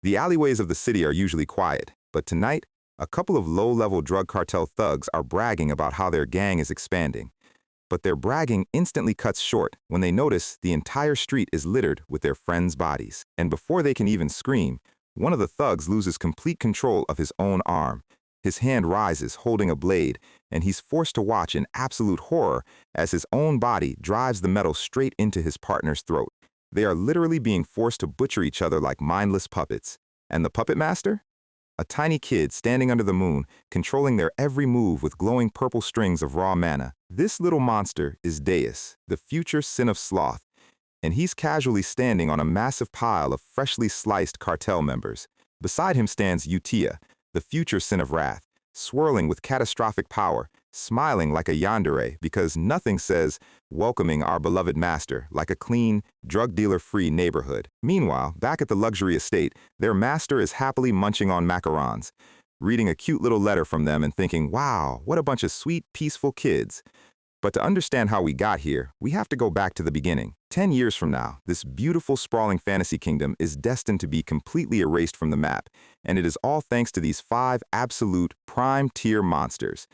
The alleyways of the city are usually quiet, but tonight, a couple of low-level drug cartel thugs are bragging about how their gang is expanding. But their bragging instantly cuts short when they notice the entire street is littered with their friends' bodies. And before they can even scream, one of the thugs loses complete control of his own arm. His hand rises, holding a blade, and he's forced to watch in absolute horror as his own body drives the metal straight into his partner's throat. They are literally being forced to butcher each other like mindless puppets. And the puppet master? A tiny kid standing under the moon, controlling their every move with glowing purple strings of raw mana. This little monster is Deus, the future sin of sloth, and he's casually standing on a massive pile of freshly sliced cartel members. Beside him stands Utia, the future sin of wrath, swirling with catastrophic power, smiling like a yandere because nothing says welcoming our beloved master like a clean, drug dealer-free neighborhood. Meanwhile, back at the luxury estate, their master is happily munching on macarons, reading a cute little letter from them and thinking, wow, what a bunch of sweet, peaceful kids. But to understand how we got here, we have to go back to the beginning. 10 years from now, this beautiful, sprawling fantasy kingdom is destined to be completely erased from the map, and it is all thanks to these 5 absolute prime-tier monsters.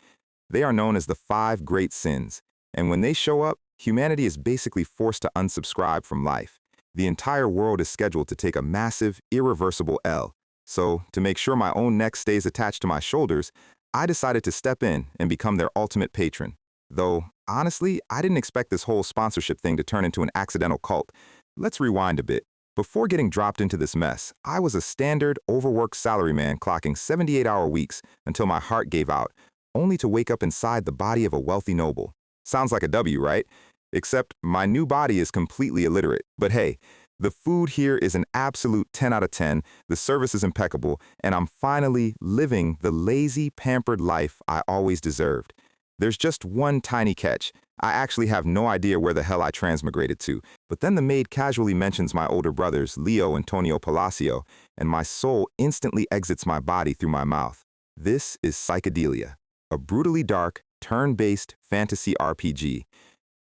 They are known as the 5 Great Sins, and when they show up, humanity is basically forced to unsubscribe from life. The entire world is scheduled to take a massive, irreversible L. So, to make sure my own neck stays attached to my shoulders, I decided to step in and become their ultimate patron. Though, honestly, I didn't expect this whole sponsorship thing to turn into an accidental cult. Let's rewind a bit. Before getting dropped into this mess, I was a standard, overworked salaryman clocking 78-hour weeks until my heart gave out, only to wake up inside the body of a wealthy noble. Sounds like a W, right? Except my new body is completely illiterate. But hey, the food here is an absolute 10 out of 10, the service is impeccable, and I'm finally living the lazy, pampered life I always deserved. There's just one tiny catch. I actually have no idea where the hell I transmigrated to, but then the maid casually mentions my older brothers, Leo and Tonio Palacio, and my soul instantly exits my body through my mouth. This is Psychedelia, a brutally dark, turn-based fantasy RPG.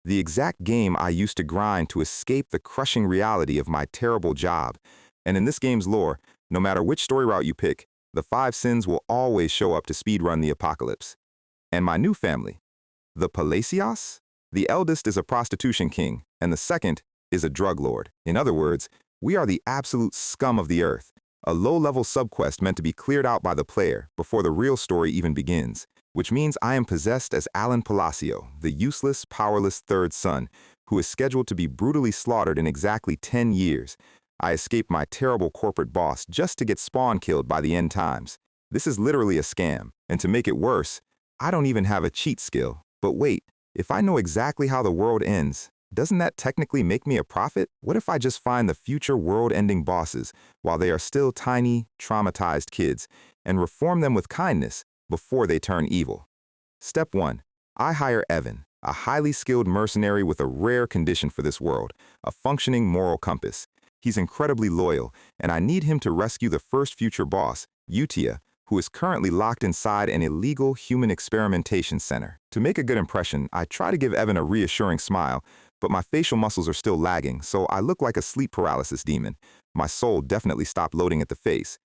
The exact game I used to grind to escape the crushing reality of my terrible job. And in this game's lore, no matter which story route you pick, the 5 sins will always show up to speedrun the apocalypse. And my new family, the Palacios? The eldest is a prostitution king, and the second is a drug lord. In other words, we are the absolute scum of the earth, a low-level subquest meant to be cleared out by the player before the real story even begins, which means I am possessed as Alan Palacio, the useless, powerless third son, who is scheduled to be brutally slaughtered in exactly 10 years. I escaped my terrible corporate boss just to get spawn killed by the end times. This is literally a scam, and to make it worse, I don't even have a cheat skill. But wait, if I know exactly how the world ends, doesn't that technically make me a prophet? What if I just find the future world-ending bosses while they are still tiny, traumatized kids and reform them with kindness before they turn evil? Step 1. I hire Evan, a highly skilled mercenary with a rare condition for this world, a functioning moral compass. He's incredibly loyal, and I need him to rescue the first future boss, Utia, who is currently locked inside an illegal human experimentation center. To make a good impression, I try to give Evan a reassuring smile, but my facial muscles are still lagging, so I look like a sleep paralysis demon. My soul definitely stopped loading at the face.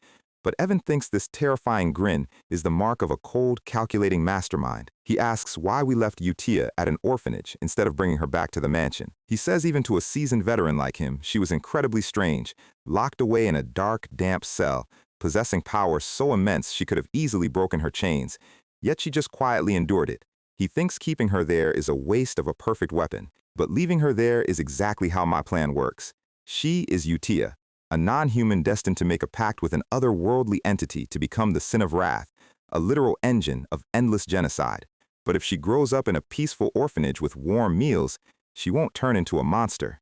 But Evan thinks this terrifying grin is the mark of a cold, calculating mastermind. He asks why we left Utia at an orphanage instead of bringing her back to the mansion. He says even to a seasoned veteran like him, she was incredibly strange, locked away in a dark, damp cell, possessing power so immense she could have easily broken her chains, yet she just quietly endured it. He thinks keeping her there is a waste of a perfect weapon, but leaving her there is exactly how my plan works. She is Utia, a non-human destined to make a pact with an otherworldly entity to become the Sin of Wrath, a literal engine of endless genocide. But if she grows up in a peaceful orphanage with warm meals, she won't turn into a monster.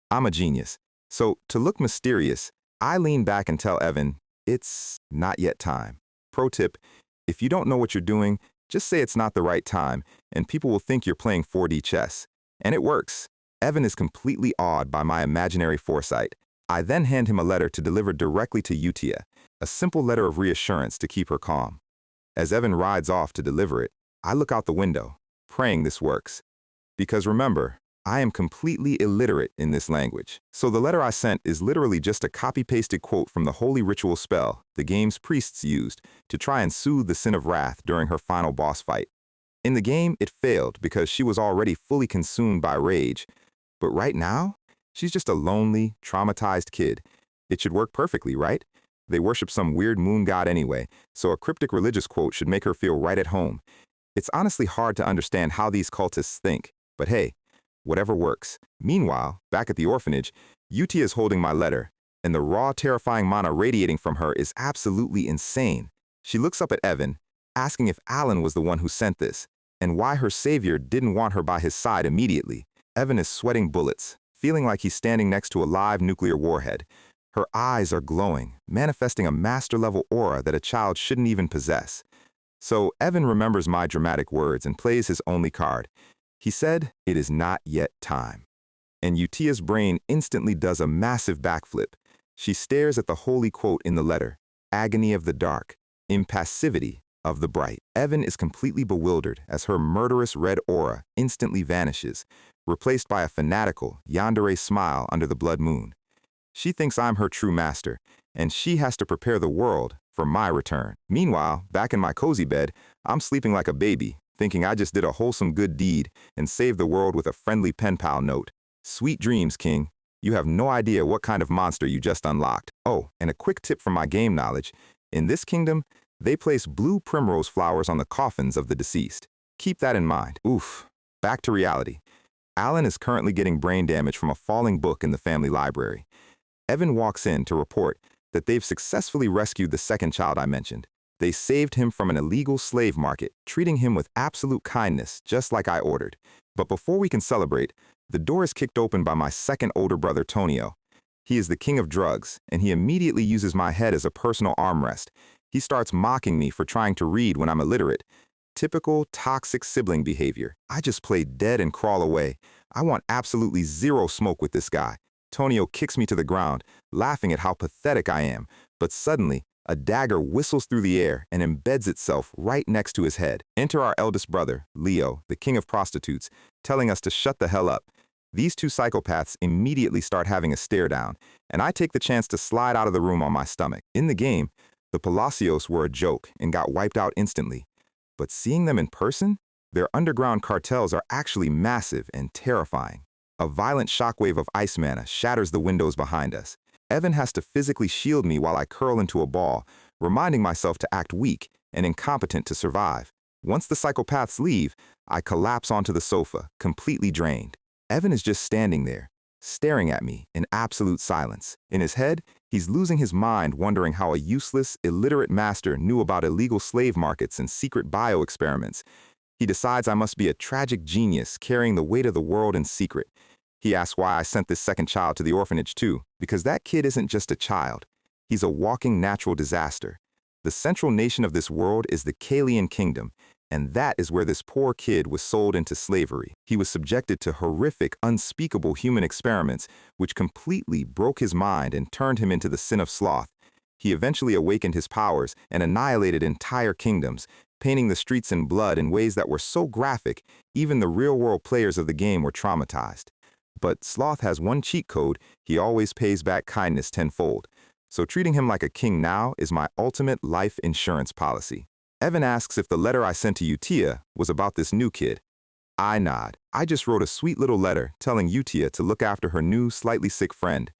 I'm a genius. So, to look mysterious, I lean back and tell Evan, it's not yet time. Pro tip, if you don't know what you're doing, just say it's not the right time, and people will think you're playing 4D chess. And it works. Evan is completely awed by my imaginary foresight. I then hand him a letter to deliver directly to Utia, a simple letter of reassurance to keep her calm. As Evan rides off to deliver it, I look out the window, praying this works. Because remember, I am completely illiterate in this language. So the letter I sent is literally just a copy-pasted quote from the holy ritual spell the game's priests used to try and soothe the sin of wrath during her final boss fight. In the game, it failed because she was already fully consumed by rage. But right now, she's just a lonely, traumatized kid. It should work perfectly, right? They worship some weird moon god anyway, so a cryptic religious quote should make her feel right at home. It's honestly hard to understand how these cultists think, but hey, whatever works. Meanwhile, back at the orphanage, Yuti is holding my letter, and the raw, terrifying mana radiating from her is absolutely insane. She looks up at Evan, asking if Alan was the one who sent this, and why her savior didn't want her by his side immediately. Evan is sweating bullets, feeling like he's standing next to a live nuclear warhead. Her eyes are glowing, manifesting a master-level aura that a child shouldn't even possess. So Evan remembers my dramatic words and plays his only card. He said, "It is not yet time." And Utia's brain instantly does a massive backflip. She stares at the holy quote in the letter, agony of the dark, impassivity of the bright. Evan is completely bewildered as her murderous red aura instantly vanishes, replaced by a fanatical, yandere smile under the blood moon. She thinks I'm her true master, and she has to prepare the world for my return. Meanwhile, back in my cozy bed, I'm sleeping like a baby, thinking I just did a wholesome good deed and saved the world with a friendly pen pal note. Sweet dreams, King. You have no idea what kind of monster you just unlocked. Oh, and a quick tip from my game knowledge. In this kingdom, they place blue primrose flowers on the coffins of the deceased. Keep that in mind. Oof. Back to reality. Alan is currently getting brain damage from a falling book in the family library. Evan walks in to report that they've successfully rescued the second child I mentioned. They saved him from an illegal slave market, treating him with absolute kindness, just like I ordered. But before we can celebrate, the door is kicked open by my second older brother, Tonio. He is the king of drugs, and he immediately uses my head as a personal armrest. He starts mocking me for trying to read when I'm illiterate. Typical toxic sibling behavior. I just play dead and crawl away. I want absolutely zero smoke with this guy. Tonio kicks me to the ground, laughing at how pathetic I am, but suddenly, a dagger whistles through the air and embeds itself right next to his head. Enter our eldest brother, Leo, the king of prostitutes, telling us to shut the hell up. These two psychopaths immediately start having a stare down, and I take the chance to slide out of the room on my stomach. In the game, the Palacios were a joke and got wiped out instantly. But seeing them in person, their underground cartels are actually massive and terrifying. A violent shockwave of ice mana shatters the windows behind us. Evan has to physically shield me while I curl into a ball, reminding myself to act weak and incompetent to survive. Once the psychopaths leave, I collapse onto the sofa, completely drained. Evan is just standing there, staring at me in absolute silence. In his head, he's losing his mind wondering how a useless, illiterate master knew about illegal slave markets and secret bio-experiments. He decides I must be a tragic genius carrying the weight of the world in secret. He asks why I sent this second child to the orphanage too, because that kid isn't just a child. He's a walking natural disaster. The central nation of this world is the Kalian kingdom, and that is where this poor kid was sold into slavery. He was subjected to horrific, unspeakable human experiments, which completely broke his mind and turned him into the sin of sloth. He eventually awakened his powers and annihilated entire kingdoms, painting the streets in blood in ways that were so graphic, even the real-world players of the game were traumatized. But Sloth has one cheat code: he always pays back kindness tenfold. So treating him like a king now is my ultimate life insurance policy. Evan asks if the letter I sent to Utia was about this new kid. I nod. I just wrote a sweet little letter telling Utia to look after her new, slightly sick friend.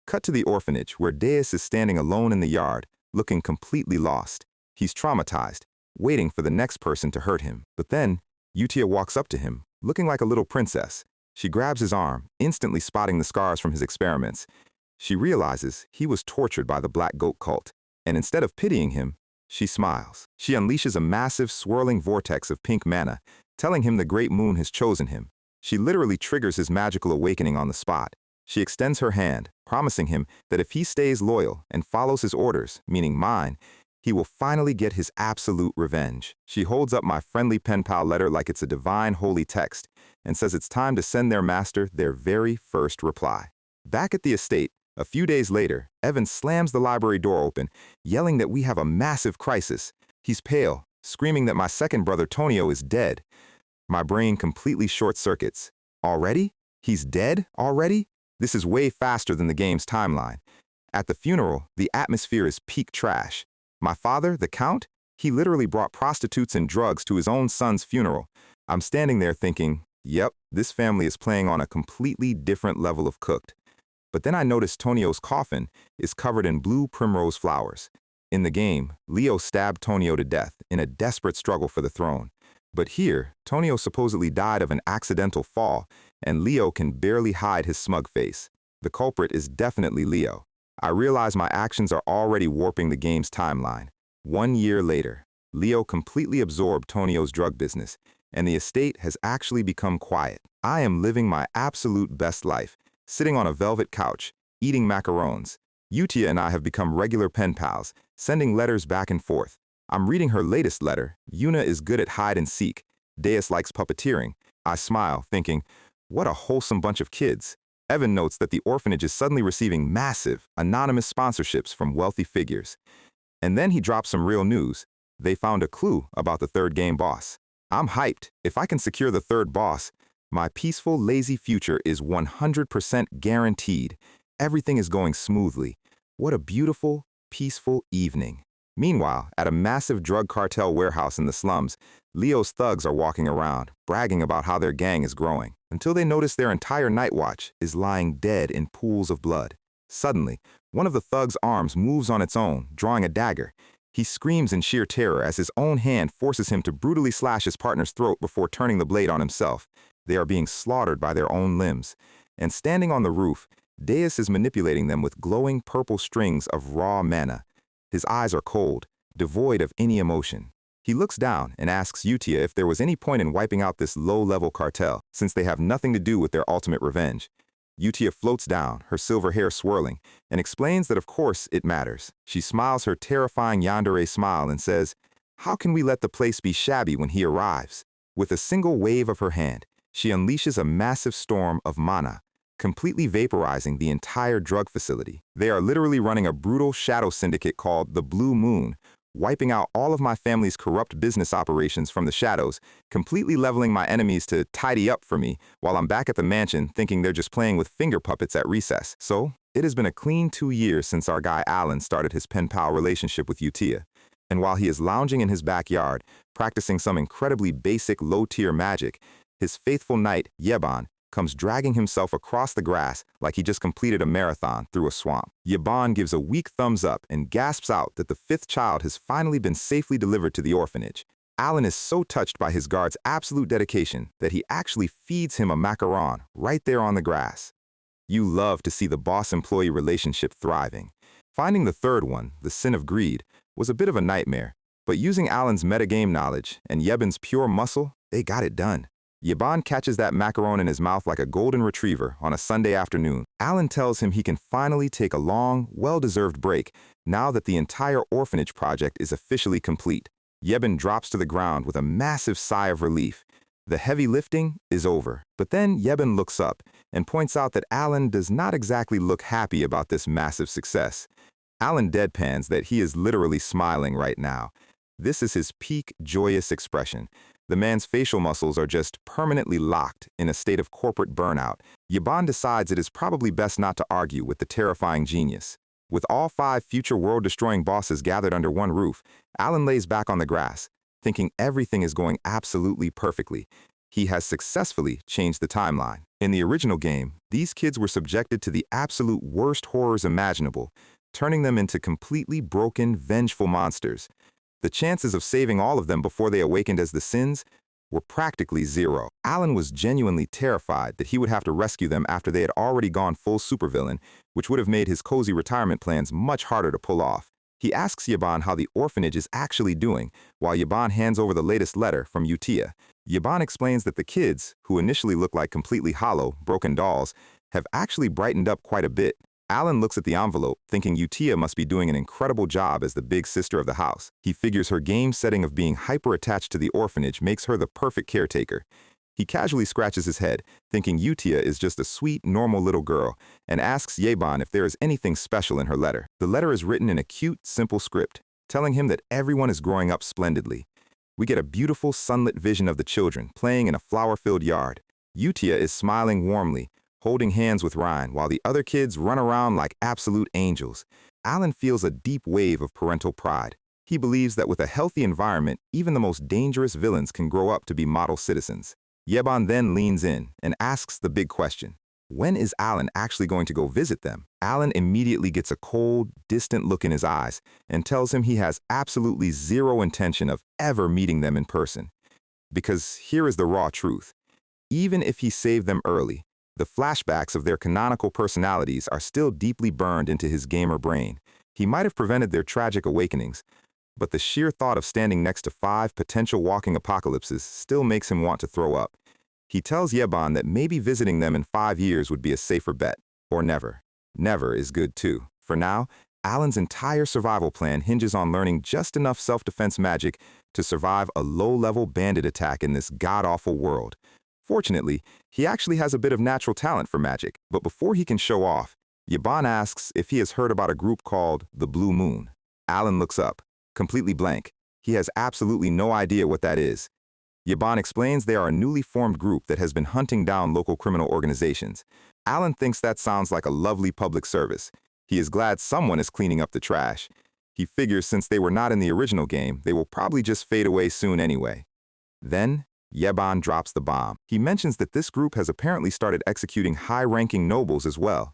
Cut to the orphanage, where Deus is standing alone in the yard, looking completely lost. He's traumatized, waiting for the next person to hurt him. But then, Utia walks up to him, looking like a little princess. She grabs his arm, instantly spotting the scars from his experiments. She realizes he was tortured by the Black Goat cult, and instead of pitying him, she smiles. She unleashes a massive, swirling vortex of pink mana, telling him the Great Moon has chosen him. She literally triggers his magical awakening on the spot. She extends her hand, promising him that if he stays loyal and follows his orders, meaning mine, he will finally get his absolute revenge. She holds up my friendly pen pal letter like it's a divine holy text and says it's time to send their master their very first reply. Back at the estate, a few days later, Evan slams the library door open, yelling that we have a massive crisis. He's pale, screaming that my second brother Tonio is dead. My brain completely short-circuits. Already? He's dead already? This is way faster than the game's timeline. At the funeral, the atmosphere is peak trash. My father, the Count, he literally brought prostitutes and drugs to his own son's funeral. I'm standing there thinking, yep, this family is playing on a completely different level of cooked. But then I noticed Tonio's coffin is covered in blue primrose flowers. In the game, Leo stabbed Tonio to death in a desperate struggle for the throne. But here, Tonio supposedly died of an accidental fall, and Leo can barely hide his smug face. The culprit is definitely Leo. I realize my actions are already warping the game's timeline. 1 year later, Leo completely absorbed Tonio's drug business, and the estate has actually become quiet. I am living my absolute best life, sitting on a velvet couch, eating macarons. Utia and I have become regular pen pals, sending letters back and forth. I'm reading her latest letter. Yuna is good at hide and seek. Deus likes puppeteering. I smile, thinking, what a wholesome bunch of kids. Evan notes that the orphanage is suddenly receiving massive, anonymous sponsorships from wealthy figures. And then he drops some real news. They found a clue about the third game boss. I'm hyped. If I can secure the third boss, my peaceful, lazy future is 100% guaranteed. Everything is going smoothly. What a beautiful, peaceful evening. Meanwhile, at a massive drug cartel warehouse in the slums, Leo's thugs are walking around, bragging about how their gang is growing, until they notice their entire night watch is lying dead in pools of blood. Suddenly, one of the thugs' arms moves on its own, drawing a dagger. He screams in sheer terror as his own hand forces him to brutally slash his partner's throat before turning the blade on himself. They are being slaughtered by their own limbs. And standing on the roof, Deus is manipulating them with glowing purple strings of raw mana. His eyes are cold, devoid of any emotion. He looks down and asks Utia if there was any point in wiping out this low-level cartel, since they have nothing to do with their ultimate revenge. Utia floats down, her silver hair swirling, and explains that of course it matters. She smiles her terrifying yandere smile and says, how can we let the place be shabby when he arrives? With a single wave of her hand, she unleashes a massive storm of mana, completely vaporizing the entire drug facility. They are literally running a brutal shadow syndicate called the Blue Moon, wiping out all of my family's corrupt business operations from the shadows, completely leveling my enemies to tidy up for me, while I'm back at the mansion thinking they're just playing with finger puppets at recess. So, it has been a clean 2 years since our guy Alan started his pen pal relationship with Utia. And while he is lounging in his backyard, practicing some incredibly basic low-tier magic, his faithful knight, Yeban, comes dragging himself across the grass like he just completed a marathon through a swamp. Yeban gives a weak thumbs up and gasps out that the 5th child has finally been safely delivered to the orphanage. Alan is so touched by his guard's absolute dedication that he actually feeds him a macaron right there on the grass. You love to see the boss-employee relationship thriving. Finding the third one, the sin of greed, was a bit of a nightmare, but using Alan's metagame knowledge and Yeban's pure muscle, they got it done. Yeban catches that macaron in his mouth like a golden retriever on a Sunday afternoon. Alan tells him he can finally take a long, well-deserved break now that the entire orphanage project is officially complete. Yeban drops to the ground with a massive sigh of relief. The heavy lifting is over. But then Yeban looks up and points out that Alan does not exactly look happy about this massive success. Alan deadpans that he is literally smiling right now. This is his peak joyous expression. The man's facial muscles are just permanently locked in a state of corporate burnout. Yeban decides it is probably best not to argue with the terrifying genius. With all 5 future world-destroying bosses gathered under one roof, Alan lays back on the grass, thinking everything is going absolutely perfectly. He has successfully changed the timeline. In the original game, these kids were subjected to the absolute worst horrors imaginable, turning them into completely broken, vengeful monsters. The chances of saving all of them before they awakened as the Sins were practically zero. Alan was genuinely terrified that he would have to rescue them after they had already gone full supervillain, which would have made his cozy retirement plans much harder to pull off. He asks Yeban how the orphanage is actually doing, while Yeban hands over the latest letter from Utia. Yeban explains that the kids, who initially look like completely hollow, broken dolls, have actually brightened up quite a bit. Alan looks at the envelope, thinking Utia must be doing an incredible job as the big sister of the house. He figures her game setting of being hyper-attached to the orphanage makes her the perfect caretaker. He casually scratches his head, thinking Utia is just a sweet, normal little girl, and asks Yeban if there is anything special in her letter. The letter is written in a cute, simple script, telling him that everyone is growing up splendidly. We get a beautiful, sunlit vision of the children playing in a flower-filled yard. Utia is smiling warmly, holding hands with Ryan, while the other kids run around like absolute angels. Alan feels a deep wave of parental pride. He believes that with a healthy environment, even the most dangerous villains can grow up to be model citizens. Yeban then leans in and asks the big question. When is Alan actually going to go visit them? Alan immediately gets a cold, distant look in his eyes and tells him he has absolutely zero intention of ever meeting them in person. Because here is the raw truth. Even if he saved them early, the flashbacks of their canonical personalities are still deeply burned into his gamer brain. He might have prevented their tragic awakenings, but the sheer thought of standing next to 5 potential walking apocalypses still makes him want to throw up. He tells Yeban that maybe visiting them in 5 years would be a safer bet, or never. Never is good too. For now, Alan's entire survival plan hinges on learning just enough self-defense magic to survive a low-level bandit attack in this god-awful world. Fortunately, he actually has a bit of natural talent for magic, but before he can show off, Yeban asks if he has heard about a group called the Blue Moon. Alan looks up, completely blank. He has absolutely no idea what that is. Yeban explains they are a newly formed group that has been hunting down local criminal organizations. Alan thinks that sounds like a lovely public service. He is glad someone is cleaning up the trash. He figures since they were not in the original game, they will probably just fade away soon anyway. Then, Yeban drops the bomb. He mentions that this group has apparently started executing high-ranking nobles as well.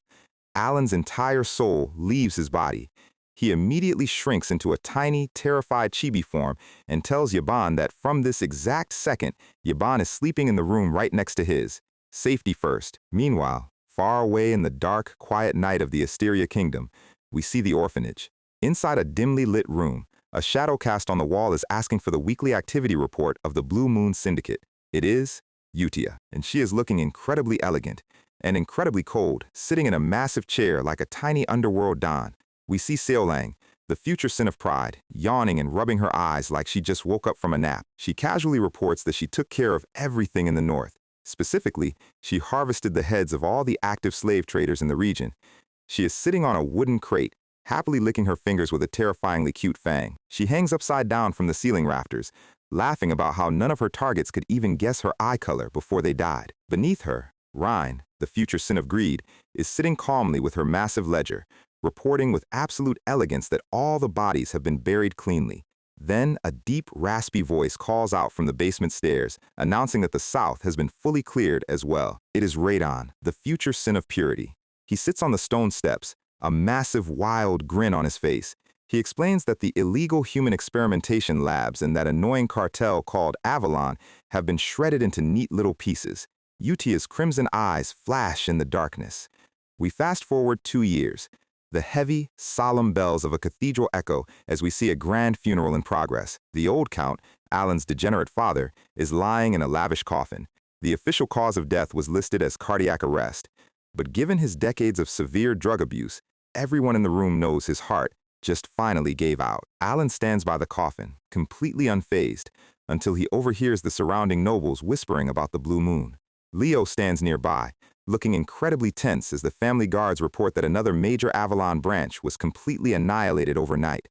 Alan's entire soul leaves his body. He immediately shrinks into a tiny, terrified chibi form and tells Yeban that from this exact second, Yeban is sleeping in the room right next to his. Safety first. Meanwhile, far away in the dark, quiet night of the Asteria Kingdom, we see the orphanage. Inside a dimly lit room, a shadow cast on the wall is asking for the weekly activity report of the Blue Moon Syndicate. It is Utia, and she is looking incredibly elegant and incredibly cold, sitting in a massive chair like a tiny underworld don. We see Seolang, the future sin of pride, yawning and rubbing her eyes like she just woke up from a nap. She casually reports that she took care of everything in the north. Specifically, she harvested the heads of all the active slave traders in the region. She is sitting on a wooden crate, happily licking her fingers with a terrifyingly cute fang. She hangs upside down from the ceiling rafters, laughing about how none of her targets could even guess her eye color before they died. Beneath her, Rhine, the future sin of greed, is sitting calmly with her massive ledger, reporting with absolute elegance that all the bodies have been buried cleanly. Then a deep, raspy voice calls out from the basement stairs, announcing that the south has been fully cleared as well. It is Radon, the future sin of purity. He sits on the stone steps, a massive, wild grin on his face. He explains that the illegal human experimentation labs and that annoying cartel called Avalon have been shredded into neat little pieces. Utia's crimson eyes flash in the darkness. We fast forward 2 years. The heavy, solemn bells of a cathedral echo as we see a grand funeral in progress. The old count, Alan's degenerate father, is lying in a lavish coffin. The official cause of death was listed as cardiac arrest. But given his decades of severe drug abuse, everyone in the room knows his heart just finally gave out. Alan stands by the coffin, completely unfazed, until he overhears the surrounding nobles whispering about the Blue Moon. Leo stands nearby, looking incredibly tense as the family guards report that another major Avalon branch was completely annihilated overnight.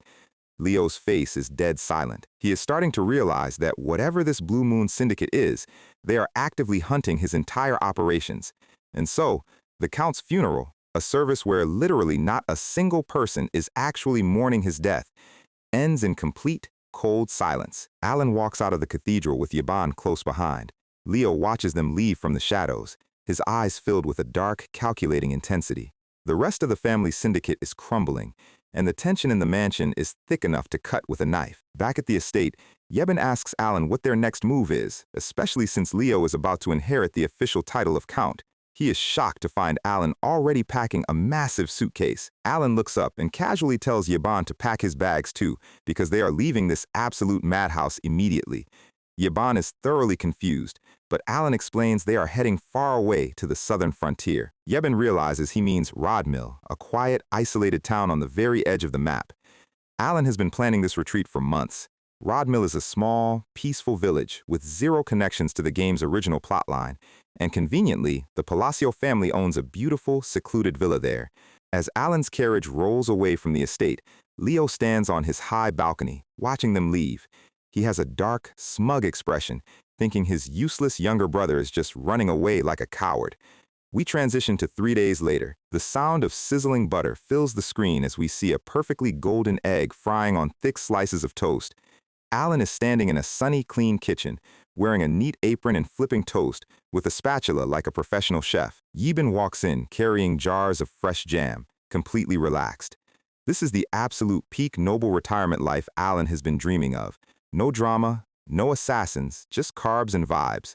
Leo's face is dead silent. He is starting to realize that whatever this Blue Moon Syndicate is, they are actively hunting his entire operations. And so, the Count's funeral, a service where literally not a single person is actually mourning his death, ends in complete, cold silence. Alan walks out of the cathedral with Yeban close behind. Leo watches them leave from the shadows, his eyes filled with a dark, calculating intensity. The rest of the family syndicate is crumbling, and the tension in the mansion is thick enough to cut with a knife. Back at the estate, Yeban asks Alan what their next move is, especially since Leo is about to inherit the official title of Count. He is shocked to find Alan already packing a massive suitcase. Alan looks up and casually tells Yeban to pack his bags too, because they are leaving this absolute madhouse immediately. Yeban is thoroughly confused, but Alan explains they are heading far away to the southern frontier. Yeban realizes he means Rodmill, a quiet, isolated town on the very edge of the map. Alan has been planning this retreat for months. Rodmill is a small, peaceful village with zero connections to the game's original plotline, and conveniently, the Palacio family owns a beautiful, secluded villa there. As Alan's carriage rolls away from the estate, Leo stands on his high balcony, watching them leave. He has a dark, smug expression, thinking his useless younger brother is just running away like a coward. We transition to 3 days later. The sound of sizzling butter fills the screen as we see a perfectly golden egg frying on thick slices of toast. Alan is standing in a sunny, clean kitchen, wearing a neat apron and flipping toast with a spatula like a professional chef. Yibin walks in, carrying jars of fresh jam, completely relaxed. This is the absolute peak noble retirement life Alan has been dreaming of. No drama, no assassins, just carbs and vibes.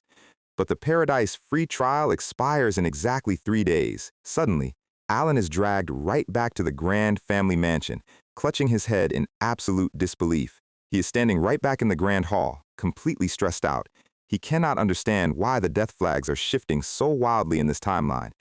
But the Paradise free trial expires in exactly 3 days. Suddenly, Alan is dragged right back to the grand family mansion, clutching his head in absolute disbelief. He is standing right back in the grand hall, completely stressed out. He cannot understand why the death flags are shifting so wildly in this timeline.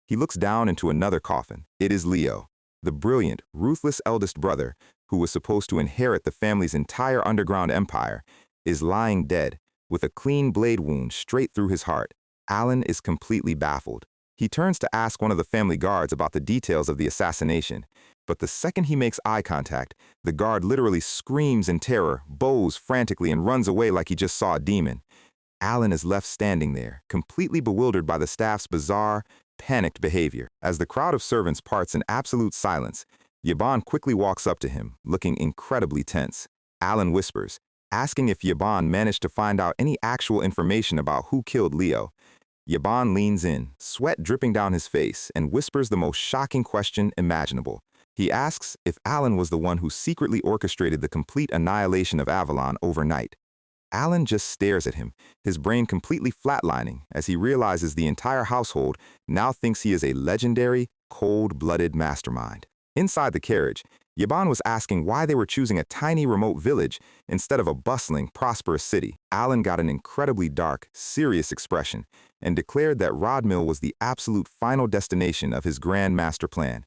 He looks down into another coffin. It is Leo, the brilliant, ruthless eldest brother, who was supposed to inherit the family's entire underground empire, is lying dead, with a clean blade wound straight through his heart. Alan is completely baffled. He turns to ask one of the family guards about the details of the assassination, but the second he makes eye contact, the guard literally screams in terror, bows frantically, and runs away like he just saw a demon. Alan is left standing there, completely bewildered by the staff's bizarre, panicked behavior. As the crowd of servants parts in absolute silence, Yaban quickly walks up to him, looking incredibly tense. Alan whispers, asking if Yaban managed to find out any actual information about who killed Leo. Yaban leans in, sweat dripping down his face, and whispers the most shocking question imaginable. He asks if Alan was the one who secretly orchestrated the complete annihilation of Avalon overnight. Alan just stares at him, his brain completely flatlining as he realizes the entire household now thinks he is a legendary, cold-blooded mastermind. Inside the carriage, Yaban was asking why they were choosing a tiny remote village instead of a bustling, prosperous city. Alan got an incredibly dark, serious expression and declared that Rodmill was the absolute final destination of his grand master plan.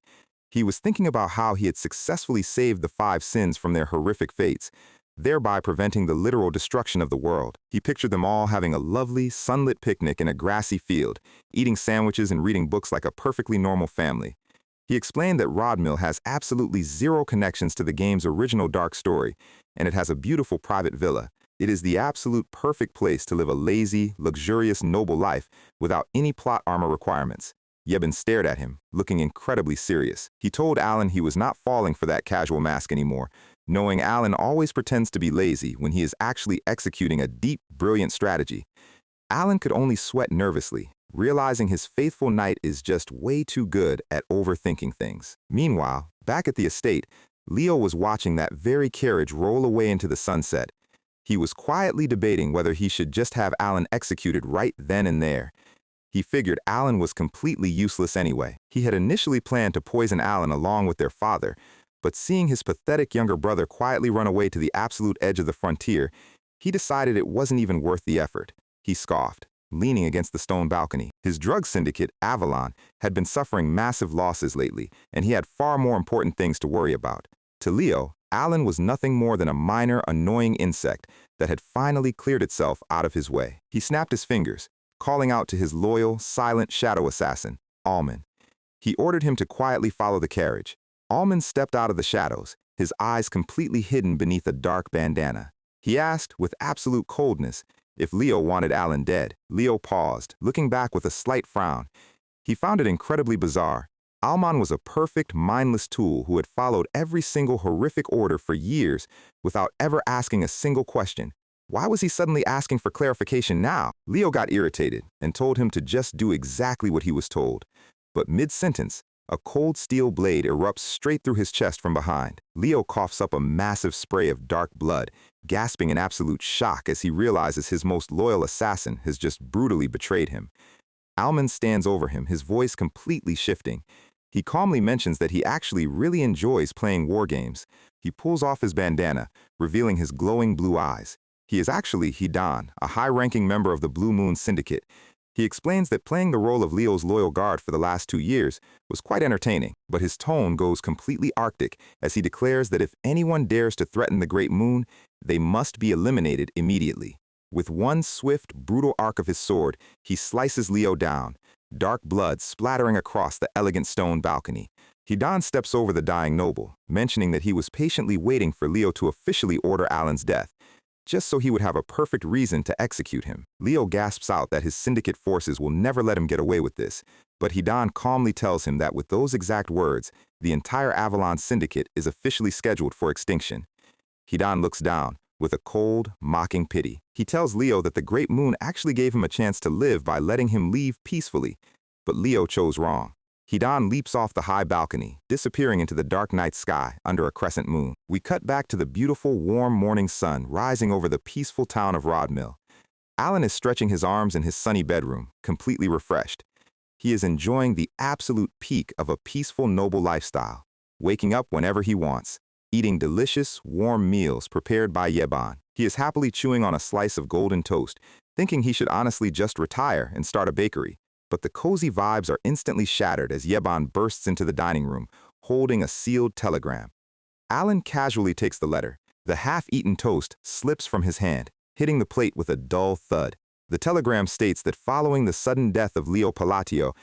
He was thinking about how he had successfully saved the 5 sins from their horrific fates, thereby preventing the literal destruction of the world. He pictured them all having a lovely, sunlit picnic in a grassy field, eating sandwiches and reading books like a perfectly normal family. He explained that Rodmill has absolutely zero connections to the game's original dark story, and it has a beautiful private villa. It is the absolute perfect place to live a lazy, luxurious, noble life without any plot armor requirements. Yebin stared at him, looking incredibly serious. He told Alan he was not falling for that casual mask anymore, knowing Alan always pretends to be lazy when he is actually executing a deep, brilliant strategy. Alan could only sweat nervously, realizing his faithful knight is just way too good at overthinking things. Meanwhile, back at the estate, Leo was watching that very carriage roll away into the sunset. He was quietly debating whether he should just have Alan executed right then and there. He figured Alan was completely useless anyway. He had initially planned to poison Alan along with their father, but seeing his pathetic younger brother quietly run away to the absolute edge of the frontier, he decided it wasn't even worth the effort. He scoffed, leaning against the stone balcony. His drug syndicate, Avalon, had been suffering massive losses lately, and he had far more important things to worry about. To Leo, Alan was nothing more than a minor, annoying insect that had finally cleared itself out of his way. He snapped his fingers, calling out to his loyal, silent shadow assassin, Alman. He ordered him to quietly follow the carriage. Alman stepped out of the shadows, his eyes completely hidden beneath a dark bandana. He asked, with absolute coldness, if Leo wanted Alan dead. Leo paused, looking back with a slight frown. He found it incredibly bizarre. Alman was a perfect, mindless tool who had followed every single horrific order for years without ever asking a single question. Why was he suddenly asking for clarification now? Leo got irritated and told him to just do exactly what he was told. But mid-sentence, a cold steel blade erupts straight through his chest from behind. Leo coughs up a massive spray of dark blood, gasping in absolute shock as he realizes his most loyal assassin has just brutally betrayed him. Alman stands over him, his voice completely shifting. He calmly mentions that he actually really enjoys playing war games. He pulls off his bandana, revealing his glowing blue eyes. He is actually Hidan, a high-ranking member of the Blue Moon Syndicate. He explains that playing the role of Leo's loyal guard for the last 2 years was quite entertaining, but his tone goes completely arctic as he declares that if anyone dares to threaten the Great Moon, they must be eliminated immediately. With one swift, brutal arc of his sword, he slices Leo down, dark blood splattering across the elegant stone balcony. Hidan steps over the dying noble, mentioning that he was patiently waiting for Leo to officially order Alan's death. just so he would have a perfect reason to execute him. Leo gasps out that his syndicate forces will never let him get away with this, but Hidan calmly tells him that with those exact words, the entire Avalon syndicate is officially scheduled for extinction. Hidan looks down, with a cold, mocking pity. He tells Leo that the Great Moon actually gave him a chance to live by letting him leave peacefully, but Leo chose wrong. Hidan leaps off the high balcony, disappearing into the dark night sky under a crescent moon. We cut back to the beautiful, warm morning sun rising over the peaceful town of Rodmill. Alan is stretching his arms in his sunny bedroom, completely refreshed. He is enjoying the absolute peak of a peaceful, noble lifestyle, waking up whenever he wants, eating delicious, warm meals prepared by Yeban. He is happily chewing on a slice of golden toast, thinking he should honestly just retire and start a bakery. But the cozy vibes are instantly shattered as Yeban bursts into the dining room, holding a sealed telegram. Alan casually takes the letter. The half-eaten toast slips from his hand, hitting the plate with a dull thud. The telegram states that following the sudden death of Leo Palatio,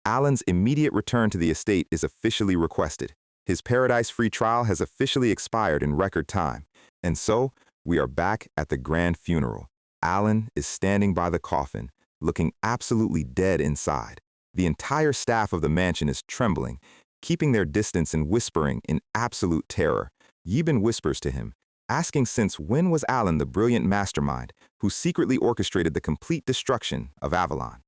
Alan's immediate return to the estate is officially requested. His paradise-free trial has officially expired in record time. And so, we are back at the grand funeral. Alan is standing by the coffin, looking absolutely dead inside. The entire staff of the mansion is trembling, keeping their distance and whispering in absolute terror. Yeben whispers to him, asking since when was Alan the brilliant mastermind who secretly orchestrated the complete destruction of Avalon.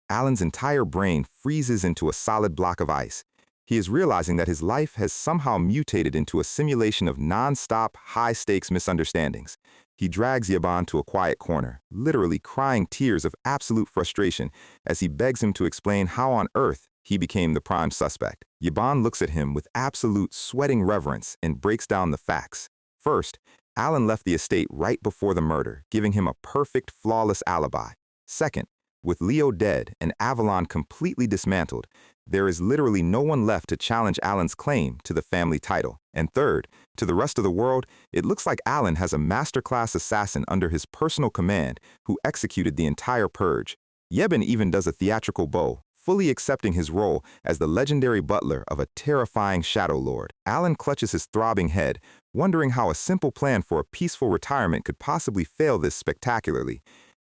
Alan's entire brain freezes into a solid block of ice. He is realizing that his life has somehow mutated into a simulation of non-stop, high-stakes misunderstandings. He drags Yeban to a quiet corner, literally crying tears of absolute frustration as he begs him to explain how on earth he became the prime suspect. Yeban looks at him with absolute sweating reverence and breaks down the facts. First, Alan left the estate right before the murder, giving him a perfect, flawless alibi. Second, with Leo dead and Avalon completely dismantled, there is literally no one left to challenge Alan's claim to the family title. And third, to the rest of the world, it looks like Alan has a masterclass assassin under his personal command who executed the entire purge. Yeben even does a theatrical bow, fully accepting his role as the legendary butler of a terrifying Shadow Lord. Alan clutches his throbbing head, wondering how a simple plan for a peaceful retirement could possibly fail this spectacularly.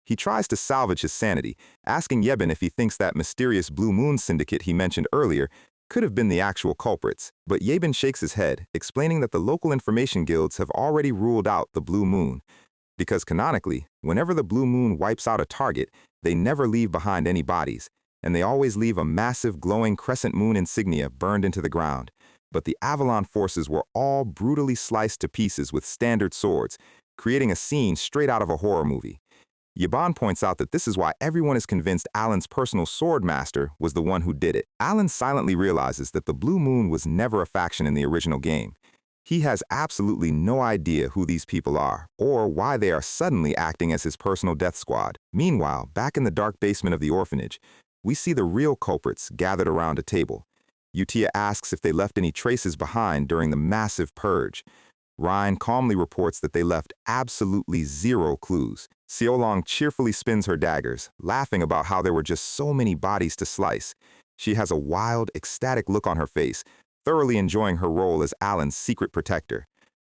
He tries to salvage his sanity, asking Yeben if he thinks that mysterious Blue Moon syndicate he mentioned earlier could have been the actual culprits. But Yeben shakes his head, explaining that the local information guilds have already ruled out the Blue Moon. Because canonically, whenever the Blue Moon wipes out a target, they never leave behind any bodies, and they always leave a massive glowing crescent moon insignia burned into the ground. But the Avalon forces were all brutally sliced to pieces with standard swords, creating a scene straight out of a horror movie. Yeban points out that this is why everyone is convinced Alan's personal sword master was the one who did it. Alan silently realizes that the Blue Moon was never a faction in the original game. He has absolutely no idea who these people are, or why they are suddenly acting as his personal death squad. Meanwhile, back in the dark basement of the orphanage, we see the real culprits gathered around a table. Utia asks if they left any traces behind during the massive purge. Ryan calmly reports that they left absolutely zero clues. Xiaolong cheerfully spins her daggers, laughing about how there were just so many bodies to slice. She has a wild, ecstatic look on her face, thoroughly enjoying her role as Alan's secret protector.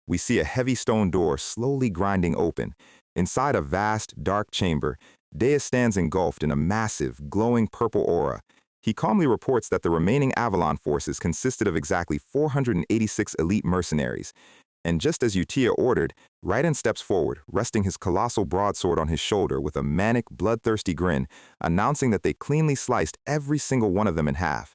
We see a heavy stone door slowly grinding open. Inside a vast, dark chamber, Dea stands engulfed in a massive, glowing purple aura. He calmly reports that the remaining Avalon forces consisted of exactly 486 elite mercenaries. And just as Utia ordered, Raiden steps forward, resting his colossal broadsword on his shoulder with a manic, bloodthirsty grin, announcing that they cleanly sliced every single one of them in half.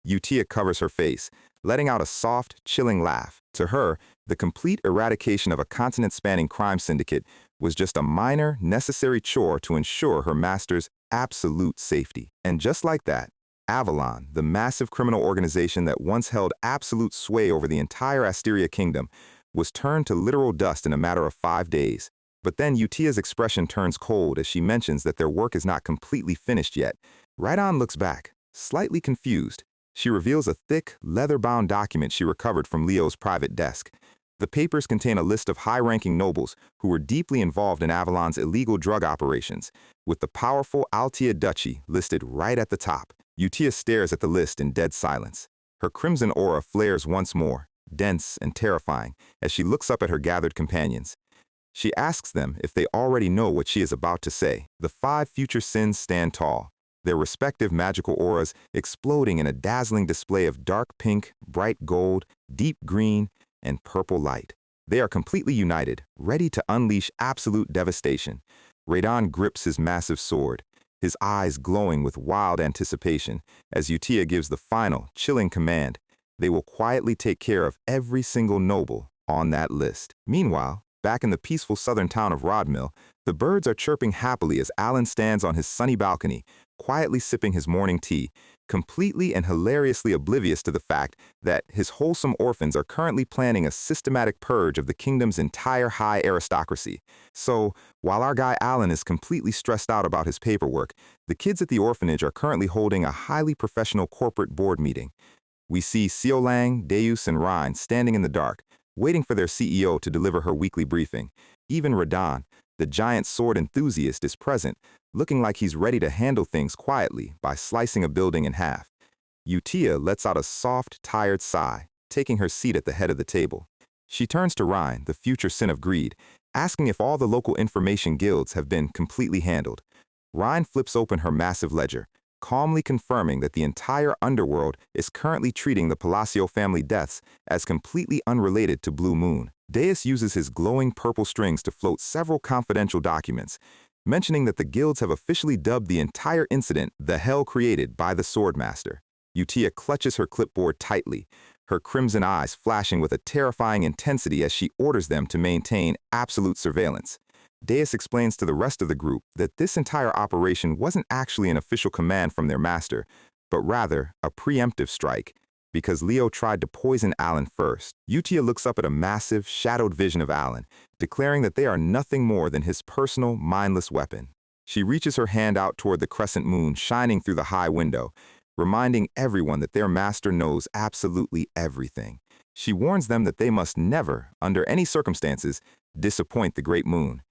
Utia covers her face, letting out a soft, chilling laugh. To her, the complete eradication of a continent-spanning crime syndicate was just a minor, necessary chore to ensure her master's absolute safety. And just like that, Avalon, the massive criminal organization that once held absolute sway over the entire Asteria kingdom, was turned to literal dust in a matter of 5 days. But then Utia's expression turns cold as she mentions that their work is not completely finished yet. Raidon looks back, slightly confused. She reveals a thick, leather-bound document she recovered from Leo's private desk. The papers contain a list of high-ranking nobles who were deeply involved in Avalon's illegal drug operations, with the powerful Altia Duchy listed right at the top. Utia stares at the list in dead silence. Her crimson aura flares once more, dense and terrifying, as she looks up at her gathered companions. She asks them if they already know what she is about to say. The 5 future sins stand tall, their respective magical auras exploding in a dazzling display of dark pink, bright gold, deep green, and purple light. They are completely united, ready to unleash absolute devastation. Radon grips his massive sword, his eyes glowing with wild anticipation, as Utia gives the final, chilling command. They will quietly take care of every single noble on that list. Meanwhile, back in the peaceful southern town of Rodmill, the birds are chirping happily as Alan stands on his sunny balcony, quietly sipping his morning tea, completely and hilariously oblivious to the fact that his wholesome orphans are currently planning a systematic purge of the kingdom's entire high aristocracy. So, while our guy Alan is completely stressed out about his paperwork, the kids at the orphanage are currently holding a highly professional corporate board meeting. We see Siolang, Deus, and Ryan standing in the dark, waiting for their CEO to deliver her weekly briefing. Even Radon, the giant sword enthusiast, is present, looking like he's ready to handle things quietly by slicing a building in half. Utia lets out a soft, tired sigh, taking her seat at the head of the table. She turns to Ryan, the future sin of greed, asking if all the local information guilds have been completely handled. Ryan flips open her massive ledger, calmly confirming that the entire underworld is currently treating the Palacio family deaths as completely unrelated to Blue Moon. Deus uses his glowing purple strings to float several confidential documents, mentioning that the guilds have officially dubbed the entire incident the hell created by the Swordmaster. Utia clutches her clipboard tightly, her crimson eyes flashing with a terrifying intensity as she orders them to maintain absolute surveillance. Deus explains to the rest of the group that this entire operation wasn't actually an official command from their master, but rather a preemptive strike, because Leo tried to poison Alan first. Utia looks up at a massive, shadowed vision of Alan, declaring that they are nothing more than his personal, mindless weapon. She reaches her hand out toward the crescent moon shining through the high window, reminding everyone that their master knows absolutely everything. She warns them that they must never, under any circumstances, disappoint the great moon.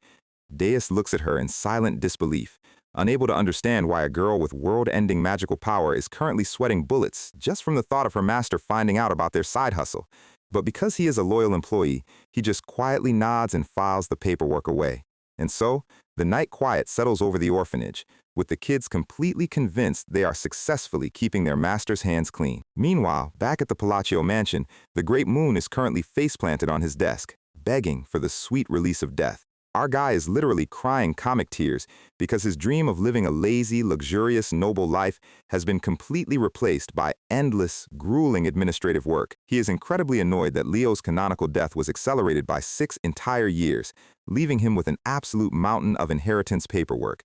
Deus looks at her in silent disbelief, unable to understand why a girl with world-ending magical power is currently sweating bullets just from the thought of her master finding out about their side hustle. But because he is a loyal employee, he just quietly nods and files the paperwork away. And so, the night quiet settles over the orphanage, with the kids completely convinced they are successfully keeping their master's hands clean. Meanwhile, back at the Palacio mansion, the great moon is currently face-planted on his desk, begging for the sweet release of death. Our guy is literally crying comic tears because his dream of living a lazy, luxurious, noble life has been completely replaced by endless, grueling administrative work. He is incredibly annoyed that Leo's canonical death was accelerated by 6 entire years, leaving him with an absolute mountain of inheritance paperwork.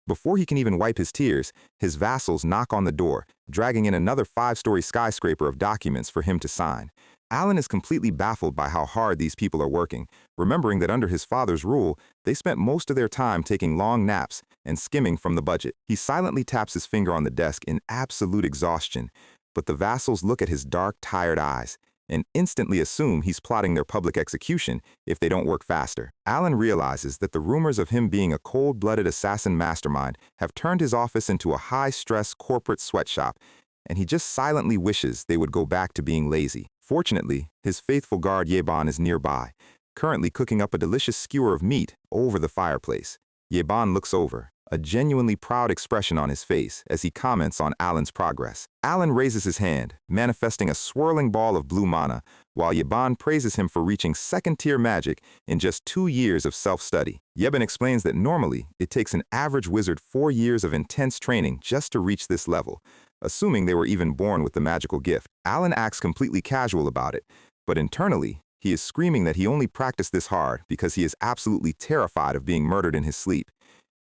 Before he can even wipe his tears, his vassals knock on the door, dragging in another 5-story skyscraper of documents for him to sign. Alan is completely baffled by how hard these people are working, remembering that under his father's rule, they spent most of their time taking long naps and skimming from the budget. He silently taps his finger on the desk in absolute exhaustion, but the vassals look at his dark, tired eyes and instantly assume he's plotting their public execution if they don't work faster. Alan realizes that the rumors of him being a cold-blooded assassin mastermind have turned his office into a high-stress corporate sweatshop, and he just silently wishes they would go back to being lazy. Fortunately, his faithful guard Yeban is nearby, currently cooking up a delicious skewer of meat over the fireplace. Yeban looks over, a genuinely proud expression on his face as he comments on Alan's progress. Alan raises his hand, manifesting a swirling ball of blue mana, while Yeban praises him for reaching second-tier magic in just 2 years of self-study. Yeban explains that normally it takes an average wizard 4 years of intense training just to reach this level, assuming they were even born with the magical gift. Alan acts completely casual about it, but internally, he is screaming that he only practiced this hard because he is absolutely terrified of being murdered in his sleep.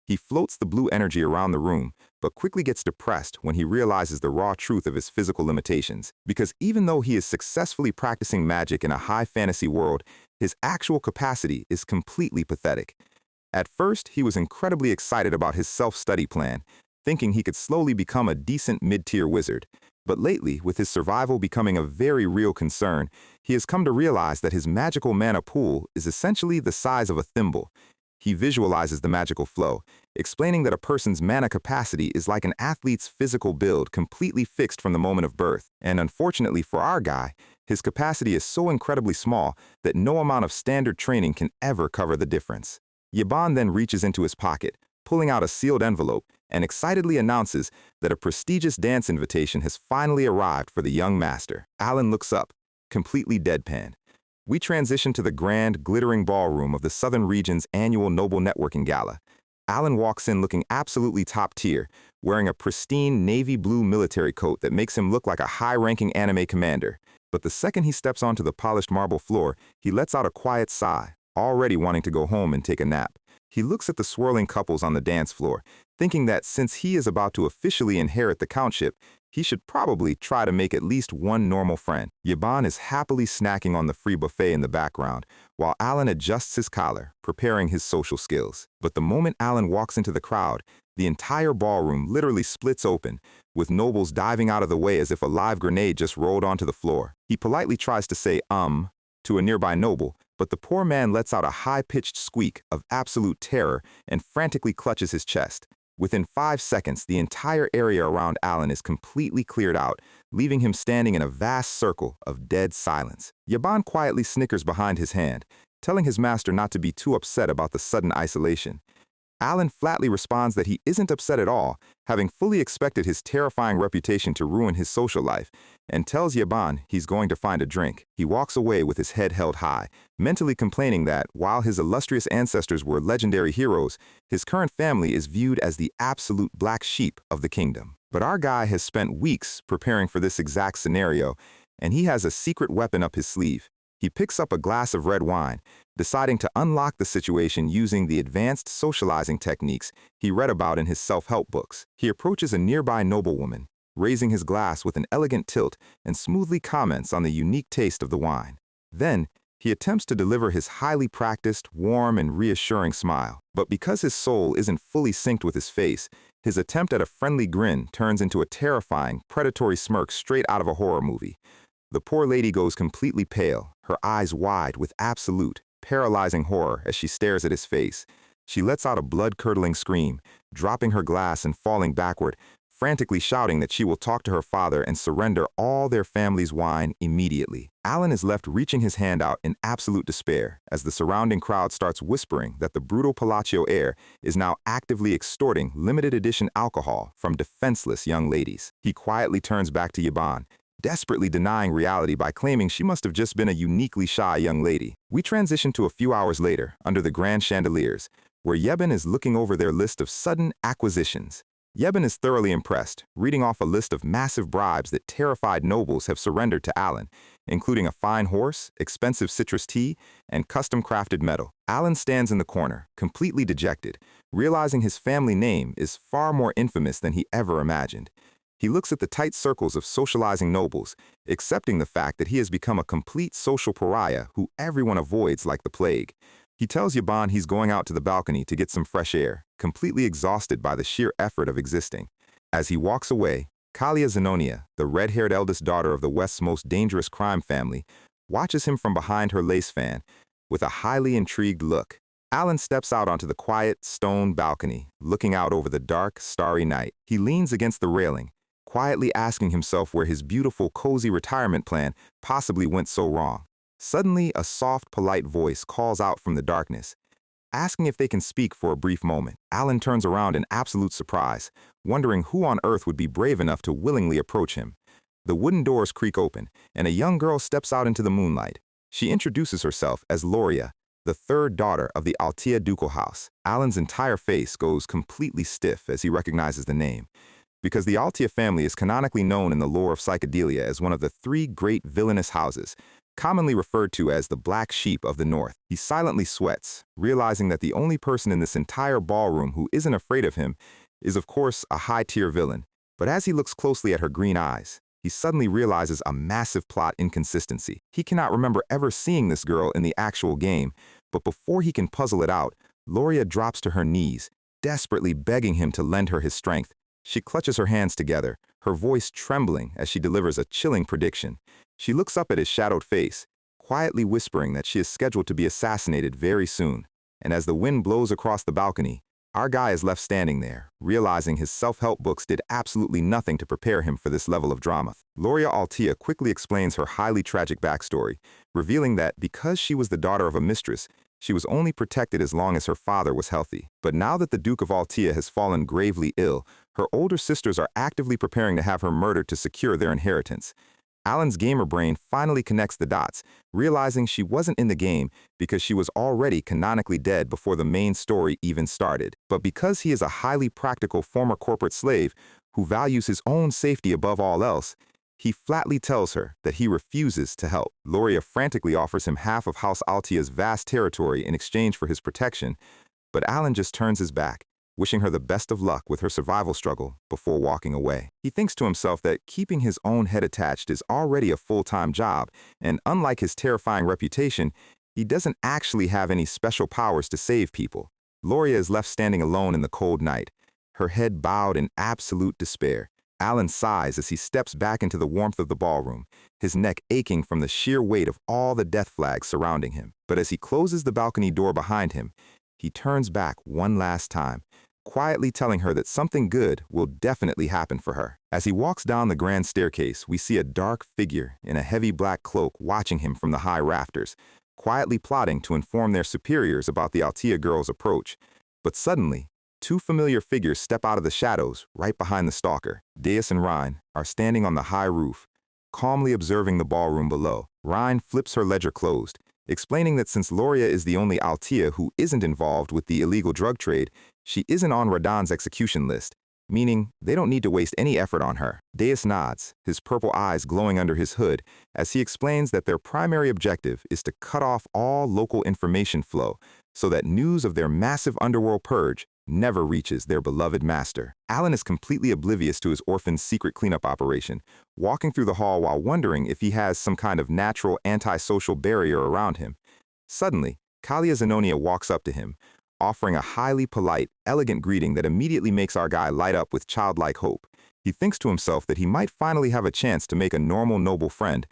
He floats the blue energy around the room, but quickly gets depressed when he realizes the raw truth of his physical limitations, because even though he is successfully practicing magic in a high fantasy world, his actual capacity is completely pathetic. At first, he was incredibly excited about his self-study plan, thinking he could slowly become a decent mid-tier wizard. But lately, with his survival becoming a very real concern, he has come to realize that his magical mana pool is essentially the size of a thimble. He visualizes the magical flow, explaining that a person's mana capacity is like an athlete's physical build completely fixed from the moment of birth. And unfortunately for our guy, His capacity is so incredibly small that no amount of standard training can ever cover the difference. Yaban then reaches into his pocket, pulling out a sealed envelope, and excitedly announces that a prestigious dance invitation has finally arrived for the young master. Alan looks up, completely deadpan. We transition to the grand, glittering ballroom of the Southern Region's annual Noble Networking Gala. Alan walks in looking absolutely top tier, wearing a pristine navy blue military coat that makes him look like a high-ranking anime commander. But the second he steps onto the polished marble floor, he lets out a quiet sigh, already wanting to go home and take a nap. He looks at the swirling couples on the dance floor, thinking that since he is about to officially inherit the countship, he should probably try to make at least one normal friend. Yaban is happily snacking on the free buffet in the background, while Alan adjusts his collar, preparing his social skills. But the moment Alan walks into the crowd, the entire ballroom literally splits open, with nobles diving out of the way as if a live grenade just rolled onto the floor. He politely tries to say to a nearby noble, but the poor man lets out a high-pitched squeak of absolute terror and frantically clutches his chest. Within 5 seconds, the entire area around Alan is completely cleared out, leaving him standing in a vast circle of dead silence. Yaban quietly snickers behind his hand, telling his master not to be too upset about the sudden isolation. Alan flatly responds that he isn't upset at all, having fully expected his terrifying reputation to ruin his social life, and tells Yaban he's going to find a drink. He walks away with his head held high, mentally complaining that, while his illustrious ancestors were legendary heroes, his current family is viewed as the absolute black sheep of the kingdom. But our guy has spent weeks preparing for this exact scenario, and he has a secret weapon up his sleeve. He picks up a glass of red wine, deciding to unlock the situation using the advanced socializing techniques he read about in his self-help books. He approaches a nearby noblewoman, raising his glass with an elegant tilt and smoothly comments on the unique taste of the wine. Then, he attempts to deliver his highly practiced, warm, and reassuring smile. But because his soul isn't fully synced with his face, his attempt at a friendly grin turns into a terrifying, predatory smirk straight out of a horror movie. The poor lady goes completely pale, her eyes wide with absolute, paralyzing horror as she stares at his face. She lets out a blood-curdling scream, dropping her glass and falling backward, frantically shouting that she will talk to her father and surrender all their family's wine immediately. Alan is left reaching his hand out in absolute despair as the surrounding crowd starts whispering that the brutal Palacio heir is now actively extorting limited edition alcohol from defenseless young ladies. He quietly turns back to Yaban, desperately denying reality by claiming she must have just been a uniquely shy young lady. We transition to a few hours later, under the grand chandeliers, where Yeben is looking over their list of sudden acquisitions. Yeben is thoroughly impressed, reading off a list of massive bribes that terrified nobles have surrendered to Alan, including a fine horse, expensive citrus tea, and custom-crafted metal. Alan stands in the corner, completely dejected, realizing his family name is far more infamous than he ever imagined. He looks at the tight circles of socializing nobles, accepting the fact that he has become a complete social pariah who everyone avoids like the plague. He tells Yaban he's going out to the balcony to get some fresh air, completely exhausted by the sheer effort of existing. As he walks away, Kalia Zenonia, the red-haired eldest daughter of the West's most dangerous crime family, watches him from behind her lace fan with a highly intrigued look. Alan steps out onto the quiet, stone balcony, looking out over the dark, starry night. He leans against the railing, quietly asking himself where his beautiful, cozy retirement plan possibly went so wrong. Suddenly, a soft, polite voice calls out from the darkness, asking if they can speak for a brief moment. Alan turns around in absolute surprise, wondering who on earth would be brave enough to willingly approach him. The wooden doors creak open, and a young girl steps out into the moonlight. She introduces herself as Loria, the third daughter of the Altia ducal house. Alan's entire face goes completely stiff as he recognizes the name, because the Altia family is canonically known in the lore of psychedelia as one of the 3 great villainous houses, commonly referred to as the black sheep of the north. He silently sweats, realizing that the only person in this entire ballroom who isn't afraid of him is, of course, a high-tier villain. But as he looks closely at her green eyes, he suddenly realizes a massive plot inconsistency. He cannot remember ever seeing this girl in the actual game, but before he can puzzle it out, Loria drops to her knees, desperately begging him to lend her his strength. She clutches her hands together, her voice trembling as she delivers a chilling prediction. She looks up at his shadowed face, quietly whispering that she is scheduled to be assassinated very soon. And as the wind blows across the balcony, Our guy is left standing there, realizing his self-help books did absolutely nothing to prepare him for this level of drama. Loria Altia quickly explains her highly tragic backstory, revealing that because she was the daughter of a mistress, she was only protected as long as her father was healthy. But now that the Duke of Altia has fallen gravely ill, her older sisters are actively preparing to have her murdered to secure their inheritance. Alan's gamer brain finally connects the dots, realizing she wasn't in the game because she was already canonically dead before the main story even started. But because he is a highly practical former corporate slave who values his own safety above all else, he flatly tells her that he refuses to help. Loria frantically offers him half of House Altia's vast territory in exchange for his protection, but Alan just turns his back, wishing her the best of luck with her survival struggle before walking away. He thinks to himself that keeping his own head attached is already a full-time job, and unlike his terrifying reputation, he doesn't actually have any special powers to save people. Loria is left standing alone in the cold night, her head bowed in absolute despair. Alan sighs as he steps back into the warmth of the ballroom, his neck aching from the sheer weight of all the death flags surrounding him. But as he closes the balcony door behind him, he turns back one last time, quietly telling her that something good will definitely happen for her. As he walks down the grand staircase, we see a dark figure in a heavy black cloak watching him from the high rafters, quietly plotting to inform their superiors about the Altia girl's approach. But suddenly, two familiar figures step out of the shadows right behind the stalker. Deus and Rhine are standing on the high roof, calmly observing the ballroom below. Rhine flips her ledger closed, explaining that since Loria is the only Altia who isn't involved with the illegal drug trade, she isn't on Radan's execution list, meaning they don't need to waste any effort on her. Deus nods, his purple eyes glowing under his hood, as he explains that their primary objective is to cut off all local information flow so that news of their massive underworld purge never reaches their beloved master. Alan is completely oblivious to his orphan's secret cleanup operation, walking through the hall while wondering if he has some kind of natural antisocial barrier around him. Suddenly, Kalia Zenonia walks up to him, offering a highly polite, elegant greeting that immediately makes our guy light up with childlike hope. He thinks to himself that he might finally have a chance to make a normal, noble friend,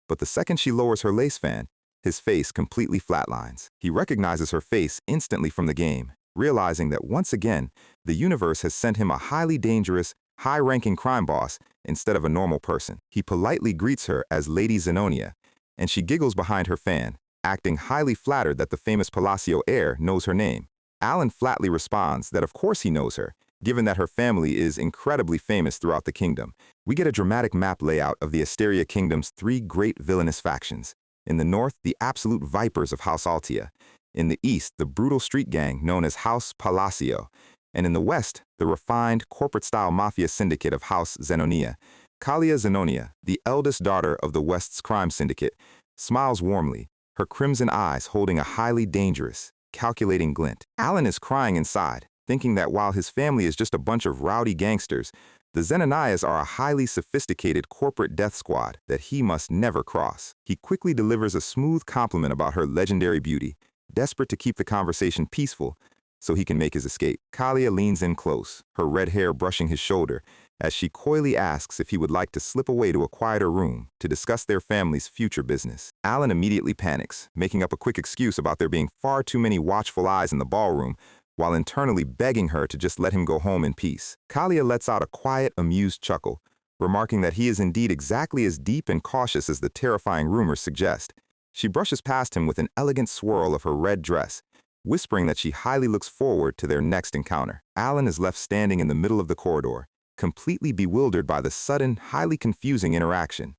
but the second she lowers her lace fan, his face completely flatlines. He recognizes her face instantly from the game, realizing that once again, the universe has sent him a highly dangerous, high-ranking crime boss instead of a normal person. He politely greets her as Lady Zenonia, and she giggles behind her fan, acting highly flattered that the famous Palacio heir knows her name. Alan flatly responds that of course he knows her, given that her family is incredibly famous throughout the kingdom. We get a dramatic map layout of the Asteria Kingdom's three great villainous factions. In the north, the absolute vipers of House Altia. In the east, the brutal street gang known as House Palacio. And in the west, the refined, corporate-style mafia syndicate of House Zenonia. Kalia Zenonia, the eldest daughter of the West's crime syndicate, smiles warmly, her crimson eyes holding a highly dangerous, calculating glint. Alan is crying inside, thinking that while his family is just a bunch of rowdy gangsters, the Zenonias are a highly sophisticated corporate death squad that he must never cross. He quickly delivers a smooth compliment about her legendary beauty, desperate to keep the conversation peaceful so he can make his escape. Kalia leans in close, her red hair brushing his shoulder, as she coyly asks if he would like to slip away to a quieter room to discuss their family's future business. Alan immediately panics, making up a quick excuse about there being far too many watchful eyes in the ballroom, while internally begging her to just let him go home in peace. Kalia lets out a quiet, amused chuckle, remarking that he is indeed exactly as deep and cautious as the terrifying rumors suggest. She brushes past him with an elegant swirl of her red dress, whispering that she highly looks forward to their next encounter. Alan is left standing in the middle of the corridor, completely bewildered by the sudden, highly confusing interaction.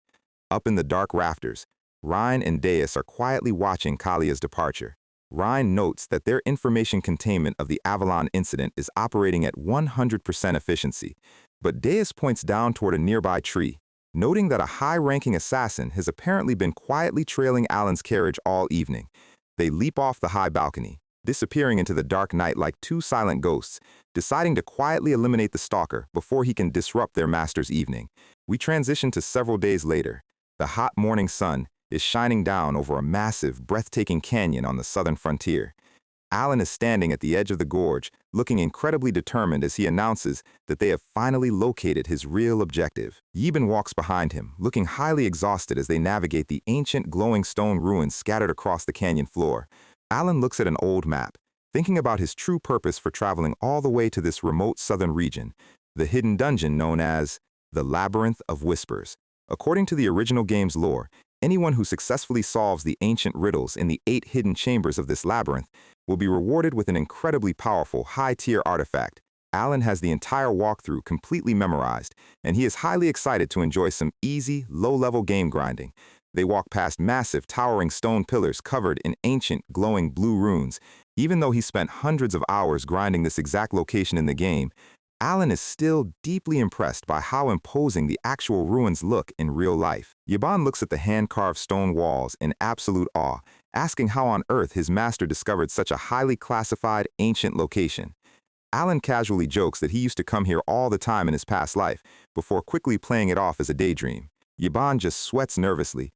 Up in the dark rafters, Rhine and Deus are quietly watching Kalia's departure. Rhine notes that their information containment of the Avalon incident is operating at 100% efficiency, but Deus points down toward a nearby tree, noting that a high-ranking assassin has apparently been quietly trailing Alan's carriage all evening. They leap off the high balcony, disappearing into the dark night like two silent ghosts, deciding to quietly eliminate the stalker before he can disrupt their master's evening. We transition to several days later. The hot morning sun is shining down over a massive, breathtaking canyon on the southern frontier. Alan is standing at the edge of the gorge, looking incredibly determined as he announces that they have finally located his real objective. Yeben walks behind him, looking highly exhausted as they navigate the ancient glowing stone ruins scattered across the canyon floor. Alan looks at an old map, thinking about his true purpose for traveling all the way to this remote southern region, the hidden dungeon known as the Labyrinth of Whispers. According to the original game's lore, anyone who successfully solves the ancient riddles in the 8 hidden chambers of this labyrinth will be rewarded with an incredibly powerful, high-tier artifact. Alan has the entire walkthrough completely memorized, and he is highly excited to enjoy some easy, low-level game grinding. They walk past massive, towering stone pillars covered in ancient, glowing blue runes. Even though he spent hundreds of hours grinding this exact location in the game, Alan is still deeply impressed by how imposing the actual ruins look in real life. Yaban looks at the hand-carved stone walls in absolute awe, asking how on earth his master discovered such a highly classified, ancient location. Alan casually jokes that he used to come here all the time in his past life, before quickly playing it off as a daydream. Yaban just sweats nervously,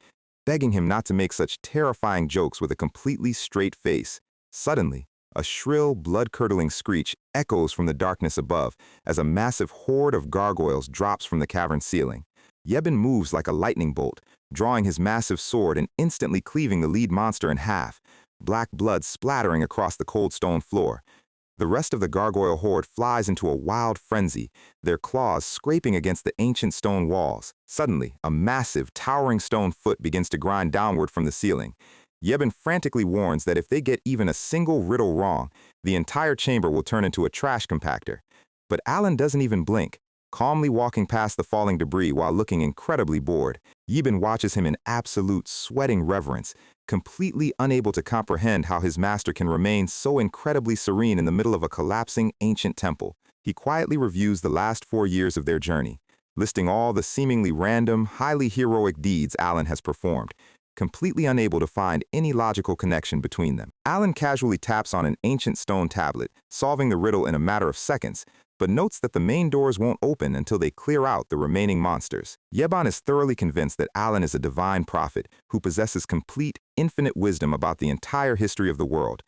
begging him not to make such terrifying jokes with a completely straight face. Suddenly, a shrill, blood-curdling screech echoes from the darkness above as a massive horde of gargoyles drops from the cavern ceiling. Yebin moves like a lightning bolt, drawing his massive sword and instantly cleaving the lead monster in half, black blood splattering across the cold stone floor. The rest of the gargoyle horde flies into a wild frenzy, their claws scraping against the ancient stone walls. Suddenly, a massive, towering stone foot begins to grind downward from the ceiling. Yebin frantically warns that if they get even a single riddle wrong, the entire chamber will turn into a trash compactor. But Alan doesn't even blink, calmly walking past the falling debris while looking incredibly bored. Yebin watches him in absolute sweating reverence, completely unable to comprehend how his master can remain so incredibly serene in the middle of a collapsing ancient temple. He quietly reviews the last 4 years of their journey, listing all the seemingly random, highly heroic deeds Alan has performed, completely unable to find any logical connection between them. Alan casually taps on an ancient stone tablet, solving the riddle in a matter of seconds, but notes that the main doors won't open until they clear out the remaining monsters. Yeban is thoroughly convinced that Alan is a divine prophet who possesses complete, infinite wisdom about the entire history of the world.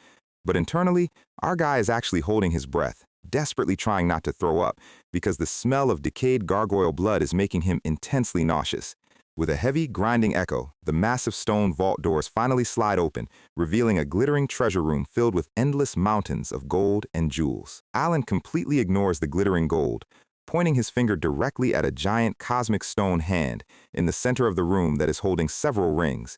But internally, our guy is actually holding his breath, desperately trying not to throw up, because the smell of decayed gargoyle blood is making him intensely nauseous. With a heavy, grinding echo, the massive stone vault doors finally slide open, revealing a glittering treasure room filled with endless mountains of gold and jewels. Alan completely ignores the glittering gold, pointing his finger directly at a giant cosmic stone hand in the center of the room that is holding several rings.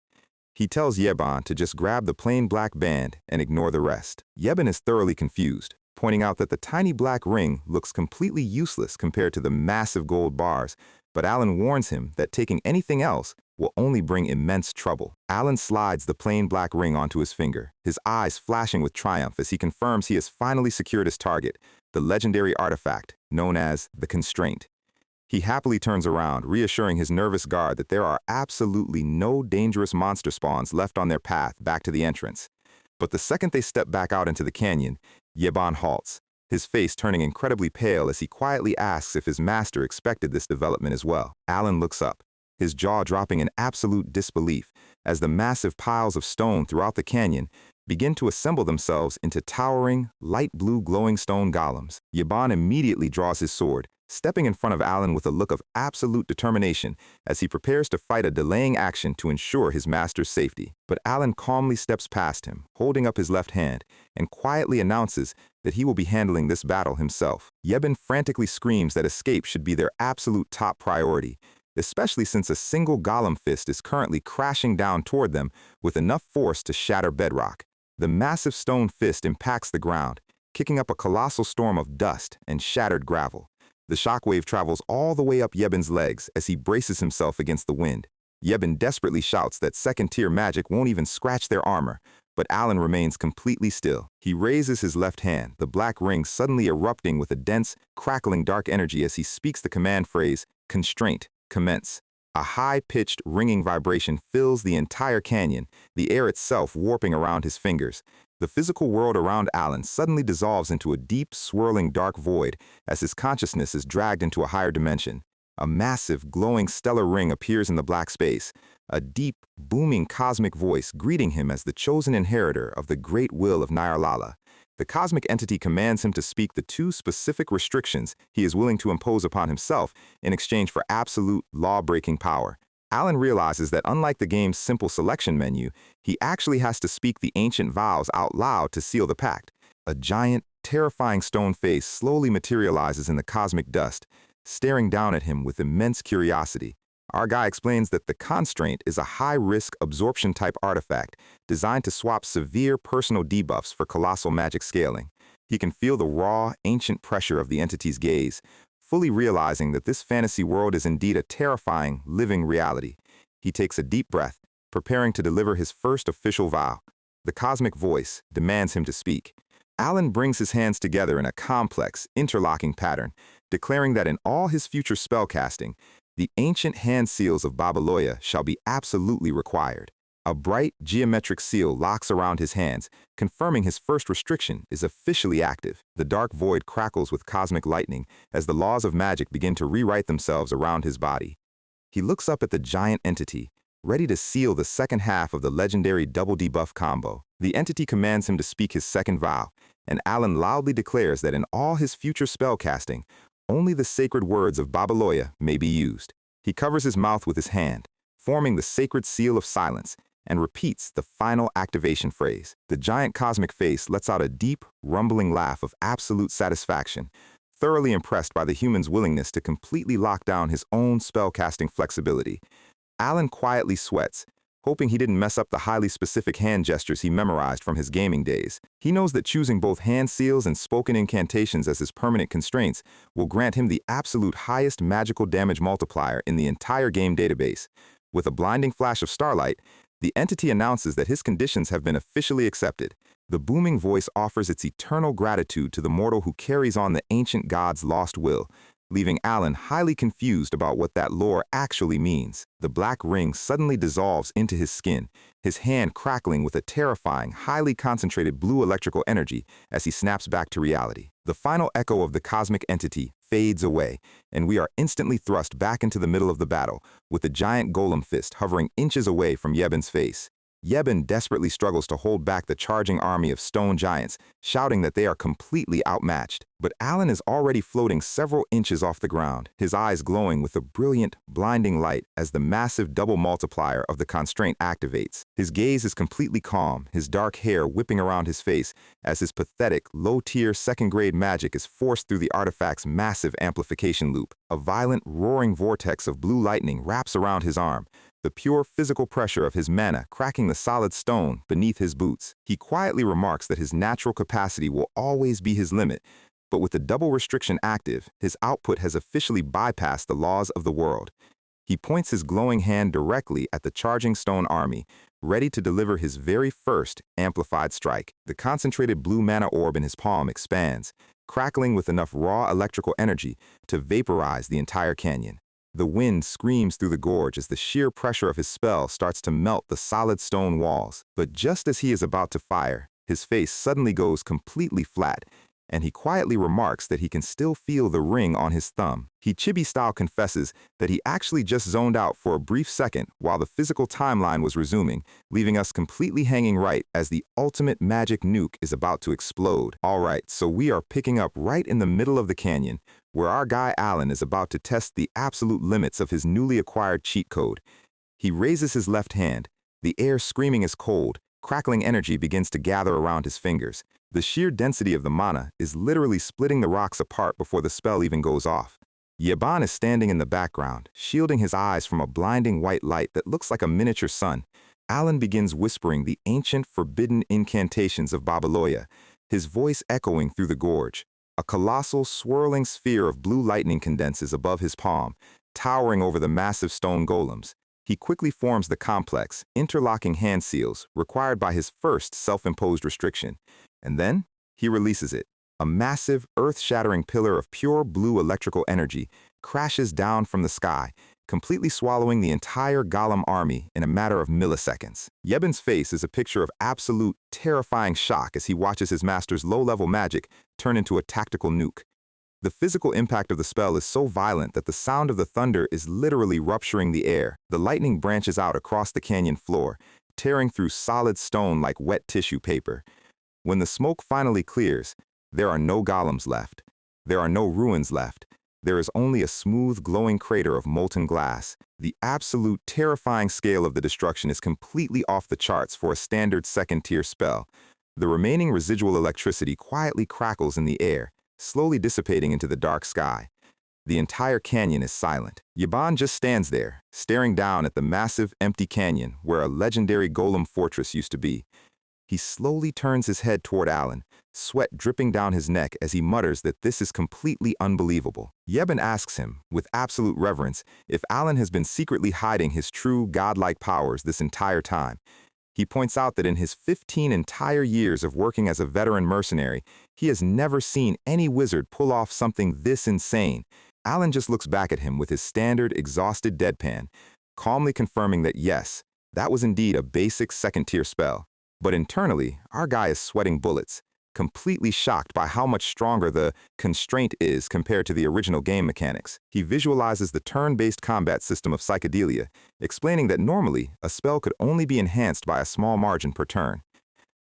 He tells Yeban to just grab the plain black band and ignore the rest. Yeban is thoroughly confused, pointing out that the tiny black ring looks completely useless compared to the massive gold bars, but Alan warns him that taking anything else will only bring immense trouble. Alan slides the plain black ring onto his finger, his eyes flashing with triumph as he confirms he has finally secured his target, the legendary artifact known as the Constraint. He happily turns around, reassuring his nervous guard that there are absolutely no dangerous monster spawns left on their path back to the entrance. But the second they step back out into the canyon, Yeban halts, his face turning incredibly pale as he quietly asks if his master expected this development as well. Alan looks up, his jaw dropping in absolute disbelief as the massive piles of stone throughout the canyon begin to assemble themselves into towering, light blue glowing stone golems. Yeban immediately draws his sword, stepping in front of Alan with a look of absolute determination as he prepares to fight a delaying action to ensure his master's safety. But Alan calmly steps past him, holding up his left hand, and quietly announces that he will be handling this battle himself. Yebin frantically screams that escape should be their absolute top priority, especially since a single golem fist is currently crashing down toward them with enough force to shatter bedrock. The massive stone fist impacts the ground, kicking up a colossal storm of dust and shattered gravel. The shockwave travels all the way up Yebin's legs as he braces himself against the wind. Yebin desperately shouts that second-tier magic won't even scratch their armor, but Alan remains completely still. He raises his left hand, the black ring suddenly erupting with a dense, crackling dark energy as he speaks the command phrase, "Constraint, commence." A high-pitched, ringing vibration fills the entire canyon, the air itself warping around his fingers. The physical world around Alan suddenly dissolves into a deep, swirling dark void as his consciousness is dragged into a higher dimension. A massive, glowing stellar ring appears in the black space, a deep, booming cosmic voice greeting him as the chosen inheritor of the great will of Nyarlala. The cosmic entity commands him to speak the 2 specific restrictions he is willing to impose upon himself in exchange for absolute, law-breaking power. Alan realizes that unlike the game's simple selection menu, he actually has to speak the ancient vows out loud to seal the pact. A giant, terrifying stone face slowly materializes in the cosmic dust, staring down at him with immense curiosity. Our guy explains that the constraint is a high-risk absorption-type artifact designed to swap severe personal debuffs for colossal magic scaling. He can feel the raw, ancient pressure of the entity's gaze, fully realizing that this fantasy world is indeed a terrifying, living reality. He takes a deep breath, preparing to deliver his first official vow. The cosmic voice demands him to speak. Alan brings his hands together in a complex, interlocking pattern, declaring that in all his future spellcasting, the ancient hand seals of Babaloya shall be absolutely required. A bright, geometric seal locks around his hands, confirming his first restriction is officially active. The dark void crackles with cosmic lightning as the laws of magic begin to rewrite themselves around his body. He looks up at the giant entity, ready to seal the second half of the legendary double debuff combo. The entity commands him to speak his second vow, and Alan loudly declares that in all his future spellcasting, only the sacred words of Babaloya may be used. He covers his mouth with his hand, forming the sacred seal of silence, and repeats the final activation phrase. The giant cosmic face lets out a deep, rumbling laugh of absolute satisfaction, thoroughly impressed by the human's willingness to completely lock down his own spellcasting flexibility. Alan quietly sweats, hoping he didn't mess up the highly specific hand gestures he memorized from his gaming days. He knows that choosing both hand seals and spoken incantations as his permanent constraints will grant him the absolute highest magical damage multiplier in the entire game database. With a blinding flash of starlight, the entity announces that his conditions have been officially accepted. The booming voice offers its eternal gratitude to the mortal who carries on the ancient god's lost will, leaving Alan highly confused about what that lore actually means. The black ring suddenly dissolves into his skin, his hand crackling with a terrifying, highly concentrated blue electrical energy as he snaps back to reality. The final echo of the cosmic entity fades away, and we are instantly thrust back into the middle of the battle, with the giant golem fist hovering inches away from Yebin's face. Yebin desperately struggles to hold back the charging army of stone giants, shouting that they are completely outmatched. But Alan is already floating several inches off the ground, his eyes glowing with a brilliant, blinding light as the massive double multiplier of the constraint activates. His gaze is completely calm, his dark hair whipping around his face as his pathetic, low-tier second-grade magic is forced through the artifact's massive amplification loop. A violent, roaring vortex of blue lightning wraps around his arm, the pure physical pressure of his mana cracking the solid stone beneath his boots. He quietly remarks that his natural capacity will always be his limit, but with the double restriction active, his output has officially bypassed the laws of the world. He points his glowing hand directly at the charging stone army, ready to deliver his very first amplified strike. The concentrated blue mana orb in his palm expands, crackling with enough raw electrical energy to vaporize the entire canyon. The wind screams through the gorge as the sheer pressure of his spell starts to melt the solid stone walls. But just as he is about to fire, his face suddenly goes completely flat, and he quietly remarks that he can still feel the ring on his thumb. He chibi-style confesses that he actually just zoned out for a brief second while the physical timeline was resuming, leaving us completely hanging right as the ultimate magic nuke is about to explode. Alright, so we are picking up right in the middle of the canyon, where our guy Alan is about to test the absolute limits of his newly acquired cheat code. He raises his left hand, the air screaming is cold, crackling energy begins to gather around his fingers. The sheer density of the mana is literally splitting the rocks apart before the spell even goes off. Yeban is standing in the background, shielding his eyes from a blinding white light that looks like a miniature sun. Alan begins whispering the ancient forbidden incantations of Babaloya, his voice echoing through the gorge. A colossal, swirling sphere of blue lightning condenses above his palm, towering over the massive stone golems. He quickly forms the complex, interlocking hand seals required by his first self-imposed restriction. And then, he releases it. A massive, earth-shattering pillar of pure blue electrical energy crashes down from the sky, completely swallowing the entire golem army in a matter of milliseconds. Yebin's face is a picture of absolute, terrifying shock as he watches his master's low-level magic turn into a tactical nuke. The physical impact of the spell is so violent that the sound of the thunder is literally rupturing the air. The lightning branches out across the canyon floor, tearing through solid stone like wet tissue paper. When the smoke finally clears, there are no golems left. There are no ruins left. There is only a smooth, glowing crater of molten glass. The absolute, terrifying scale of the destruction is completely off the charts for a standard second-tier spell. The remaining residual electricity quietly crackles in the air, slowly dissipating into the dark sky. The entire canyon is silent. Yaban just stands there, staring down at the massive, empty canyon where a legendary golem fortress used to be. He slowly turns his head toward Alan, sweat dripping down his neck as he mutters that this is completely unbelievable. Yeben asks him, with absolute reverence, if Alan has been secretly hiding his true godlike powers this entire time. He points out that in his 15 entire years of working as a veteran mercenary, he has never seen any wizard pull off something this insane. Alan just looks back at him with his standard, exhausted deadpan, calmly confirming that yes, that was indeed a basic second-tier spell. But internally, our guy is sweating bullets, completely shocked by how much stronger the constraint is compared to the original game mechanics. He visualizes the turn-based combat system of psychedelia, explaining that normally, a spell could only be enhanced by a small margin per turn.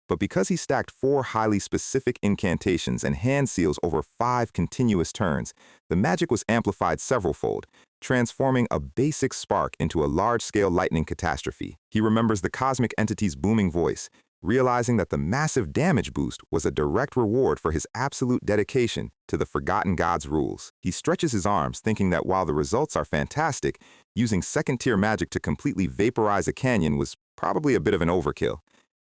But because he stacked 4 highly specific incantations and hand seals over 5 continuous turns, the magic was amplified several-fold, transforming a basic spark into a large-scale lightning catastrophe. He remembers the cosmic entity's booming voice, realizing that the massive damage boost was a direct reward for his absolute dedication to the Forgotten God's rules. He stretches his arms, thinking that while the results are fantastic, using second-tier magic to completely vaporize a canyon was probably a bit of an overkill.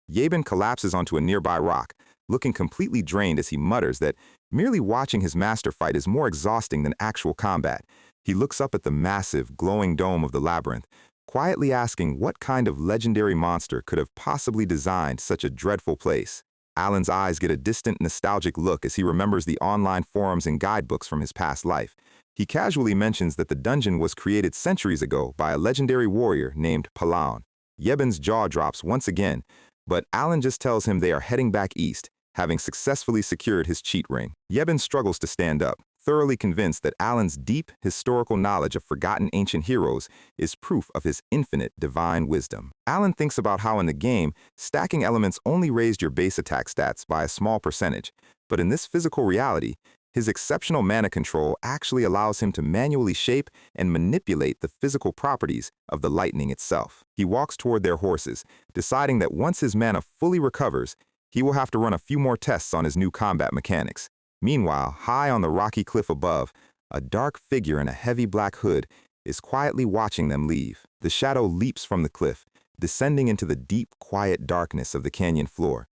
Yeben collapses onto a nearby rock, looking completely drained as he mutters that merely watching his master fight is more exhausting than actual combat. He looks up at the massive, glowing dome of the labyrinth, quietly asking what kind of legendary monster could have possibly designed such a dreadful place. Alan's eyes get a distant, nostalgic look as he remembers the online forums and guidebooks from his past life. He casually mentions that the dungeon was created centuries ago by a legendary warrior named PROTION. Yeben's jaw drops once again, but Alan just tells him they are heading back east, having successfully secured his cheat ring. Yeben struggles to stand up, thoroughly convinced that Alan's deep historical knowledge of forgotten ancient heroes is proof of his infinite divine wisdom. Alan thinks about how in the game, stacking elements only raised your base attack stats by a small percentage, but in this physical reality, his exceptional mana control actually allows him to manually shape and manipulate the physical properties of the lightning itself. He walks toward their horses, deciding that once his mana fully recovers, he will have to run a few more tests on his new combat mechanics. Meanwhile, high on the rocky cliff above, a dark figure in a heavy black hood is quietly watching them leave. The shadow leaps from the cliff, descending into the deep, quiet darkness of the canyon floor.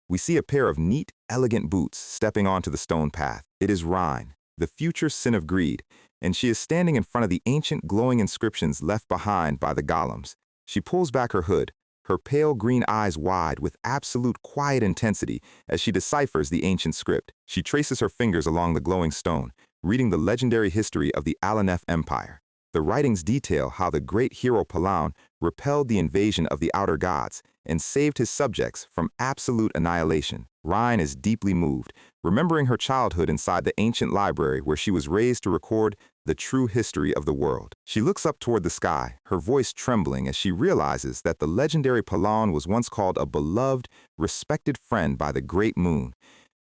We see a pair of neat, elegant boots stepping onto the stone path. It is Rhine, the future sin of greed, and she is standing in front of the ancient glowing inscriptions left behind by the golems. She pulls back her hood, her pale green eyes wide with absolute quiet intensity as she deciphers the ancient script. She traces her fingers along the glowing stone, reading the legendary history of the Alanef Empire. The writings detail how the great hero PROTION repelled the invasion of the outer gods and saved his subjects from absolute annihilation. Rhine is deeply moved, remembering her childhood inside the ancient library where she was raised to record the true history of the world. She looks up toward the sky, her voice trembling as she realizes that the legendary PROTION was once called a beloved, respected friend by the great moon.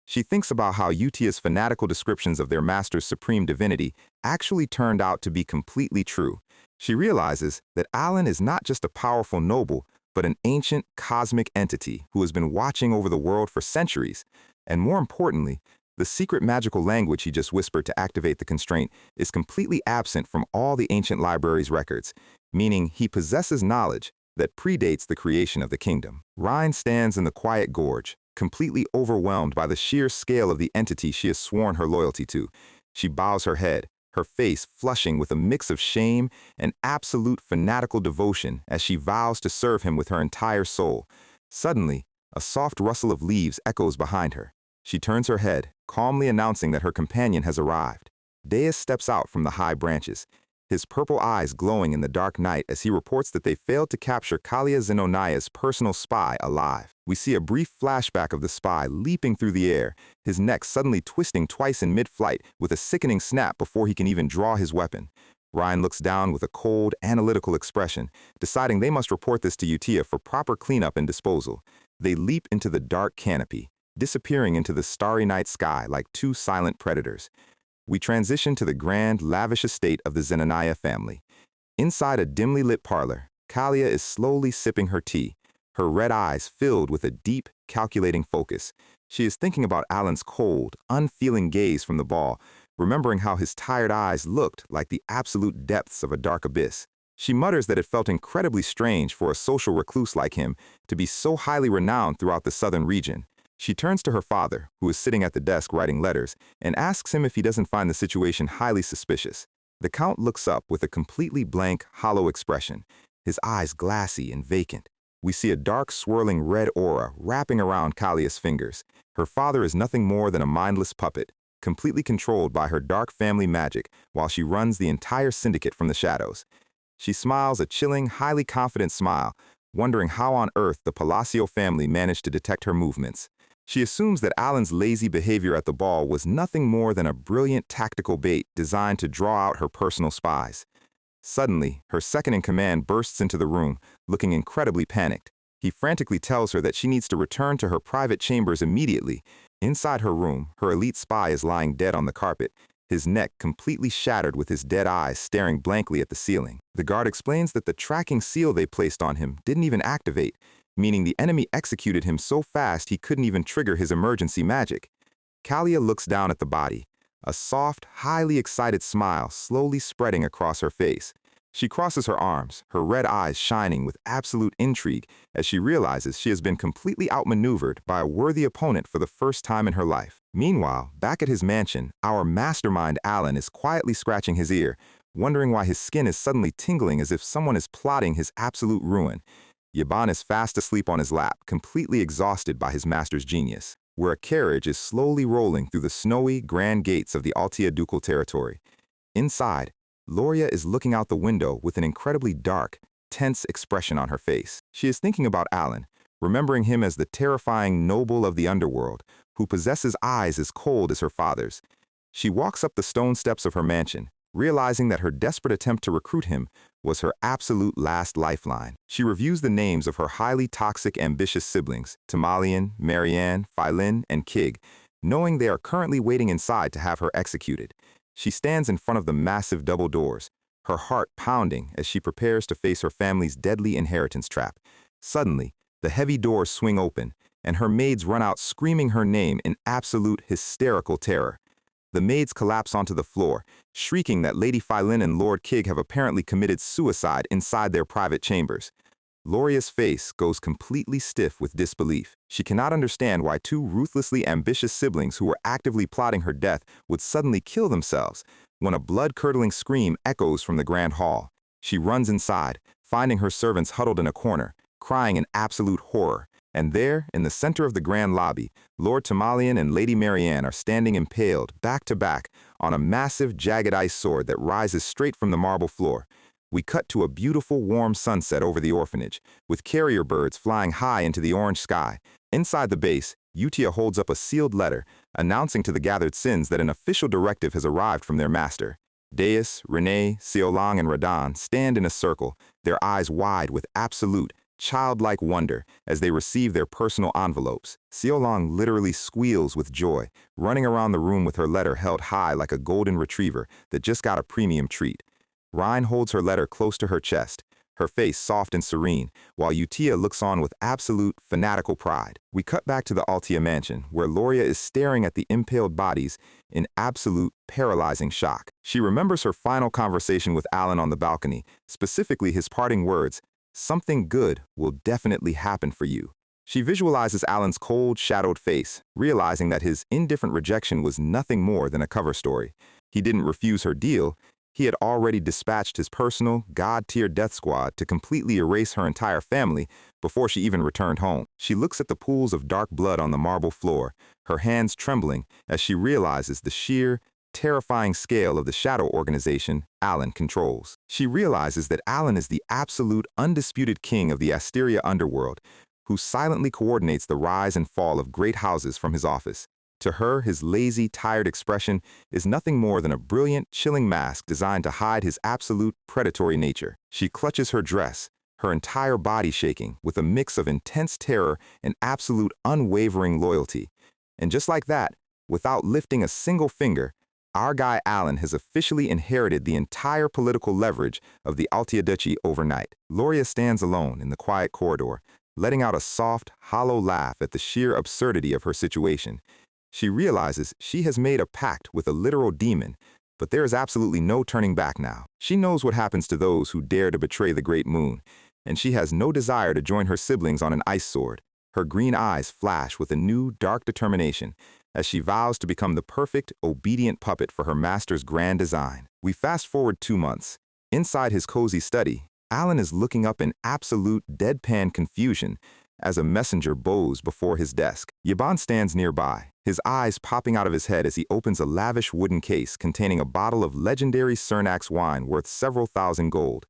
She thinks about how Utia's fanatical descriptions of their master's supreme divinity actually turned out to be completely true. She realizes that Alan is not just a powerful noble, but an ancient cosmic entity who has been watching over the world for centuries. And more importantly, the secret magical language he just whispered to activate the constraint is completely absent from all the ancient library's records, meaning he possesses knowledge that predates the creation of the kingdom. Rhine stands in the quiet gorge, completely overwhelmed by the sheer scale of the entity she has sworn her loyalty to. She bows her head, her face flushing with a mix of shame and absolute fanatical devotion as she vows to serve him with her entire soul. Suddenly, a soft rustle of leaves echoes behind her. She turns her head, calmly announcing that her companion has arrived. Deus steps out from the high branches, his purple eyes glowing in the dark night as he reports that they failed to capture Kalia Zenonaya's personal spy alive. We see a brief flashback of the spy leaping through the air, his neck suddenly twisting twice in mid-flight with a sickening snap before he can even draw his weapon. Ryan looks down with a cold, analytical expression, deciding they must report this to Utia for proper cleanup and disposal. They leap into the dark canopy, disappearing into the starry night sky like two silent predators. We transition to the grand, lavish estate of the Zenonaya family. Inside a dimly lit parlor, Kalia is slowly sipping her tea, her red eyes filled with a deep, calculating focus. She is thinking about Alan's cold, unfeeling gaze from the ball, remembering how his tired eyes looked like the absolute depths of a dark abyss. She mutters that it felt incredibly strange for a social recluse like him to be so highly renowned throughout the southern region. She turns to her father, who is sitting at the desk writing letters, and asks him if he doesn't find the situation highly suspicious. The Count looks up with a completely blank, hollow expression, his eyes glassy and vacant. We see a dark, swirling red aura wrapping around Kalia's fingers. Her father is nothing more than a mindless puppet, completely controlled by her dark family magic while she runs the entire syndicate from the shadows. She smiles a chilling, highly confident smile, wondering how on earth the Palacio family managed to detect her movements. She assumes that Alan's lazy behavior at the ball was nothing more than a brilliant tactical bait designed to draw out her personal spies. Suddenly, her second-in-command bursts into the room, looking incredibly panicked. He frantically tells her that she needs to return to her private chambers immediately. Inside her room, her elite spy is lying dead on the carpet, his neck completely shattered with his dead eyes staring blankly at the ceiling. The guard explains that the tracking seal they placed on him didn't even activate, meaning the enemy executed him so fast he couldn't even trigger his emergency magic. Kalia looks down at the body, a soft, highly excited smile slowly spreading across her face. She crosses her arms, her red eyes shining with absolute intrigue as she realizes she has been completely outmaneuvered by a worthy opponent for the first time in her life. Meanwhile, back at his mansion, our mastermind Alan is quietly scratching his ear, wondering why his skin is suddenly tingling as if someone is plotting his absolute ruin. Yaban is fast asleep on his lap, completely exhausted by his master's genius, where a carriage is slowly rolling through the snowy, grand gates of the Altia ducal territory. Inside, Loria is looking out the window with an incredibly dark, tense expression on her face. She is thinking about Alan, remembering him as the terrifying noble of the underworld, who possesses eyes as cold as her father's. She walks up the stone steps of her mansion, realizing that her desperate attempt to recruit him was her absolute last lifeline. She reviews the names of her highly toxic, ambitious siblings, Tamalian, Marianne, Philin, and Kig, knowing they are currently waiting inside to have her executed. She stands in front of the massive double doors, her heart pounding as she prepares to face her family's deadly inheritance trap. Suddenly, the heavy doors swing open, and her maids run out screaming her name in absolute hysterical terror. The maids collapse onto the floor, shrieking that Lady Philin and Lord Kig have apparently committed suicide inside their private chambers. Loria's face goes completely stiff with disbelief. She cannot understand why two ruthlessly ambitious siblings who were actively plotting her death would suddenly kill themselves, when a blood-curdling scream echoes from the grand hall. She runs inside, finding her servants huddled in a corner, crying in absolute horror. And there, in the center of the grand lobby, Lord Tamalian and Lady Marianne are standing impaled, back to back, on a massive, jagged ice sword that rises straight from the marble floor. We cut to a beautiful, warm sunset over the orphanage, with carrier birds flying high into the orange sky. Inside the base, Utia holds up a sealed letter, announcing to the gathered sins that an official directive has arrived from their master. Deus, Renee, Siolang, and Radan stand in a circle, their eyes wide with absolute, childlike wonder as they receive their personal envelopes. Siolang literally squeals with joy, running around the room with her letter held high like a golden retriever that just got a premium treat. Rhine holds her letter close to her chest, her face soft and serene, while Utia looks on with absolute, fanatical pride. We cut back to the Altia mansion, where Loria is staring at the impaled bodies in absolute, paralyzing shock. She remembers her final conversation with Alan on the balcony, specifically his parting words, "Something good will definitely happen for you." She visualizes Alan's cold, shadowed face, realizing that his indifferent rejection was nothing more than a cover story. He didn't refuse her deal. He had already dispatched his personal, god-tier death squad to completely erase her entire family before she even returned home. She looks at the pools of dark blood on the marble floor, her hands trembling as she realizes the sheer, terrifying scale of the shadow organization Alan controls. She realizes that Alan is the absolute, undisputed king of the Asteria underworld, who silently coordinates the rise and fall of great houses from his office. To her, his lazy, tired expression is nothing more than a brilliant, chilling mask designed to hide his absolute, predatory nature. She clutches her dress, her entire body shaking with a mix of intense terror and absolute, unwavering loyalty. And just like that, without lifting a single finger, our guy Alan has officially inherited the entire political leverage of the Altia Duchy overnight. Loria stands alone in the quiet corridor, letting out a soft, hollow laugh at the sheer absurdity of her situation. She realizes she has made a pact with a literal demon, but there is absolutely no turning back now. She knows what happens to those who dare to betray the great moon, and she has no desire to join her siblings on an ice sword. Her green eyes flash with a new, dark determination as she vows to become the perfect, obedient puppet for her master's grand design. We fast forward 2 months. Inside his cozy study, Alan is looking up in absolute deadpan confusion as a messenger bows before his desk. Yaban stands nearby, his eyes popping out of his head as he opens a lavish wooden case containing a bottle of legendary Cernax wine worth several thousand gold.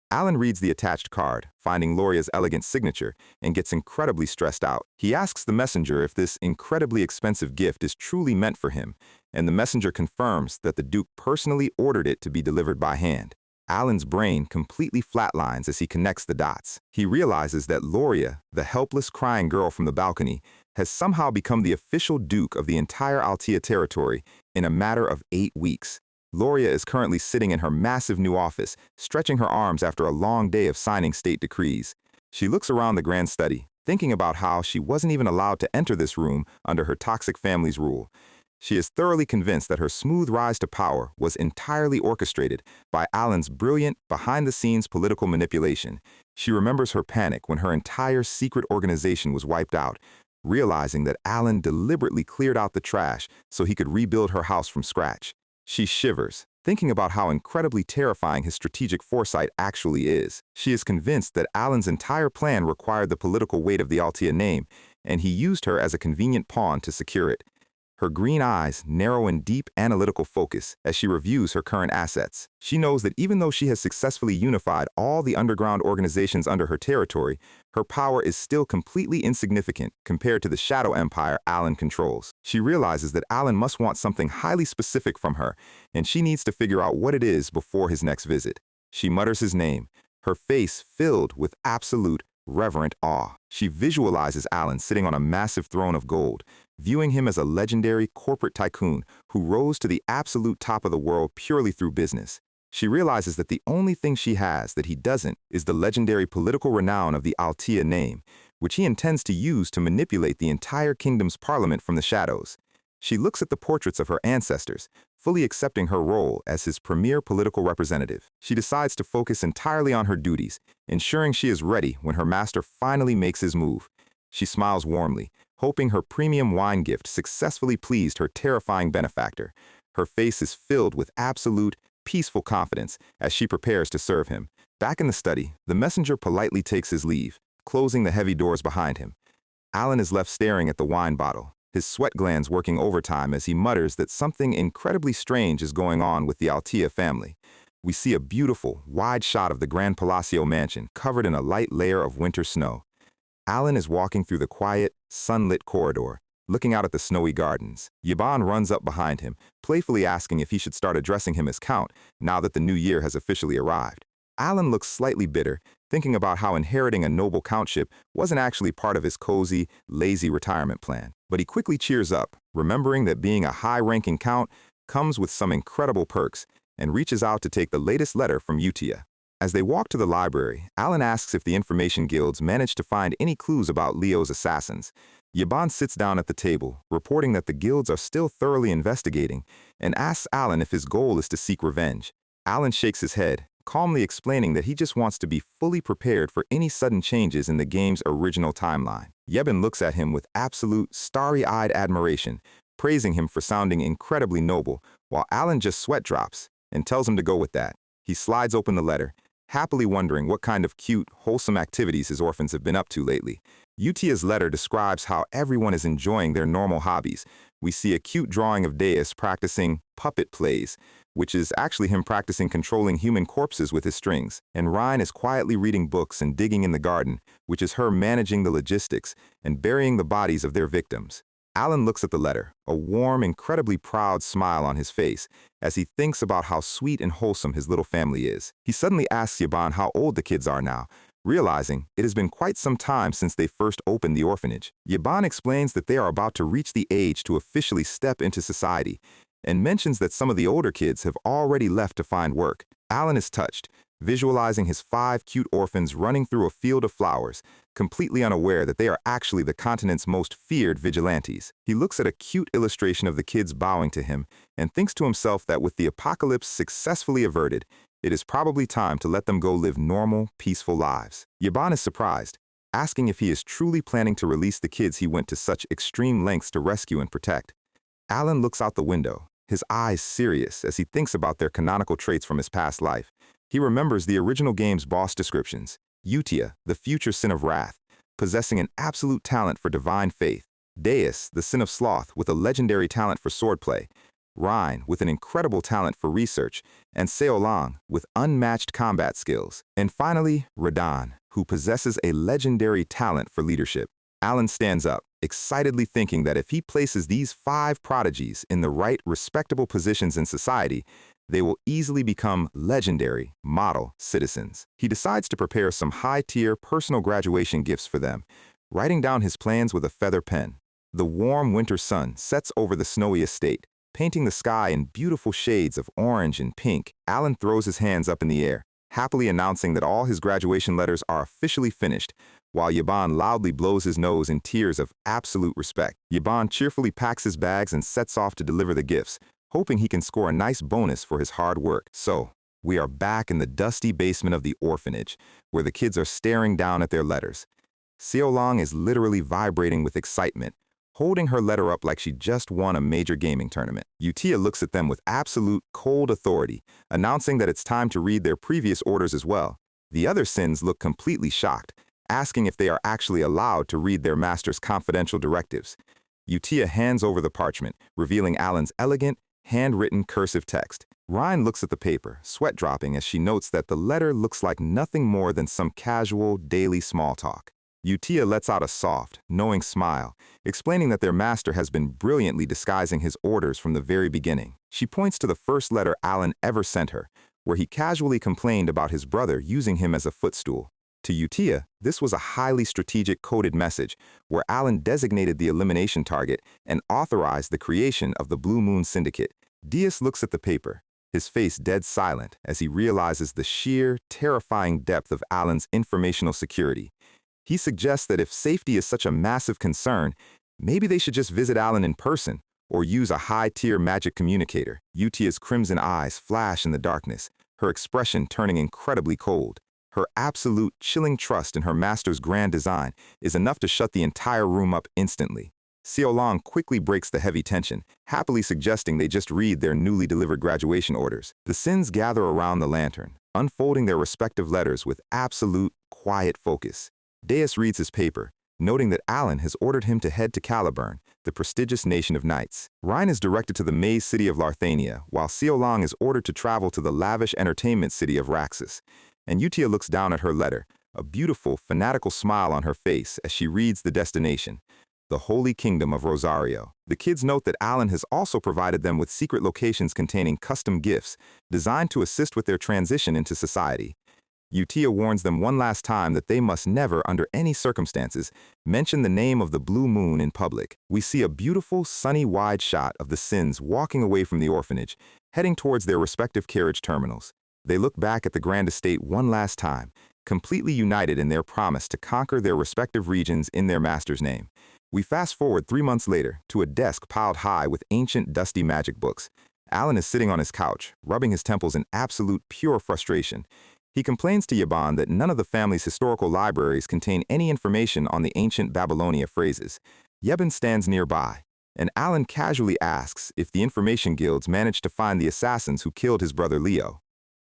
Alan reads the attached card, finding Loria's elegant signature, and gets incredibly stressed out. He asks the messenger if this incredibly expensive gift is truly meant for him, and the messenger confirms that the Duke personally ordered it to be delivered by hand. Alan's brain completely flatlines as he connects the dots. He realizes that Loria, the helpless crying girl from the balcony, has somehow become the official Duke of the entire Altea territory in a matter of 8 weeks. Loria is currently sitting in her massive new office, stretching her arms after a long day of signing state decrees. She looks around the grand study, thinking about how she wasn't even allowed to enter this room under her toxic family's rule. She is thoroughly convinced that her smooth rise to power was entirely orchestrated by Alan's brilliant, behind-the-scenes political manipulation. She remembers her panic when her entire secret organization was wiped out, realizing that Alan deliberately cleared out the trash so he could rebuild her house from scratch. She shivers, thinking about how incredibly terrifying his strategic foresight actually is. She is convinced that Alan's entire plan required the political weight of the Altea name, and he used her as a convenient pawn to secure it. Her green eyes narrow in deep analytical focus as she reviews her current assets. She knows that even though she has successfully unified all the underground organizations under her territory, her power is still completely insignificant compared to the shadow empire Alan controls. She realizes that Alan must want something highly specific from her, and she needs to figure out what it is before his next visit. She mutters his name, her face filled with absolute, reverent awe. She visualizes Alan sitting on a massive throne of gold, viewing him as a legendary corporate tycoon who rose to the absolute top of the world purely through business. She realizes that the only thing she has that he doesn't is the legendary political renown of the Altea name, which he intends to use to manipulate the entire kingdom's parliament from the shadows. She looks at the portraits of her ancestors, fully accepting her role as his premier political representative. She decides to focus entirely on her duties, ensuring she is ready when her master finally makes his move. She smiles warmly, hoping her premium wine gift successfully pleased her terrifying benefactor. Her face is filled with absolute, peaceful confidence as she prepares to serve him. Back in the study, the messenger politely takes his leave, closing the heavy doors behind him. Alan is left staring at the wine bottle, his sweat glands working overtime as he mutters that something incredibly strange is going on with the Altea family. We see a beautiful, wide shot of the Grand Palacio mansion covered in a light layer of winter snow. Alan is walking through the quiet, sunlit corridor, looking out at the snowy gardens. Yaban runs up behind him, playfully asking if he should start addressing him as Count now that the new year has officially arrived. Alan looks slightly bitter, thinking about how inheriting a noble countship wasn't actually part of his cozy, lazy retirement plan. But he quickly cheers up, remembering that being a high-ranking count comes with some incredible perks, and reaches out to take the latest letter from Utia. As they walk to the library, Alan asks if the information guilds managed to find any clues about Leo's assassins. Yaban sits down at the table, reporting that the guilds are still thoroughly investigating, and asks Alan if his goal is to seek revenge. Alan shakes his head, calmly explaining that he just wants to be fully prepared for any sudden changes in the game's original timeline. Yeben looks at him with absolute, starry-eyed admiration, praising him for sounding incredibly noble, while Alan just sweat drops and tells him to go with that. He slides open the letter, happily wondering what kind of cute, wholesome activities his orphans have been up to lately. Utia's letter describes how everyone is enjoying their normal hobbies. We see a cute drawing of Deus practicing puppet plays, which is actually him practicing controlling human corpses with his strings, and Ryan is quietly reading books and digging in the garden, which is her managing the logistics and burying the bodies of their victims. Alan looks at the letter, a warm, incredibly proud smile on his face, as he thinks about how sweet and wholesome his little family is. He suddenly asks Yaban how old the kids are now, realizing it has been quite some time since they first opened the orphanage. Yaban explains that they are about to reach the age to officially step into society, and mentions that some of the older kids have already left to find work. Alan is touched, visualizing his 5 cute orphans running through a field of flowers, completely unaware that they are actually the continent's most feared vigilantes. He looks at a cute illustration of the kids bowing to him and thinks to himself that with the apocalypse successfully averted, it is probably time to let them go live normal, peaceful lives. Yaban is surprised, asking if he is truly planning to release the kids he went to such extreme lengths to rescue and protect. Alan looks out the window, his eyes serious as he thinks about their canonical traits from his past life. He remembers the original game's boss descriptions: Utia, the future sin of wrath, possessing an absolute talent for divine faith; Deus, the sin of sloth, with a legendary talent for swordplay; Rhine, with an incredible talent for research; and Seolang, with unmatched combat skills; and finally, Radan, who possesses a legendary talent for leadership. Alan stands up, excitedly thinking that if he places these 5 prodigies in the right, respectable positions in society, they will easily become legendary, model citizens. He decides to prepare some high-tier personal graduation gifts for them, writing down his plans with a feather pen. The warm winter sun sets over the snowy estate, painting the sky in beautiful shades of orange and pink. Alan throws his hands up in the air, happily announcing that all his graduation letters are officially finished, while Yaban loudly blows his nose in tears of absolute respect. Yaban cheerfully packs his bags and sets off to deliver the gifts, hoping he can score a nice bonus for his hard work. So, we are back in the dusty basement of the orphanage, where the kids are staring down at their letters. Seolang is literally vibrating with excitement, holding her letter up like she just won a major gaming tournament. Utia looks at them with absolute, cold authority, announcing that it's time to read their previous orders as well. The other sins look completely shocked, asking if they are actually allowed to read their master's confidential directives. Utia hands over the parchment, revealing Alan's elegant, handwritten cursive text. Rhine looks at the paper, sweat dropping as she notes that the letter looks like nothing more than some casual, daily small talk. Utia lets out a soft, knowing smile, explaining that their master has been brilliantly disguising his orders from the very beginning. She points to the first letter Alan ever sent her, where he casually complained about his brother using him as a footstool. To Utia, this was a highly strategic coded message, where Alan designated the elimination target and authorized the creation of the Blue Moon Syndicate. Diaz looks at the paper, his face dead silent as he realizes the sheer, terrifying depth of Alan's informational security. He suggests that if safety is such a massive concern, maybe they should just visit Alan in person or use a high-tier magic communicator. Utia's crimson eyes flash in the darkness, her expression turning incredibly cold. Her absolute, chilling trust in her master's grand design is enough to shut the entire room up instantly. Seolang quickly breaks the heavy tension, happily suggesting they just read their newly delivered graduation orders. The sins gather around the lantern, unfolding their respective letters with absolute, quiet focus. Deus reads his paper, noting that Alan has ordered him to head to Caliburn, the prestigious nation of knights. Rhine is directed to the maze city of Larthania, while Seolang is ordered to travel to the lavish entertainment city of Raxus. And Utia looks down at her letter, a beautiful, fanatical smile on her face as she reads the destination: the Holy Kingdom of Rosario. The kids note that Alan has also provided them with secret locations containing custom gifts designed to assist with their transition into society. Utia warns them one last time that they must never, under any circumstances, mention the name of the Blue Moon in public. We see a beautiful, sunny, wide shot of the sins walking away from the orphanage, heading towards their respective carriage terminals. They look back at the grand estate one last time, completely united in their promise to conquer their respective regions in their master's name. We fast forward 3 months later to a desk piled high with ancient, dusty magic books. Alan is sitting on his couch, rubbing his temples in absolute, pure frustration. He complains to Yaban that none of the family's historical libraries contain any information on the ancient Babylonia phrases. Yebin stands nearby, and Alan casually asks if the information guilds managed to find the assassins who killed his brother Leo.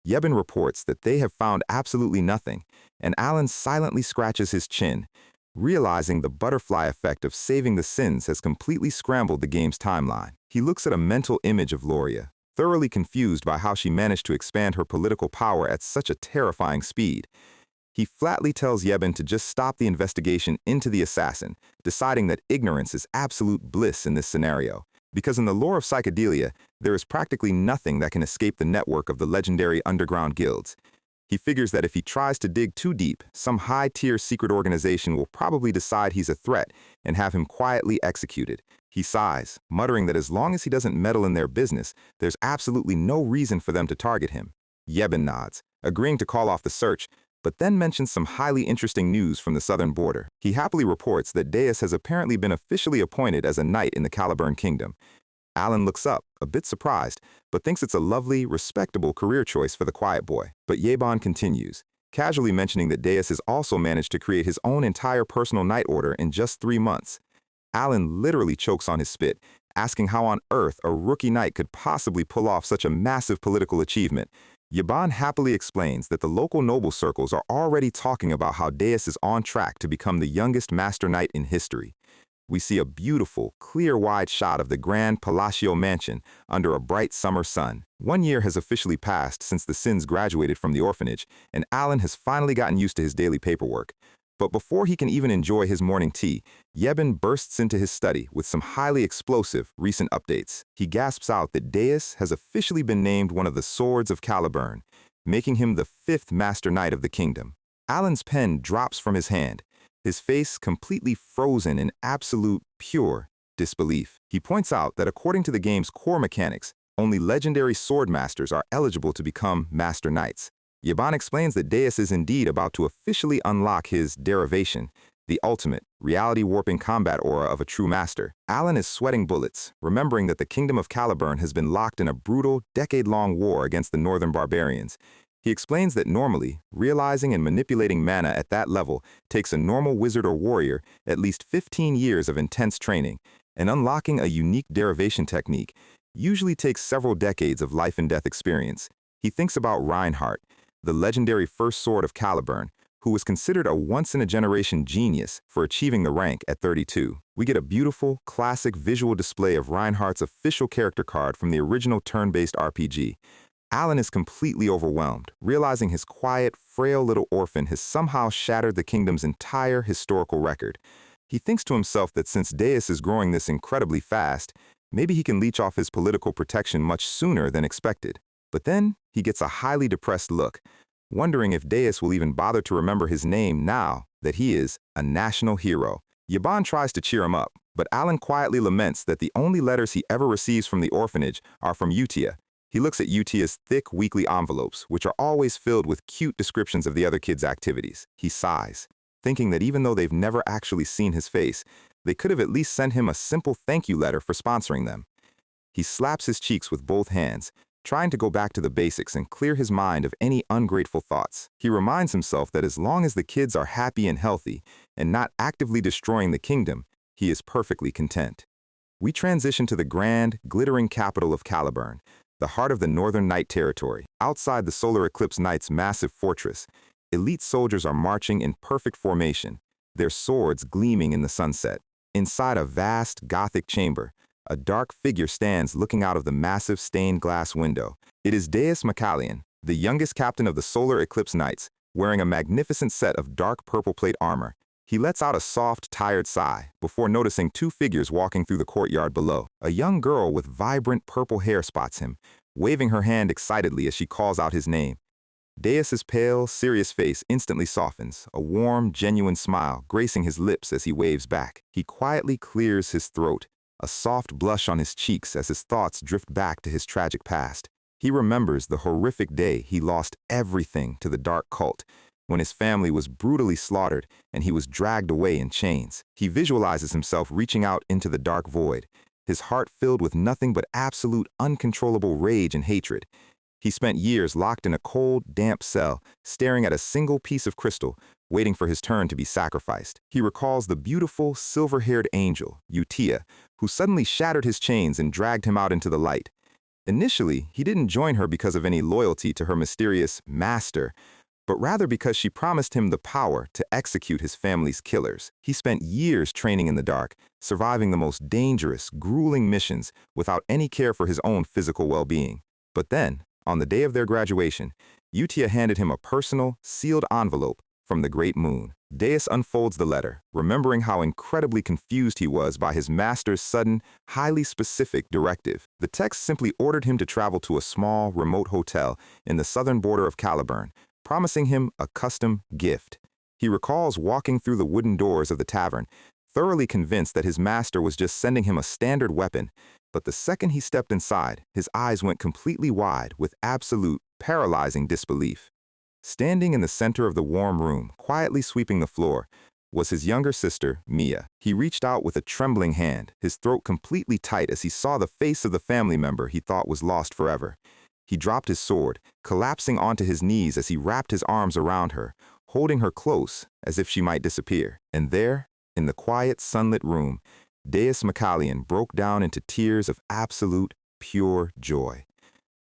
Yebin reports that they have found absolutely nothing, and Alan silently scratches his chin, realizing the butterfly effect of saving the sins has completely scrambled the game's timeline. He looks at a mental image of Loria, thoroughly confused by how she managed to expand her political power at such a terrifying speed. He flatly tells Yebin to just stop the investigation into the assassin, deciding that ignorance is absolute bliss in this scenario, because in the lore of psychedelia, there is practically nothing that can escape the network of the legendary underground guilds. He figures that if he tries to dig too deep, some high-tier secret organization will probably decide he's a threat and have him quietly executed. He sighs, muttering that as long as he doesn't meddle in their business, there's absolutely no reason for them to target him. Yebin nods, agreeing to call off the search, but then mentions some highly interesting news from the southern border. He happily reports that Deus has apparently been officially appointed as a knight in the Caliburn Kingdom. Alan looks up, a bit surprised, but thinks it's a lovely, respectable career choice for the quiet boy. But Yeban continues, casually mentioning that Deus has also managed to create his own entire personal knight order in just 3 months. Alan literally chokes on his spit, asking how on earth a rookie knight could possibly pull off such a massive political achievement. Yeban happily explains that the local noble circles are already talking about how Deus is on track to become the youngest master knight in history. We see a beautiful, clear wide shot of the grand palatial mansion under a bright summer sun. 1 year has officially passed since the Sins graduated from the orphanage, and Alan has finally gotten used to his daily paperwork. But before he can even enjoy his morning tea, Yeben bursts into his study with some highly explosive recent updates. He gasps out that Deus has officially been named one of the Swords of Caliburn, making him the 5th Master Knight of the kingdom. Alan's pen drops from his hand, his face completely frozen in absolute, pure disbelief. He points out that according to the game's core mechanics, only legendary sword masters are eligible to become Master Knights. Yeban explains that Deus is indeed about to officially unlock his derivation, the ultimate, reality-warping combat aura of a true master. Alan is sweating bullets, remembering that the Kingdom of Caliburn has been locked in a brutal, decade-long war against the northern barbarians. He explains that normally, realizing and manipulating mana at that level takes a normal wizard or warrior at least 15 years of intense training, and unlocking a unique derivation technique usually takes several decades of life-and-death experience. He thinks about Reinhardt, the legendary first sword of Caliburn, who was considered a once-in-a-generation genius for achieving the rank at 32. We get a beautiful, classic visual display of Reinhardt's official character card from the original turn-based RPG. Alan is completely overwhelmed, realizing his quiet, frail little orphan has somehow shattered the kingdom's entire historical record. He thinks to himself that since Deus is growing this incredibly fast, maybe he can leech off his political protection much sooner than expected. But then he gets a highly depressed look, wondering if Deus will even bother to remember his name now that he is a national hero. Yeban tries to cheer him up, but Alan quietly laments that the only letters he ever receives from the orphanage are from Utia. He looks at Utia's thick weekly envelopes, which are always filled with cute descriptions of the other kids' activities. He sighs, thinking that even though they've never actually seen his face, they could have at least sent him a simple thank you letter for sponsoring them. He slaps his cheeks with both hands, trying to go back to the basics and clear his mind of any ungrateful thoughts. He reminds himself that as long as the kids are happy and healthy and not actively destroying the kingdom, he is perfectly content. We transition to the grand, glittering capital of Caliburn, the heart of the Northern Knight territory. Outside the Solar Eclipse Knight's massive fortress, elite soldiers are marching in perfect formation, their swords gleaming in the sunset. Inside a vast, Gothic chamber, a dark figure stands looking out of the massive stained glass window. It is Deus Macallion, the youngest captain of the Solar Eclipse Knights, wearing a magnificent set of dark purple plate armor. He lets out a soft, tired sigh before noticing 2 figures walking through the courtyard below. A young girl with vibrant purple hair spots him, waving her hand excitedly as she calls out his name. Deus's pale, serious face instantly softens, a warm, genuine smile gracing his lips as he waves back. He quietly clears his throat, a soft blush on his cheeks as his thoughts drift back to his tragic past. He remembers the horrific day he lost everything to the dark cult, when his family was brutally slaughtered and he was dragged away in chains. He visualizes himself reaching out into the dark void, his heart filled with nothing but absolute uncontrollable rage and hatred. He spent years locked in a cold, damp cell, staring at a single piece of crystal, waiting for his turn to be sacrificed. He recalls the beautiful, silver-haired angel, Utia, who suddenly shattered his chains and dragged him out into the light. Initially, he didn't join her because of any loyalty to her mysterious master, but rather because she promised him the power to execute his family's killers. He spent years training in the dark, surviving the most dangerous, grueling missions without any care for his own physical well-being. But then, on the day of their graduation, Utia handed him a personal, sealed envelope from the Great Moon. Deus unfolds the letter, remembering how incredibly confused he was by his master's sudden, highly specific directive. The text simply ordered him to travel to a small, remote hotel in the southern border of Caliburn, promising him a custom gift. He recalls walking through the wooden doors of the tavern, thoroughly convinced that his master was just sending him a standard weapon. But the second he stepped inside, his eyes went completely wide with absolute, paralyzing disbelief. Standing in the center of the warm room, quietly sweeping the floor, was his younger sister, Mia. He reached out with a trembling hand, his throat completely tight as he saw the face of the family member he thought was lost forever. He dropped his sword, collapsing onto his knees as he wrapped his arms around her, holding her close as if she might disappear. And there, in the quiet, sunlit room, Deus Macalian broke down into tears of absolute, pure joy.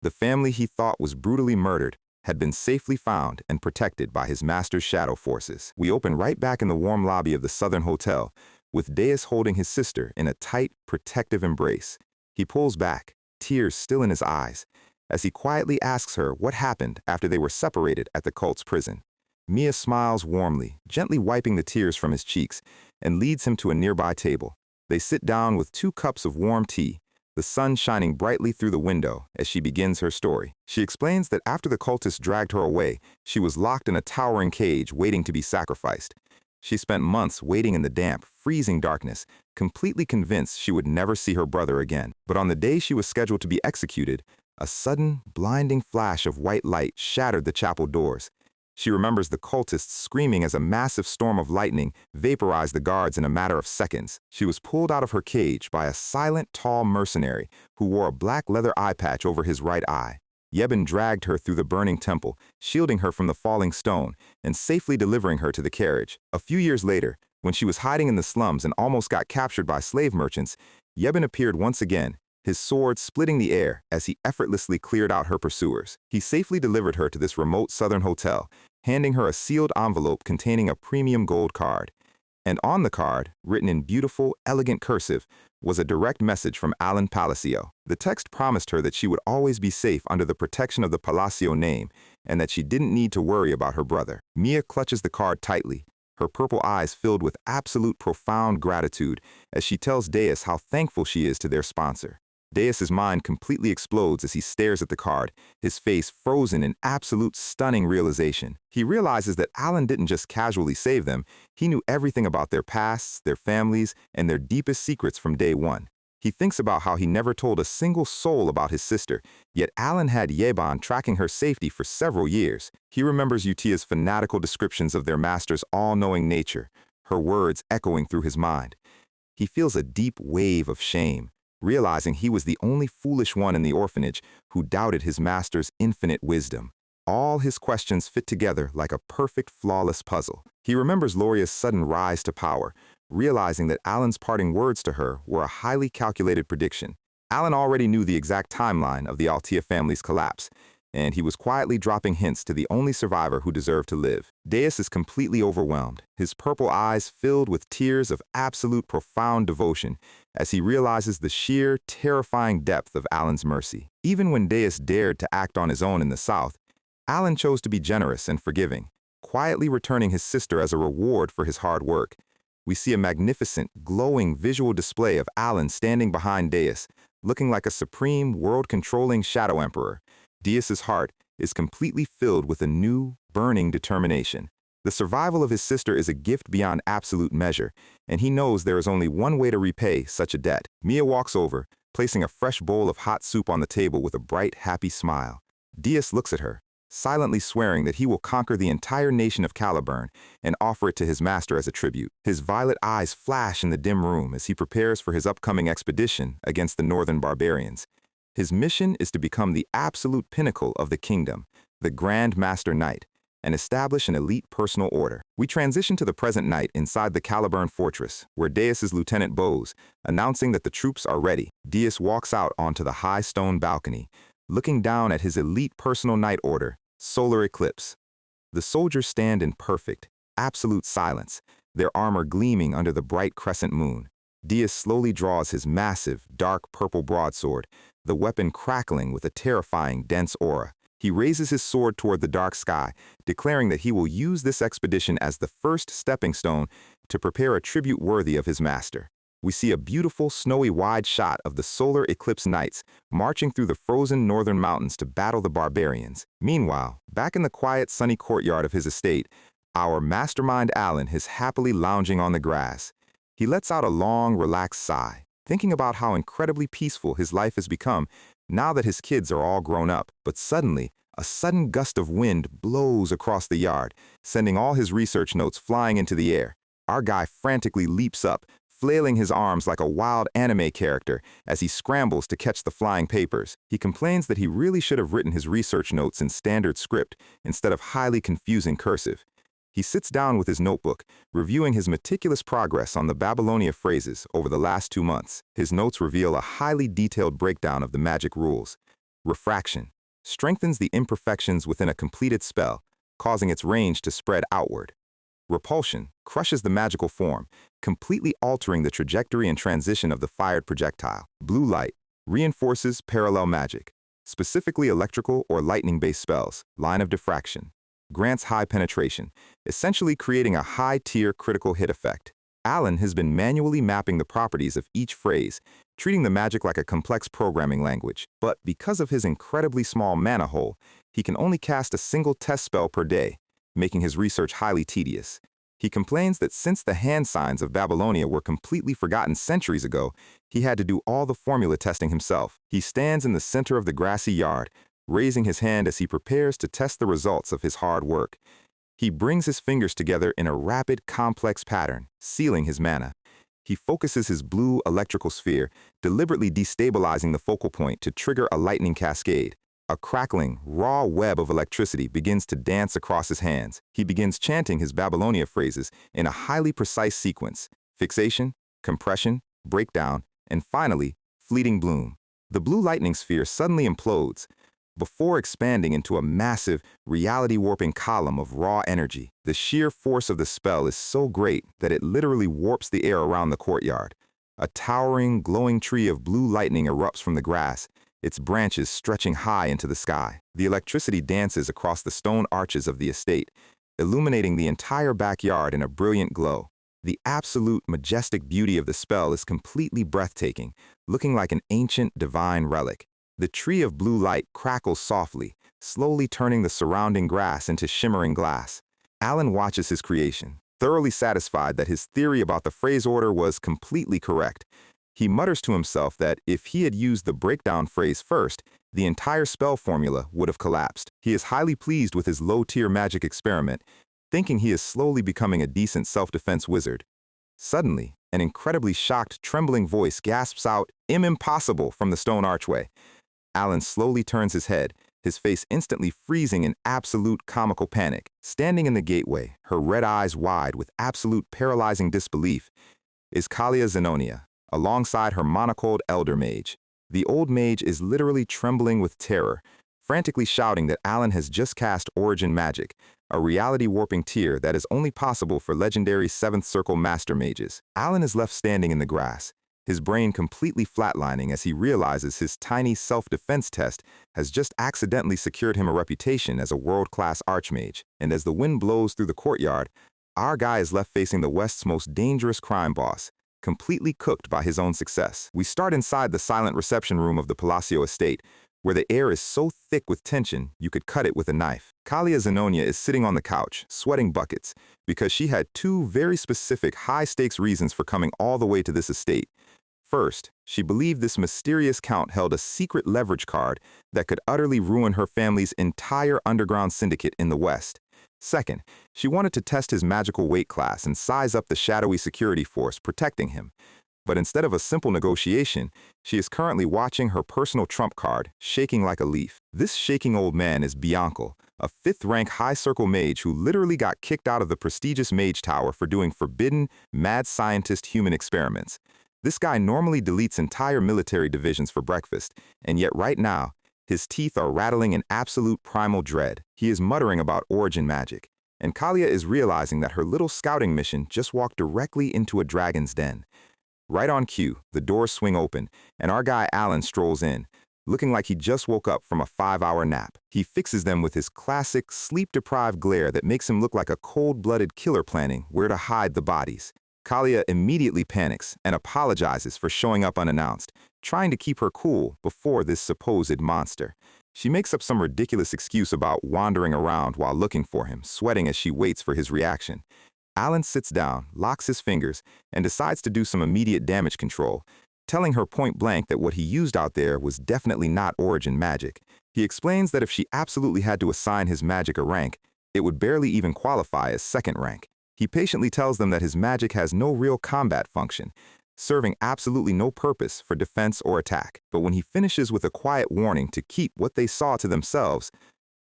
The family he thought was brutally murdered had been safely found and protected by his master's shadow forces. We open right back in the warm lobby of the Southern Hotel, with Deus holding his sister in a tight, protective embrace. He pulls back, tears still in his eyes, as he quietly asks her what happened after they were separated at the cult's prison. Mia smiles warmly, gently wiping the tears from his cheeks, and leads him to a nearby table. They sit down with 2 cups of warm tea, the sun shining brightly through the window as she begins her story. She explains that after the cultists dragged her away, she was locked in a towering cage waiting to be sacrificed. She spent months waiting in the damp, freezing darkness, completely convinced she would never see her brother again. But on the day she was scheduled to be executed, a sudden, blinding flash of white light shattered the chapel doors. She remembers the cultists screaming as a massive storm of lightning vaporized the guards in a matter of seconds. She was pulled out of her cage by a silent, tall mercenary who wore a black leather eye patch over his right eye. Yebin dragged her through the burning temple, shielding her from the falling stone and safely delivering her to the carriage. A few years later, when she was hiding in the slums and almost got captured by slave merchants, Yebin appeared once again, his sword splitting the air as he effortlessly cleared out her pursuers. He safely delivered her to this remote southern hotel, handing her a sealed envelope containing a premium gold card. And on the card, written in beautiful, elegant cursive, was a direct message from Alan Palacio. The text promised her that she would always be safe under the protection of the Palacio name and that she didn't need to worry about her brother. Mia clutches the card tightly, her purple eyes filled with absolute profound gratitude as she tells Deus how thankful she is to their sponsor. Deus's mind completely explodes as he stares at the card, his face frozen in absolute stunning realization. He realizes that Alan didn't just casually save them, he knew everything about their pasts, their families, and their deepest secrets from day one. He thinks about how he never told a single soul about his sister, yet Alan had Yeban tracking her safety for several years. He remembers Utia's fanatical descriptions of their master's all-knowing nature, her words echoing through his mind. He feels a deep wave of shame, realizing he was the only foolish one in the orphanage who doubted his master's infinite wisdom. All his questions fit together like a perfect, flawless puzzle. He remembers Loria's sudden rise to power, realizing that Alan's parting words to her were a highly calculated prediction. Alan already knew the exact timeline of the Altia family's collapse, and he was quietly dropping hints to the only survivor who deserved to live. Deus is completely overwhelmed, his purple eyes filled with tears of absolute profound devotion as he realizes the sheer, terrifying depth of Alan's mercy. Even when Deus dared to act on his own in the South, Alan chose to be generous and forgiving, quietly returning his sister as a reward for his hard work. We see a magnificent, glowing visual display of Alan standing behind Deus, looking like a supreme, world-controlling shadow emperor. Deus's heart is completely filled with a new, burning determination. The survival of his sister is a gift beyond absolute measure, and he knows there is only one way to repay such a debt. Mia walks over, placing a fresh bowl of hot soup on the table with a bright, happy smile. Deus looks at her, silently swearing that he will conquer the entire nation of Caliburn and offer it to his master as a tribute. His violet eyes flash in the dim room as he prepares for his upcoming expedition against the northern barbarians. His mission is to become the absolute pinnacle of the kingdom, the Grand Master Knight, and establish an elite personal order. We transition to the present night inside the Caliburn fortress, where Deus's lieutenant bows, announcing that the troops are ready. Deus walks out onto the high stone balcony, looking down at his elite personal night order, Solar Eclipse. The soldiers stand in perfect, absolute silence, their armor gleaming under the bright crescent moon. Deus slowly draws his massive, dark purple broadsword, the weapon crackling with a terrifying, dense aura. He raises his sword toward the dark sky, declaring that he will use this expedition as the first stepping stone to prepare a tribute worthy of his master. We see a beautiful, snowy wide shot of the solar eclipse knights marching through the frozen northern mountains to battle the barbarians. Meanwhile, back in the quiet, sunny courtyard of his estate, our mastermind Alan is happily lounging on the grass. He lets out a long, relaxed sigh, thinking about how incredibly peaceful his life has become now that his kids are all grown up. But suddenly, A sudden gust of wind blows across the yard, sending all his research notes flying into the air. Our guy frantically leaps up, flailing his arms like a wild anime character as he scrambles to catch the flying papers. He complains that he really should have written his research notes in standard script instead of highly confusing cursive. He sits down with his notebook, reviewing his meticulous progress on the Babylonia phrases over the last 2 months. His notes reveal a highly detailed breakdown of the magic rules. Refraction strengthens the imperfections within a completed spell, causing its range to spread outward. Repulsion crushes the magical form, completely altering the trajectory and transition of the fired projectile. Blue light reinforces parallel magic, specifically electrical or lightning-based spells. Line of diffraction grants high penetration, essentially creating a high-tier critical hit effect. Alan has been manually mapping the properties of each phrase, treating the magic like a complex programming language. But because of his incredibly small mana hole, he can only cast a single test spell per day, making his research highly tedious. He complains that since the hand signs of Babylonia were completely forgotten centuries ago, he had to do all the formula testing himself. He stands in the center of the grassy yard, raising his hand as he prepares to test the results of his hard work. He brings his fingers together in a rapid, complex pattern, sealing his mana. He focuses his blue electrical sphere, deliberately destabilizing the focal point to trigger a lightning cascade. A crackling, raw web of electricity begins to dance across his hands. He begins chanting his Babylonia phrases in a highly precise sequence: fixation, compression, breakdown, and finally, fleeting bloom. The blue lightning sphere suddenly implodes, before expanding into a massive, reality-warping column of raw energy. The sheer force of the spell is so great that it literally warps the air around the courtyard. A towering, glowing tree of blue lightning erupts from the grass, its branches stretching high into the sky. The electricity dances across the stone arches of the estate, illuminating the entire backyard in a brilliant glow. The absolute majestic beauty of the spell is completely breathtaking, looking like an ancient divine relic. The tree of blue light crackles softly, slowly turning the surrounding grass into shimmering glass. Alan watches his creation, thoroughly satisfied that his theory about the phrase order was completely correct. He mutters to himself that if he had used the breakdown phrase first, the entire spell formula would have collapsed. He is highly pleased with his low-tier magic experiment, thinking he is slowly becoming a decent self-defense wizard. Suddenly, an incredibly shocked, trembling voice gasps out, "Impossible," from the stone archway. Alan slowly turns his head, his face instantly freezing in absolute comical panic. Standing in the gateway, her red eyes wide with absolute paralyzing disbelief, is Kalia Zenonia, alongside her monocled elder mage. The old mage is literally trembling with terror, frantically shouting that Alan has just cast Origin Magic, a reality-warping tier that is only possible for legendary 7th Circle Master Mages. Alan is left standing in the grass, his brain completely flatlining as he realizes his tiny self-defense test has just accidentally secured him a reputation as a world-class archmage. And as the wind blows through the courtyard, our guy is left facing the West's most dangerous crime boss, completely cooked by his own success. We start inside the silent reception room of the Palacio estate, where the air is so thick with tension you could cut it with a knife. Kalia Zenonia is sitting on the couch, sweating buckets, because she had 2 very specific high-stakes reasons for coming all the way to this estate. First, she believed this mysterious count held a secret leverage card that could utterly ruin her family's entire underground syndicate in the West. Second, she wanted to test his magical weight class and size up the shadowy security force protecting him. But instead of a simple negotiation, she is currently watching her personal trump card, shaking like a leaf. This shaking old man is Bianco, a 5th-rank high-circle mage who literally got kicked out of the prestigious mage tower for doing forbidden, mad scientist human experiments. This guy normally deletes entire military divisions for breakfast, and yet right now, his teeth are rattling in absolute primal dread. He is muttering about origin magic, and Kalia is realizing that her little scouting mission just walked directly into a dragon's den. Right on cue, the doors swing open, and our guy Alan strolls in, looking like he just woke up from a 5-hour nap. He fixes them with his classic, sleep-deprived glare that makes him look like a cold-blooded killer planning where to hide the bodies. Kalia immediately panics and apologizes for showing up unannounced, trying to keep her cool before this supposed monster. She makes up some ridiculous excuse about wandering around while looking for him, sweating as she waits for his reaction. Alan sits down, locks his fingers, and decides to do some immediate damage control, telling her point blank that what he used out there was definitely not origin magic. He explains that if she absolutely had to assign his magic a rank, it would barely even qualify as second rank. He patiently tells them that his magic has no real combat function, serving absolutely no purpose for defense or attack. But when he finishes with a quiet warning to keep what they saw to themselves,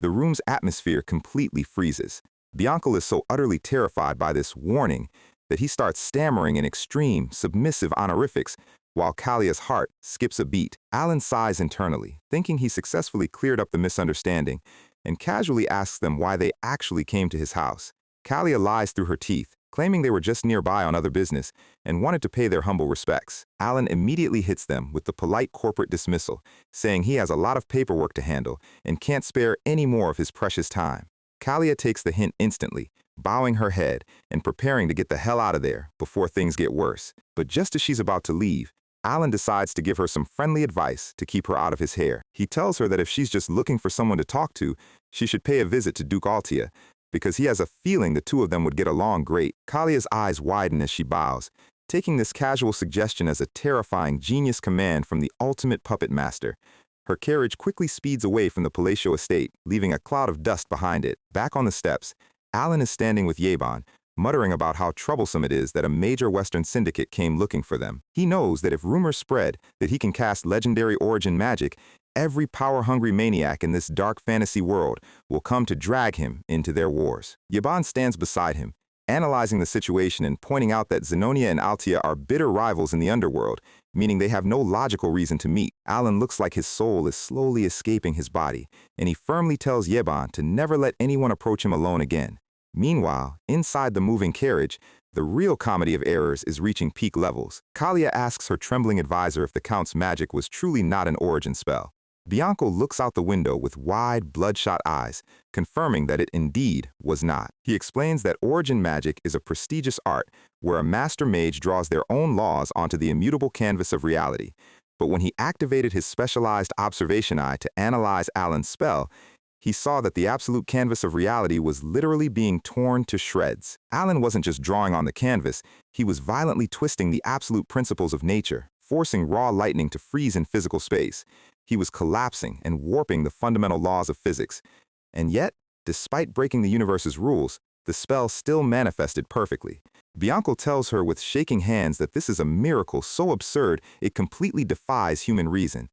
the room's atmosphere completely freezes. Bianca is so utterly terrified by this warning that he starts stammering in extreme, submissive honorifics, while Kalia's heart skips a beat. Alan sighs internally, thinking he successfully cleared up the misunderstanding, and casually asks them why they actually came to his house. Kalia lies through her teeth, claiming they were just nearby on other business and wanted to pay their humble respects. Alan immediately hits them with the polite corporate dismissal, saying he has a lot of paperwork to handle and can't spare any more of his precious time. Kalia takes the hint instantly, bowing her head and preparing to get the hell out of there before things get worse. But just as she's about to leave, Alan decides to give her some friendly advice to keep her out of his hair. He tells her that if she's just looking for someone to talk to, she should pay a visit to Duke Altia, because he has a feeling the two of them would get along great. Kalia's eyes widen as she bows, taking this casual suggestion as a terrifying genius command from the ultimate puppet master. Her carriage quickly speeds away from the palatial estate, leaving a cloud of dust behind it. Back on the steps, Alan is standing with Yeban, muttering about how troublesome it is that a major Western syndicate came looking for them. He knows that if rumors spread that he can cast legendary origin magic, every power-hungry maniac in this dark fantasy world will come to drag him into their wars. Yeban stands beside him, analyzing the situation and pointing out that Zenonia and Altia are bitter rivals in the underworld, meaning they have no logical reason to meet. Alan looks like his soul is slowly escaping his body, and he firmly tells Yeban to never let anyone approach him alone again. Meanwhile, inside the moving carriage, the real comedy of errors is reaching peak levels. Kalia asks her trembling advisor if the Count's magic was truly not an origin spell. Bianco looks out the window with wide, bloodshot eyes, confirming that it indeed was not. He explains that origin magic is a prestigious art where a master mage draws their own laws onto the immutable canvas of reality. But when he activated his specialized observation eye to analyze Alan's spell, he saw that the absolute canvas of reality was literally being torn to shreds. Alan wasn't just drawing on the canvas, he was violently twisting the absolute principles of nature, forcing raw lightning to freeze in physical space. He was collapsing and warping the fundamental laws of physics. And yet, despite breaking the universe's rules, the spell still manifested perfectly. Bianco tells her with shaking hands that this is a miracle so absurd it completely defies human reason.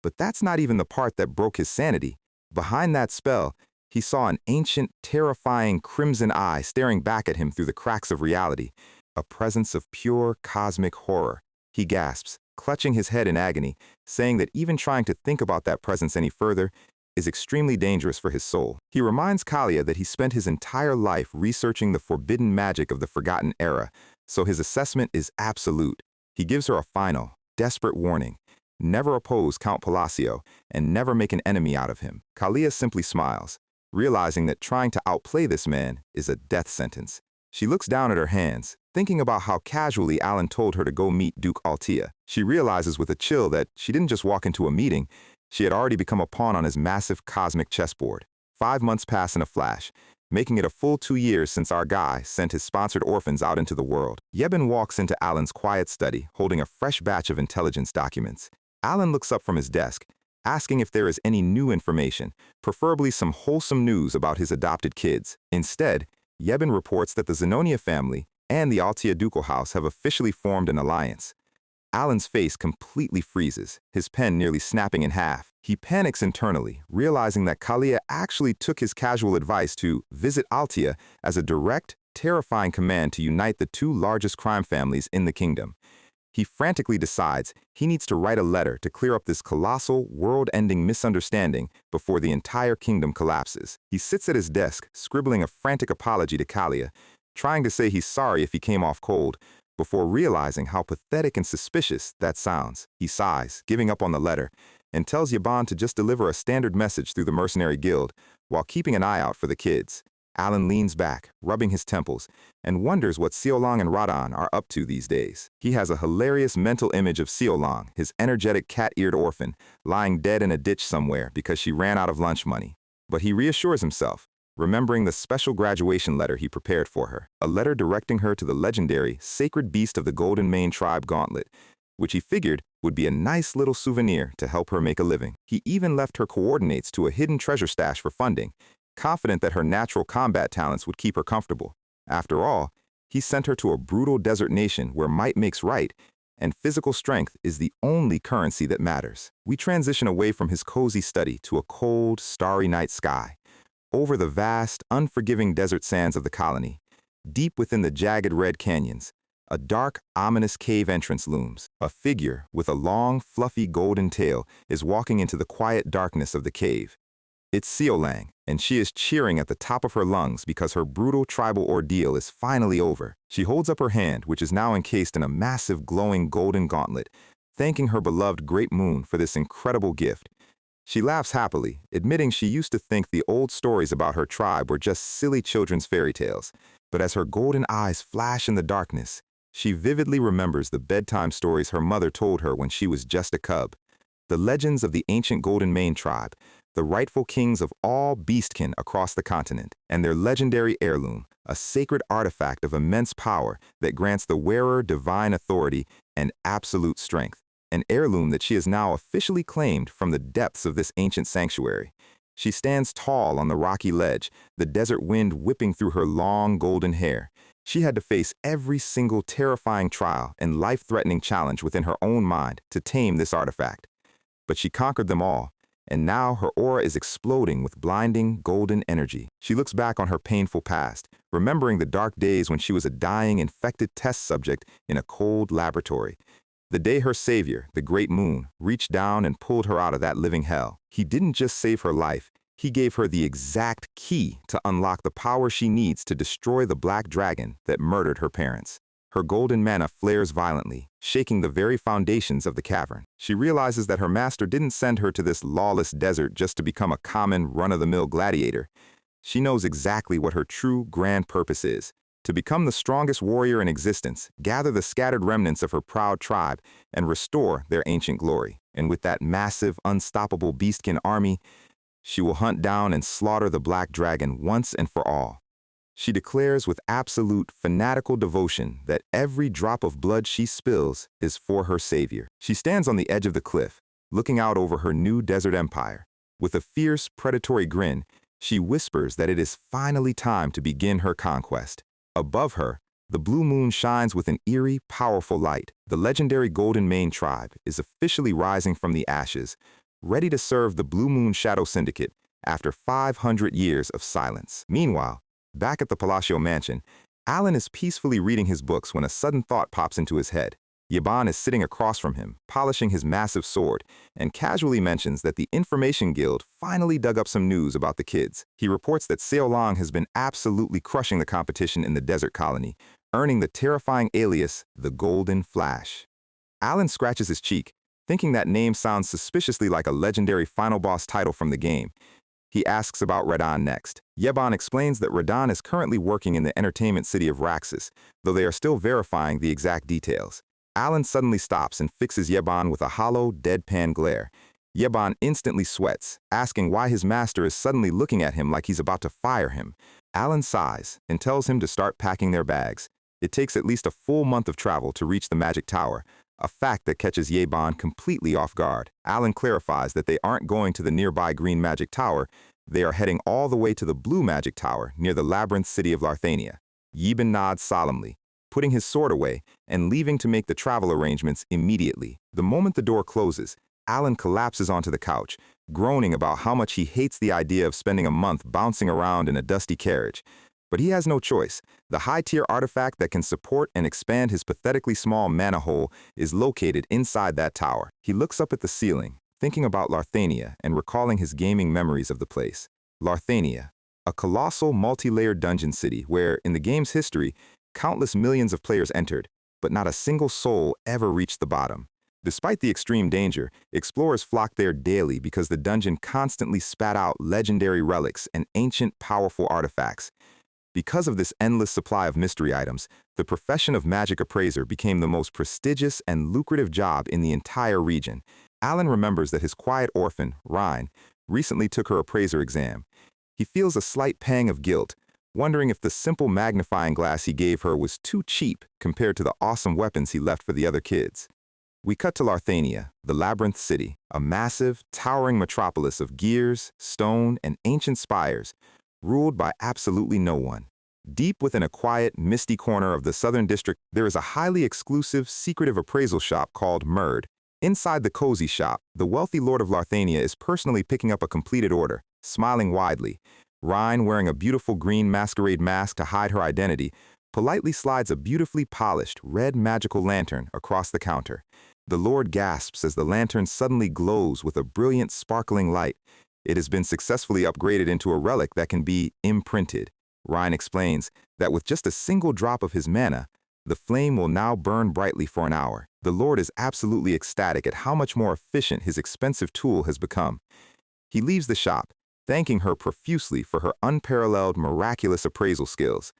But that's not even the part that broke his sanity. Behind that spell, he saw an ancient, terrifying crimson eye staring back at him through the cracks of reality, a presence of pure cosmic horror. He gasps, clutching his head in agony, saying that even trying to think about that presence any further is extremely dangerous for his soul. He reminds Kalia that he spent his entire life researching the forbidden magic of the Forgotten Era, so his assessment is absolute. He gives her a final, desperate warning. Never oppose Count Palacio, and never make an enemy out of him. Kalia simply smiles, realizing that trying to outplay this man is a death sentence. She looks down at her hands, thinking about how casually Alan told her to go meet Duke Altia. She realizes with a chill that she didn't just walk into a meeting, she had already become a pawn on his massive cosmic chessboard. 5 months pass in a flash, making it a full 2 years since our guy sent his sponsored orphans out into the world. Yeben walks into Alan's quiet study, holding a fresh batch of intelligence documents. Alan looks up from his desk, asking if there is any new information, preferably some wholesome news about his adopted kids. Instead, Yeben reports that the Zenonia family and the Altia Ducal House have officially formed an alliance. Alan's face completely freezes, his pen nearly snapping in half. He panics internally, realizing that Kalia actually took his casual advice to visit Altia as a direct, terrifying command to unite the two largest crime families in the kingdom. He frantically decides he needs to write a letter to clear up this colossal, world-ending misunderstanding before the entire kingdom collapses. He sits at his desk, scribbling a frantic apology to Kalia, trying to say he's sorry if he came off cold, before realizing how pathetic and suspicious that sounds. He sighs, giving up on the letter, and tells Yeban to just deliver a standard message through the mercenary guild, while keeping an eye out for the kids. Alan leans back, rubbing his temples, and wonders what Xiaolong and Radan are up to these days. He has a hilarious mental image of Xiaolong, his energetic cat-eared orphan, lying dead in a ditch somewhere because she ran out of lunch money. But he reassures himself, remembering the special graduation letter he prepared for her, a letter directing her to the legendary Sacred Beast of the Golden Mane Tribe Gauntlet, which he figured would be a nice little souvenir to help her make a living. He even left her coordinates to a hidden treasure stash for funding, confident that her natural combat talents would keep her comfortable. After all, he sent her to a brutal desert nation where might makes right, and physical strength is the only currency that matters. We transition away from his cozy study to a cold, starry night sky. Over the vast, unforgiving desert sands of the colony, deep within the jagged red canyons, a dark, ominous cave entrance looms. A figure with a long, fluffy golden tail is walking into the quiet darkness of the cave. It's Seolang, and she is cheering at the top of her lungs because her brutal tribal ordeal is finally over. She holds up her hand, which is now encased in a massive glowing golden gauntlet, thanking her beloved Great Moon for this incredible gift. She laughs happily, admitting she used to think the old stories about her tribe were just silly children's fairy tales. But as her golden eyes flash in the darkness, she vividly remembers the bedtime stories her mother told her when she was just a cub. The legends of the ancient Golden Mane tribe, the rightful kings of all beastkin across the continent, and their legendary heirloom, a sacred artifact of immense power that grants the wearer divine authority and absolute strength, an heirloom that she has now officially claimed from the depths of this ancient sanctuary. She stands tall on the rocky ledge, the desert wind whipping through her long golden hair. She had to face every single terrifying trial and life-threatening challenge within her own mind to tame this artifact. But she conquered them all, and now her aura is exploding with blinding, golden energy. She looks back on her painful past, remembering the dark days when she was a dying, infected test subject in a cold laboratory. The day her savior, the Great Moon, reached down and pulled her out of that living hell. He didn't just save her life, he gave her the exact key to unlock the power she needs to destroy the black dragon that murdered her parents. Her golden mana flares violently, shaking the very foundations of the cavern. She realizes that her master didn't send her to this lawless desert just to become a common, run-of-the-mill gladiator. She knows exactly what her true grand purpose is: to become the strongest warrior in existence, gather the scattered remnants of her proud tribe, and restore their ancient glory. And with that massive, unstoppable beastkin army, she will hunt down and slaughter the black dragon once and for all. She declares with absolute, fanatical devotion that every drop of blood she spills is for her savior. She stands on the edge of the cliff, looking out over her new desert empire. With a fierce, predatory grin, she whispers that it is finally time to begin her conquest. Above her, the blue moon shines with an eerie, powerful light. The legendary Golden Mane tribe is officially rising from the ashes, ready to serve the Blue Moon Shadow Syndicate after 500 years of silence. Meanwhile, back at the Palatial Mansion, Alan is peacefully reading his books when a sudden thought pops into his head. Yaban is sitting across from him, polishing his massive sword, and casually mentions that the Information Guild finally dug up some news about the kids. He reports that Seolang has been absolutely crushing the competition in the desert colony, earning the terrifying alias, the Golden Flash. Alan scratches his cheek, thinking that name sounds suspiciously like a legendary final boss title from the game. He asks about Radan next. Yeban explains that Radan is currently working in the entertainment city of Raxus, though they are still verifying the exact details. Alan suddenly stops and fixes Yeban with a hollow, deadpan glare. Yeban instantly sweats, asking why his master is suddenly looking at him like he's about to fire him. Alan sighs and tells him to start packing their bags. It takes at least a full month of travel to reach the Magic Tower, a fact that catches Yeban completely off guard. Alan clarifies that they aren't going to the nearby Green Magic Tower, they are heading all the way to the Blue Magic Tower near the labyrinth city of Larthania. Yeben nods solemnly, putting his sword away and leaving to make the travel arrangements immediately. The moment the door closes, Alan collapses onto the couch, groaning about how much he hates the idea of spending a month bouncing around in a dusty carriage. But he has no choice. The high-tier artifact that can support and expand his pathetically small mana hole is located inside that tower. He looks up at the ceiling, thinking about Larthania and recalling his gaming memories of the place. Larthania, a colossal multi-layered dungeon city where, in the game's history, countless millions of players entered, but not a single soul ever reached the bottom. Despite the extreme danger, explorers flocked there daily because the dungeon constantly spat out legendary relics and ancient, powerful artifacts. Because of this endless supply of mystery items, the profession of magic appraiser became the most prestigious and lucrative job in the entire region. Alan remembers that his quiet orphan, Rhine, recently took her appraiser exam. He feels a slight pang of guilt, wondering if the simple magnifying glass he gave her was too cheap compared to the awesome weapons he left for the other kids. We cut to Larthania, the labyrinth city, a massive, towering metropolis of gears, stone, and ancient spires, ruled by absolutely no one. Deep within a quiet, misty corner of the southern district, there is a highly exclusive, secretive appraisal shop called Murd. Inside the cozy shop, the wealthy lord of Larthania is personally picking up a completed order, smiling widely. Rhine, wearing a beautiful green masquerade mask to hide her identity, politely slides a beautifully polished, red magical lantern across the counter. The lord gasps as the lantern suddenly glows with a brilliant, sparkling light. It has been successfully upgraded into a relic that can be imprinted. Rhine explains that with just a single drop of his mana, the flame will now burn brightly for an hour. The lord is absolutely ecstatic at how much more efficient his expensive tool has become. He leaves the shop, thanking her profusely for her unparalleled, miraculous appraisal skills.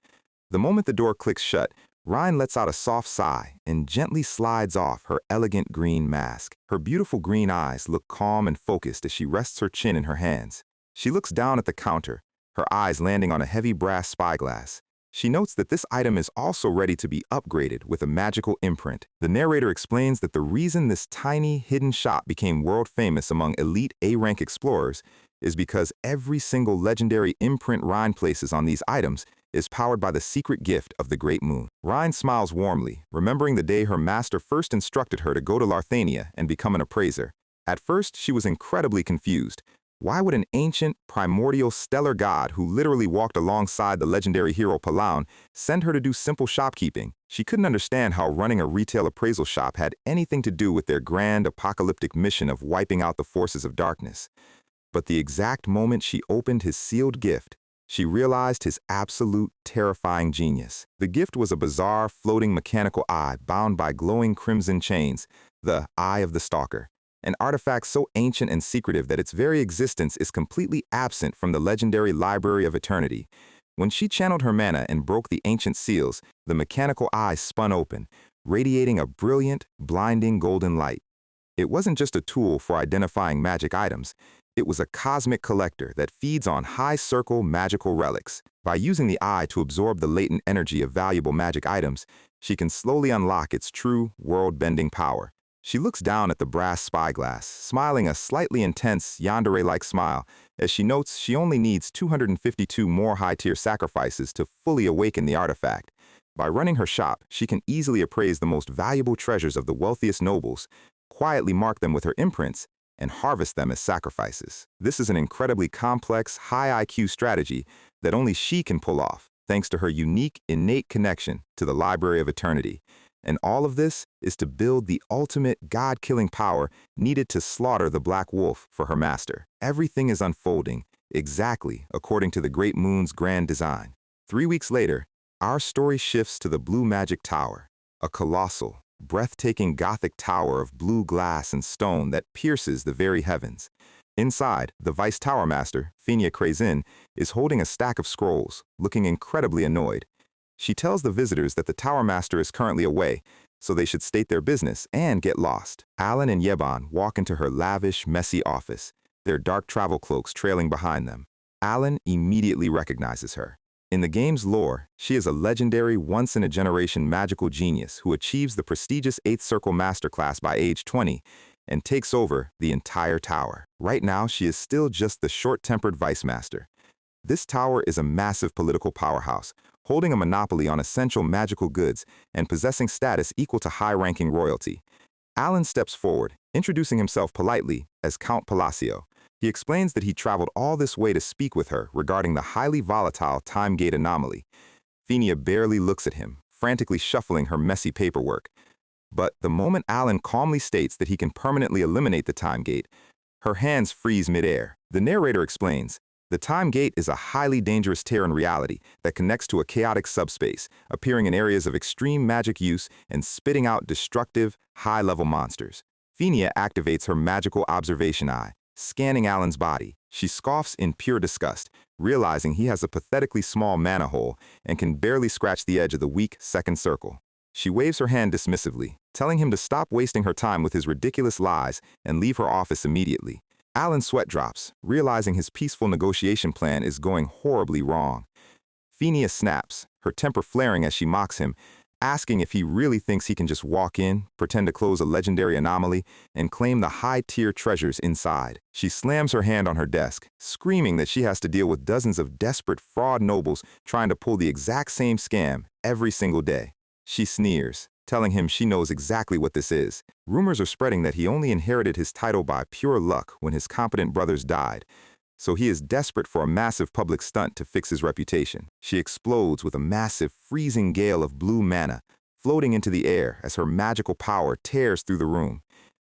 The moment the door clicks shut, Rhine lets out a soft sigh and gently slides off her elegant green mask. Her beautiful green eyes look calm and focused as she rests her chin in her hands. She looks down at the counter, her eyes landing on a heavy brass spyglass. She notes that this item is also ready to be upgraded with a magical imprint. The narrator explains that the reason this tiny, hidden shop became world famous among elite A-rank explorers is because every single legendary imprint Rhine places on these items is powered by the secret gift of the Great Moon. Rhine smiles warmly, remembering the day her master first instructed her to go to Larthania and become an appraiser. At first, she was incredibly confused. Why would an ancient, primordial, stellar god who literally walked alongside the legendary hero Palaun send her to do simple shopkeeping? She couldn't understand how running a retail appraisal shop had anything to do with their grand, apocalyptic mission of wiping out the forces of darkness. But the exact moment she opened his sealed gift, she realized his absolute, terrifying genius. The gift was a bizarre, floating mechanical eye bound by glowing crimson chains, the Eye of the Stalker, an artifact so ancient and secretive that its very existence is completely absent from the legendary Library of Eternity. When she channeled her mana and broke the ancient seals, the mechanical eye spun open, radiating a brilliant, blinding golden light. It wasn't just a tool for identifying magic items. It was a cosmic collector that feeds on high-circle magical relics. By using the eye to absorb the latent energy of valuable magic items, she can slowly unlock its true, world-bending power. She looks down at the brass spyglass, smiling a slightly intense, yandere-like smile, as she notes she only needs 252 more high-tier sacrifices to fully awaken the artifact. By running her shop, she can easily appraise the most valuable treasures of the wealthiest nobles, quietly mark them with her imprints, and harvest them as sacrifices. This is an incredibly complex, high IQ strategy that only she can pull off, thanks to her unique, innate connection to the Library of Eternity. And all of this is to build the ultimate God-killing power needed to slaughter the Black Wolf for her master. Everything is unfolding exactly according to the Great Moon's grand design. 3 weeks later, our story shifts to the Blue Magic Tower, a colossal, breathtaking Gothic tower of blue glass and stone that pierces the very heavens. Inside, the Vice Tower Master, Phinia Krazin, is holding a stack of scrolls, looking incredibly annoyed. She tells the visitors that the Tower Master is currently away, so they should state their business and get lost. Alan and Yeban walk into her lavish, messy office, their dark travel cloaks trailing behind them. Alan immediately recognizes her. In the game's lore, she is a legendary, once-in-a-generation magical genius who achieves the prestigious 8th Circle Masterclass by age 20 and takes over the entire tower. Right now, she is still just the short-tempered Vice Master. This tower is a massive political powerhouse, holding a monopoly on essential magical goods and possessing status equal to high-ranking royalty. Alan steps forward, introducing himself politely as Count Palacio. He explains that he traveled all this way to speak with her regarding the highly volatile time gate anomaly. Phinia barely looks at him, frantically shuffling her messy paperwork. But the moment Alan calmly states that he can permanently eliminate the time gate, her hands freeze midair. The narrator explains, the time gate is a highly dangerous tear in reality that connects to a chaotic subspace, appearing in areas of extreme magic use and spitting out destructive, high-level monsters. Phinia activates her magical observation eye. Scanning Alan's body, she scoffs in pure disgust, realizing he has a pathetically small mana hole and can barely scratch the edge of the weak second circle. She waves her hand dismissively, telling him to stop wasting her time with his ridiculous lies and leave her office immediately. Alan's sweat drops, realizing his peaceful negotiation plan is going horribly wrong. Phinia snaps, her temper flaring as she mocks him. asking if he really thinks he can just walk in, pretend to close a legendary anomaly, and claim the high-tier treasures inside. She slams her hand on her desk, screaming that she has to deal with dozens of desperate fraud nobles trying to pull the exact same scam every single day. She sneers, telling him she knows exactly what this is. Rumors are spreading that he only inherited his title by pure luck when his competent brothers died, so he is desperate for a massive public stunt to fix his reputation. She explodes with a massive, freezing gale of blue mana, floating into the air as her magical power tears through the room.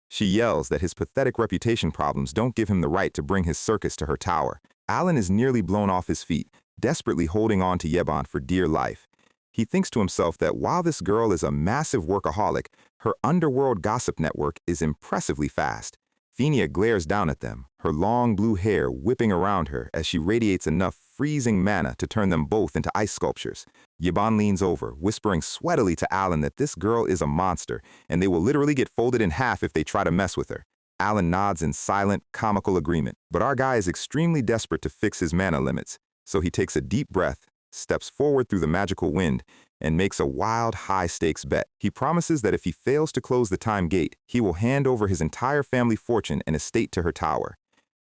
She yells that his pathetic reputation problems don't give him the right to bring his circus to her tower. Alan is nearly blown off his feet, desperately holding on to Yebon for dear life. He thinks to himself that while this girl is a massive workaholic, her underworld gossip network is impressively fast. Phinia glares down at them, her long blue hair whipping around her as she radiates enough freezing mana to turn them both into ice sculptures. Yebon leans over, whispering sweatily to Alan that this girl is a monster, and they will literally get folded in half if they try to mess with her. Alan nods in silent, comical agreement, but our guy is extremely desperate to fix his mana limits, so he takes a deep breath, steps forward through the magical wind, and makes a wild, high-stakes bet. He promises that if he fails to close the time gate, he will hand over his entire family fortune and estate to her tower.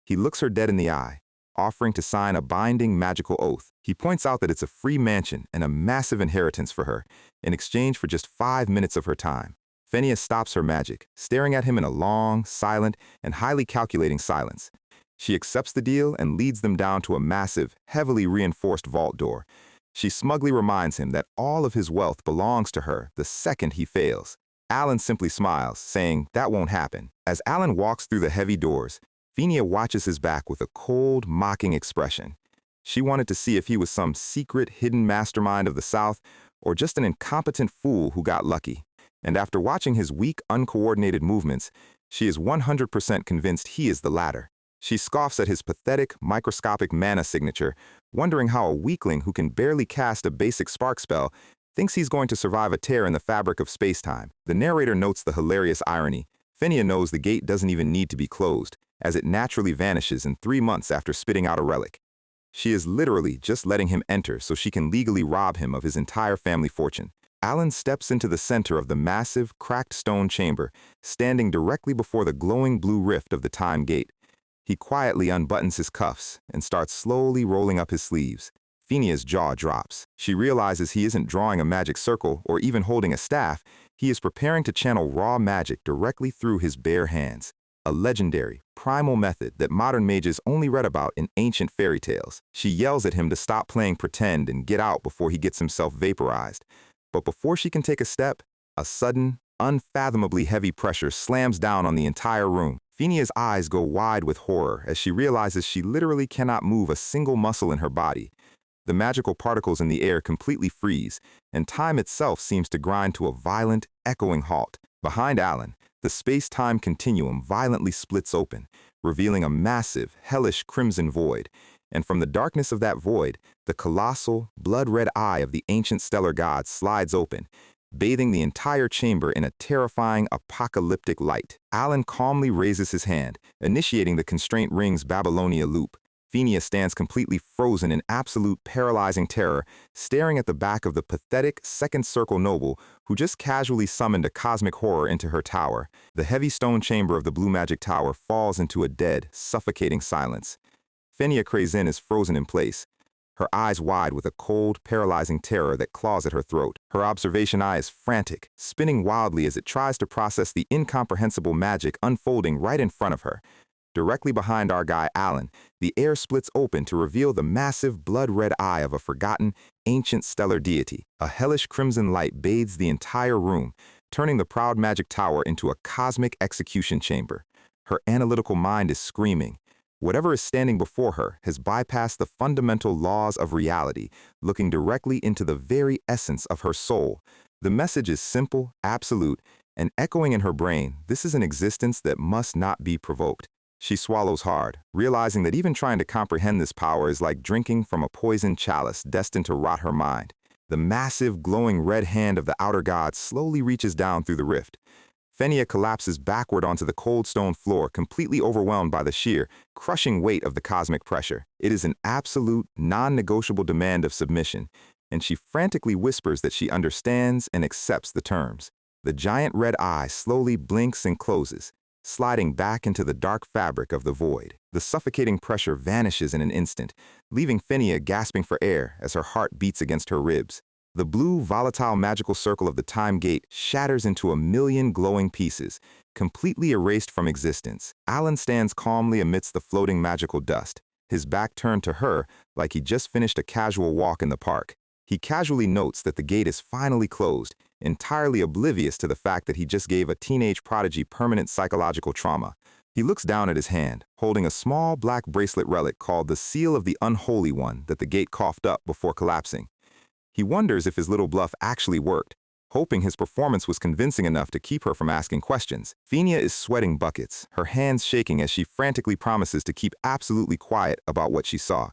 He looks her dead in the eye, offering to sign a binding magical oath. He points out that it's a free mansion and a massive inheritance for her, in exchange for just 5 minutes of her time. Phinia stops her magic, staring at him in a long, silent, and highly calculating silence. She accepts the deal and leads them down to a massive, heavily reinforced vault door. She smugly reminds him that all of his wealth belongs to her the second he fails. Alan simply smiles, saying that won't happen. As Alan walks through the heavy doors, Phinia watches his back with a cold, mocking expression. She wanted to see if he was some secret, hidden mastermind of the South or just an incompetent fool who got lucky. And after watching his weak, uncoordinated movements, she is 100% convinced he is the latter. She scoffs at his pathetic, microscopic mana signature, wondering how a weakling who can barely cast a basic spark spell thinks he's going to survive a tear in the fabric of space-time. The narrator notes the hilarious irony. Phinia knows the gate doesn't even need to be closed, as it naturally vanishes in 3 months after spitting out a relic. She is literally just letting him enter so she can legally rob him of his entire family fortune. Alan steps into the center of the massive, cracked stone chamber, standing directly before the glowing blue rift of the time gate. He quietly unbuttons his cuffs and starts slowly rolling up his sleeves. Phinia's jaw drops. She realizes he isn't drawing a magic circle or even holding a staff. He is preparing to channel raw magic directly through his bare hands. A legendary, primal method that modern mages only read about in ancient fairy tales. She yells at him to stop playing pretend and get out before he gets himself vaporized. But before she can take a step, a sudden, unfathomably heavy pressure slams down on the entire room. Phinia's eyes go wide with horror as she realizes she literally cannot move a single muscle in her body. The magical particles in the air completely freeze, and time itself seems to grind to a violent, echoing halt. Behind Alan, the space-time continuum violently splits open, revealing a massive, hellish crimson void. And from the darkness of that void, the colossal, blood-red eye of the ancient stellar god slides open, bathing the entire chamber in a terrifying, apocalyptic light. Alan calmly raises his hand, initiating the constraint ring's Babylonia loop. Phinia stands completely frozen in absolute paralyzing terror, staring at the back of the pathetic second circle noble who just casually summoned a cosmic horror into her tower. The heavy stone chamber of the blue magic tower falls into a dead, suffocating silence. Phinia Krazen is frozen in place, her eyes wide with a cold, paralyzing terror that claws at her throat. Her observation eye is frantic, spinning wildly as it tries to process the incomprehensible magic unfolding right in front of her. Directly behind our guy Alan, the air splits open to reveal the massive blood-red eye of a forgotten, ancient stellar deity. A hellish crimson light bathes the entire room, turning the proud magic tower into a cosmic execution chamber. Her analytical mind is screaming. Whatever is standing before her has bypassed the fundamental laws of reality, looking directly into the very essence of her soul. The message is simple, absolute, and echoing in her brain, this is an existence that must not be provoked. She swallows hard, realizing that even trying to comprehend this power is like drinking from a poisoned chalice destined to rot her mind. The massive, glowing red hand of the outer god slowly reaches down through the rift. Phinia collapses backward onto the cold stone floor, completely overwhelmed by the sheer, crushing weight of the cosmic pressure. It is an absolute, non-negotiable demand of submission, and she frantically whispers that she understands and accepts the terms. The giant red eye slowly blinks and closes, sliding back into the dark fabric of the void. The suffocating pressure vanishes in an instant, leaving Phinia gasping for air as her heart beats against her ribs. The blue, volatile magical circle of the time gate shatters into a million glowing pieces, completely erased from existence. Alan stands calmly amidst the floating magical dust, his back turned to her like he just finished a casual walk in the park. He casually notes that the gate is finally closed, entirely oblivious to the fact that he just gave a teenage prodigy permanent psychological trauma. He looks down at his hand, holding a small black bracelet relic called the Seal of the Unholy One that the gate coughed up before collapsing. He wonders if his little bluff actually worked, hoping his performance was convincing enough to keep her from asking questions. Phinia is sweating buckets, her hands shaking as she frantically promises to keep absolutely quiet about what she saw.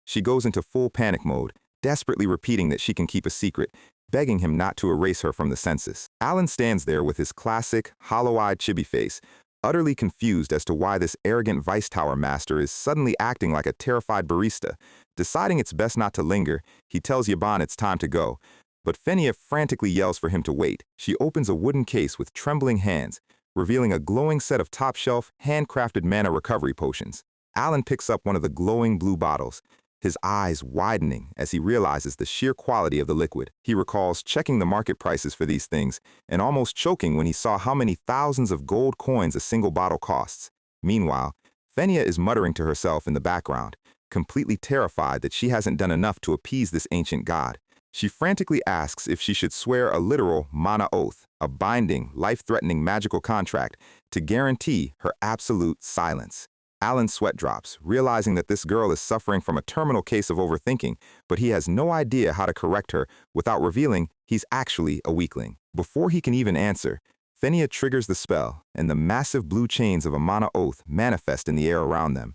She goes into full panic mode, desperately repeating that she can keep a secret, begging him not to erase her from the census. Alan stands there with his classic, hollow-eyed chibi face, utterly confused as to why this arrogant Vice Tower master is suddenly acting like a terrified barista. Deciding it's best not to linger, he tells Yaban it's time to go, but Phinia frantically yells for him to wait. She opens a wooden case with trembling hands, revealing a glowing set of top-shelf, handcrafted mana recovery potions. Alan picks up one of the glowing blue bottles, his eyes widening as he realizes the sheer quality of the liquid. He recalls checking the market prices for these things and almost choking when he saw how many thousands of gold coins a single bottle costs. Meanwhile, Phinia is muttering to herself in the background, completely terrified that she hasn't done enough to appease this ancient god. She frantically asks if she should swear a literal mana oath, a binding, life-threatening magical contract, to guarantee her absolute silence. Alan's sweat drops, realizing that this girl is suffering from a terminal case of overthinking, but he has no idea how to correct her without revealing he's actually a weakling. Before he can even answer, Phinia triggers the spell, and the massive blue chains of a mana oath manifest in the air around them.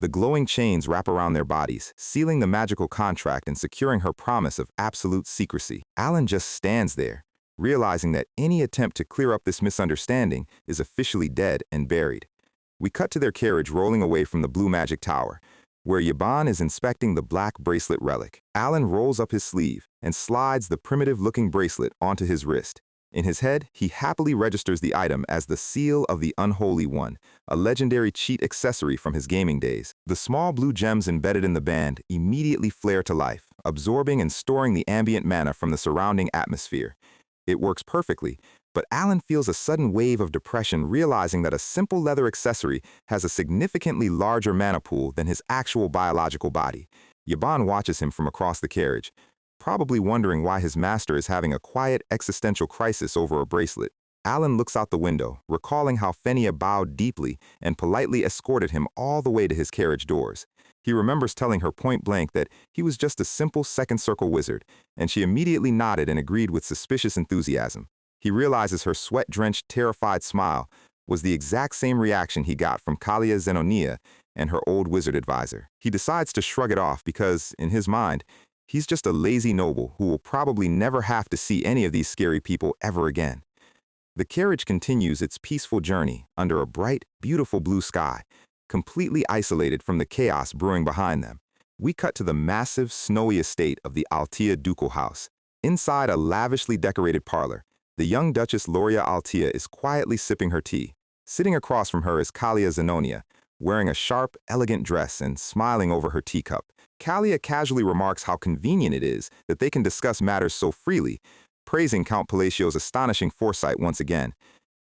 The glowing chains wrap around their bodies, sealing the magical contract and securing her promise of absolute secrecy. Alan just stands there, realizing that any attempt to clear up this misunderstanding is officially dead and buried. We cut to their carriage rolling away from the Blue Magic Tower, where Yaban is inspecting the black bracelet relic. Alan rolls up his sleeve and slides the primitive-looking bracelet onto his wrist. In his head, he happily registers the item as the Seal of the Unholy One, a legendary cheat accessory from his gaming days. The small blue gems embedded in the band immediately flare to life, absorbing and storing the ambient mana from the surrounding atmosphere. It works perfectly, but Alan feels a sudden wave of depression realizing that a simple leather accessory has a significantly larger mana pool than his actual biological body. Yaban watches him from across the carriage, probably wondering why his master is having a quiet existential crisis over a bracelet. Alan looks out the window, recalling how Phinia bowed deeply and politely escorted him all the way to his carriage doors. He remembers telling her point blank that he was just a simple second circle wizard, and she immediately nodded and agreed with suspicious enthusiasm. He realizes her sweat-drenched, terrified smile was the exact same reaction he got from Kalia Zenonia and her old wizard advisor. He decides to shrug it off because, in his mind, he's just a lazy noble who will probably never have to see any of these scary people ever again. The carriage continues its peaceful journey under a bright, beautiful blue sky, completely isolated from the chaos brewing behind them. We cut to the massive, snowy estate of the Altea Ducal House. Inside a lavishly decorated parlor, the young Duchess Loria Altea is quietly sipping her tea. Sitting across from her is Kalia Zenonia, wearing a sharp, elegant dress and smiling over her teacup. Kalia casually remarks how convenient it is that they can discuss matters so freely, praising Count Palacio's astonishing foresight once again.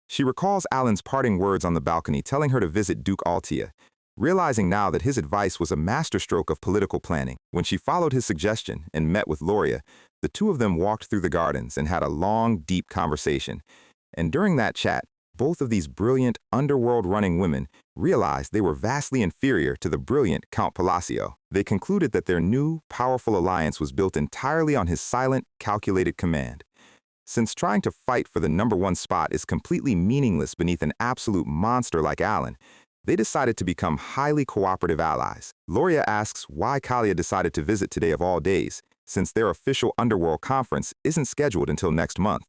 She recalls Alan's parting words on the balcony telling her to visit Duke Altea, realizing now that his advice was a masterstroke of political planning. When she followed his suggestion and met with Loria, the two of them walked through the gardens and had a long, deep conversation. And during that chat, both of these brilliant, underworld-running women realized they were vastly inferior to the brilliant Count Palacio. They concluded that their new, powerful alliance was built entirely on his silent, calculated command. Since trying to fight for the #1 spot is completely meaningless beneath an absolute monster like Alan, they decided to become highly cooperative allies. Loria asks why Kalia decided to visit today of all days, since their official underworld conference isn't scheduled until next month.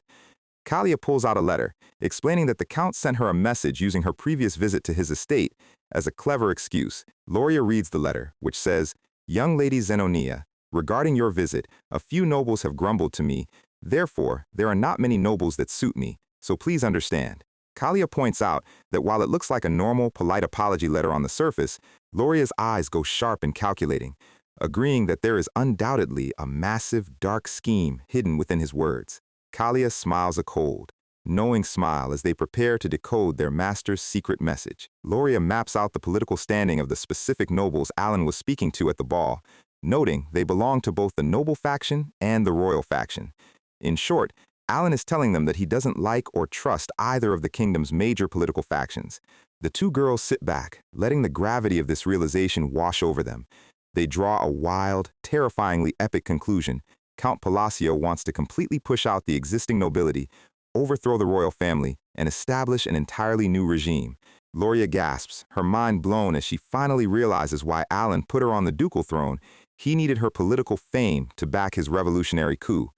Kalia pulls out a letter, explaining that the Count sent her a message using her previous visit to his estate as a clever excuse. Loria reads the letter, which says, "Young Lady Zenonia, Regarding your visit, a few nobles have grumbled to me. Therefore, there are not many nobles that suit me, so please understand. Kalia points out that while it looks like a normal, polite apology letter on the surface, Loria's eyes go sharp and calculating, agreeing that there is undoubtedly a massive, dark scheme hidden within his words. Kalia smiles a cold, knowing smile as they prepare to decode their master's secret message. Loria maps out the political standing of the specific nobles Alan was speaking to at the ball, noting they belong to both the noble faction and the royal faction. In short, Alan is telling them that he doesn't like or trust either of the kingdom's major political factions. The two girls sit back, letting the gravity of this realization wash over them. They draw a wild, terrifyingly epic conclusion. Count Palacio wants to completely push out the existing nobility, overthrow the royal family, and establish an entirely new regime. Loria gasps, her mind blown as she finally realizes why Alan put her on the ducal throne. He needed her political fame to back his revolutionary coup.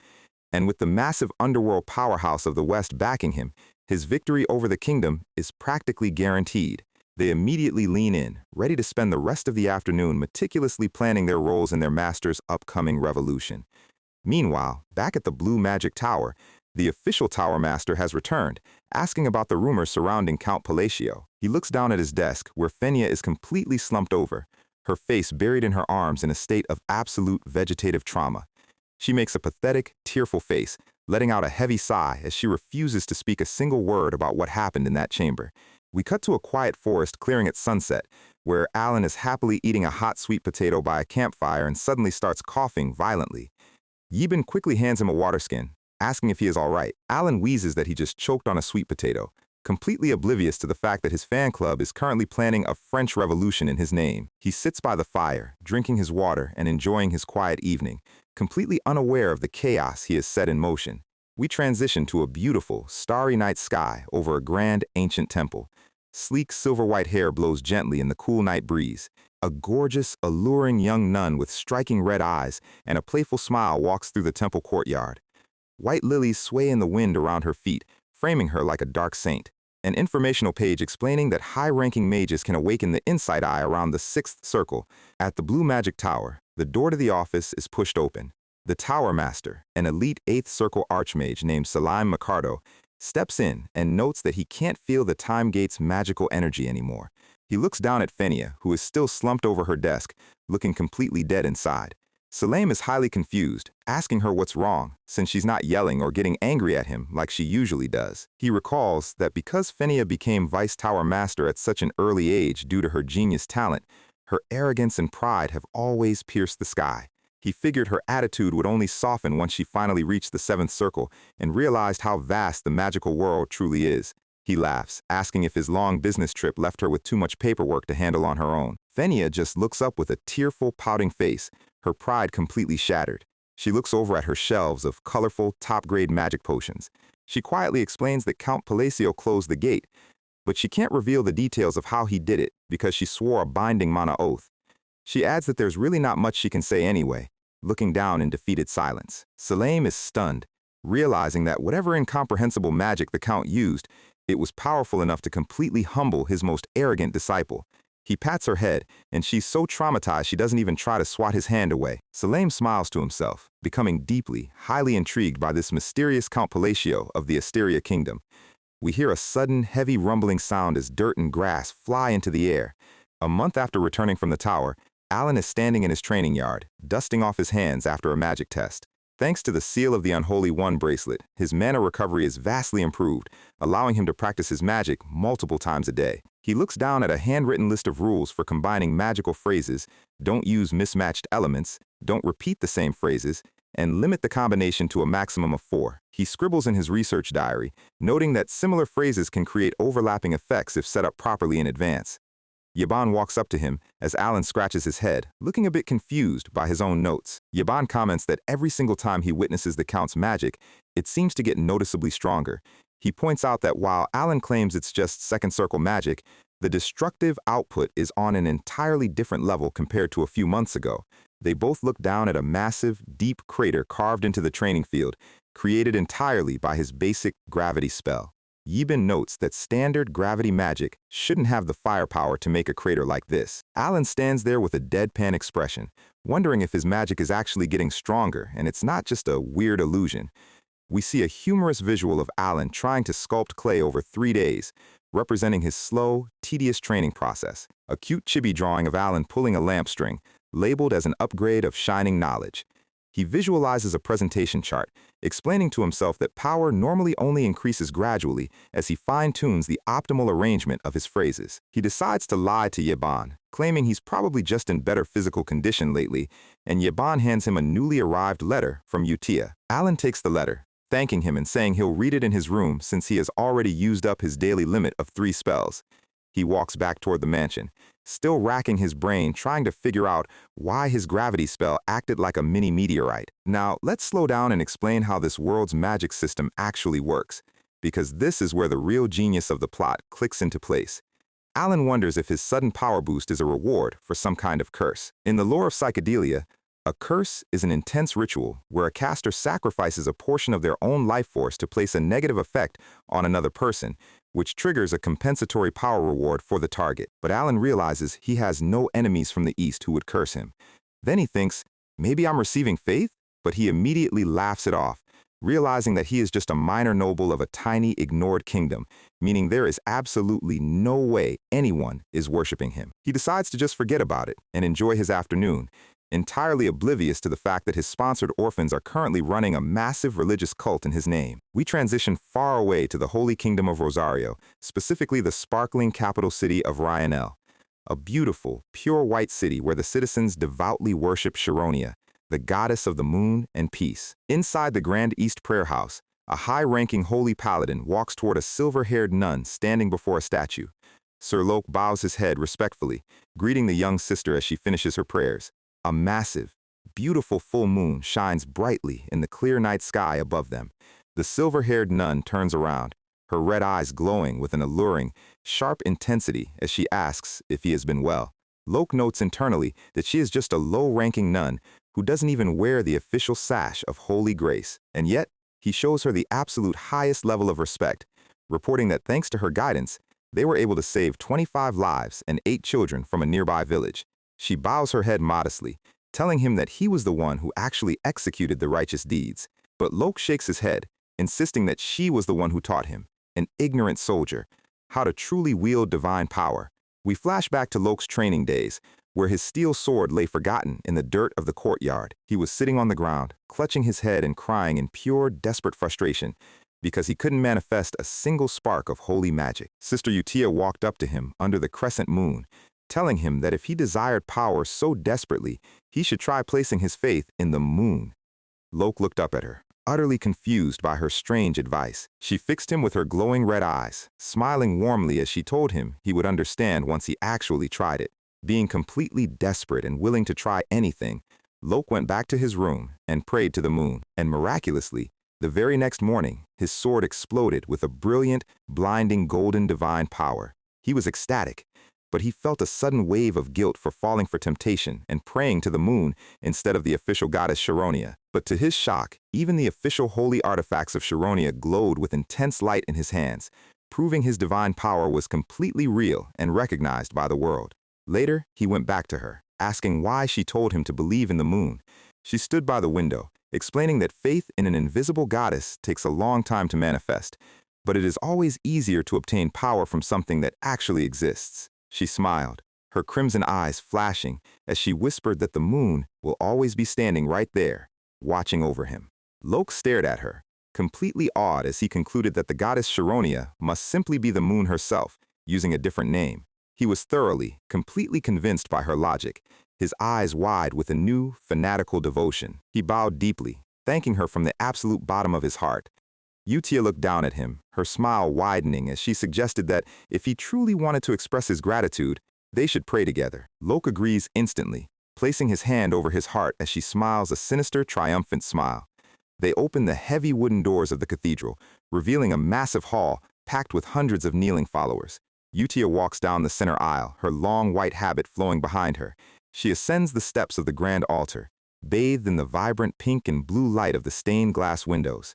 And with the massive underworld powerhouse of the West backing him, his victory over the kingdom is practically guaranteed. They immediately lean in, ready to spend the rest of the afternoon meticulously planning their roles in their master's upcoming revolution. Meanwhile, back at the Blue Magic Tower, the official Tower Master has returned, asking about the rumors surrounding Count Palacio. He looks down at his desk, where Fenia is completely slumped over, her face buried in her arms in a state of absolute vegetative trauma. She makes a pathetic, tearful face, letting out a heavy sigh as she refuses to speak a single word about what happened in that chamber. We cut to a quiet forest clearing at sunset, where Alan is happily eating a hot sweet potato by a campfire and suddenly starts coughing violently. Yibin quickly hands him a water skin, asking if he is all right. Alan wheezes that he just choked on a sweet potato, completely oblivious to the fact that his fan club is currently planning a French revolution in his name. He sits by the fire, drinking his water and enjoying his quiet evening, completely unaware of the chaos he has set in motion. We transition to a beautiful, starry night sky over a grand, ancient temple. Sleek silver-white hair blows gently in the cool night breeze. A gorgeous, alluring young nun with striking red eyes and a playful smile walks through the temple courtyard. White lilies sway in the wind around her feet, framing her like a dark saint. An informational page explaining that high-ranking mages can awaken the insight eye around the 6th circle. At the Blue Magic Tower, the door to the office is pushed open. The Tower Master, an elite 8th Circle Archmage named Salim Macardo, steps in and notes that he can't feel the Time Gate's magical energy anymore. He looks down at Fenia, who is still slumped over her desk, looking completely dead inside. Salim is highly confused, asking her what's wrong, since she's not yelling or getting angry at him like she usually does. He recalls that because Fenia became Vice Tower Master at such an early age due to her genius talent, her arrogance and pride have always pierced the sky. He figured her attitude would only soften once she finally reached the 7th circle and realized how vast the magical world truly is. He laughs, asking if his long business trip left her with too much paperwork to handle on her own. Fenia just looks up with a tearful, pouting face, her pride completely shattered. She looks over at her shelves of colorful, top-grade magic potions. She quietly explains that Count Palacio closed the gate, but she can't reveal the details of how he did it because she swore a binding mana oath. She adds that there's really not much she can say anyway, looking down in defeated silence. Salim is stunned, realizing that whatever incomprehensible magic the Count used, it was powerful enough to completely humble his most arrogant disciple. He pats her head, and she's so traumatized she doesn't even try to swat his hand away. Salim smiles to himself, becoming deeply, highly intrigued by this mysterious Count Palacio of the Asteria Kingdom. We hear a sudden, heavy rumbling sound as dirt and grass fly into the air. A month after returning from the tower, Alan is standing in his training yard, dusting off his hands after a magic test. Thanks to the Seal of the Unholy One bracelet, his mana recovery is vastly improved, allowing him to practice his magic multiple times a day. He looks down at a handwritten list of rules for combining magical phrases, don't use mismatched elements, don't repeat the same phrases, and limit the combination to a maximum of 4. He scribbles in his research diary, noting that similar phrases can create overlapping effects if set up properly in advance. Yaban walks up to him as Alan scratches his head, looking a bit confused by his own notes. Yaban comments that every single time he witnesses the Count's magic, it seems to get noticeably stronger. He points out that while Alan claims it's just 2nd circle magic, the destructive output is on an entirely different level compared to a few months ago. They both look down at a massive, deep crater carved into the training field, created entirely by his basic gravity spell. Yibin notes that standard gravity magic shouldn't have the firepower to make a crater like this. Alan stands there with a deadpan expression, wondering if his magic is actually getting stronger and it's not just a weird illusion. We see a humorous visual of Alan trying to sculpt clay over 3 days, representing his slow, tedious training process. A cute chibi drawing of Alan pulling a lamp string, labeled as an upgrade of shining knowledge. He visualizes a presentation chart, explaining to himself that power normally only increases gradually as he fine-tunes the optimal arrangement of his phrases. He decides to lie to Yeban, claiming he's probably just in better physical condition lately, and Yeban hands him a newly arrived letter from Utia. Alan takes the letter, thanking him and saying he'll read it in his room since he has already used up his daily limit of 3 spells. He walks back toward the mansion, still racking his brain trying to figure out why his gravity spell acted like a mini meteorite. Now, let's slow down and explain how this world's magic system actually works, because this is where the real genius of the plot clicks into place. Alan wonders if his sudden power boost is a reward for some kind of curse. In the lore of psychedelia, a curse is an intense ritual where a caster sacrifices a portion of their own life force to place a negative effect on another person, which triggers a compensatory power reward for the target. But Alan realizes he has no enemies from the East who would curse him. Then he thinks, maybe I'm receiving faith? But he immediately laughs it off, realizing that he is just a minor noble of a tiny, ignored kingdom, meaning there is absolutely no way anyone is worshiping him. He decides to just forget about it and enjoy his afternoon, entirely oblivious to the fact that his sponsored orphans are currently running a massive religious cult in his name. We transition far away to the Holy Kingdom of Rosario, specifically the sparkling capital city of Ryanel, a beautiful, pure white city where the citizens devoutly worship Sharonia, the goddess of the moon and peace. Inside the Grand East Prayer House, a high-ranking holy paladin walks toward a silver-haired nun standing before a statue. Sir Lok bows his head respectfully, greeting the young sister as she finishes her prayers. A massive, beautiful full moon shines brightly in the clear night sky above them. The silver-haired nun turns around, her red eyes glowing with an alluring, sharp intensity as she asks if he has been well. Lok notes internally that she is just a low-ranking nun who doesn't even wear the official sash of holy grace, and yet he shows her the absolute highest level of respect, reporting that thanks to her guidance, they were able to save 25 lives and 8 children from a nearby village. She bows her head modestly, telling him that he was the one who actually executed the righteous deeds. But Lok shakes his head, insisting that she was the one who taught him, an ignorant soldier, how to truly wield divine power. We flash back to Lok's training days, where his steel sword lay forgotten in the dirt of the courtyard. He was sitting on the ground, clutching his head and crying in pure, desperate frustration, because he couldn't manifest a single spark of holy magic. Sister Utia walked up to him under the crescent moon, telling him that if he desired power so desperately, he should try placing his faith in the moon. Lok looked up at her, utterly confused by her strange advice. She fixed him with her glowing red eyes, smiling warmly as she told him he would understand once he actually tried it. Being completely desperate and willing to try anything, Lok went back to his room and prayed to the moon, and miraculously, the very next morning, his sword exploded with a brilliant, blinding golden divine power. He was ecstatic, but he felt a sudden wave of guilt for falling for temptation and praying to the moon instead of the official goddess Sharonia. But to his shock, even the official holy artifacts of Sharonia glowed with intense light in his hands, proving his divine power was completely real and recognized by the world. Later, he went back to her, asking why she told him to believe in the moon. She stood by the window, explaining that faith in an invisible goddess takes a long time to manifest, but it is always easier to obtain power from something that actually exists. She smiled, her crimson eyes flashing as she whispered that the moon will always be standing right there, watching over him. Lok stared at her, completely awed as he concluded that the goddess Sharonia must simply be the moon herself, using a different name. He was thoroughly, completely convinced by her logic, his eyes wide with a new, fanatical devotion. He bowed deeply, thanking her from the absolute bottom of his heart. Utia looked down at him, her smile widening as she suggested that if he truly wanted to express his gratitude, they should pray together. Lok agrees instantly, placing his hand over his heart as she smiles a sinister, triumphant smile. They open the heavy wooden doors of the cathedral, revealing a massive hall packed with hundreds of kneeling followers. Utia walks down the center aisle, her long white habit flowing behind her. She ascends the steps of the grand altar, bathed in the vibrant pink and blue light of the stained glass windows.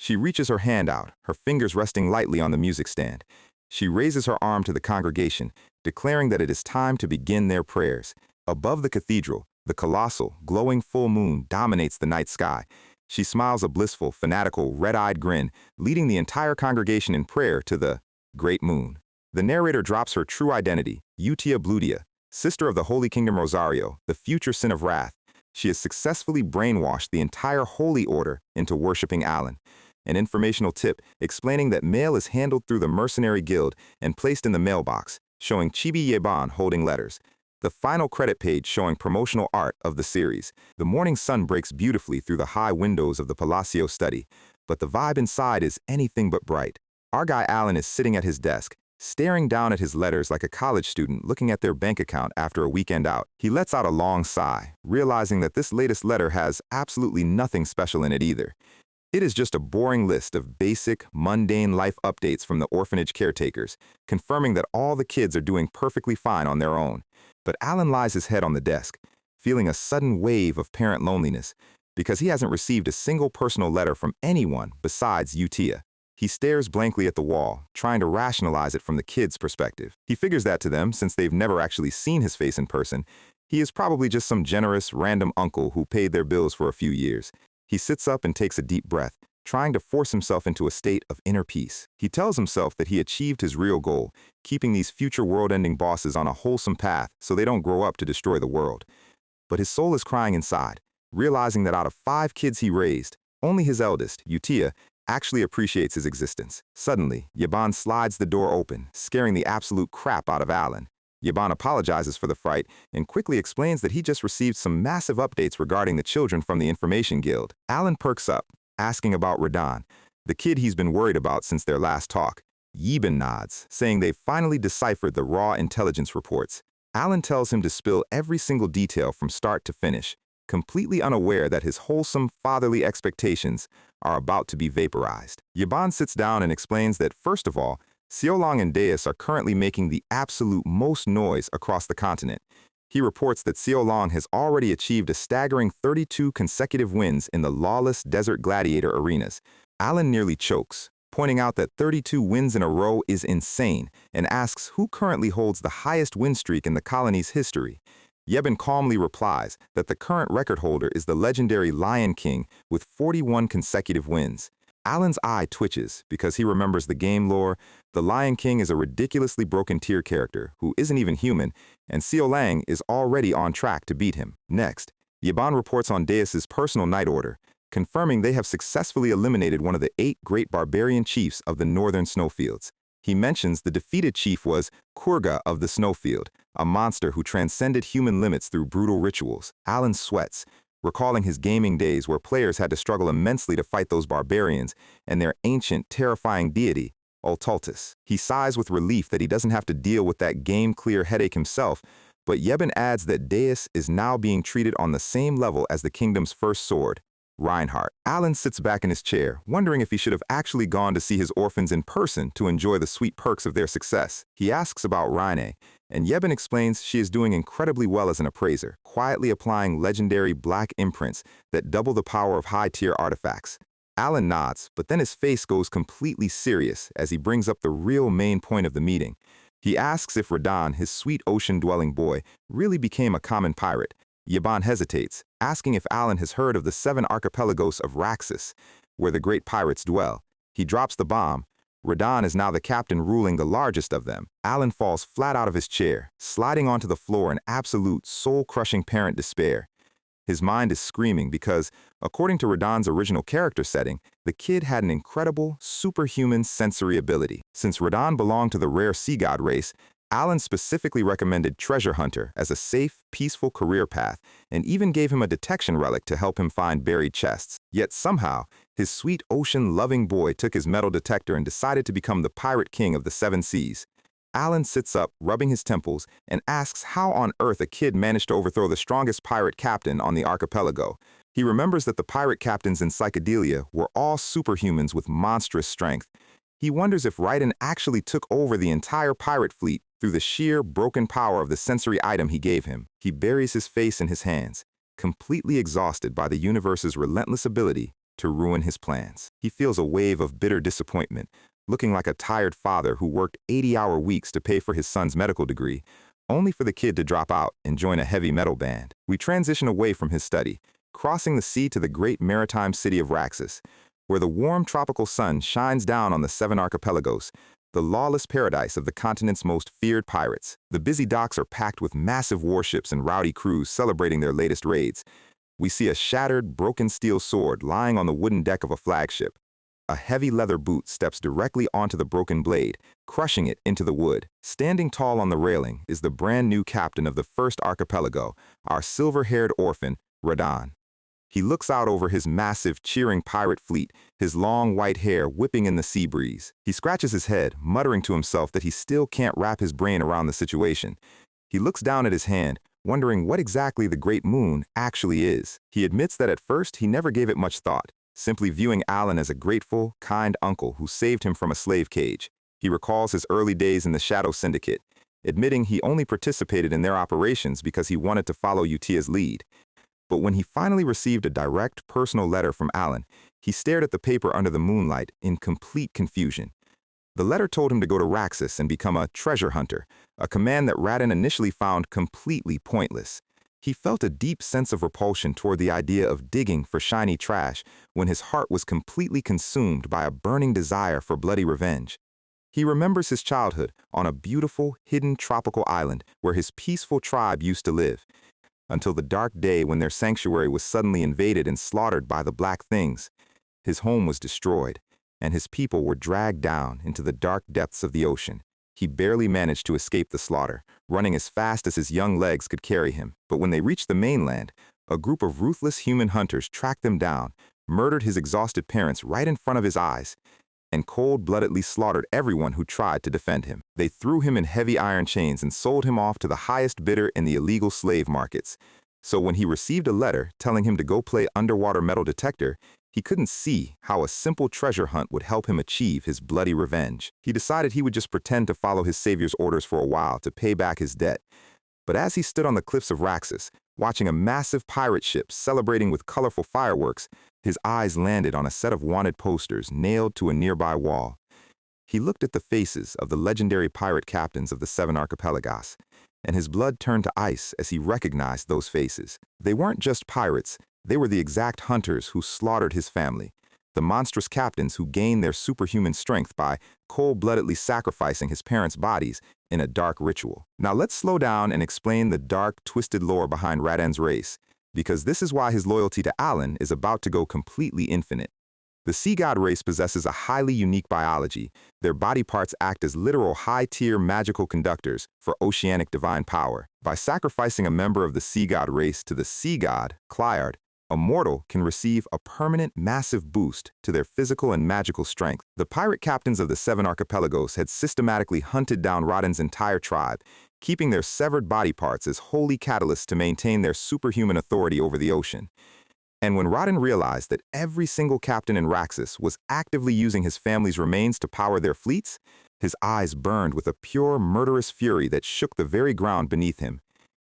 She reaches her hand out, her fingers resting lightly on the music stand. She raises her arm to the congregation, declaring that it is time to begin their prayers. Above the cathedral, the colossal, glowing full moon dominates the night sky. She smiles a blissful, fanatical, red-eyed grin, leading the entire congregation in prayer to the great moon. The narrator drops her true identity, Utia Blutia, sister of the Holy Kingdom Rosario, the future sin of wrath. She has successfully brainwashed the entire Holy Order into worshipping Alan. An informational tip explaining that mail is handled through the Mercenary Guild and placed in the mailbox, showing Chibi Yeban holding letters. The final credit page showing promotional art of the series. The morning sun breaks beautifully through the high windows of the Palacio study, but the vibe inside is anything but bright. Our guy Alan is sitting at his desk, staring down at his letters like a college student looking at their bank account after a weekend out. He lets out a long sigh, realizing that this latest letter has absolutely nothing special in it either. It is just a boring list of basic, mundane life updates from the orphanage caretakers, confirming that all the kids are doing perfectly fine on their own. But Alan lies his head on the desk, feeling a sudden wave of parent loneliness, because he hasn't received a single personal letter from anyone besides Utia. He stares blankly at the wall, trying to rationalize it from the kids' perspective. He figures that to them, since they've never actually seen his face in person, he is probably just some generous, random uncle who paid their bills for a few years. He sits up and takes a deep breath, trying to force himself into a state of inner peace. He tells himself that he achieved his real goal, keeping these future world-ending bosses on a wholesome path so they don't grow up to destroy the world. But his soul is crying inside, realizing that out of 5 kids he raised, only his eldest, Utia, actually appreciates his existence. Suddenly, Yeban slides the door open, scaring the absolute crap out of Alan. Yeban apologizes for the fright and quickly explains that he just received some massive updates regarding the children from the Information Guild. Alan perks up, asking about Radan, the kid he's been worried about since their last talk. Yeben nods, saying they've finally deciphered the raw intelligence reports. Alan tells him to spill every single detail from start to finish, completely unaware that his wholesome fatherly expectations are about to be vaporized. Yeban sits down and explains that, first of all, Xiaolong and Deus are currently making the absolute most noise across the continent. He reports that Xiaolong has already achieved a staggering 32 consecutive wins in the lawless desert gladiator arenas. Alan nearly chokes, pointing out that 32 wins in a row is insane, and asks who currently holds the highest win streak in the colony's history. Yeben calmly replies that the current record holder is the legendary Lion King with 41 consecutive wins. Alan's eye twitches because he remembers the game lore. The Lion King is a ridiculously broken tier character who isn't even human, and Xiaolang is already on track to beat him. Next, Yeban reports on Deus's personal night order, confirming they have successfully eliminated one of the 8 great barbarian chiefs of the northern snowfields. He mentions the defeated chief was Kurga of the Snowfield, a monster who transcended human limits through brutal rituals. Alan sweats, recalling his gaming days where players had to struggle immensely to fight those barbarians and their ancient, terrifying deity, Ultultus. He sighs with relief that he doesn't have to deal with that game-clear headache himself, but Yeben adds that Deus is now being treated on the same level as the kingdom's first sword, Reinhardt. Alan sits back in his chair, wondering if he should have actually gone to see his orphans in person to enjoy the sweet perks of their success. He asks about Reine, and Yeben explains she is doing incredibly well as an appraiser, quietly applying legendary black imprints that double the power of high-tier artifacts. Alan nods, but then his face goes completely serious as he brings up the real main point of the meeting. He asks if Radan, his sweet ocean-dwelling boy, really became a common pirate. Yeban hesitates, asking if Alan has heard of the 7 archipelagos of Raxus, where the great pirates dwell. He drops the bomb. Radan is now the captain ruling the largest of them. Alan falls flat out of his chair, sliding onto the floor in absolute, soul-crushing parent despair. His mind is screaming because, according to Radan's original character setting, the kid had an incredible, superhuman sensory ability. Since Radan belonged to the rare sea god race, Alan specifically recommended Treasure Hunter as a safe, peaceful career path and even gave him a detection relic to help him find buried chests. Yet somehow, his sweet ocean-loving boy took his metal detector and decided to become the pirate king of the 7 seas. Alan sits up, rubbing his temples, and asks how on earth a kid managed to overthrow the strongest pirate captain on the archipelago. He remembers that the pirate captains in Psychedelia were all superhumans with monstrous strength. He wonders if Raiden actually took over the entire pirate fleet through the sheer, broken power of the sensory item he gave him. He buries his face in his hands, completely exhausted by the universe's relentless ability to ruin his plans. He feels a wave of bitter disappointment, looking like a tired father who worked 80-hour weeks to pay for his son's medical degree, only for the kid to drop out and join a heavy metal band. We transition away from his study, crossing the sea to the great maritime city of Raxus, where the warm tropical sun shines down on the 7 archipelagos, the lawless paradise of the continent's most feared pirates. The busy docks are packed with massive warships and rowdy crews celebrating their latest raids. We see a shattered, broken steel sword lying on the wooden deck of a flagship. A heavy leather boot steps directly onto the broken blade, crushing it into the wood. Standing tall on the railing is the brand new captain of the first archipelago, our silver-haired orphan, Radan. He looks out over his massive, cheering pirate fleet, his long white hair whipping in the sea breeze. He scratches his head, muttering to himself that he still can't wrap his brain around the situation. He looks down at his hand, wondering what exactly the Great Moon actually is. He admits that at first he never gave it much thought, simply viewing Alan as a grateful, kind uncle who saved him from a slave cage. He recalls his early days in the Shadow Syndicate, admitting he only participated in their operations because he wanted to follow Utia's lead. But when he finally received a direct, personal letter from Alan, he stared at the paper under the moonlight in complete confusion. The letter told him to go to Raxus and become a treasure hunter, a command that Radan initially found completely pointless. He felt a deep sense of repulsion toward the idea of digging for shiny trash when his heart was completely consumed by a burning desire for bloody revenge. He remembers his childhood on a beautiful, hidden tropical island where his peaceful tribe used to live, until the dark day when their sanctuary was suddenly invaded and slaughtered by the Black Things. His home was destroyed, and his people were dragged down into the dark depths of the ocean. He barely managed to escape the slaughter, running as fast as his young legs could carry him. But when they reached the mainland, a group of ruthless human hunters tracked them down, murdered his exhausted parents right in front of his eyes, and cold-bloodedly slaughtered everyone who tried to defend him. They threw him in heavy iron chains and sold him off to the highest bidder in the illegal slave markets. So when he received a letter telling him to go play underwater metal detector, he couldn't see how a simple treasure hunt would help him achieve his bloody revenge. He decided he would just pretend to follow his savior's orders for a while to pay back his debt. But as he stood on the cliffs of Raxus, watching a massive pirate ship celebrating with colorful fireworks, his eyes landed on a set of wanted posters nailed to a nearby wall. He looked at the faces of the legendary pirate captains of the 7 archipelagos, and his blood turned to ice as he recognized those faces. They weren't just pirates, they were the exact hunters who slaughtered his family, the monstrous captains who gained their superhuman strength by cold-bloodedly sacrificing his parents' bodies in a dark ritual. Now let's slow down and explain the dark, twisted lore behind Radan's race, because this is why his loyalty to Alan is about to go completely infinite. The sea god race possesses a highly unique biology. Their body parts act as literal high-tier magical conductors for oceanic divine power. By sacrificing a member of the sea god race to the sea god, Clyard, a mortal can receive a permanent massive boost to their physical and magical strength. The pirate captains of the 7 archipelagos had systematically hunted down Radan's entire tribe, keeping their severed body parts as holy catalysts to maintain their superhuman authority over the ocean. And when Radan realized that every single captain in Raxus was actively using his family's remains to power their fleets, his eyes burned with a pure, murderous fury that shook the very ground beneath him.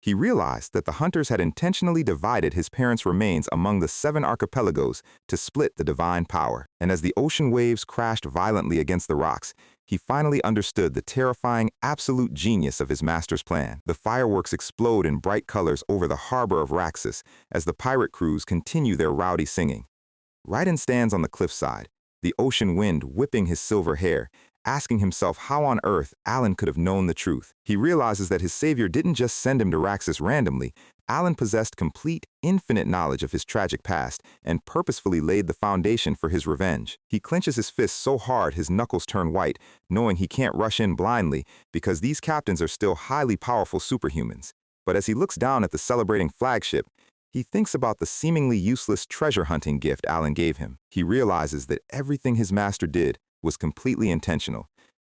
He realized that the hunters had intentionally divided his parents' remains among the 7 archipelagos to split the divine power. And as the ocean waves crashed violently against the rocks, he finally understood the terrifying, absolute genius of his master's plan. The fireworks explode in bright colors over the harbor of Raxus as the pirate crews continue their rowdy singing. Radan stands on the cliffside, the ocean wind whipping his silver hair, asking himself how on earth Alan could have known the truth. He realizes that his savior didn't just send him to Raxus randomly. Alan possessed complete, infinite knowledge of his tragic past and purposefully laid the foundation for his revenge. He clenches his fists so hard his knuckles turn white, knowing he can't rush in blindly because these captains are still highly powerful superhumans. But as he looks down at the celebrating flagship, he thinks about the seemingly useless treasure hunting gift Alan gave him. He realizes that everything his master did was completely intentional.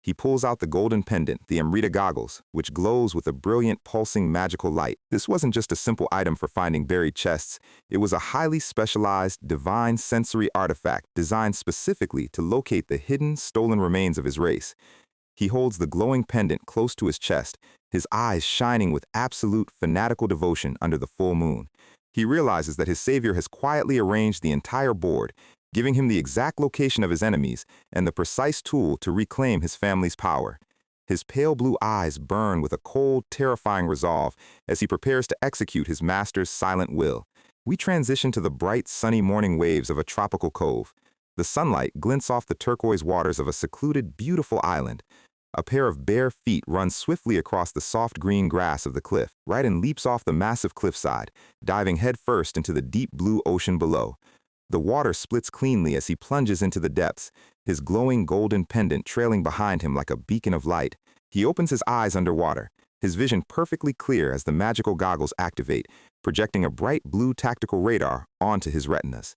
He pulls out the golden pendant, the Amrita goggles, which glows with a brilliant, pulsing, magical light. This wasn't just a simple item for finding buried chests. It was a highly specialized, divine sensory artifact designed specifically to locate the hidden, stolen remains of his race. He holds the glowing pendant close to his chest, his eyes shining with absolute, fanatical devotion under the full moon. He realizes that his savior has quietly arranged the entire board, giving him the exact location of his enemies and the precise tool to reclaim his family's power. His pale blue eyes burn with a cold, terrifying resolve as he prepares to execute his master's silent will. We transition to the bright, sunny morning waves of a tropical cove. The sunlight glints off the turquoise waters of a secluded, beautiful island. A pair of bare feet runs swiftly across the soft green grass of the cliff. Raiden leaps off the massive cliffside, diving headfirst into the deep blue ocean below. The water splits cleanly as he plunges into the depths, his glowing golden pendant trailing behind him like a beacon of light. He opens his eyes underwater, his vision perfectly clear as the magical goggles activate, projecting a bright blue tactical radar onto his retinas.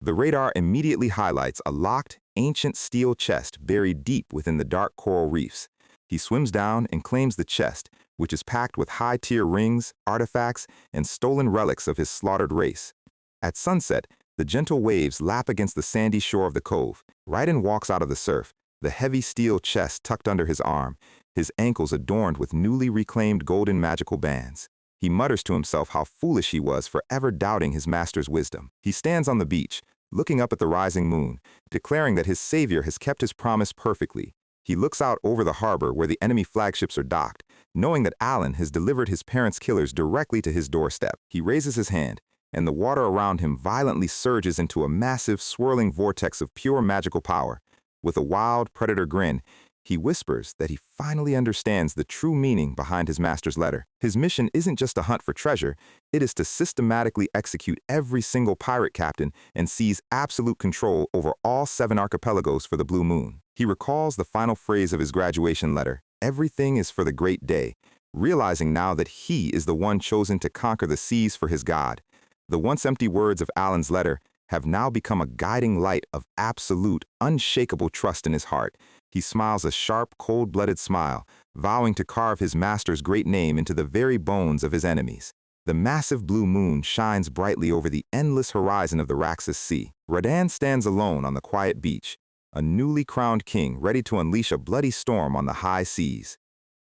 The radar immediately highlights a locked, ancient steel chest buried deep within the dark coral reefs. He swims down and claims the chest, which is packed with high-tier rings, artifacts, and stolen relics of his slaughtered race. At sunset, the gentle waves lap against the sandy shore of the cove. Raiden walks out of the surf, the heavy steel chest tucked under his arm, his ankles adorned with newly reclaimed golden magical bands. He mutters to himself how foolish he was for ever doubting his master's wisdom. He stands on the beach, looking up at the rising moon, declaring that his savior has kept his promise perfectly. He looks out over the harbor where the enemy flagships are docked, knowing that Alan has delivered his parents' killers directly to his doorstep. He raises his hand, and the water around him violently surges into a massive, swirling vortex of pure magical power. With a wild, predator grin, he whispers that he finally understands the true meaning behind his master's letter. His mission isn't just a hunt for treasure, it is to systematically execute every single pirate captain and seize absolute control over all 7 archipelagos for the Blue Moon. He recalls the final phrase of his graduation letter, "Everything is for the great day," realizing now that he is the one chosen to conquer the seas for his god. The once empty words of Alan's letter have now become a guiding light of absolute, unshakable trust in his heart. He smiles a sharp, cold-blooded smile, vowing to carve his master's great name into the very bones of his enemies. The massive blue moon shines brightly over the endless horizon of the Raxus Sea. Raiden stands alone on the quiet beach, a newly crowned king ready to unleash a bloody storm on the high seas.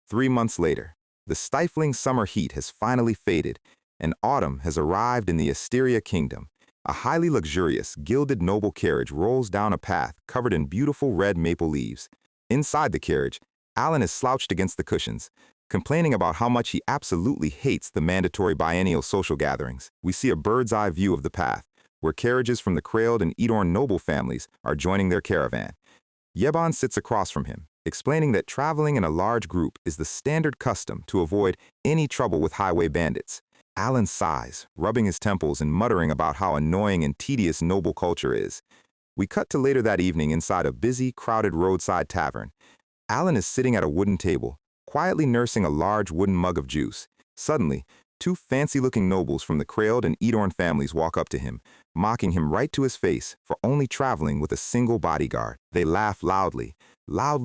3 months later, the stifling summer heat has finally faded, and autumn has arrived in the Asteria Kingdom. A highly luxurious, gilded noble carriage rolls down a path covered in beautiful red maple leaves. Inside the carriage, Alan is slouched against the cushions, complaining about how much he absolutely hates the mandatory biennial social gatherings. We see a bird's-eye view of the path, where carriages from the Krailed and Edorn noble families are joining their caravan. Yeban sits across from him, explaining that traveling in a large group is the standard custom to avoid any trouble with highway bandits. Alan sighs, rubbing his temples and muttering about how annoying and tedious noble culture is. We cut to later that evening inside a busy, crowded roadside tavern. Alan is sitting at a wooden table, quietly nursing a large wooden mug of juice. Suddenly, 2 fancy-looking nobles from the Krailed and Edorn families walk up to him, mocking him right to his face for only traveling with a single bodyguard. They laugh loudly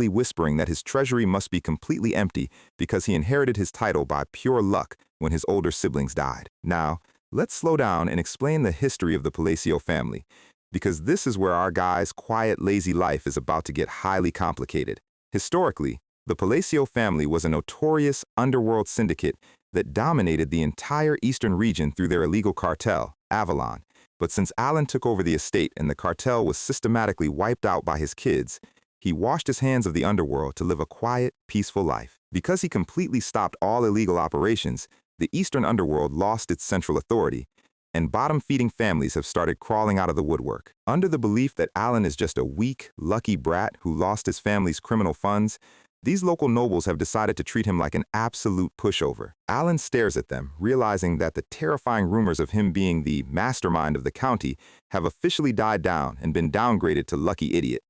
whispering that his treasury must be completely empty because he inherited his title by pure luck when his older siblings died. Now, let's slow down and explain the history of the Palacio family, because this is where our guy's quiet, lazy life is about to get highly complicated. Historically, the Palacio family was a notorious underworld syndicate that dominated the entire eastern region through their illegal cartel, Avalon. But since Alan took over the estate and the cartel was systematically wiped out by his kids, he washed his hands of the underworld to live a quiet, peaceful life. Because he completely stopped all illegal operations, the eastern underworld lost its central authority, and bottom-feeding families have started crawling out of the woodwork. Under the belief that Alan is just a weak, lucky brat who lost his family's criminal funds, these local nobles have decided to treat him like an absolute pushover. Alan stares at them, realizing that the terrifying rumors of him being the mastermind of the county have officially died down and been downgraded to lucky idiot.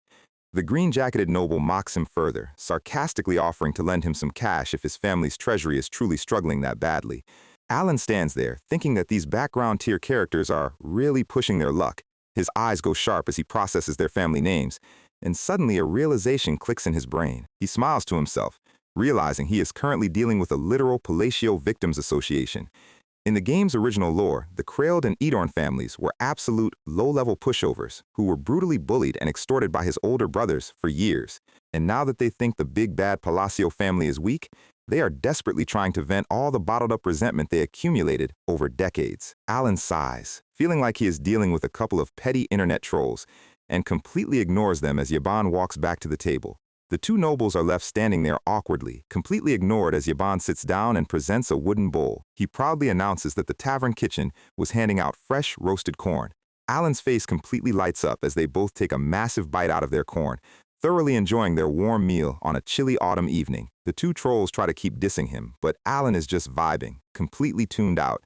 The green-jacketed noble mocks him further, sarcastically offering to lend him some cash if his family's treasury is truly struggling that badly. Alan stands there, thinking that these background-tier characters are really pushing their luck. His eyes go sharp as he processes their family names, and suddenly a realization clicks in his brain. He smiles to himself, realizing he is currently dealing with a literal Palacio Victims Association. In the game's original lore, the Krailed and Edorn families were absolute, low-level pushovers who were brutally bullied and extorted by his older brothers for years. And now that they think the big bad Palacio family is weak, They are desperately trying to vent all the bottled-up resentment they accumulated over decades. Alan sighs, feeling like he is dealing with a couple of petty internet trolls, and completely ignores them as Yaban walks back to the table. The two nobles are left standing there awkwardly, completely ignored as Yaban sits down and presents a wooden bowl. He proudly announces that the tavern kitchen was handing out fresh roasted corn. Alan's face completely lights up as they both take a massive bite out of their corn, thoroughly enjoying their warm meal on a chilly autumn evening. The two trolls try to keep dissing him, but Alan is just vibing, completely tuned out.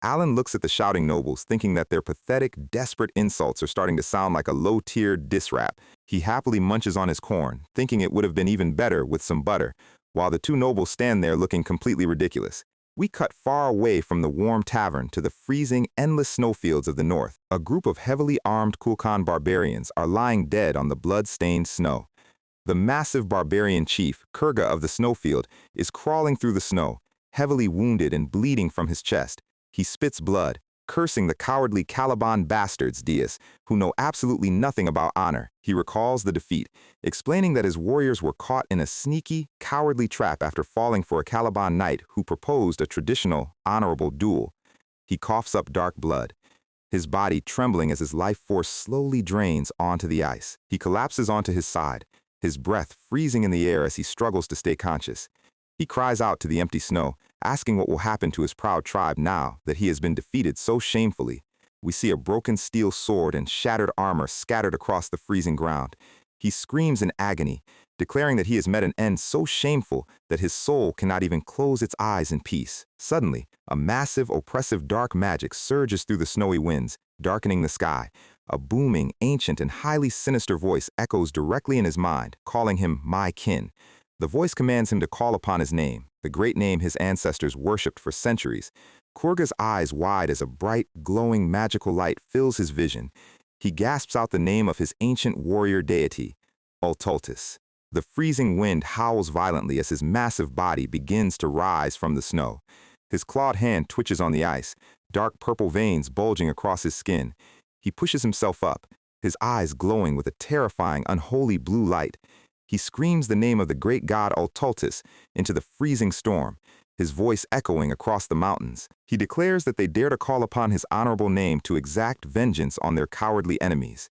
Alan looks at the shouting nobles, thinking that their pathetic, desperate insults are starting to sound like a low-tier diss rap. He happily munches on his corn, thinking it would have been even better with some butter, while the two nobles stand there looking completely ridiculous. We cut far away from the warm tavern to the freezing, endless snowfields of the north. A group of heavily armed Kulkan barbarians are lying dead on the blood-stained snow. The massive barbarian chief, Kurga of the snowfield, is crawling through the snow, heavily wounded and bleeding from his chest. He spits blood, cursing the cowardly Caliban bastards, Diaz, who know absolutely nothing about honor. He recalls the defeat, explaining that his warriors were caught in a sneaky, cowardly trap after falling for a Caliban knight who proposed a traditional, honorable duel. He coughs up dark blood, his body trembling as his life force slowly drains onto the ice. He collapses onto his side, his breath freezing in the air as he struggles to stay conscious. He cries out to the empty snow, asking what will happen to his proud tribe now that he has been defeated so shamefully. We see a broken steel sword and shattered armor scattered across the freezing ground. He screams in agony, declaring that he has met an end so shameful that his soul cannot even close its eyes in peace. Suddenly, a massive, oppressive dark magic surges through the snowy winds, darkening the sky. A booming, ancient, and highly sinister voice echoes directly in his mind, calling him my kin. The voice commands him to call upon his name, the great name his ancestors worshipped for centuries. Kurga's eyes wide as a bright, glowing, magical light fills his vision. He gasps out the name of his ancient warrior deity, Ultultis. The freezing wind howls violently as his massive body begins to rise from the snow. His clawed hand twitches on the ice, dark purple veins bulging across his skin. He pushes himself up, his eyes glowing with a terrifying, unholy blue light. He screams the name of the great god Ultultis into the freezing storm, his voice echoing across the mountains. He declares that they dare to call upon his honorable name to exact vengeance on their cowardly enemies.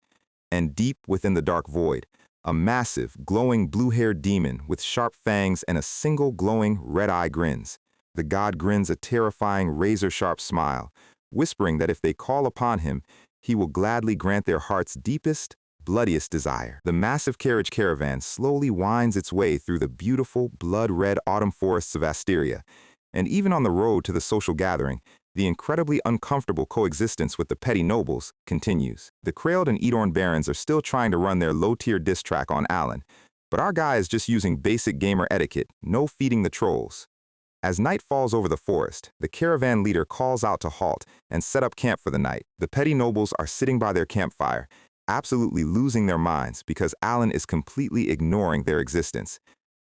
And deep within the dark void, a massive, glowing blue-haired demon with sharp fangs and a single glowing red eye grins. The god grins a terrifying, razor-sharp smile, whispering that if they call upon him, he will gladly grant their heart's deepest, bloodiest desire. The massive carriage caravan slowly winds its way through the beautiful, blood-red autumn forests of Asteria, and even on the road to the social gathering, the incredibly uncomfortable coexistence with the petty nobles continues. The Krailed and Edorn barons are still trying to run their low-tier diss track on Alan, but our guy is just using basic gamer etiquette, no feeding the trolls. As night falls over the forest, the caravan leader calls out to halt and set up camp for the night. The petty nobles are sitting by their campfire, absolutely losing their minds because Alan is completely ignoring their existence.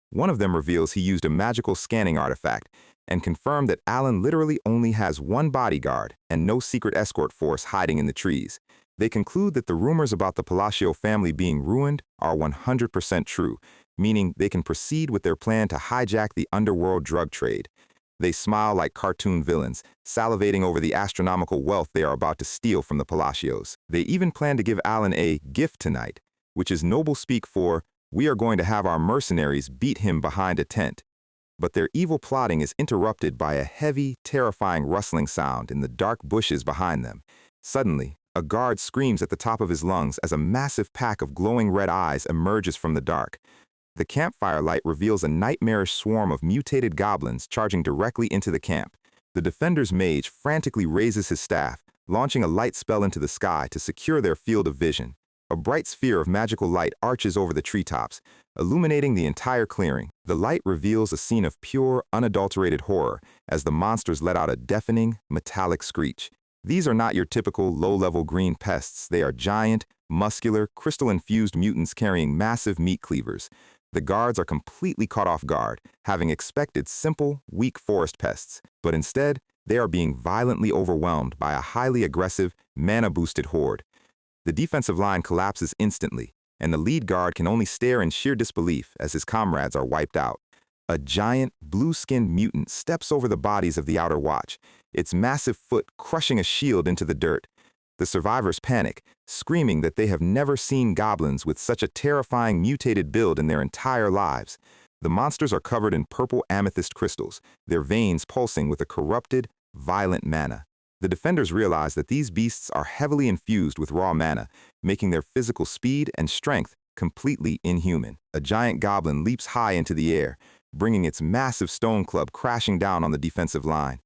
One of them reveals he used a magical scanning artifact and confirmed that Alan literally only has one bodyguard and no secret escort force hiding in the trees. They conclude that the rumors about the Palacio family being ruined are 100% true, meaning they can proceed with their plan to hijack the underworld drug trade. They smile like cartoon villains, salivating over the astronomical wealth they are about to steal from the Palacios. They even plan to give Alan a gift tonight, which is noble speak for, we are going to have our mercenaries beat him behind a tent. But their evil plotting is interrupted by a heavy, terrifying rustling sound in the dark bushes behind them. Suddenly, a guard screams at the top of his lungs as a massive pack of glowing red eyes emerges from the dark. The campfire light reveals a nightmarish swarm of mutated goblins charging directly into the camp. The defender's mage frantically raises his staff, launching a light spell into the sky to secure their field of vision. A bright sphere of magical light arches over the treetops, illuminating the entire clearing. The light reveals a scene of pure, unadulterated horror as the monsters let out a deafening, metallic screech. These are not your typical low-level green pests. They are giant, muscular, crystal-infused mutants carrying massive meat cleavers. The guards are completely caught off guard, having expected simple, weak forest pests, but instead, they are being violently overwhelmed by a highly aggressive, mana-boosted horde. The defensive line collapses instantly, and the lead guard can only stare in sheer disbelief as his comrades are wiped out. A giant, blue-skinned mutant steps over the bodies of the Outer Watch, its massive foot crushing a shield into the dirt. The survivors panic, screaming that they have never seen goblins with such a terrifying mutated build in their entire lives. The monsters are covered in purple amethyst crystals, their veins pulsing with a corrupted, violent mana. The defenders realize that these beasts are heavily infused with raw mana, making their physical speed and strength completely inhuman. A giant goblin leaps high into the air, bringing its massive stone club crashing down on the defensive line.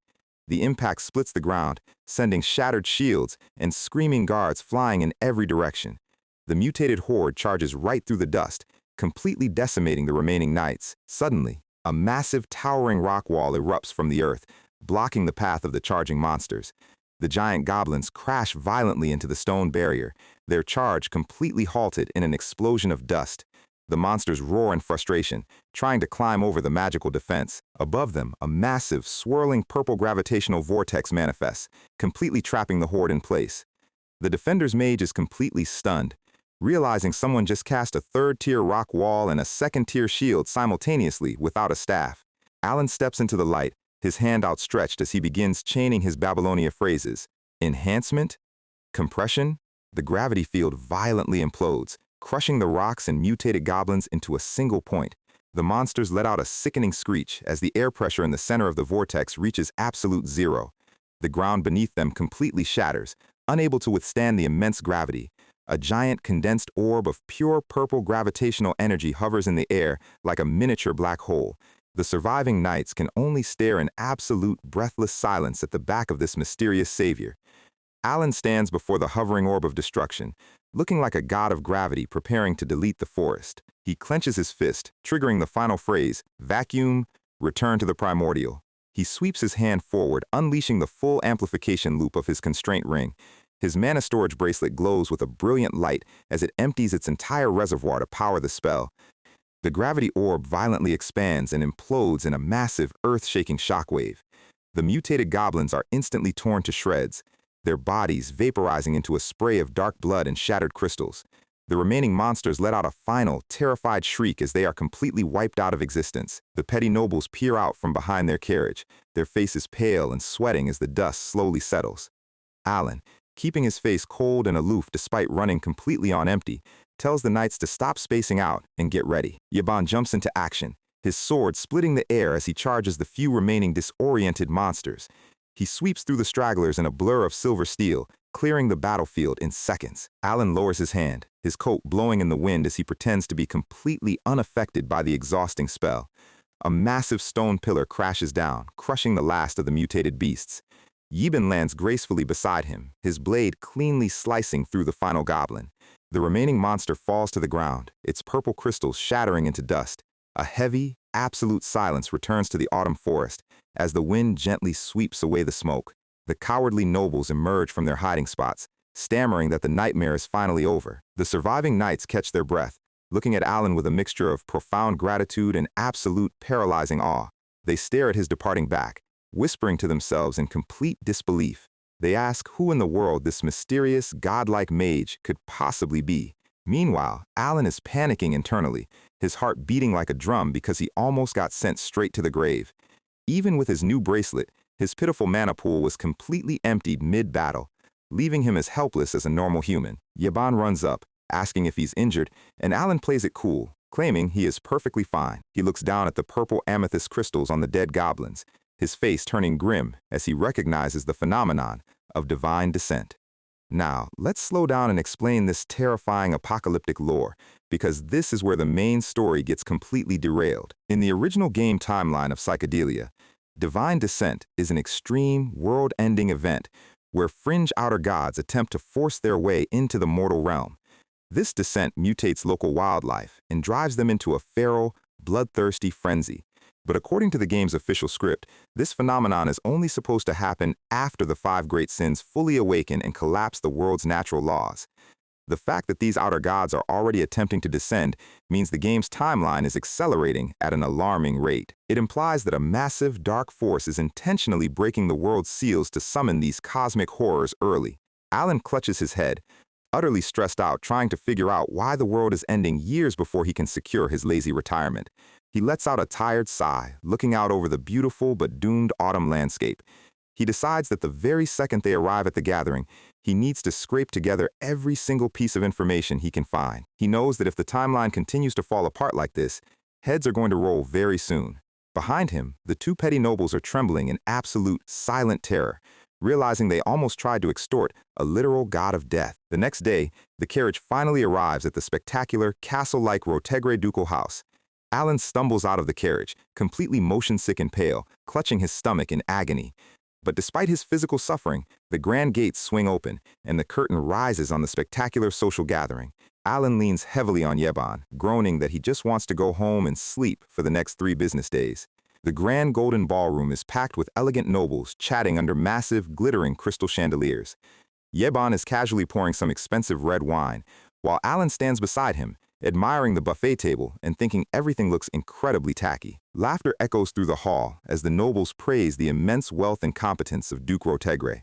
The impact splits the ground, sending shattered shields and screaming guards flying in every direction. The mutated horde charges right through the dust, completely decimating the remaining knights. Suddenly, a massive towering rock wall erupts from the earth, blocking the path of the charging monsters. The giant goblins crash violently into the stone barrier, their charge completely halted in an explosion of dust. The monsters roar in frustration, trying to climb over the magical defense. Above them, a massive, swirling purple gravitational vortex manifests, completely trapping the horde in place. The defender's mage is completely stunned, realizing someone just cast a third-tier rock wall and a second-tier shield simultaneously without a staff. Alan steps into the light, his hand outstretched as he begins chaining his Babylonia phrases. Enhancement? Compression? The gravity field violently implodes, crushing the rocks and mutated goblins into a single point. The monsters let out a sickening screech as the air pressure in the center of the vortex reaches absolute zero. The ground beneath them completely shatters, unable to withstand the immense gravity. A giant condensed orb of pure purple gravitational energy hovers in the air like a miniature black hole. The surviving knights can only stare in absolute breathless silence at the back of this mysterious savior. Alan stands before the hovering orb of destruction, looking like a god of gravity preparing to delete the forest. He clenches his fist, triggering the final phrase, vacuum, return to the primordial. He sweeps his hand forward, unleashing the full amplification loop of his constraint ring. His mana storage bracelet glows with a brilliant light as it empties its entire reservoir to power the spell. The gravity orb violently expands and implodes in a massive, earth-shaking shockwave. The mutated goblins are instantly torn to shreds, their bodies vaporizing into a spray of dark blood and shattered crystals. The remaining monsters let out a final, terrified shriek as they are completely wiped out of existence. The petty nobles peer out from behind their carriage, their faces pale and sweating as the dust slowly settles. Alan, keeping his face cold and aloof despite running completely on empty, tells the knights to stop spacing out and get ready. Yaban jumps into action, his sword splitting the air as he charges the few remaining disoriented monsters. He sweeps through the stragglers in a blur of silver steel, clearing the battlefield in seconds. Alan lowers his hand, his coat blowing in the wind as he pretends to be completely unaffected by the exhausting spell. A massive stone pillar crashes down, crushing the last of the mutated beasts. Yibin lands gracefully beside him, his blade cleanly slicing through the final goblin. The remaining monster falls to the ground, its purple crystals shattering into dust. A heavy, absolute silence returns to the autumn forest as the wind gently sweeps away the smoke. The cowardly nobles emerge from their hiding spots, stammering that the nightmare is finally over. The surviving knights catch their breath, looking at Alan with a mixture of profound gratitude and absolute paralyzing awe. They stare at his departing back, whispering to themselves in complete disbelief. They ask who in the world this mysterious, godlike mage could possibly be. Meanwhile, Alan is panicking internally, his heart beating like a drum because he almost got sent straight to the grave. Even with his new bracelet, his pitiful mana pool was completely emptied mid-battle, leaving him as helpless as a normal human. Yaban runs up, asking if he's injured, and Alan plays it cool, claiming he is perfectly fine. He looks down at the purple amethyst crystals on the dead goblins, his face turning grim as he recognizes the phenomenon of divine descent. Now, let's slow down and explain this terrifying apocalyptic lore, because this is where the main story gets completely derailed. In the original game timeline of Psychedelia, divine descent is an extreme, world-ending event where fringe outer gods attempt to force their way into the mortal realm. This descent mutates local wildlife and drives them into a feral, bloodthirsty frenzy. But according to the game's official script, this phenomenon is only supposed to happen after the 5 great sins fully awaken and collapse the world's natural laws. The fact that these outer gods are already attempting to descend means the game's timeline is accelerating at an alarming rate. It implies that a massive, dark force is intentionally breaking the world's seals to summon these cosmic horrors early. Alan clutches his head, utterly stressed out trying to figure out why the world is ending years before he can secure his lazy retirement. He lets out a tired sigh, looking out over the beautiful but doomed autumn landscape. He decides that the very second they arrive at the gathering, he needs to scrape together every single piece of information he can find. He knows that if the timeline continues to fall apart like this, heads are going to roll very soon. Behind him, the two petty nobles are trembling in absolute, silent terror, realizing they almost tried to extort a literal god of death. The next day, the carriage finally arrives at the spectacular, castle-like Rotegre ducal house. Alan stumbles out of the carriage, completely motion-sick and pale, clutching his stomach in agony. But despite his physical suffering, the grand gates swing open, and the curtain rises on the spectacular social gathering. Alan leans heavily on Yeban, groaning that he just wants to go home and sleep for the next 3 business days. The grand golden ballroom is packed with elegant nobles chatting under massive, glittering crystal chandeliers. Yeban is casually pouring some expensive red wine, while Alan stands beside him, admiring the buffet table and thinking everything looks incredibly tacky. Laughter echoes through the hall as the nobles praise the immense wealth and competence of Duke Rotegre.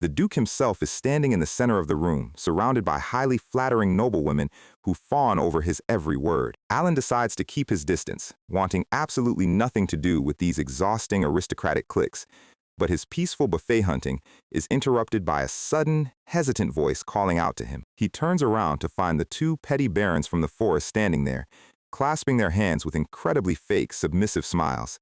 The Duke himself is standing in the center of the room, surrounded by highly flattering noblewomen who fawn over his every word. Alan decides to keep his distance, wanting absolutely nothing to do with these exhausting aristocratic cliques. But his peaceful buffet hunting is interrupted by a sudden, hesitant voice calling out to him. He turns around to find the 2 petty barons from the forest standing there, clasping their hands with incredibly fake, submissive smiles.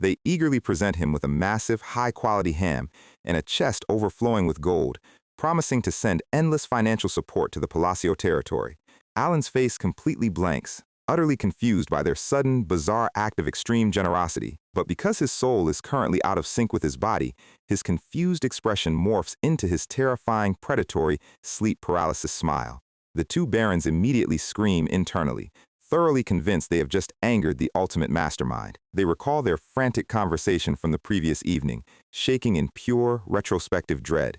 They eagerly present him with a massive, high-quality ham and a chest overflowing with gold, promising to send endless financial support to the Palacio territory. Alan's face completely blanks, utterly confused by their sudden, bizarre act of extreme generosity. But because his soul is currently out of sync with his body, his confused expression morphs into his terrifying, predatory, sleep paralysis smile. The 2 barons immediately scream internally, thoroughly convinced they have just angered the ultimate mastermind. They recall their frantic conversation from the previous evening, shaking in pure, retrospective dread.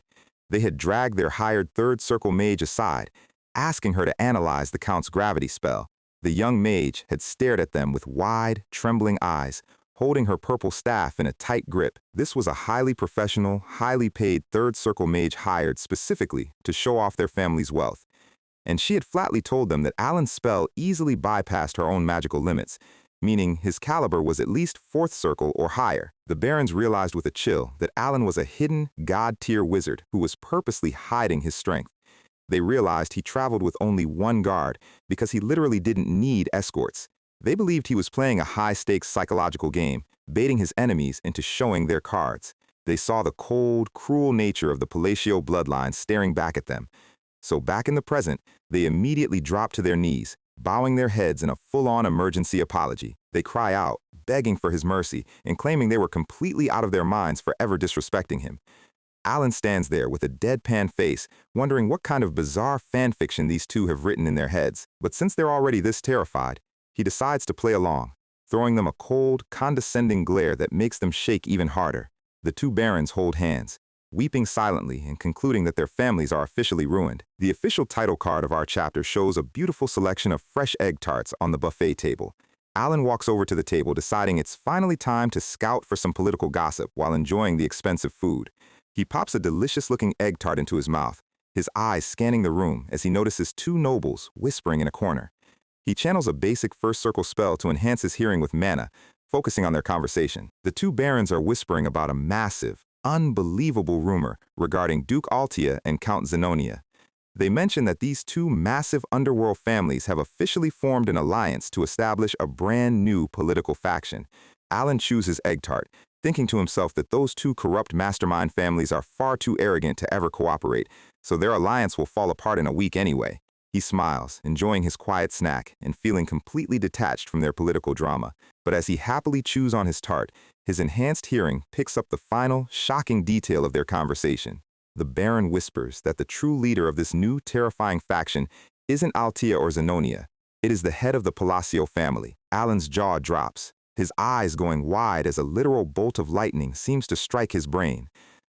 They had dragged their hired third circle mage aside, asking her to analyze the Count's gravity spell. The young mage had stared at them with wide, trembling eyes, holding her purple staff in a tight grip. This was a highly professional, highly paid third circle mage hired specifically to show off their family's wealth. And she had flatly told them that Alan's spell easily bypassed her own magical limits, meaning his caliber was at least 4th circle or higher. The barons realized with a chill that Alan was a hidden, god-tier wizard who was purposely hiding his strength. They realized he traveled with only 1 guard because he literally didn't need escorts. They believed he was playing a high-stakes psychological game, baiting his enemies into showing their cards. They saw the cold, cruel nature of the Palacio bloodline staring back at them. So back in the present, they immediately drop to their knees, bowing their heads in a full-on emergency apology. They cry out, begging for his mercy and claiming they were completely out of their minds for ever disrespecting him. Alan stands there with a deadpan face, wondering what kind of bizarre fanfiction these 2 have written in their heads. But since they're already this terrified, he decides to play along, throwing them a cold, condescending glare that makes them shake even harder. The 2 barons hold hands, weeping silently and concluding that their families are officially ruined. The official title card of our chapter shows a beautiful selection of fresh egg tarts on the buffet table. Alan walks over to the table, deciding it's finally time to scout for some political gossip while enjoying the expensive food. He pops a delicious-looking egg tart into his mouth, his eyes scanning the room as he notices 2 nobles whispering in a corner. He channels a basic first circle spell to enhance his hearing with mana, focusing on their conversation. The 2 barons are whispering about a massive, unbelievable rumor regarding Duke Altia and Count Zenonia. They mention that these 2 massive underworld families have officially formed an alliance to establish a brand new political faction. Alan chews his egg tart, thinking to himself that those 2 corrupt mastermind families are far too arrogant to ever cooperate, so their alliance will fall apart in a week anyway. He smiles, enjoying his quiet snack and feeling completely detached from their political drama. But as he happily chews on his tart, his enhanced hearing picks up the final, shocking detail of their conversation. The Baron whispers that the true leader of this new, terrifying faction isn't Altia or Zenonia. It is the head of the Palacio family. Alan's jaw drops, his eyes going wide as a literal bolt of lightning seems to strike his brain.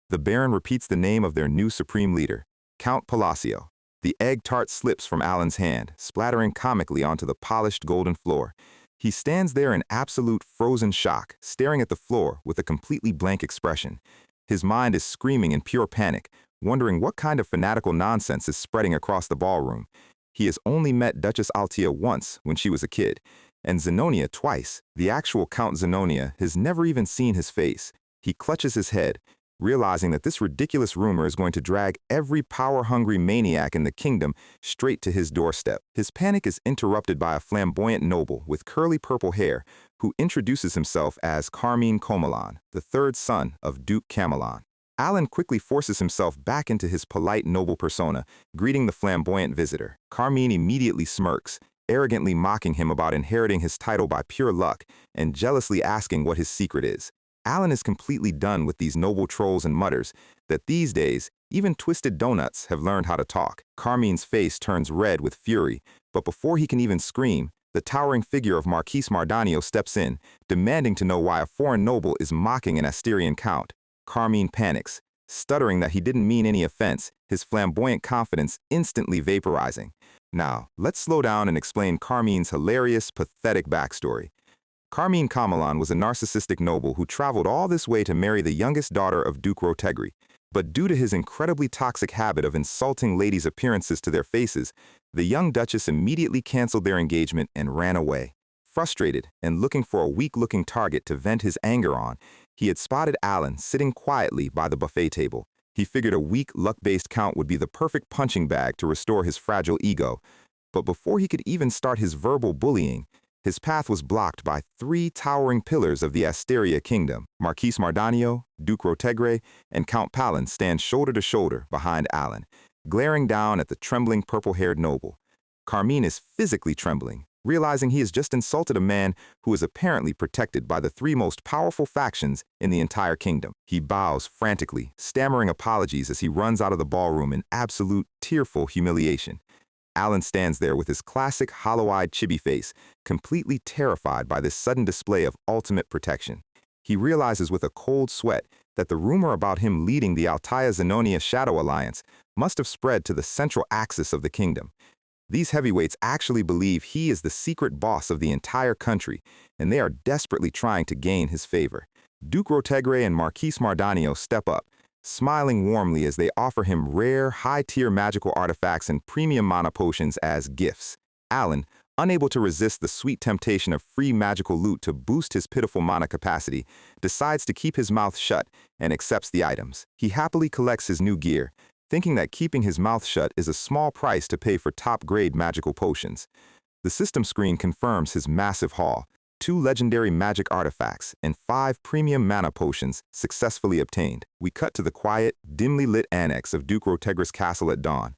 The Baron repeats the name of their new supreme leader, Count Palacio. The egg tart slips from Alan's hand, splattering comically onto the polished golden floor. He stands there in absolute frozen shock, staring at the floor with a completely blank expression. His mind is screaming in pure panic, wondering what kind of fanatical nonsense is spreading across the ballroom. He has only met Duchess Altia once when she was a kid. and Zennonia twice. The actual Count Zennonia has never even seen his face. He clutches his head, realizing that this ridiculous rumor is going to drag every power-hungry maniac in the kingdom straight to his doorstep. His panic is interrupted by a flamboyant noble with curly purple hair who introduces himself as Carmine Comelon, the third son of Duke Camelon. Alan quickly forces himself back into his polite noble persona, greeting the flamboyant visitor. Carmine immediately smirks, arrogantly mocking him about inheriting his title by pure luck and jealously asking what his secret is. Alan is completely done with these noble trolls and mutters that these days, even twisted donuts have learned how to talk. Carmine's face turns red with fury, but before he can even scream, the towering figure of Marquis Mardanio steps in, demanding to know why a foreign noble is mocking an Asterian count. Carmine panics, stuttering that he didn't mean any offense, his flamboyant confidence instantly vaporizing. Now, let's slow down and explain Carmine's hilarious, pathetic backstory. Carmine Comelon was a narcissistic noble who traveled all this way to marry the youngest daughter of Duke Rotegri. But due to his incredibly toxic habit of insulting ladies' appearances to their faces, the young duchess immediately canceled their engagement and ran away. Frustrated and looking for a weak-looking target to vent his anger on, he had spotted Alan sitting quietly by the buffet table. He figured a weak, luck-based count would be the perfect punching bag to restore his fragile ego. But before he could even start his verbal bullying, his path was blocked by three towering pillars of the Asteria kingdom. Marquis Mardanio, Duke Rotegre, and Count Palin stand shoulder to shoulder behind Alan, glaring down at the trembling purple-haired noble. Carmine is physically trembling, realizing he has just insulted a man who is apparently protected by the three most powerful factions in the entire kingdom. He bows frantically, stammering apologies as he runs out of the ballroom in absolute, tearful humiliation. Alan stands there with his classic hollow-eyed chibi face, completely terrified by this sudden display of ultimate protection. He realizes with a cold sweat that the rumor about him leading the Altaia-Zennonia Shadow Alliance must have spread to the central axis of the kingdom. These heavyweights actually believe he is the secret boss of the entire country, and they are desperately trying to gain his favor. Duke Rotegre and Marquis Mardanio step up, smiling warmly as they offer him rare, high-tier magical artifacts and premium mana potions as gifts. Alan, unable to resist the sweet temptation of free magical loot to boost his pitiful mana capacity, decides to keep his mouth shut and accepts the items. He happily collects his new gear, thinking that keeping his mouth shut is a small price to pay for top-grade magical potions. The system screen confirms his massive haul: 2 legendary magic artifacts, and 5 premium mana potions successfully obtained. We cut to the quiet, dimly lit annex of Duke Rotegre's castle at dawn.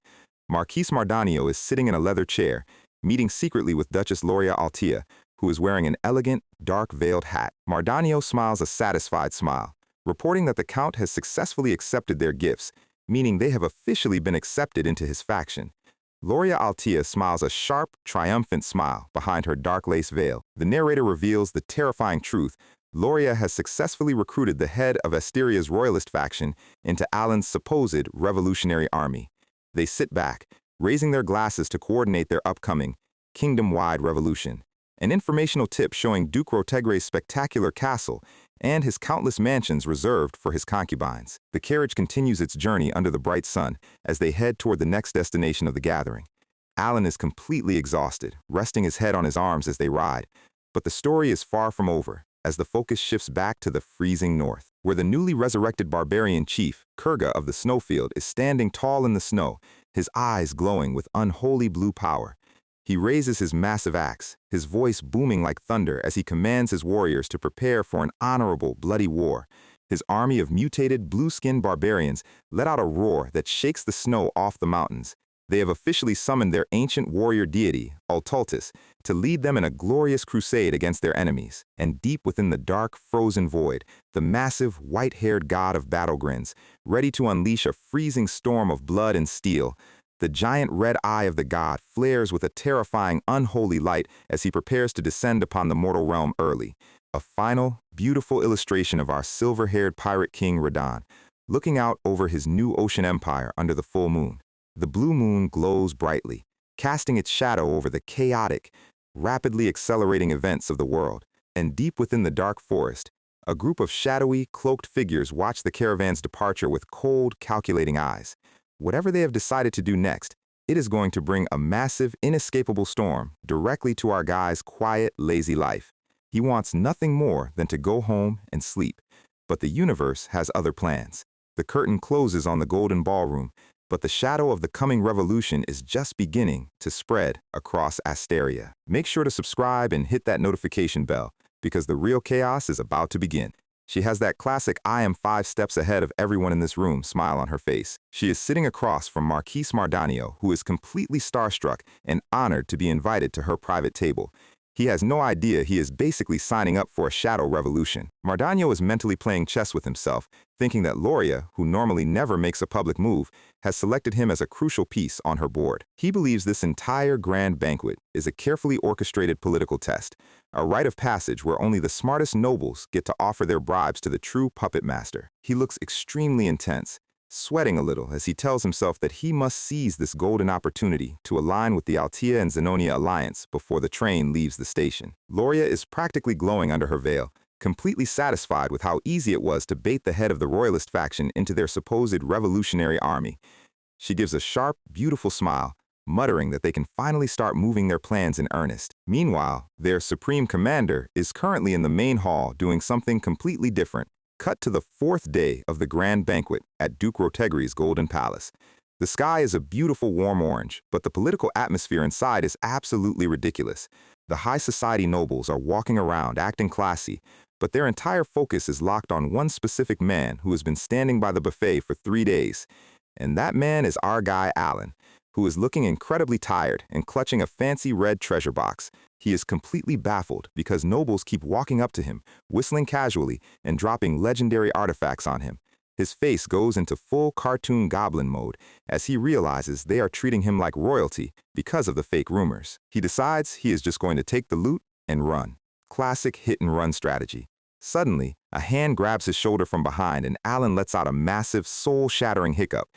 Marquis Mardanio is sitting in a leather chair, meeting secretly with Duchess Loria Altea, who is wearing an elegant, dark-veiled hat. Mardanio smiles a satisfied smile, reporting that the Count has successfully accepted their gifts, meaning they have officially been accepted into his faction. Loria Altea smiles a sharp, triumphant smile behind her dark lace veil. The narrator reveals the terrifying truth: Loria has successfully recruited the head of Asteria's royalist faction into Alan's supposed revolutionary army. They sit back, raising their glasses to coordinate their upcoming, kingdom-wide revolution. An informational tip showing Duke Rotegre's spectacular castle and his countless mansions reserved for his concubines. The carriage continues its journey under the bright sun as they head toward the next destination of the gathering. Alan is completely exhausted, resting his head on his arms as they ride. But the story is far from over, as the focus shifts back to the freezing north, where the newly resurrected barbarian chief, Kurga of the Snowfield, is standing tall in the snow, his eyes glowing with unholy blue power. He raises his massive axe, his voice booming like thunder as he commands his warriors to prepare for an honorable, bloody war. His army of mutated, blue-skinned barbarians let out a roar that shakes the snow off the mountains. They have officially summoned their ancient warrior deity, Altultus, to lead them in a glorious crusade against their enemies. And deep within the dark, frozen void, the massive, white-haired god of battle grins, ready to unleash a freezing storm of blood and steel. The giant red eye of the god flares with a terrifying, unholy light as he prepares to descend upon the mortal realm early. A final, beautiful illustration of our silver-haired pirate king Radon, looking out over his new ocean empire under the full moon. The blue moon glows brightly, casting its shadow over the chaotic, rapidly accelerating events of the world. And deep within the dark forest, a group of shadowy, cloaked figures watch the caravan's departure with cold, calculating eyes. Whatever they have decided to do next, It is going to bring a massive, inescapable storm directly to our guy's quiet, lazy life. He wants nothing more than to go home and sleep. But the universe has other plans. The curtain closes on the golden ballroom, but the shadow of the coming revolution is just beginning to spread across Asteria. Make sure to subscribe and hit that notification bell, because the real chaos is about to begin. She has that classic "I am 5 steps ahead of everyone in this room" smile on her face. She is sitting across from Marquise Mardanio, who is completely starstruck and honored to be invited to her private table. He has no idea he is basically signing up for a shadow revolution. Mardanio is mentally playing chess with himself, thinking that Loria, who normally never makes a public move, has selected him as a crucial piece on her board. He believes this entire grand banquet is a carefully orchestrated political test, a rite of passage where only the smartest nobles get to offer their bribes to the true puppet master. He looks extremely intense, sweating a little as he tells himself that he must seize this golden opportunity to align with the Altea and Zenonia alliance before the train leaves the station. Loria is practically glowing under her veil, completely satisfied with how easy it was to bait the head of the royalist faction into their supposed revolutionary army. She gives a sharp, beautiful smile, muttering that they can finally start moving their plans in earnest. Meanwhile, their supreme commander is currently in the main hall doing something completely different. Cut to the 4th day of the grand banquet at Duke Rotegri's Golden Palace. The sky is a beautiful warm orange, but the political atmosphere inside is absolutely ridiculous. The high society nobles are walking around acting classy, but their entire focus is locked on one specific man who has been standing by the buffet for 3 days. And that man is our guy Alan, who is looking incredibly tired and clutching a fancy red treasure box. He is completely baffled because nobles keep walking up to him, whistling casually and dropping legendary artifacts on him. His face goes into full cartoon goblin mode as he realizes they are treating him like royalty because of the fake rumors. He decides he is just going to take the loot and run. Classic hit-and-run strategy. Suddenly, a hand grabs his shoulder from behind and Alan lets out a massive, soul-shattering hiccup.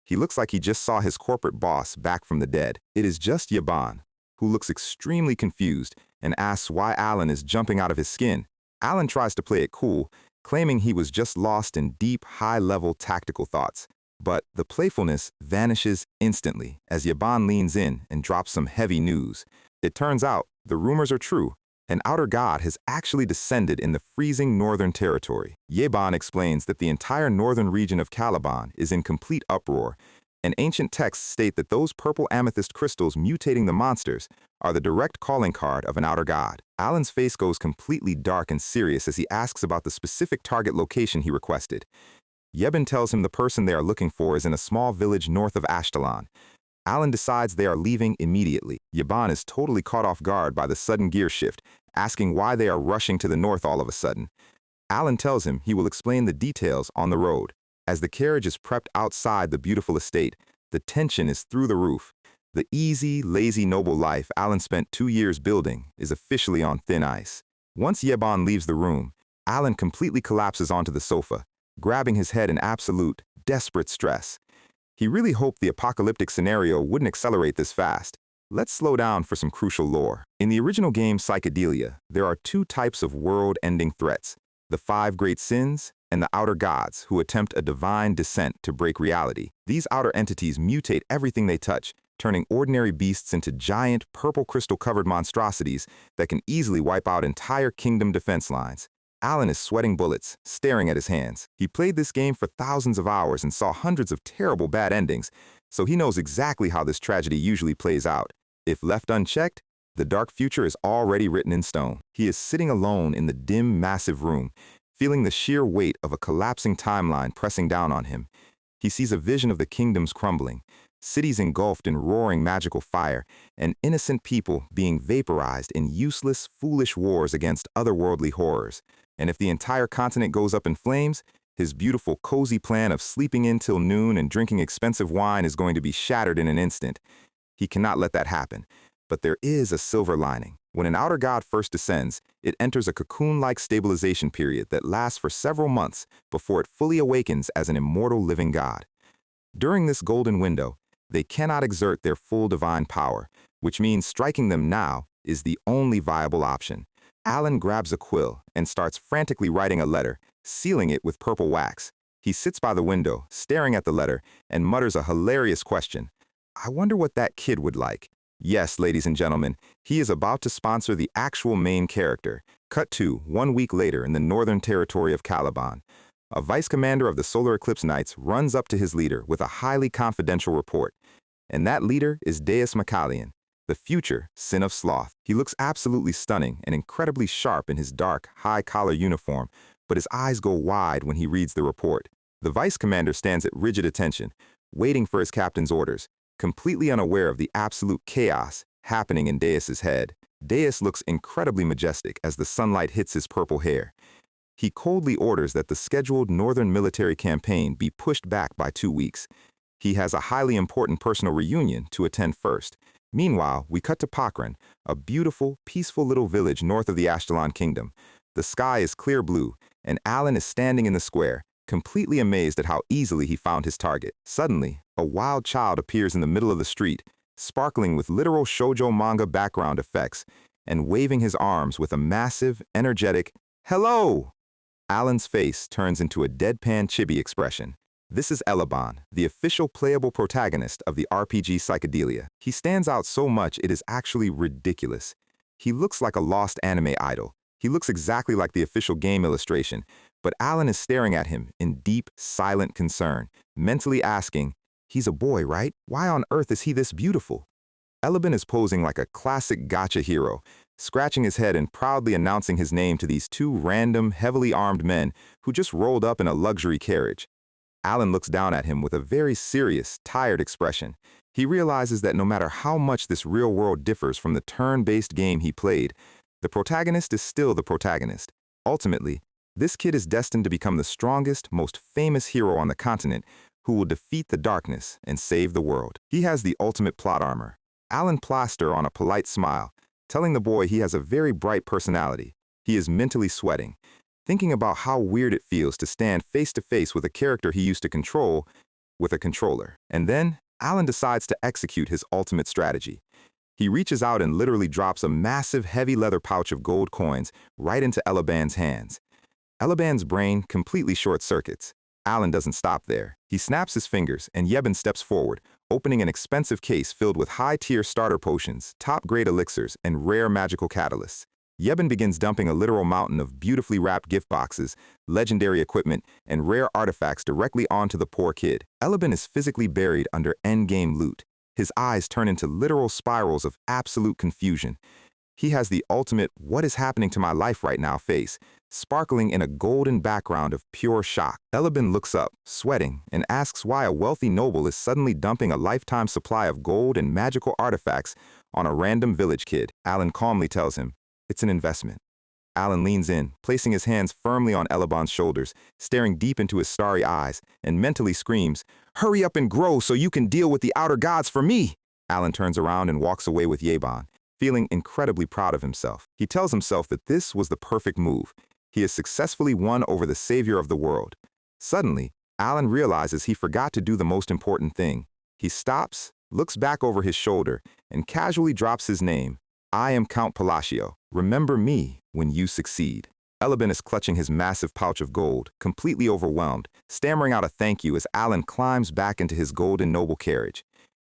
He looks like he just saw his corporate boss back from the dead. It is just Yaban, who looks extremely confused and asks why Alan is jumping out of his skin. Alan tries to play it cool, claiming he was just lost in deep, high-level tactical thoughts. But the playfulness vanishes instantly as Yaban leans in and drops some heavy news. It turns out the rumors are true. An outer god has actually descended in the freezing northern territory. Yaban explains that the entire northern region of Caliban is in complete uproar, and ancient texts state that those purple amethyst crystals mutating the monsters are the direct calling card of an outer god. Alan's face goes completely dark and serious as he asks about the specific target location he requested. Yebin tells him the person they are looking for is in a small village north of Ashtalan. Alan decides they are leaving immediately. Yaban is totally caught off guard by the sudden gear shift, asking why they are rushing to the north all of a sudden. Alan tells him he will explain the details on the road. As the carriage is prepped outside the beautiful estate, the tension is through the roof. The easy, lazy, noble life Alan spent 2 years building is officially on thin ice. Once Yaban leaves the room, Alan completely collapses onto the sofa, grabbing his head in absolute, desperate stress. He really hoped the apocalyptic scenario wouldn't accelerate this fast. Let's slow down for some crucial lore. In the original game Psychedelia, there are 2 types of world-ending threats: the 5 great sins and the outer gods who attempt a divine descent to break reality. These outer entities mutate everything they touch, turning ordinary beasts into giant, purple crystal-covered monstrosities that can easily wipe out entire kingdom defense lines. Alan is sweating bullets, staring at his hands. He played this game for thousands of hours and saw hundreds of terrible bad endings, so he knows exactly how this tragedy usually plays out. If left unchecked, the dark future is already written in stone. He is sitting alone in the dim, massive room, feeling the sheer weight of a collapsing timeline pressing down on him. He sees a vision of the kingdoms crumbling, cities engulfed in roaring magical fire, and innocent people being vaporized in useless, foolish wars against otherworldly horrors. And if the entire continent goes up in flames, his beautiful, cozy plan of sleeping in till noon and drinking expensive wine is going to be shattered in an instant. He cannot let that happen. But there is a silver lining. When an outer god first descends, it enters a cocoon-like stabilization period that lasts for several months before it fully awakens as an immortal living god. During this golden window, they cannot exert their full divine power, which means striking them now is the only viable option. Alan grabs a quill and starts frantically writing a letter, sealing it with purple wax. He sits by the window, staring at the letter, and mutters a hilarious question. I wonder what that kid would like. Yes, ladies and gentlemen, he is about to sponsor the actual main character. Cut to 1 week later in the northern territory of Caliban. A vice commander of the Solar Eclipse Knights runs up to his leader with a highly confidential report. And that leader is Deus Macalian, the future Sin of Sloth. He looks absolutely stunning and incredibly sharp in his dark, high-collar uniform, but his eyes go wide when he reads the report. The vice commander stands at rigid attention, waiting for his captain's orders, completely unaware of the absolute chaos happening in Deus's head. Deus looks incredibly majestic as the sunlight hits his purple hair. He coldly orders that the scheduled northern military campaign be pushed back by 2 weeks. He has a highly important personal reunion to attend first. Meanwhile, we cut to Pakran, a beautiful, peaceful little village north of the Ashkelon kingdom. The sky is clear blue, and Alan is standing in the square, completely amazed at how easily he found his target. Suddenly, a wild child appears in the middle of the street, sparkling with literal shoujo manga background effects, and waving his arms with a massive, energetic, "Hello!" Alan's face turns into a deadpan chibi expression. This is Elaban, the official playable protagonist of the RPG Psychedelia. He stands out so much it is actually ridiculous. He looks like a lost anime idol. He looks exactly like the official game illustration, but Alan is staring at him in deep, silent concern, mentally asking, "He's a boy, right? Why on earth is he this beautiful?" Elaban is posing like a classic gacha hero, scratching his head and proudly announcing his name to these two random, heavily armed men who just rolled up in a luxury carriage. Alan looks down at him with a very serious, tired expression. He realizes that no matter how much this real world differs from the turn-based game he played, the protagonist is still the protagonist. Ultimately, this kid is destined to become the strongest, most famous hero on the continent who will defeat the darkness and save the world. He has the ultimate plot armor. Alan plaster on a polite smile, telling the boy he has a very bright personality. He is mentally sweating, thinking about how weird it feels to stand face to face with a character he used to control with a controller. And then, Alan decides to execute his ultimate strategy. He reaches out and literally drops a massive heavy leather pouch of gold coins right into Elaban's hands. Elaban's brain completely short-circuits. Alan doesn't stop there. He snaps his fingers and Yeben steps forward, opening an expensive case filled with high-tier starter potions, top-grade elixirs, and rare magical catalysts. Yeben begins dumping a literal mountain of beautifully wrapped gift boxes, legendary equipment, and rare artifacts directly onto the poor kid. Elaban is physically buried under endgame loot. His eyes turn into literal spirals of absolute confusion. He has the ultimate "what is happening to my life right now" face, sparkling in a golden background of pure shock. Elaban looks up, sweating, and asks why a wealthy noble is suddenly dumping a lifetime supply of gold and magical artifacts on a random village kid. Alan calmly tells him, "It's an investment." Alan leans in, placing his hands firmly on Elaban's shoulders, staring deep into his starry eyes, and mentally screams, "Hurry up and grow so you can deal with the outer gods for me!" Alan turns around and walks away with Yeben, feeling incredibly proud of himself. He tells himself that this was the perfect move. He has successfully won over the savior of the world. Suddenly, Alan realizes he forgot to do the most important thing. He stops, looks back over his shoulder, and casually drops his name. "I am Count Palacio. Remember me when you succeed." Elaban is clutching his massive pouch of gold, completely overwhelmed, stammering out a thank you as Alan climbs back into his golden noble carriage.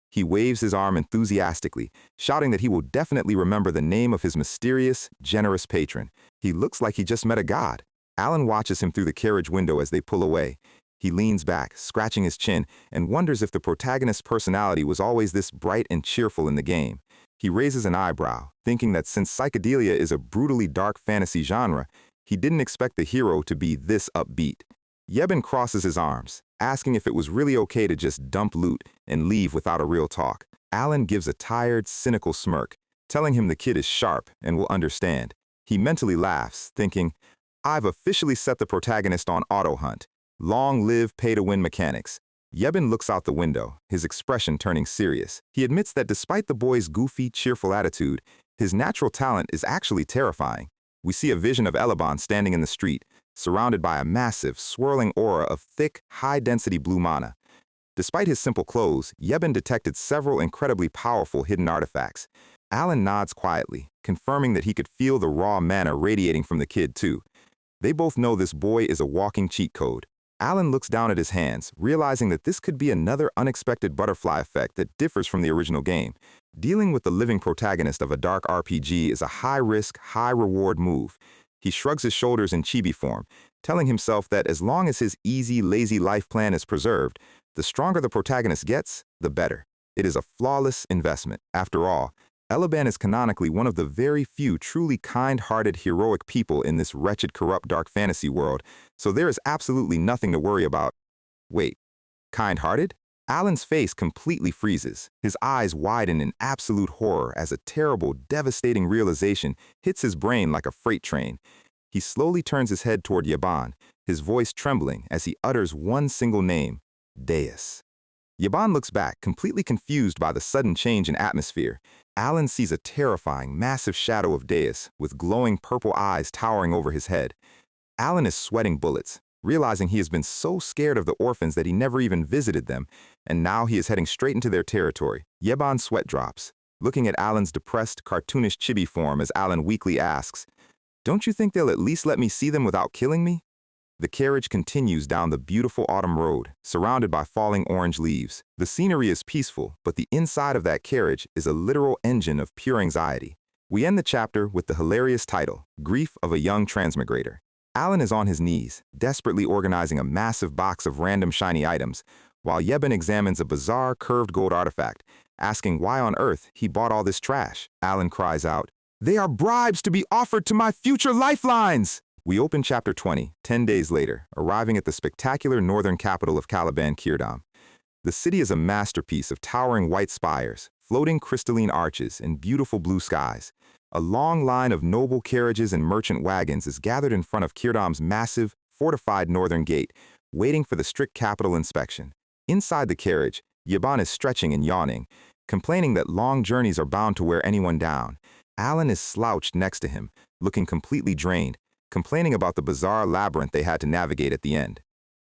He waves his arm enthusiastically, shouting that he will definitely remember the name of his mysterious, generous patron. He looks like he just met a god. Alan watches him through the carriage window as they pull away. He leans back, scratching his chin, and wonders if the protagonist's personality was always this bright and cheerful in the game. He raises an eyebrow, thinking that since psychedelia is a brutally dark fantasy genre, he didn't expect the hero to be this upbeat. Yeben crosses his arms, asking if it was really okay to just dump loot and leave without a real talk. Alan gives a tired, cynical smirk, telling him the kid is sharp and will understand. He mentally laughs, thinking, "I've officially set the protagonist on auto hunt. Long live pay-to-win mechanics." Yeben looks out the window, his expression turning serious. He admits that despite the boy's goofy, cheerful attitude, his natural talent is actually terrifying. We see a vision of Elaban standing in the street, surrounded by a massive, swirling aura of thick, high-density blue mana. Despite his simple clothes, Yeben detected several incredibly powerful hidden artifacts. Alan nods quietly, confirming that he could feel the raw mana radiating from the kid too. They both know this boy is a walking cheat code. Alan looks down at his hands, realizing that this could be another unexpected butterfly effect that differs from the original game. Dealing with the living protagonist of a dark RPG is a high-risk, high-reward move. He shrugs his shoulders in chibi form, telling himself that as long as his easy, lazy life plan is preserved, the stronger the protagonist gets, the better. It is a flawless investment. After all, Elaban is canonically one of the very few truly kind-hearted, heroic people in this wretched, corrupt, dark fantasy world, so there is absolutely nothing to worry about. Wait, kind-hearted? Alan's face completely freezes, his eyes widen in absolute horror as a terrible, devastating realization hits his brain like a freight train. He slowly turns his head toward Yaban, his voice trembling as he utters one single name, Deus. Yaban looks back, completely confused by the sudden change in atmosphere. Alan sees a terrifying, massive shadow of Deus with glowing purple eyes towering over his head. Alan is sweating bullets, realizing he has been so scared of the orphans that he never even visited them, and now he is heading straight into their territory. Yaban's sweat drops, looking at Alan's depressed, cartoonish chibi form as Alan weakly asks, "Don't you think they'll at least let me see them without killing me?" The carriage continues down the beautiful autumn road, surrounded by falling orange leaves. The scenery is peaceful, but the inside of that carriage is a literal engine of pure anxiety. We end the chapter with the hilarious title, Grief of a Young Transmigrator. Alan is on his knees, desperately organizing a massive box of random shiny items, while Yeben examines a bizarre curved gold artifact, asking why on earth he bought all this trash. Alan cries out, "They are bribes to be offered to my future lifelines!" We open chapter 20, 10 days later, arriving at the spectacular northern capital of Caliban, Kirdam. The city is a masterpiece of towering white spires, floating crystalline arches, and beautiful blue skies. A long line of noble carriages and merchant wagons is gathered in front of Kirdam's massive, fortified northern gate, waiting for the strict capital inspection. Inside the carriage, Yaban is stretching and yawning, complaining that long journeys are bound to wear anyone down. Alan is slouched next to him, looking completely drained, complaining about the bizarre labyrinth they had to navigate at the end.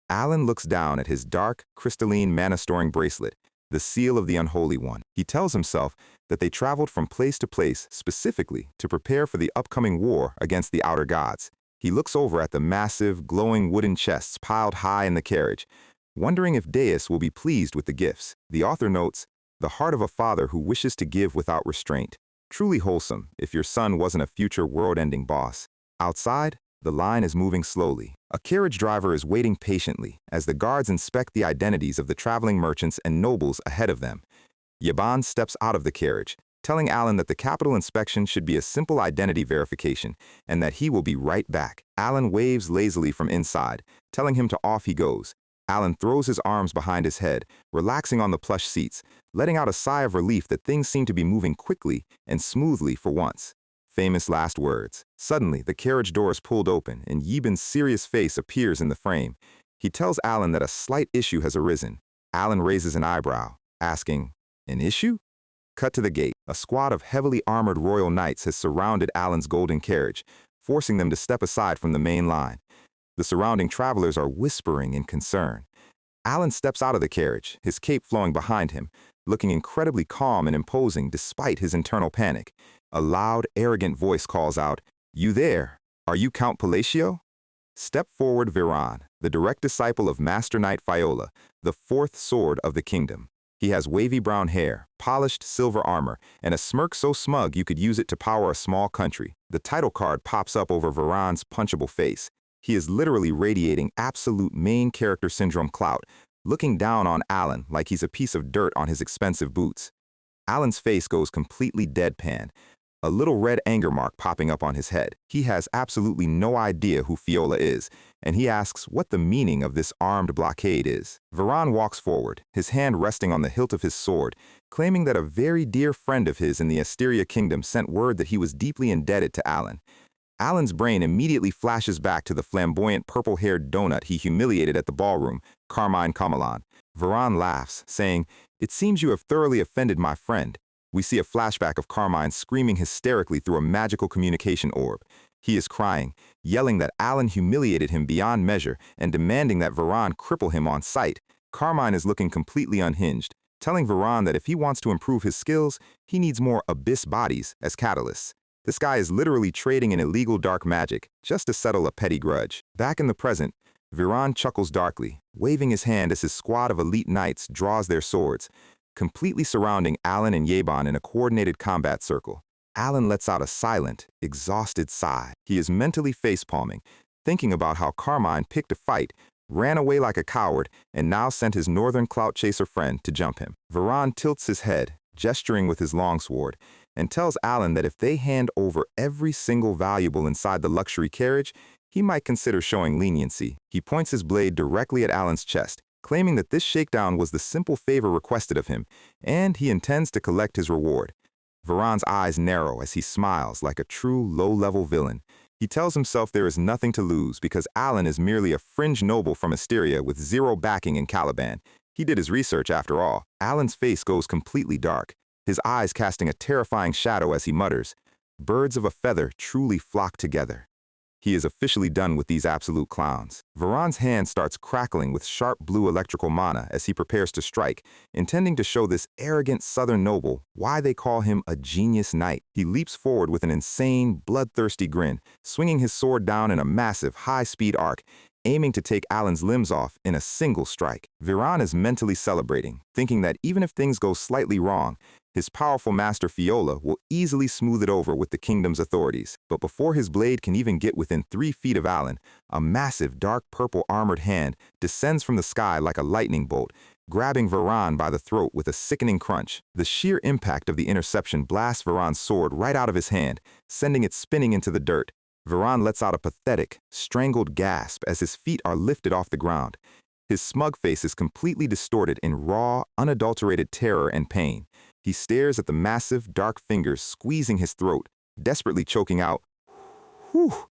Alan looks down at his dark, crystalline mana-storing bracelet, the seal of the Unholy One. He tells himself that they traveled from place to place specifically to prepare for the upcoming war against the outer gods. He looks over at the massive, glowing wooden chests piled high in the carriage, wondering if Deus will be pleased with the gifts. The author notes, "The heart of a father who wishes to give without restraint. Truly wholesome if your son wasn't a future world-ending boss." Outside, the line is moving slowly. A carriage driver is waiting patiently as the guards inspect the identities of the traveling merchants and nobles ahead of them. Yaban steps out of the carriage, telling Alan that the capital inspection should be a simple identity verification and that he will be right back. Alan waves lazily from inside, telling him to off he goes. Alan throws his arms behind his head, relaxing on the plush seats, letting out a sigh of relief that things seem to be moving quickly and smoothly for once. Famous last words. Suddenly, the carriage door is pulled open and Yeben's serious face appears in the frame. He tells Alan that a slight issue has arisen. Alan raises an eyebrow, asking, "An issue?" Cut to the gate. A squad of heavily armored royal knights has surrounded Alan's golden carriage, forcing them to step aside from the main line. The surrounding travelers are whispering in concern. Alan steps out of the carriage, his cape flowing behind him, looking incredibly calm and imposing despite his internal panic. A loud, arrogant voice calls out, "You there? Are you Count Palatio?" Step forward Viran, the direct disciple of Master Knight Fiola, the fourth sword of the kingdom. He has wavy brown hair, polished silver armor, and a smirk so smug you could use it to power a small country. The title card pops up over Viran's punchable face. He is literally radiating absolute main character syndrome clout, looking down on Alan like he's a piece of dirt on his expensive boots. Alan's face goes completely deadpan, a little red anger mark popping up on his head. He has absolutely no idea who Fiola is, and he asks what the meaning of this armed blockade is. Viran walks forward, his hand resting on the hilt of his sword, claiming that a very dear friend of his in the Asteria Kingdom sent word that he was deeply indebted to Alan. Alan's brain immediately flashes back to the flamboyant purple-haired donut he humiliated at the ballroom, Carmine Kamalan. Viran laughs, saying, "It seems you have thoroughly offended my friend." We see a flashback of Carmine screaming hysterically through a magical communication orb. He is crying, yelling that Alan humiliated him beyond measure and demanding that Viran cripple him on sight. Carmine is looking completely unhinged, telling Viran that if he wants to improve his skills, he needs more abyss bodies as catalysts. This guy is literally trading in illegal dark magic just to settle a petty grudge. Back in the present, Viran chuckles darkly, waving his hand as his squad of elite knights draws their swords, completely surrounding Alan and Yeban in a coordinated combat circle. Alan lets out a silent, exhausted sigh. He is mentally face-palming, thinking about how Carmine picked a fight, ran away like a coward, and now sent his northern clout chaser friend to jump him. Viran tilts his head, gesturing with his longsword, and tells Alan that if they hand over every single valuable inside the luxury carriage, he might consider showing leniency. He points his blade directly at Alan's chest, claiming that this shakedown was the simple favor requested of him, and he intends to collect his reward. Viran's eyes narrow as he smiles like a true low-level villain. He tells himself there is nothing to lose because Alan is merely a fringe noble from Asteria with zero backing in Caliban. He did his research after all. Alan's face goes completely dark, his eyes casting a terrifying shadow as he mutters, "Birds of a feather truly flock together." He is officially done with these absolute clowns. Viran's hand starts crackling with sharp blue electrical mana as he prepares to strike, intending to show this arrogant southern noble why they call him a genius knight. He leaps forward with an insane, bloodthirsty grin, swinging his sword down in a massive, high-speed arc, aiming to take Alan's limbs off in a single strike. Viran is mentally celebrating, thinking that even if things go slightly wrong, his powerful master Fiola will easily smooth it over with the kingdom's authorities. But before his blade can even get within 3 feet of Alan, a massive dark purple armored hand descends from the sky like a lightning bolt, grabbing Viran by the throat with a sickening crunch. The sheer impact of the interception blasts Viran's sword right out of his hand, sending it spinning into the dirt. Viran lets out a pathetic, strangled gasp as his feet are lifted off the ground. His smug face is completely distorted in raw, unadulterated terror and pain. He stares at the massive, dark fingers squeezing his throat, desperately choking out, "Whew!"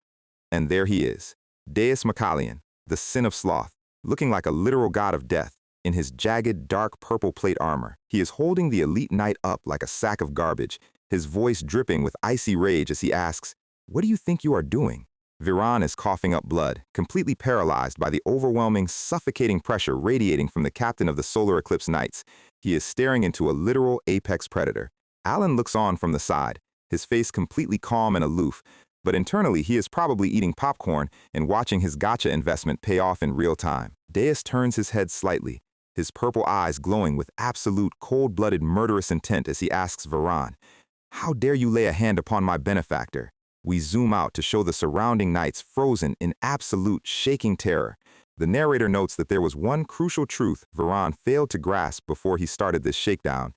And there he is, Deus Macalian, the sin of sloth, looking like a literal god of death, in his jagged, dark purple plate armor. He is holding the elite knight up like a sack of garbage, his voice dripping with icy rage as he asks, "What do you think you are doing?" Viran is coughing up blood, completely paralyzed by the overwhelming, suffocating pressure radiating from the captain of the Solar Eclipse Knights. He is staring into a literal apex predator. Alan looks on from the side, his face completely calm and aloof, but internally he is probably eating popcorn and watching his gacha investment pay off in real time. Deus turns his head slightly, his purple eyes glowing with absolute cold-blooded murderous intent as he asks Viran, "How dare you lay a hand upon my benefactor?" We zoom out to show the surrounding knights frozen in absolute shaking terror. The narrator notes that there was one crucial truth Viran failed to grasp before he started this shakedown.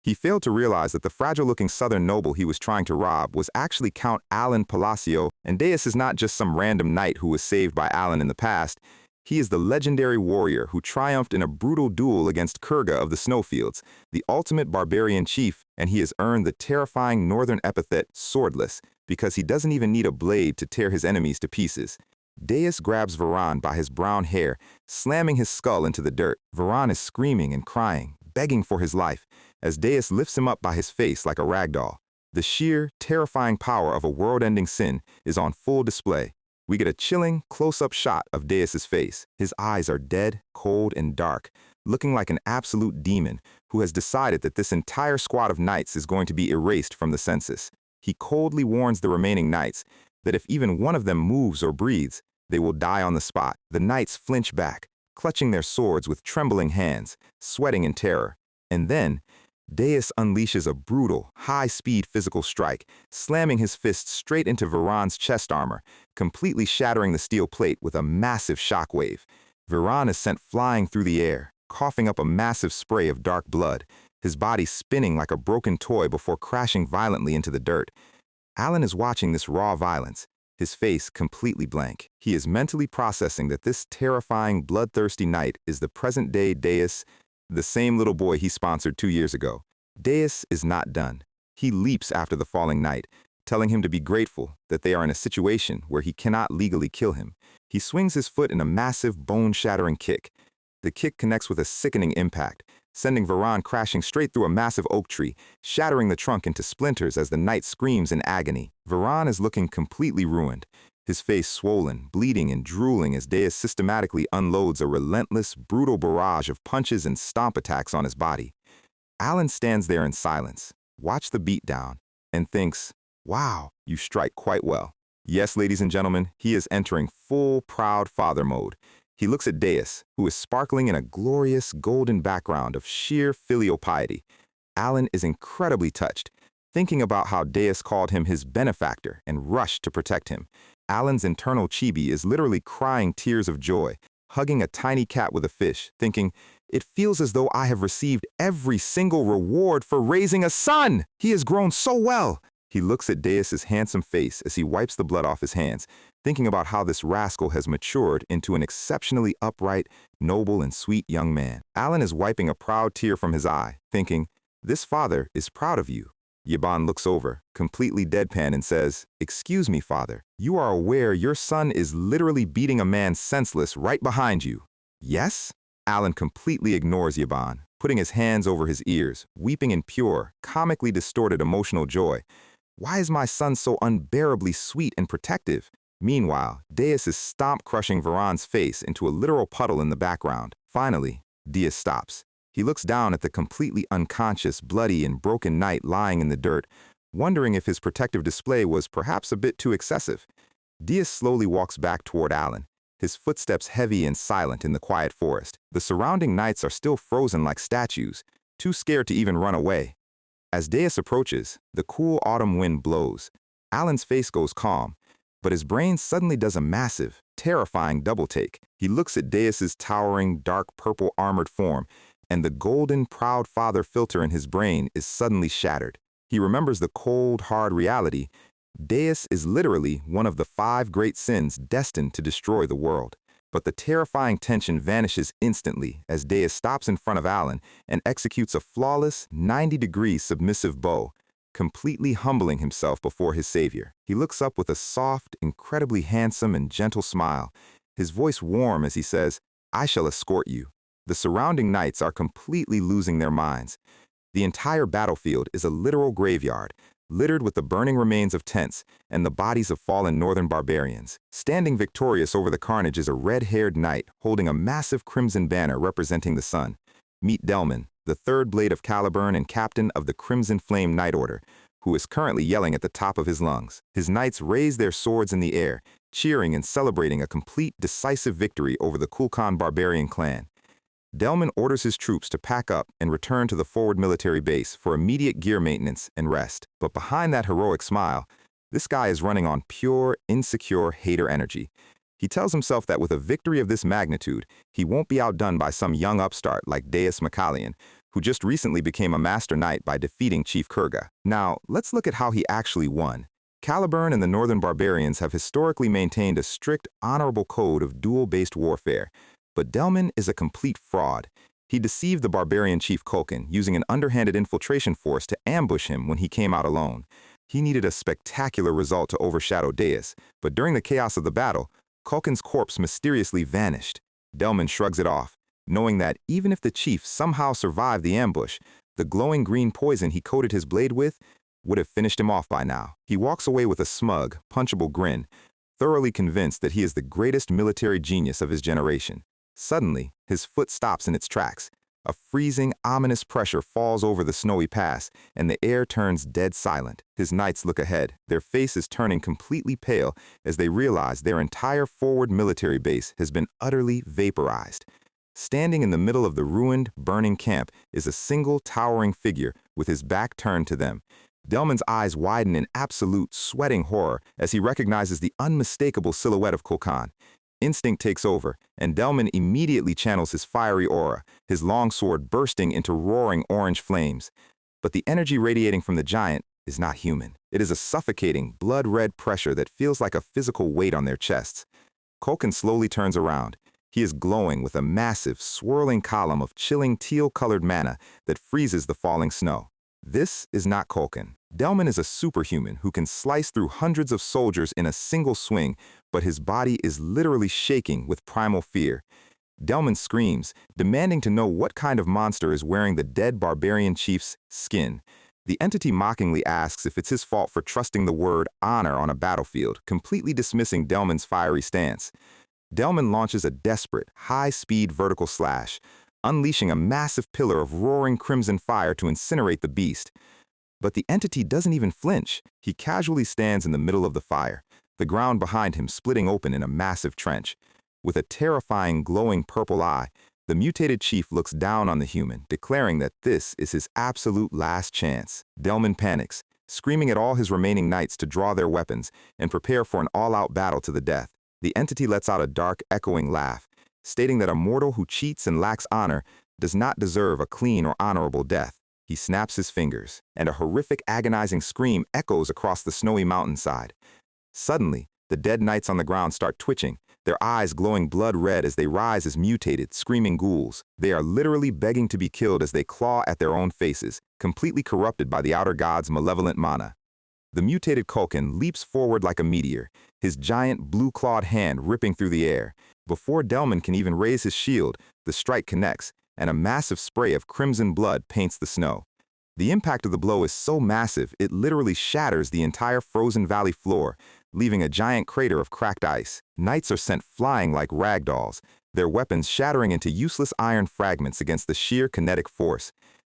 He failed to realize that the fragile-looking southern noble he was trying to rob was actually Count Alan Palacio, and Deus is not just some random knight who was saved by Alan in the past. He is the legendary warrior who triumphed in a brutal duel against Kurga of the Snowfields, the ultimate barbarian chief, and he has earned the terrifying northern epithet Swordless because he doesn't even need a blade to tear his enemies to pieces. Deus grabs Viran by his brown hair, slamming his skull into the dirt. Viran is screaming and crying, begging for his life, as Deus lifts him up by his face like a ragdoll. The sheer, terrifying power of a world-ending sin is on full display. We get a chilling, close-up shot of Deus's face. His eyes are dead, cold, and dark, looking like an absolute demon who has decided that this entire squad of knights is going to be erased from the census. He coldly warns the remaining knights that if even one of them moves or breathes, they will die on the spot. The knights flinch back, clutching their swords with trembling hands, sweating in terror. And then, Deus unleashes a brutal, high-speed physical strike, slamming his fist straight into Viran's chest armor, completely shattering the steel plate with a massive shockwave. Viran is sent flying through the air, coughing up a massive spray of dark blood, his body spinning like a broken toy before crashing violently into the dirt. Alan is watching this raw violence, his face completely blank. He is mentally processing that this terrifying, bloodthirsty knight is the present-day Deus, the same little boy he sponsored 2 years ago. Deus is not done. He leaps after the falling knight, telling him to be grateful that they are in a situation where he cannot legally kill him. He swings his foot in a massive, bone-shattering kick. The kick connects with a sickening impact, sending Viran crashing straight through a massive oak tree, shattering the trunk into splinters as the knight screams in agony. Viran is looking completely ruined, his face swollen, bleeding and drooling as Deus systematically unloads a relentless, brutal barrage of punches and stomp attacks on his body. Alan stands there in silence, watches the beatdown, and thinks, "Wow, you strike quite well." Yes, ladies and gentlemen, he is entering full proud father mode. He looks at Deus, who is sparkling in a glorious golden background of sheer filial piety. Alan is incredibly touched, thinking about how Deus called him his benefactor and rushed to protect him. Alan's internal chibi is literally crying tears of joy, hugging a tiny cat with a fish, thinking, "It feels as though I have received every single reward for raising a son! He has grown so well!" He looks at Deus's handsome face as he wipes the blood off his hands, thinking about how this rascal has matured into an exceptionally upright, noble, and sweet young man. Alan is wiping a proud tear from his eye, thinking, "This father is proud of you." Yaban looks over, completely deadpan, and says, "Excuse me, father. You are aware your son is literally beating a man senseless right behind you." "Yes?" Alan completely ignores Yaban, putting his hands over his ears, weeping in pure, comically distorted emotional joy. Why is my son so unbearably sweet and protective? Meanwhile, Deus is stomp-crushing Varan's face into a literal puddle in the background. Finally, Deus stops. He looks down at the completely unconscious, bloody, and broken knight lying in the dirt, wondering if his protective display was perhaps a bit too excessive. Deus slowly walks back toward Alan, his footsteps heavy and silent in the quiet forest. The surrounding knights are still frozen like statues, too scared to even run away. As Deus approaches, the cool autumn wind blows. Alan's face goes calm, but his brain suddenly does a massive, terrifying double-take. He looks at Deus's towering, dark purple armored form, and the golden, proud father filter in his brain is suddenly shattered. He remembers the cold, hard reality. Deus is literally one of the 5 great sins destined to destroy the world. But the terrifying tension vanishes instantly as Deus stops in front of Alan and executes a flawless, 90-degree submissive bow, completely humbling himself before his savior. He looks up with a soft, incredibly handsome and gentle smile, his voice warm as he says, "I shall escort you." The surrounding knights are completely losing their minds. The entire battlefield is a literal graveyard, littered with the burning remains of tents and the bodies of fallen northern barbarians. Standing victorious over the carnage is a red-haired knight holding a massive crimson banner representing the sun. Meet Delman, the 3rd Blade of Caliburn and captain of the Crimson Flame Knight Order, who is currently yelling at the top of his lungs. His knights raise their swords in the air, cheering and celebrating a complete, decisive victory over the Kulkan barbarian clan. Delman orders his troops to pack up and return to the forward military base for immediate gear maintenance and rest. But behind that heroic smile, this guy is running on pure, insecure hater energy. He tells himself that with a victory of this magnitude, he won't be outdone by some young upstart like Deus Macallion, who just recently became a master knight by defeating Chief Kurga. Now, let's look at how he actually won. Caliburn and the Northern Barbarians have historically maintained a strict, honorable code of duel-based warfare, but Delman is a complete fraud. He deceived the barbarian chief Kulkan, using an underhanded infiltration force to ambush him when he came out alone. He needed a spectacular result to overshadow Deus, but during the chaos of the battle, Kulkan's corpse mysteriously vanished. Delman shrugs it off, knowing that even if the chief somehow survived the ambush, the glowing green poison he coated his blade with would have finished him off by now. He walks away with a smug, punchable grin, thoroughly convinced that he is the greatest military genius of his generation. Suddenly, his foot stops in its tracks. A freezing, ominous pressure falls over the snowy pass, and the air turns dead silent. His knights look ahead, their faces turning completely pale as they realize their entire forward military base has been utterly vaporized. Standing in the middle of the ruined, burning camp is a single towering figure with his back turned to them. Delman's eyes widen in absolute, sweating horror as he recognizes the unmistakable silhouette of Kulkan. Instinct takes over, and Delman immediately channels his fiery aura, his longsword bursting into roaring orange flames. But the energy radiating from the giant is not human. It is a suffocating, blood-red pressure that feels like a physical weight on their chests. Kulkan slowly turns around. He is glowing with a massive, swirling column of chilling teal-colored mana that freezes the falling snow. This is not Kulkan. Delman is a superhuman who can slice through hundreds of soldiers in a single swing, but his body is literally shaking with primal fear. Delman screams, demanding to know what kind of monster is wearing the dead barbarian chief's skin. The entity mockingly asks if it's his fault for trusting the word honor on a battlefield, completely dismissing Delman's fiery stance. Delman launches a desperate, high-speed vertical slash, unleashing a massive pillar of roaring crimson fire to incinerate the beast. But the entity doesn't even flinch. He casually stands in the middle of the fire, the ground behind him splitting open in a massive trench. With a terrifying, glowing purple eye, the mutated chief looks down on the human, declaring that this is his absolute last chance. Delman panics, screaming at all his remaining knights to draw their weapons and prepare for an all-out battle to the death. The entity lets out a dark, echoing laugh, stating that a mortal who cheats and lacks honor does not deserve a clean or honorable death. He snaps his fingers, and a horrific, agonizing scream echoes across the snowy mountainside. Suddenly, the dead knights on the ground start twitching, their eyes glowing blood red as they rise as mutated, screaming ghouls. They are literally begging to be killed as they claw at their own faces, completely corrupted by the outer god's malevolent mana. The mutated Culkin leaps forward like a meteor, his giant blue-clawed hand ripping through the air. Before Delman can even raise his shield, the strike connects, and a massive spray of crimson blood paints the snow. The impact of the blow is so massive, it literally shatters the entire frozen valley floor, leaving a giant crater of cracked ice. Knights are sent flying like rag dolls, their weapons shattering into useless iron fragments against the sheer kinetic force.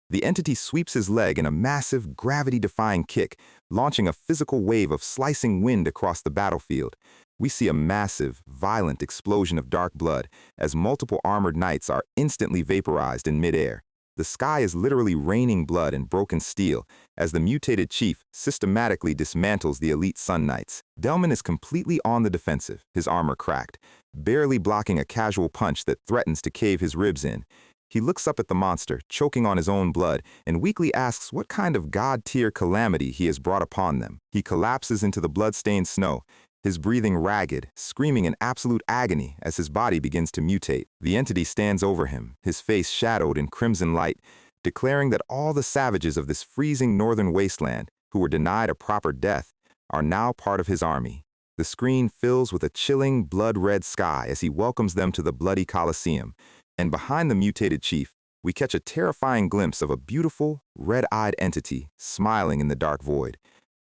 The entity sweeps his leg in a massive, gravity-defying kick, launching a physical wave of slicing wind across the battlefield. We see a massive, violent explosion of dark blood as multiple armored knights are instantly vaporized in midair. The sky is literally raining blood and broken steel as the mutated chief systematically dismantles the elite Sun Knights. Delman is completely on the defensive, his armor cracked, barely blocking a casual punch that threatens to cave his ribs in. He looks up at the monster, choking on his own blood, and weakly asks what kind of god-tier calamity he has brought upon them. He collapses into the blood-stained snow, his breathing ragged, screaming in absolute agony as his body begins to mutate. The entity stands over him, his face shadowed in crimson light, declaring that all the savages of this freezing northern wasteland, who were denied a proper death, are now part of his army. The screen fills with a chilling, blood-red sky as he welcomes them to the bloody Colosseum, and behind the mutated chief, we catch a terrifying glimpse of a beautiful, red-eyed entity smiling in the dark void.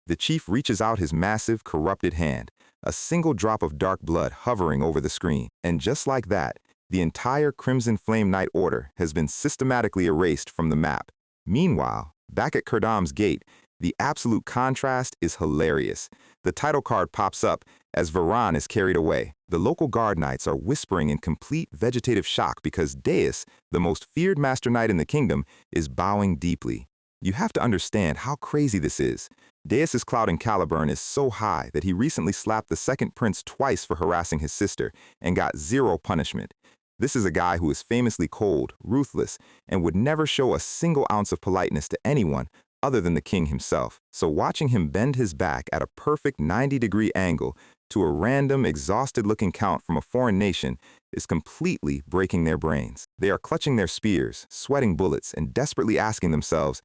The chief reaches out his massive, corrupted hand, a single drop of dark blood hovering over the screen. And just like that, the entire Crimson Flame Knight Order has been systematically erased from the map. Meanwhile, back at Kerdam's gate, the absolute contrast is hilarious. The title card pops up as Varan is carried away. The local guard knights are whispering in complete vegetative shock because Deus, the most feared Master Knight in the kingdom, is bowing deeply. You have to understand how crazy this is. Deus's clout in Caliburn is so high that he recently slapped the second prince twice for harassing his sister and got zero punishment. This is a guy who is famously cold, ruthless, and would never show a single ounce of politeness to anyone other than the king himself. So watching him bend his back at a perfect 90-degree angle to a random, exhausted-looking count from a foreign nation is completely breaking their brains. They are clutching their spears, sweating bullets, and desperately asking themselves,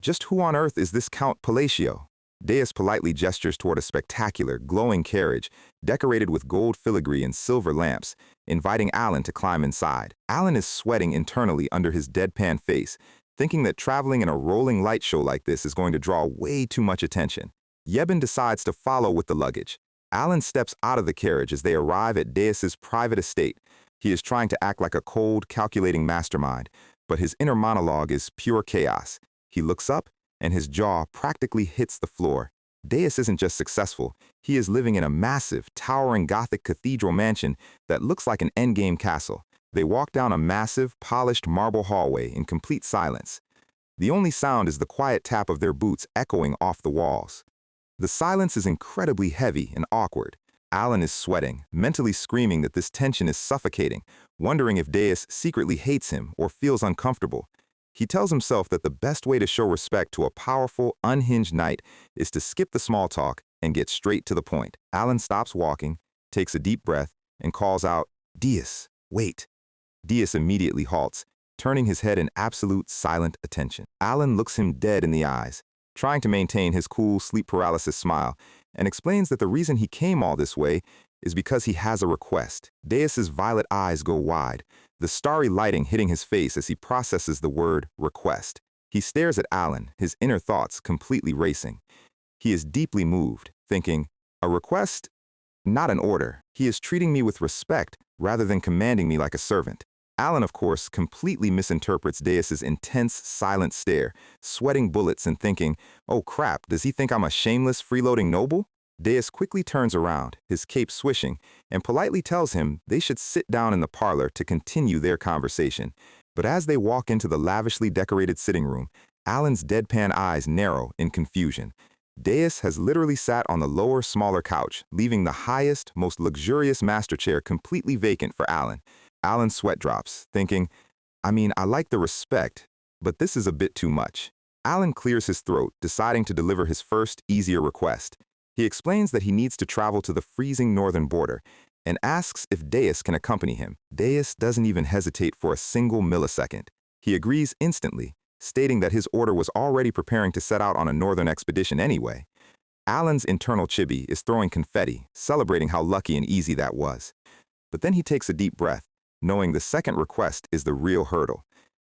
just who on earth is this Count Palacio? Deus politely gestures toward a spectacular, glowing carriage decorated with gold filigree and silver lamps, inviting Alan to climb inside. Alan is sweating internally under his deadpan face, thinking that traveling in a rolling light show like this is going to draw way too much attention. Yebin decides to follow with the luggage. Alan steps out of the carriage as they arrive at Deus's private estate. He is trying to act like a cold, calculating mastermind, but his inner monologue is pure chaos. He looks up, and his jaw practically hits the floor. Deus isn't just successful, he is living in a massive, towering Gothic cathedral mansion that looks like an endgame castle. They walk down a massive, polished marble hallway in complete silence. The only sound is the quiet tap of their boots echoing off the walls. The silence is incredibly heavy and awkward. Alan is sweating, mentally screaming that this tension is suffocating, wondering if Deus secretly hates him or feels uncomfortable. He tells himself that the best way to show respect to a powerful, unhinged knight is to skip the small talk and get straight to the point. Alan stops walking, takes a deep breath, and calls out, "Deus, wait." Deus immediately halts, turning his head in absolute silent attention. Alan looks him dead in the eyes, trying to maintain his cool sleep paralysis smile, and explains that the reason he came all this way is because he has a request. Deus's violet eyes go wide, the starry lighting hitting his face as he processes the word request. He stares at Alan, his inner thoughts completely racing. He is deeply moved, thinking, a request? Not an order. He is treating me with respect rather than commanding me like a servant. Alan, of course, completely misinterprets Deus's intense, silent stare, sweating bullets and thinking, oh crap, does he think I'm a shameless, freeloading noble? Deus quickly turns around, his cape swishing, and politely tells him they should sit down in the parlor to continue their conversation. But as they walk into the lavishly decorated sitting room, Alan's deadpan eyes narrow in confusion. Deus has literally sat on the lower, smaller couch, leaving the highest, most luxurious master chair completely vacant for Alan. Alan's sweat drops, thinking, I like the respect, but this is a bit too much. Alan clears his throat, deciding to deliver his first, easier request. He explains that he needs to travel to the freezing northern border and asks if Deus can accompany him. Deus doesn't even hesitate for a single millisecond. He agrees instantly, stating that his order was already preparing to set out on a northern expedition anyway. Alan's internal chibi is throwing confetti, celebrating how lucky and easy that was. But then he takes a deep breath, knowing the second request is the real hurdle.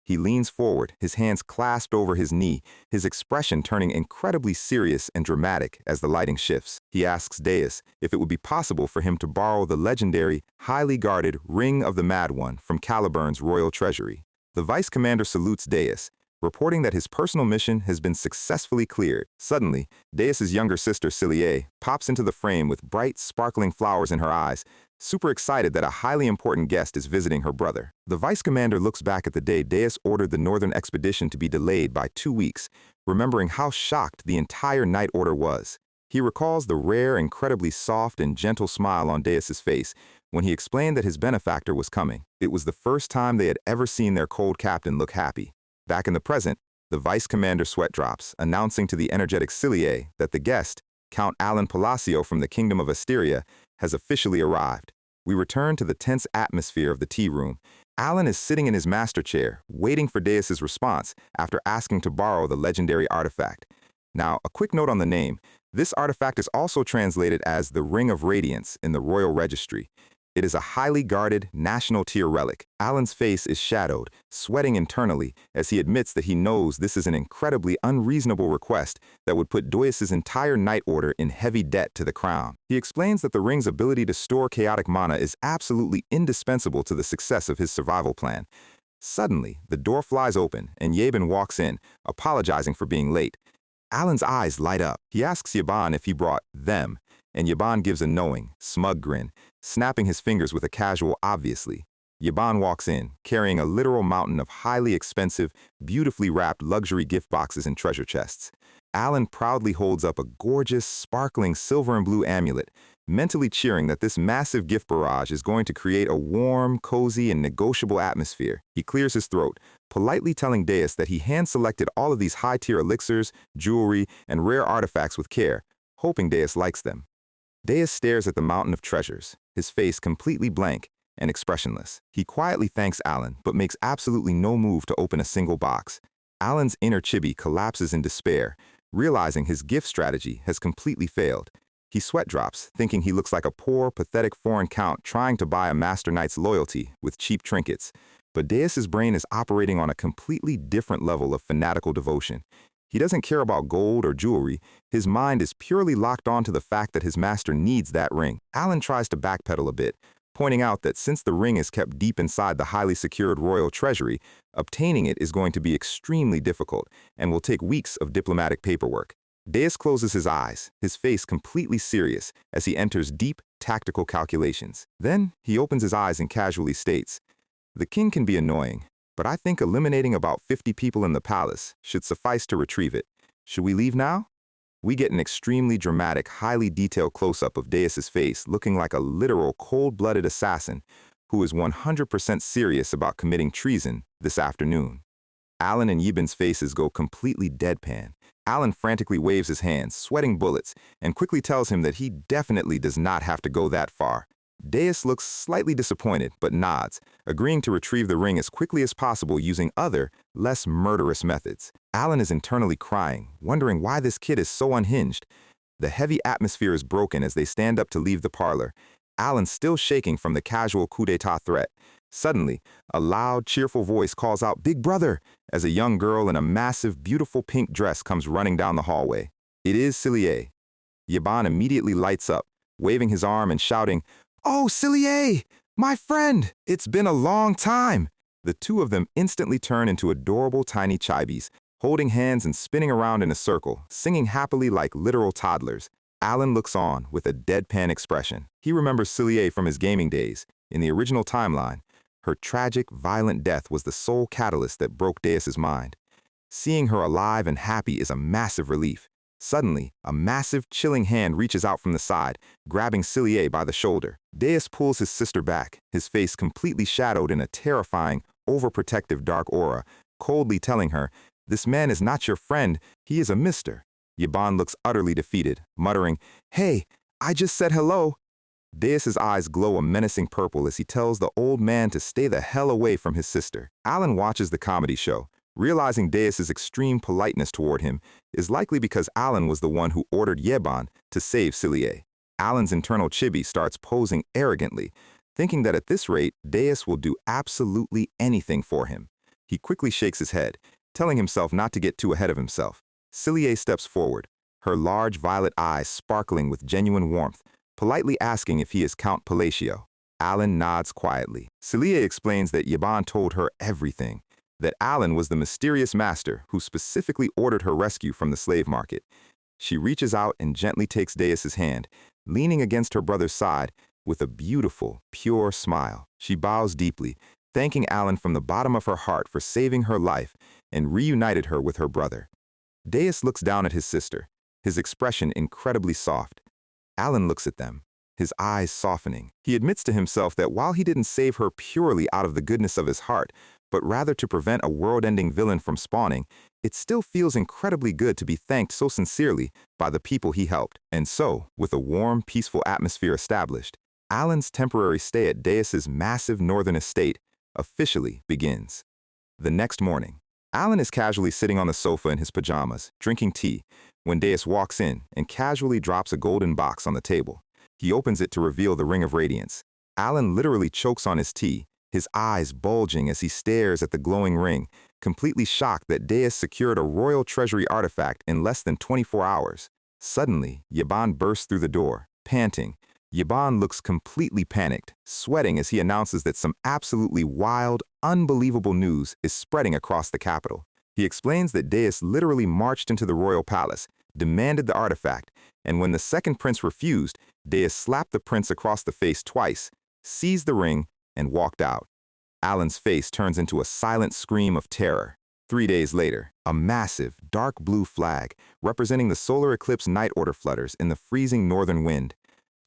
He leans forward, his hands clasped over his knee, his expression turning incredibly serious and dramatic as the lighting shifts. He asks Deus if it would be possible for him to borrow the legendary, highly guarded Ring of the Mad One from Caliburn's royal treasury. The vice commander salutes Deus, reporting that his personal mission has been successfully cleared. Suddenly, Deus's younger sister, Cilie, pops into the frame with bright, sparkling flowers in her eyes, super excited that a highly important guest is visiting her brother. The vice commander looks back at the day Deus ordered the northern expedition to be delayed by 2 weeks, remembering how shocked the entire night order was. He recalls the rare, incredibly soft and gentle smile on Deus's face when he explained that his benefactor was coming. It was the first time they had ever seen their cold captain look happy. Back in the present, the vice commander sweat drops, announcing to the energetic Cilie that the guest, Count Alan Palacio from the Kingdom of Asteria, has officially arrived. We return to the tense atmosphere of the tea room. Alan is sitting in his master chair, waiting for Deus's response after asking to borrow the legendary artifact. Now, a quick note on the name. This artifact is also translated as the Ring of Radiance in the Royal Registry. It is a highly guarded, national-tier relic. Alan's face is shadowed, sweating internally as he admits that he knows this is an incredibly unreasonable request that would put Deus's entire night order in heavy debt to the crown. He explains that the ring's ability to store chaotic mana is absolutely indispensable to the success of his survival plan. Suddenly, the door flies open and Yeben walks in, apologizing for being late. Alan's eyes light up. He asks Yaban if he brought them, and Yaban gives a knowing, smug grin, snapping his fingers with a casual obviously. Yaban walks in, carrying a literal mountain of highly expensive, beautifully wrapped luxury gift boxes and treasure chests. Alan proudly holds up a gorgeous, sparkling silver and blue amulet, mentally cheering that this massive gift barrage is going to create a warm, cozy, and negotiable atmosphere. He clears his throat, politely telling Deus that he hand-selected all of these high-tier elixirs, jewelry, and rare artifacts with care, hoping Deus likes them. Deus stares at the mountain of treasures, his face completely blank and expressionless. He quietly thanks Alan, but makes absolutely no move to open a single box. Alan's inner chibi collapses in despair, realizing his gift strategy has completely failed. He sweat drops, thinking he looks like a poor, pathetic foreign count trying to buy a master knight's loyalty with cheap trinkets. But Deus's brain is operating on a completely different level of fanatical devotion. He doesn't care about gold or jewelry. His mind is purely locked onto the fact that his master needs that ring. Alan tries to backpedal a bit, pointing out that since the ring is kept deep inside the highly secured royal treasury, obtaining it is going to be extremely difficult and will take weeks of diplomatic paperwork. Deus closes his eyes, his face completely serious as he enters deep, tactical calculations. Then he opens his eyes and casually states, "The king can be annoying, but I think eliminating about 50 people in the palace should suffice to retrieve it. Should we leave now?" We get an extremely dramatic, highly detailed close-up of Deus's face looking like a literal cold-blooded assassin who is 100% serious about committing treason this afternoon. Alan and Yeben's faces go completely deadpan. Alan frantically waves his hands, sweating bullets, and quickly tells him that he definitely does not have to go that far. Deus looks slightly disappointed, but nods, agreeing to retrieve the ring as quickly as possible using other, less murderous methods. Alan is internally crying, wondering why this kid is so unhinged. The heavy atmosphere is broken as they stand up to leave the parlor, Alan still shaking from the casual coup d'etat threat. Suddenly, a loud, cheerful voice calls out, "Big brother," as a young girl in a massive, beautiful pink dress comes running down the hallway. It is Cilie. Yaban immediately lights up, waving his arm and shouting, "Oh, Cilie, my friend! It's been a long time!" The two of them instantly turn into adorable tiny chibis, holding hands and spinning around in a circle, singing happily like literal toddlers. Alan looks on with a deadpan expression. He remembers Cillier from his gaming days. In the original timeline, her tragic, violent death was the sole catalyst that broke Deus's mind. Seeing her alive and happy is a massive relief. Suddenly, a massive, chilling hand reaches out from the side, grabbing Cillier by the shoulder. Deus pulls his sister back, his face completely shadowed in a terrifying, overprotective dark aura, coldly telling her, "This man is not your friend, he is a mister." Yaban looks utterly defeated, muttering, "Hey, I just said hello." Deus's eyes glow a menacing purple as he tells the old man to stay the hell away from his sister. Alan watches the comedy show, realizing Deus's extreme politeness toward him is likely because Alan was the one who ordered Yaban to save Cillier. Alan's internal chibi starts posing arrogantly, thinking that at this rate, Deus will do absolutely anything for him. He quickly shakes his head, telling himself not to get too ahead of himself. Cillier steps forward, her large violet eyes sparkling with genuine warmth, politely asking if he is Count Palacio. Alan nods quietly. Cillier explains that Yaban told her everything, that Alan was the mysterious master who specifically ordered her rescue from the slave market. She reaches out and gently takes Deus's hand, leaning against her brother's side with a beautiful, pure smile. She bows deeply, thanking Alan from the bottom of her heart for saving her life and reunited her with her brother. Deus looks down at his sister, his expression incredibly soft. Alan looks at them, his eyes softening. He admits to himself that while he didn't save her purely out of the goodness of his heart, but rather to prevent a world-ending villain from spawning, it still feels incredibly good to be thanked so sincerely by the people he helped. And so, with a warm, peaceful atmosphere established, Alan's temporary stay at Deus's massive northern estate officially begins. The next morning, Alan is casually sitting on the sofa in his pajamas, drinking tea, when Deus walks in and casually drops a golden box on the table. He opens it to reveal the Ring of Radiance. Alan literally chokes on his tea, his eyes bulging as he stares at the glowing ring, completely shocked that Deus secured a royal treasury artifact in less than 24 hours. Suddenly, Yaban bursts through the door, panting. Yaban looks completely panicked, sweating as he announces that some absolutely wild, unbelievable news is spreading across the capital. He explains that Deus literally marched into the royal palace, demanded the artifact, and when the second prince refused, Deus slapped the prince across the face twice, seized the ring, and walked out. Alan's face turns into a silent scream of terror. 3 days later, a massive, dark blue flag representing the solar eclipse night order flutters in the freezing northern wind.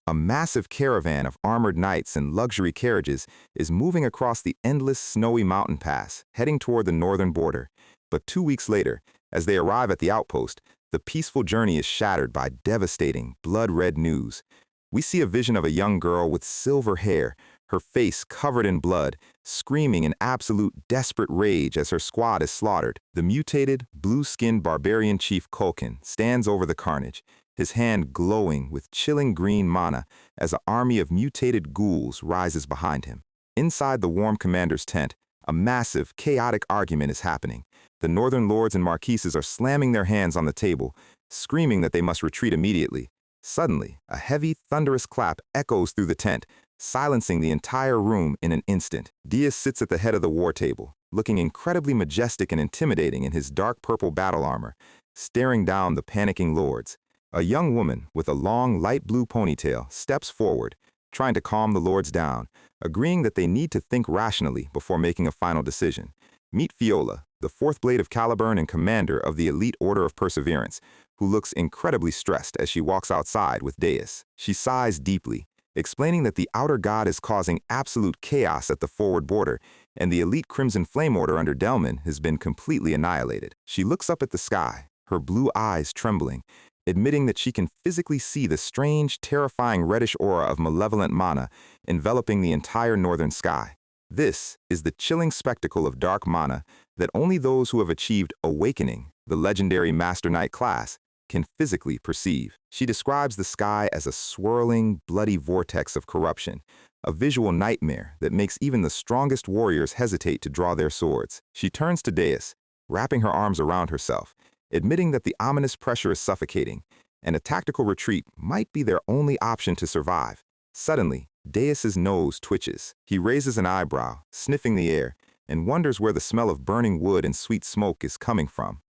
A massive caravan of armored knights and luxury carriages is moving across the endless snowy mountain pass, heading toward the northern border. But 2 weeks later, as they arrive at the outpost, the peaceful journey is shattered by devastating, blood-red news. We see a vision of a young girl with silver hair, her face covered in blood, screaming in absolute desperate rage as her squad is slaughtered. The mutated, blue-skinned barbarian chief Kulkin stands over the carnage, his hand glowing with chilling green mana as an army of mutated ghouls rises behind him. Inside the warm commander's tent, a massive, chaotic argument is happening. The northern lords and marquises are slamming their hands on the table, screaming that they must retreat immediately. Suddenly, a heavy, thunderous clap echoes through the tent, silencing the entire room in an instant. Deus sits at the head of the war table, looking incredibly majestic and intimidating in his dark purple battle armor, staring down the panicking lords. A young woman with a long, light blue ponytail steps forward, trying to calm the lords down, agreeing that they need to think rationally before making a final decision. Meet Fiola, the fourth blade of Caliburn and commander of the elite Order of Perseverance, who looks incredibly stressed as she walks outside with Deus. She sighs deeply, explaining that the outer god is causing absolute chaos at the forward border, and the elite Crimson Flame Order under Delman has been completely annihilated. She looks up at the sky, her blue eyes trembling, admitting that she can physically see the strange, terrifying reddish aura of malevolent mana enveloping the entire northern sky. This is the chilling spectacle of dark mana that only those who have achieved Awakening, the legendary Master Knight class, can physically perceive. She describes the sky as a swirling, bloody vortex of corruption, a visual nightmare that makes even the strongest warriors hesitate to draw their swords. She turns to Deus, wrapping her arms around herself, admitting that the ominous pressure is suffocating, and a tactical retreat might be their only option to survive. Suddenly, Deus's nose twitches. He raises an eyebrow, sniffing the air, and wonders where the smell of burning wood and sweet smoke is coming from.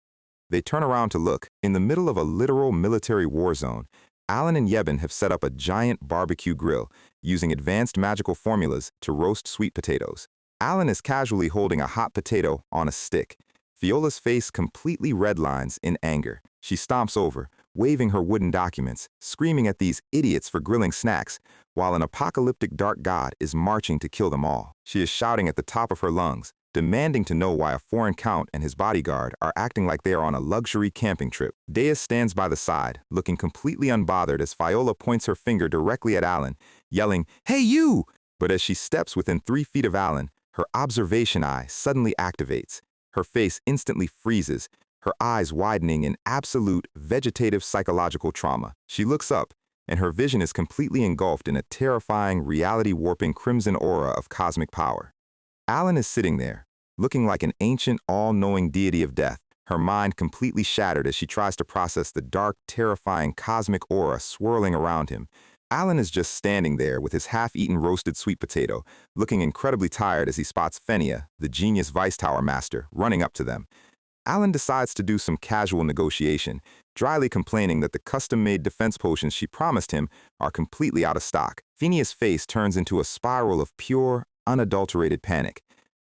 They turn around to look. In the middle of a literal military war zone, Alan and Yeben have set up a giant barbecue grill, using advanced magical formulas to roast sweet potatoes. Alan is casually holding a hot potato on a stick. Fiola's face completely redlines in anger. She stomps over, waving her wooden documents, screaming at these idiots for grilling snacks, while an apocalyptic dark god is marching to kill them all. She is shouting at the top of her lungs, demanding to know why a foreign count and his bodyguard are acting like they are on a luxury camping trip. Deus stands by the side, looking completely unbothered as Fiola points her finger directly at Alan, yelling, "Hey, you!" But as she steps within 3 feet of Alan, her observation eye suddenly activates. Her face instantly freezes, her eyes widening in absolute vegetative psychological trauma. She looks up, and her vision is completely engulfed in a terrifying, reality-warping crimson aura of cosmic power. Alan is sitting there, looking like an ancient, all-knowing deity of death, her mind completely shattered as she tries to process the dark, terrifying cosmic aura swirling around him. Alan is just standing there with his half-eaten roasted sweet potato, looking incredibly tired as he spots Fenia, the genius Vice Tower Master, running up to them. Alan decides to do some casual negotiation, dryly complaining that the custom-made defense potions she promised him are completely out of stock. Fenia's face turns into a spiral of pure, unadulterated panic.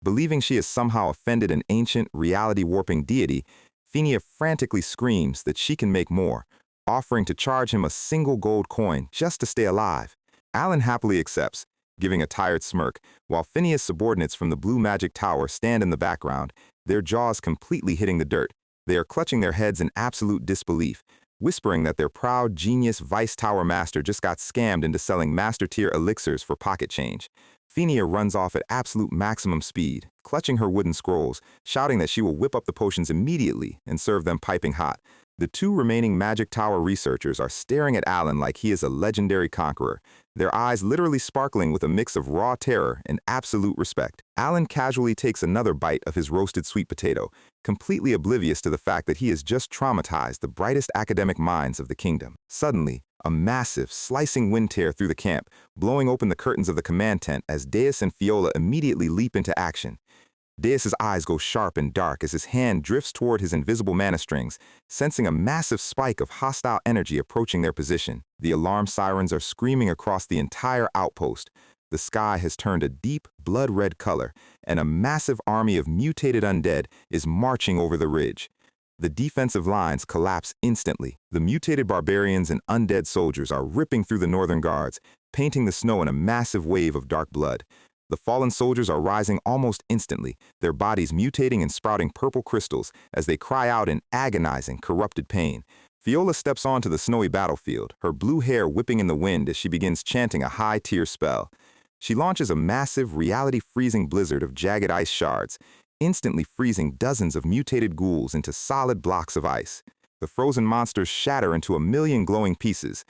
Believing she has somehow offended an ancient, reality-warping deity, Fenia frantically screams that she can make more, offering to charge him a single gold coin just to stay alive. Alan happily accepts, giving a tired smirk, while Fenia's subordinates from the Blue Magic Tower stand in the background, their jaws completely hitting the dirt. They are clutching their heads in absolute disbelief, whispering that their proud genius Vice Tower Master just got scammed into selling master-tier elixirs for pocket change. Fenia runs off at absolute maximum speed, clutching her wooden scrolls, shouting that she will whip up the potions immediately and serve them piping hot. The 2 remaining Magic Tower researchers are staring at Alan like he is a legendary conqueror, their eyes literally sparkling with a mix of raw terror and absolute respect. Alan casually takes another bite of his roasted sweet potato, completely oblivious to the fact that he has just traumatized the brightest academic minds of the kingdom. Suddenly, a massive, slicing wind tear through the camp, blowing open the curtains of the command tent as Deus and Fiola immediately leap into action. Deus's eyes go sharp and dark as his hand drifts toward his invisible mana strings, sensing a massive spike of hostile energy approaching their position. The alarm sirens are screaming across the entire outpost. The sky has turned a deep, blood-red color, and a massive army of mutated undead is marching over the ridge. The defensive lines collapse instantly. The mutated barbarians and undead soldiers are ripping through the northern guards, painting the snow in a massive wave of dark blood. The fallen soldiers are rising almost instantly, their bodies mutating and sprouting purple crystals as they cry out in agonizing, corrupted pain. Fiola steps onto the snowy battlefield, her blue hair whipping in the wind as she begins chanting a high-tier spell. She launches a massive, reality-freezing blizzard of jagged ice shards, instantly freezing dozens of mutated ghouls into solid blocks of ice. The frozen monsters shatter into a million glowing pieces,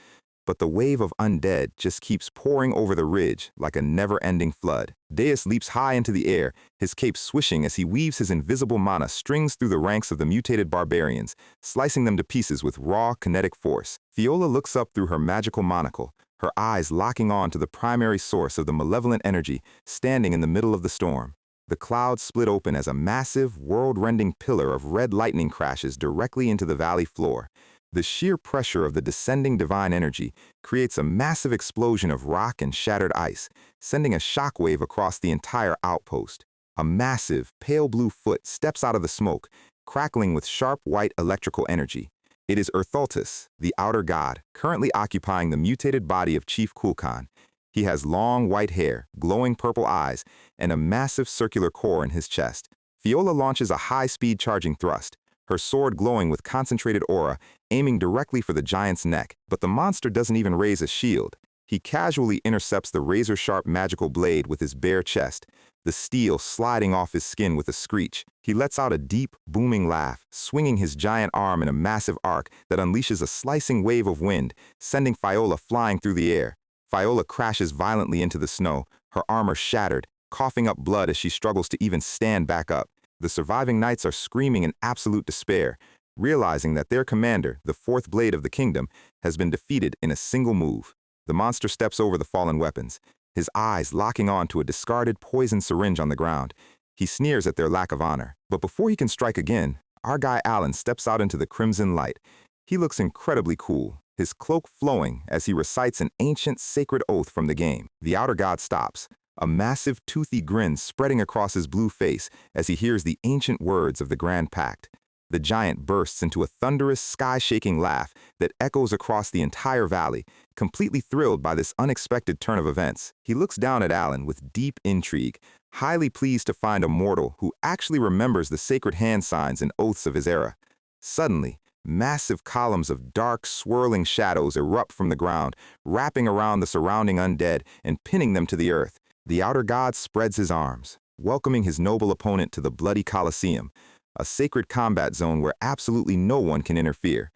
but the wave of undead just keeps pouring over the ridge like a never-ending flood. Deus leaps high into the air, his cape swishing as he weaves his invisible mana strings through the ranks of the mutated barbarians, slicing them to pieces with raw kinetic force. Fiola looks up through her magical monocle, her eyes locking on to the primary source of the malevolent energy standing in the middle of the storm. The clouds split open as a massive, world-rending pillar of red lightning crashes directly into the valley floor. The sheer pressure of the descending divine energy creates a massive explosion of rock and shattered ice, sending a shockwave across the entire outpost. A massive, pale blue foot steps out of the smoke, crackling with sharp white electrical energy. It is Ertholtus, the outer god, currently occupying the mutated body of Chief Kulkan. He has long white hair, glowing purple eyes, and a massive circular core in his chest. Fiola launches a high-speed charging thrust, her sword glowing with concentrated aura, aiming directly for the giant's neck. But the monster doesn't even raise a shield. He casually intercepts the razor-sharp magical blade with his bare chest, the steel sliding off his skin with a screech. He lets out a deep, booming laugh, swinging his giant arm in a massive arc that unleashes a slicing wave of wind, sending Fiola flying through the air. Fiola crashes violently into the snow, her armor shattered, coughing up blood as she struggles to even stand back up. The surviving knights are screaming in absolute despair, realizing that their commander, the fourth blade of the kingdom, has been defeated in a single move. The monster steps over the fallen weapons, his eyes locking on to a discarded poison syringe on the ground. He sneers at their lack of honor. But before he can strike again, our guy Alan steps out into the crimson light. He looks incredibly cool, his cloak flowing as he recites an ancient sacred oath from the game. The outer god stops, a massive toothy grin spreading across his blue face as he hears the ancient words of the Grand Pact. The giant bursts into a thunderous, sky-shaking laugh that echoes across the entire valley, completely thrilled by this unexpected turn of events. He looks down at Alan with deep intrigue, highly pleased to find a mortal who actually remembers the sacred hand signs and oaths of his era. Suddenly, massive columns of dark, swirling shadows erupt from the ground, wrapping around the surrounding undead and pinning them to the earth. The outer god spreads his arms, welcoming his noble opponent to the bloody Colosseum, a sacred combat zone where absolutely no one can interfere.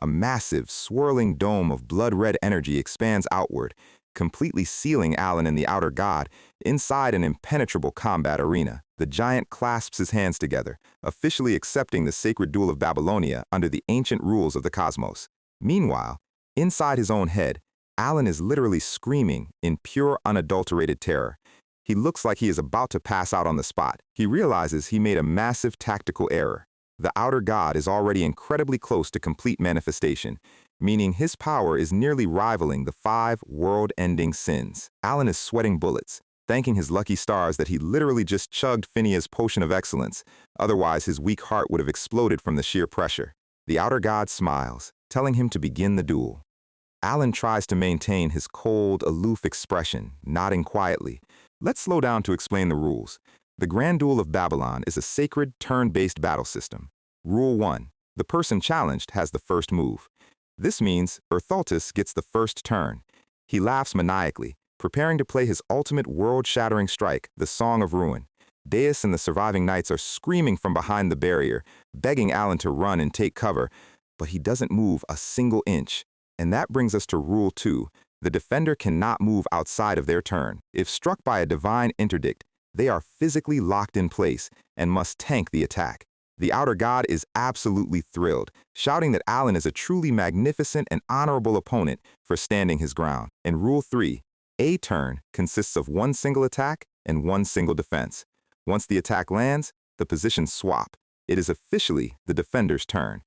A massive, swirling dome of blood-red energy expands outward, completely sealing Alan and the outer god inside an impenetrable combat arena. The giant clasps his hands together, officially accepting the sacred duel of Babylonia under the ancient rules of the cosmos. Meanwhile, inside his own head, Alan is literally screaming in pure, unadulterated terror. He looks like he is about to pass out on the spot. He realizes he made a massive tactical error. The outer god is already incredibly close to complete manifestation, meaning his power is nearly rivaling the 5 world-ending sins. Alan is sweating bullets, thanking his lucky stars that he literally just chugged Phineas' potion of excellence. Otherwise, his weak heart would have exploded from the sheer pressure. The outer god smiles, telling him to begin the duel. Alan tries to maintain his cold, aloof expression, nodding quietly. Let's slow down to explain the rules. The Grand Duel of Babylon is a sacred, turn-based battle system. Rule 1. The person challenged has the first move. This means Erthaltus gets the first turn. He laughs maniacally, preparing to play his ultimate world-shattering strike, the Song of Ruin. Deus and the surviving knights are screaming from behind the barrier, begging Alan to run and take cover, but he doesn't move a single inch. And that brings us to Rule 2. The defender cannot move outside of their turn. If struck by a divine interdict, they are physically locked in place and must tank the attack. The outer god is absolutely thrilled, shouting that Alan is a truly magnificent and honorable opponent for standing his ground. And Rule 3. A turn consists of one single attack and one single defense. Once the attack lands, the positions swap. It is officially the defender's turn.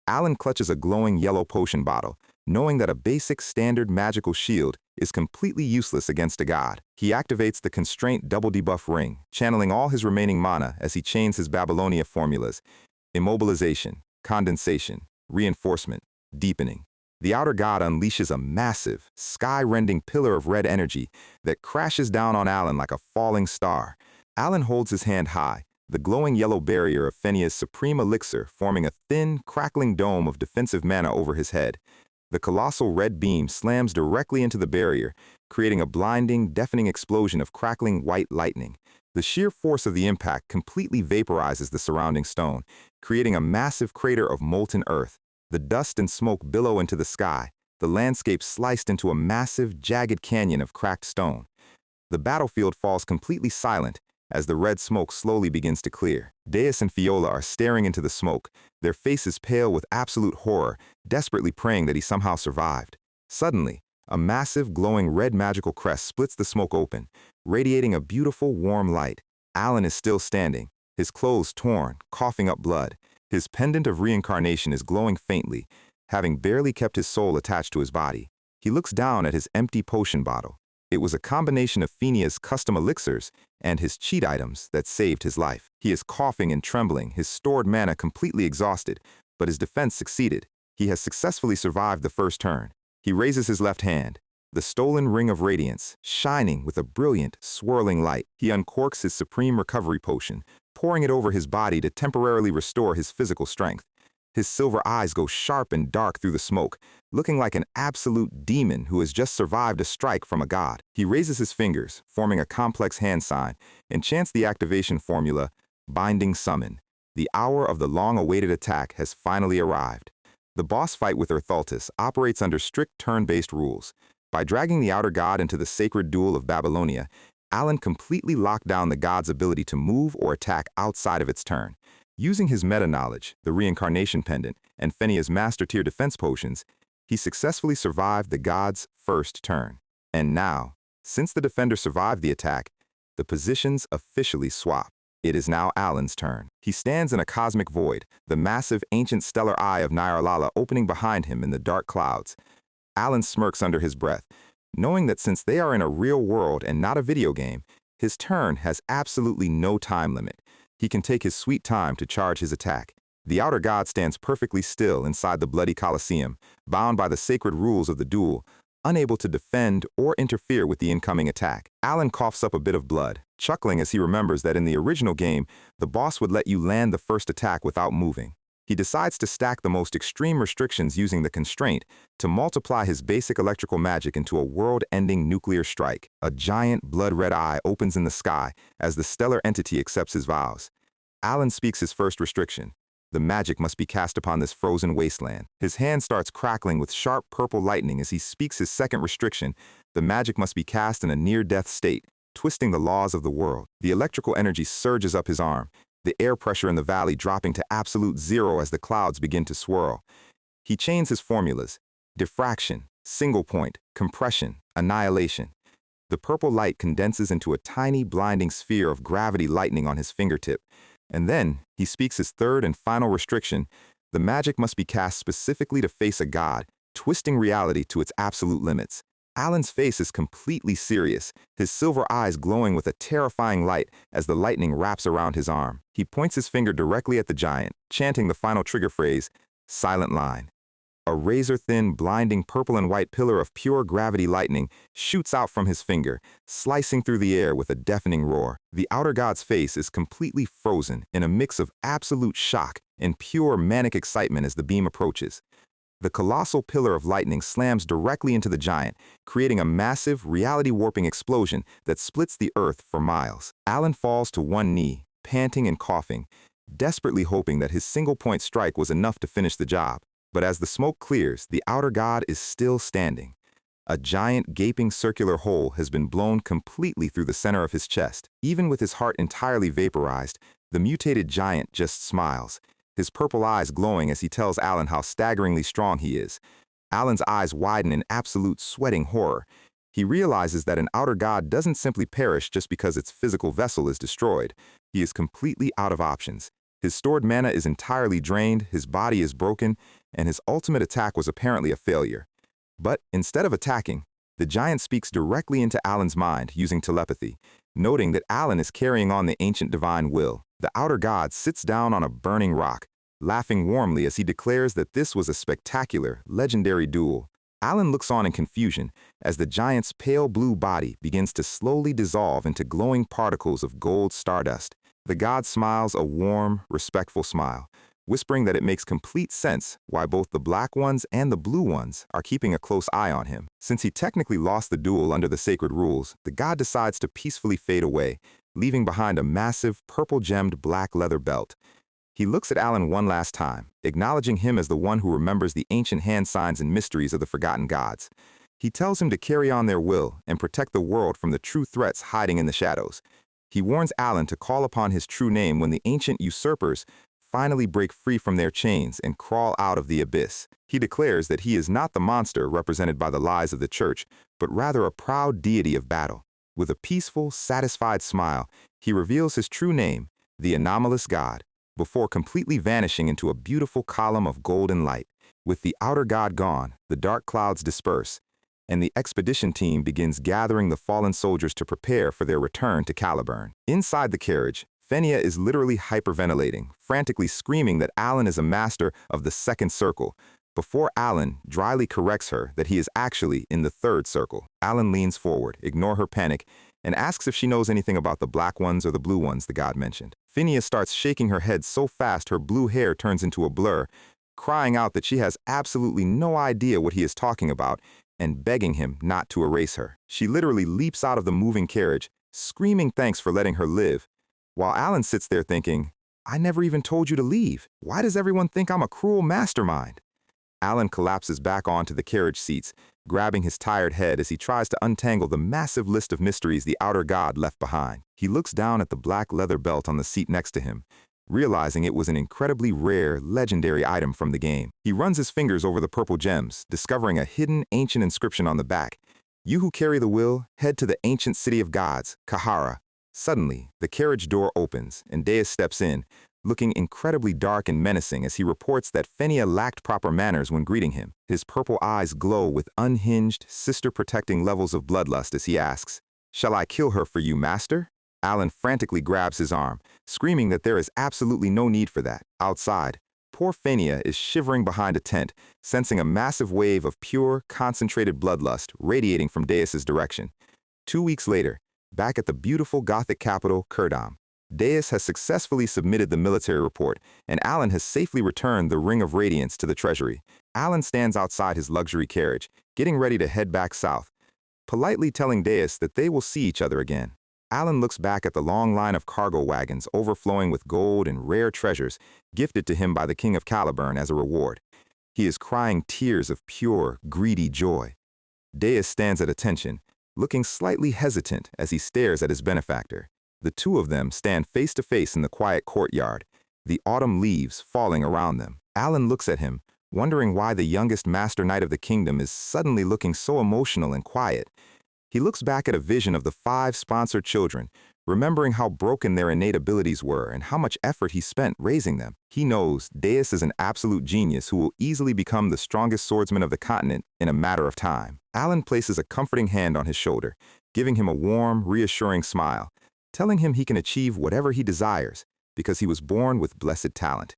Alan clutches a glowing yellow potion bottle, knowing that a basic standard magical shield is completely useless against a god. He activates the constraint double debuff ring, channeling all his remaining mana as he chains his Babylonia formulas: immobilization, condensation, reinforcement, deepening. The outer god unleashes a massive, sky-rending pillar of red energy that crashes down on Alan like a falling star. Alan holds his hand high, the glowing yellow barrier of Phineas' supreme elixir forming a thin, crackling dome of defensive mana over his head. The colossal red beam slams directly into the barrier, creating a blinding, deafening explosion of crackling white lightning. The sheer force of the impact completely vaporizes the surrounding stone, creating a massive crater of molten earth. The dust and smoke billow into the sky, the landscape sliced into a massive, jagged canyon of cracked stone. The battlefield falls completely silent as the red smoke slowly begins to clear. Deus and Fiola are staring into the smoke, their faces pale with absolute horror, desperately praying that he somehow survived. Suddenly, a massive, glowing red magical crest splits the smoke open, radiating a beautiful, warm light. Alan is still standing, his clothes torn, coughing up blood. His pendant of reincarnation is glowing faintly, having barely kept his soul attached to his body. He looks down at his empty potion bottle. It was a combination of Phineas' custom elixirs and his cheat items that saved his life. He is coughing and trembling, his stored mana completely exhausted, but his defense succeeded. He has successfully survived the first turn. He raises his left hand, the stolen ring of radiance, shining with a brilliant, swirling light. He uncorks his supreme recovery potion, pouring it over his body to temporarily restore his physical strength. His silver eyes go sharp and dark through the smoke, looking like an absolute demon who has just survived a strike from a god. He raises his fingers, forming a complex hand sign, and chants the activation formula, Binding Summon. The hour of the long-awaited attack has finally arrived. The boss fight with Erthaltus operates under strict turn-based rules. By dragging the outer god into the sacred duel of Babylonia, Alan completely locked down the god's ability to move or attack outside of its turn. Using his meta-knowledge, the reincarnation pendant, and Phineas' master-tier defense potions, he successfully survived the god's first turn. And now, since the defender survived the attack, the positions officially swap. It is now Alan's turn. He stands in a cosmic void, the massive ancient stellar eye of Nyarlala opening behind him in the dark clouds. Alan smirks under his breath, knowing that since they are in a real world and not a video game, his turn has absolutely no time limit. He can take his sweet time to charge his attack. The outer god stands perfectly still inside the bloody Colosseum, bound by the sacred rules of the duel, unable to defend or interfere with the incoming attack. Alan coughs up a bit of blood, chuckling as he remembers that in the original game, the boss would let you land the first attack without moving. He decides to stack the most extreme restrictions using the constraint to multiply his basic electrical magic into a world-ending nuclear strike. A giant blood-red eye opens in the sky as the stellar entity accepts his vows. Alan speaks his first restriction. The magic must be cast upon this frozen wasteland. His hand starts crackling with sharp purple lightning as he speaks his second restriction. The magic must be cast in a near-death state, twisting the laws of the world. The electrical energy surges up his arm, the air pressure in the valley dropping to absolute zero as the clouds begin to swirl. He chains his formulas: diffraction, single point, compression, annihilation. The purple light condenses into a tiny blinding sphere of gravity lightning on his fingertip. And then he speaks his third and final restriction. The magic must be cast specifically to face a god, twisting reality to its absolute limits. Alan's face is completely serious, his silver eyes glowing with a terrifying light as the lightning wraps around his arm. He points his finger directly at the giant, chanting the final trigger phrase, "Silent Line." A razor-thin, blinding purple and white pillar of pure gravity lightning shoots out from his finger, slicing through the air with a deafening roar. The outer god's face is completely frozen in a mix of absolute shock and pure manic excitement as the beam approaches. The colossal pillar of lightning slams directly into the giant, creating a massive, reality-warping explosion that splits the earth for miles. Alan falls to one knee, panting and coughing, desperately hoping that his single-point strike was enough to finish the job. But as the smoke clears, the outer god is still standing. A giant, gaping circular hole has been blown completely through the center of his chest. Even with his heart entirely vaporized, the mutated giant just smiles, his purple eyes glowing as he tells Alan how staggeringly strong he is. Alan's eyes widen in absolute sweating horror. He realizes that an outer god doesn't simply perish just because its physical vessel is destroyed. He is completely out of options. His stored mana is entirely drained, his body is broken, and his ultimate attack was apparently a failure. But instead of attacking, the giant speaks directly into Alan's mind using telepathy, noting that Alan is carrying on the ancient divine will. The outer god sits down on a burning rock, laughing warmly as he declares that this was a spectacular, legendary duel. Alan looks on in confusion as the giant's pale blue body begins to slowly dissolve into glowing particles of gold stardust. The god smiles a warm, respectful smile, whispering that it makes complete sense why both the black ones and the blue ones are keeping a close eye on him. Since he technically lost the duel under the sacred rules, the god decides to peacefully fade away, leaving behind a massive, purple-gemmed black leather belt. He looks at Alan one last time, acknowledging him as the one who remembers the ancient hand signs and mysteries of the forgotten gods. He tells him to carry on their will and protect the world from the true threats hiding in the shadows. He warns Alan to call upon his true name when the ancient usurpers finally break free from their chains and crawl out of the abyss. He declares that he is not the monster represented by the lies of the church, but rather a proud deity of battle. With a peaceful, satisfied smile, he reveals his true name, the anomalous god, before completely vanishing into a beautiful column of golden light. With the outer god gone, the dark clouds disperse, and the expedition team begins gathering the fallen soldiers to prepare for their return to Caliburn. Inside the carriage, Fenia is literally hyperventilating, frantically screaming that Alan is a master of the second circle, before Alan dryly corrects her that he is actually in the third circle. Alan leans forward, ignore her panic, and asks if she knows anything about the black ones or the blue ones the god mentioned. Fenia starts shaking her head so fast her blue hair turns into a blur, crying out that she has absolutely no idea what he is talking about and begging him not to erase her. She literally leaps out of the moving carriage, screaming thanks for letting her live, while Alan sits there thinking, I never even told you to leave. Why does everyone think I'm a cruel mastermind? Alan collapses back onto the carriage seats, grabbing his tired head as he tries to untangle the massive list of mysteries the outer god left behind. He looks down at the black leather belt on the seat next to him, realizing it was an incredibly rare, legendary item from the game. He runs his fingers over the purple gems, discovering a hidden, ancient inscription on the back. You who carry the will, head to the ancient city of gods, Kahara. Suddenly, the carriage door opens, and Deus steps in, looking incredibly dark and menacing as he reports that Fenia lacked proper manners when greeting him. His purple eyes glow with unhinged, sister-protecting levels of bloodlust as he asks, "Shall I kill her for you, master?" Alan frantically grabs his arm, screaming that there is absolutely no need for that. Outside, poor Fenia is shivering behind a tent, sensing a massive wave of pure, concentrated bloodlust radiating from Deus's direction. 2 weeks later, back at the beautiful Gothic capital, Kurdam, Deus has successfully submitted the military report, and Alan has safely returned the Ring of Radiance to the treasury. Alan stands outside his luxury carriage, getting ready to head back south, politely telling Deus that they will see each other again. Alan looks back at the long line of cargo wagons overflowing with gold and rare treasures gifted to him by the King of Caliburn as a reward. He is crying tears of pure, greedy joy. Deus stands at attention, looking slightly hesitant as he stares at his benefactor. The two of them stand face to face in the quiet courtyard, the autumn leaves falling around them. Alan looks at him, wondering why the youngest master knight of the kingdom is suddenly looking so emotional and quiet. He looks back at a vision of the 5 sponsored children, remembering how broken their innate abilities were and how much effort he spent raising them. He knows Deus is an absolute genius who will easily become the strongest swordsman of the continent in a matter of time. Alan places a comforting hand on his shoulder, giving him a warm, reassuring smile, telling him he can achieve whatever he desires because he was born with blessed talent.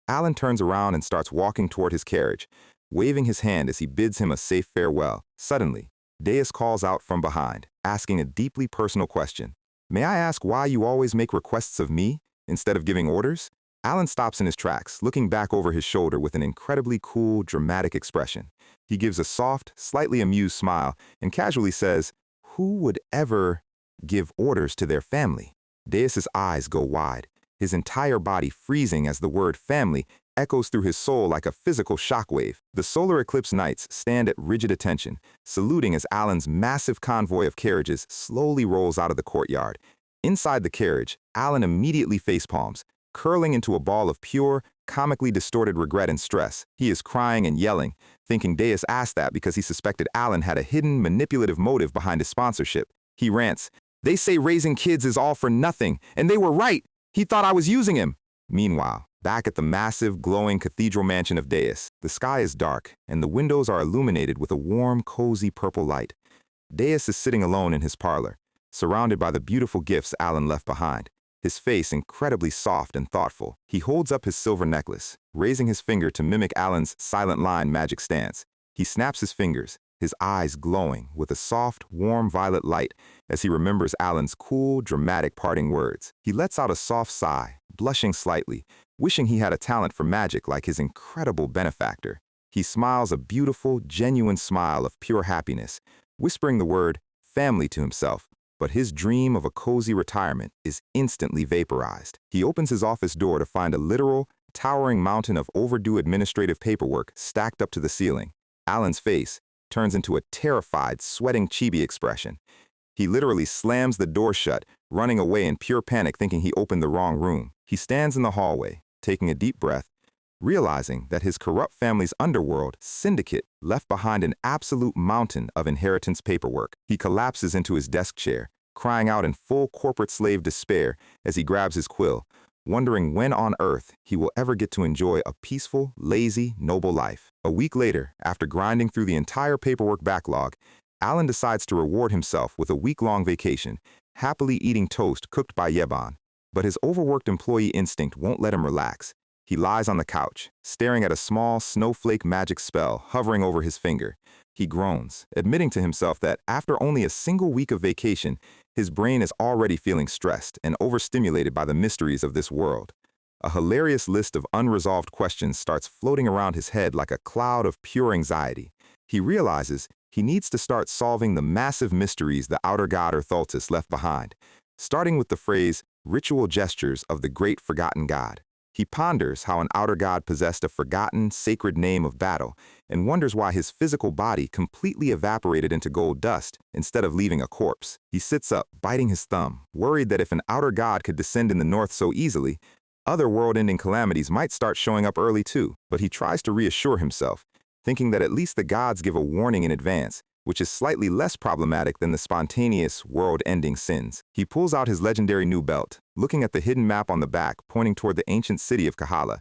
Alan turns around and starts walking toward his carriage, waving his hand as he bids him a safe farewell. Suddenly, Deus calls out from behind, asking a deeply personal question. "May I ask why you always make requests of me instead of giving orders?" Alan stops in his tracks, looking back over his shoulder with an incredibly cool, dramatic expression. He gives a soft, slightly amused smile and casually says, "Who would ever give orders to their family?" Deus's eyes go wide, his entire body freezing as the word family echoes through his soul like a physical shockwave. The solar eclipse knights stand at rigid attention, saluting as Alan's massive convoy of carriages slowly rolls out of the courtyard. Inside the carriage, Alan immediately facepalms, curling into a ball of pure, comically distorted regret and stress. He is crying and yelling, thinking Deus asked that because he suspected Alan had a hidden, manipulative motive behind his sponsorship. He rants, "They say raising kids is all for nothing, and they were right! He thought I was using him!" Meanwhile, back at the massive, glowing cathedral mansion of Deus, the sky is dark, and the windows are illuminated with a warm, cozy purple light. Deus is sitting alone in his parlor, surrounded by the beautiful gifts Alan left behind, his face incredibly soft and thoughtful. He holds up his silver necklace, raising his finger to mimic Alan's silent line magic stance. He snaps his fingers, his eyes glowing with a soft, warm violet light as he remembers Alan's cool, dramatic parting words. He lets out a soft sigh, blushing slightly, wishing he had a talent for magic like his incredible benefactor. He smiles a beautiful, genuine smile of pure happiness, whispering the word family to himself, but his dream of a cozy retirement is instantly vaporized. He opens his office door to find a literal, towering mountain of overdue administrative paperwork stacked up to the ceiling. Alan's face turns into a terrified, sweating chibi expression. He literally slams the door shut, running away in pure panic thinking he opened the wrong room. He stands in the hallway, taking a deep breath, realizing that his corrupt family's underworld syndicate left behind an absolute mountain of inheritance paperwork. He collapses into his desk chair, crying out in full corporate slave despair as he grabs his quill, wondering when on earth he will ever get to enjoy a peaceful, lazy, noble life. A week later, after grinding through the entire paperwork backlog, Alan decides to reward himself with a week-long vacation, happily eating toast cooked by Yeban. But his overworked employee instinct won't let him relax. He lies on the couch, staring at a small snowflake magic spell hovering over his finger. He groans, admitting to himself that after only a single week of vacation, his brain is already feeling stressed and overstimulated by the mysteries of this world. A hilarious list of unresolved questions starts floating around his head like a cloud of pure anxiety. He realizes he needs to start solving the massive mysteries the outer god Ertholtis left behind, starting with the phrase, "ritual gestures of the great forgotten god." He ponders how an outer god possessed a forgotten, sacred name of battle, and wonders why his physical body completely evaporated into gold dust instead of leaving a corpse. He sits up, biting his thumb, worried that if an outer god could descend in the north so easily, other world-ending calamities might start showing up early too. But he tries to reassure himself, thinking that at least the gods give a warning in advance, which is slightly less problematic than the spontaneous, world-ending sins. He pulls out his legendary new belt, looking at the hidden map on the back pointing toward the ancient city of Kahala,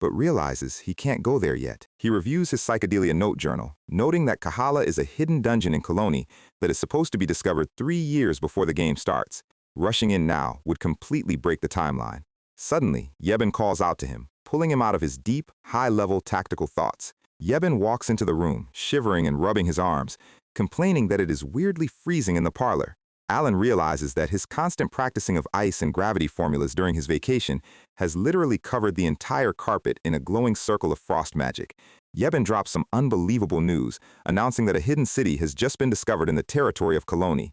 but realizes he can't go there yet. He reviews his psychedelia note journal, noting that Kahala is a hidden dungeon in Koloni that is supposed to be discovered 3 years before the game starts. Rushing in now would completely break the timeline. Suddenly, Yeben calls out to him, pulling him out of his deep, high-level tactical thoughts. Yeben walks into the room, shivering and rubbing his arms, complaining that it is weirdly freezing in the parlor. Alan realizes that his constant practicing of ice and gravity formulas during his vacation has literally covered the entire carpet in a glowing circle of frost magic. Yeben drops some unbelievable news, announcing that a hidden city has just been discovered in the territory of Koloni.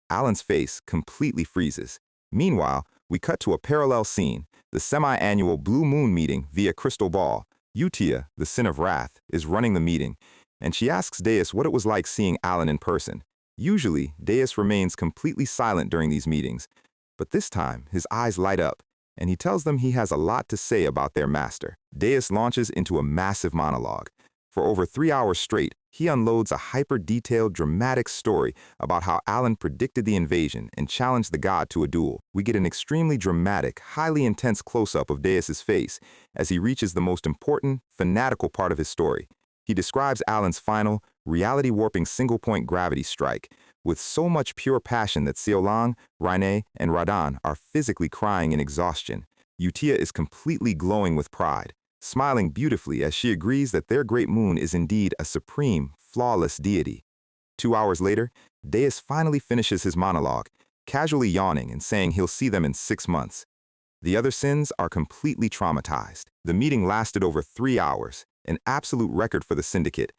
Alan's face completely freezes. Meanwhile, we cut to a parallel scene, the semi-annual Blue Moon meeting via Crystal Ball. Utia, the Sin of Wrath, is running the meeting, and she asks Deus what it was like seeing Alan in person. Usually, Deus remains completely silent during these meetings, but this time his eyes light up, and he tells them he has a lot to say about their master. Deus launches into a massive monologue. For over 3 hours straight, he unloads a hyper-detailed, dramatic story about how Alan predicted the invasion and challenged the god to a duel. We get an extremely dramatic, highly intense close-up of Deus's face as he reaches the most important, fanatical part of his story. He describes Alan's final, reality-warping single-point gravity strike with so much pure passion that Xiaolang, Raine, and Radan are physically crying in exhaustion. Utia is completely glowing with pride, smiling beautifully as she agrees that their great moon is indeed a supreme, flawless deity. 2 hours later, Deus finally finishes his monologue, casually yawning and saying he'll see them in 6 months. The other sins are completely traumatized. The meeting lasted over 3 hours, an absolute record for the syndicate.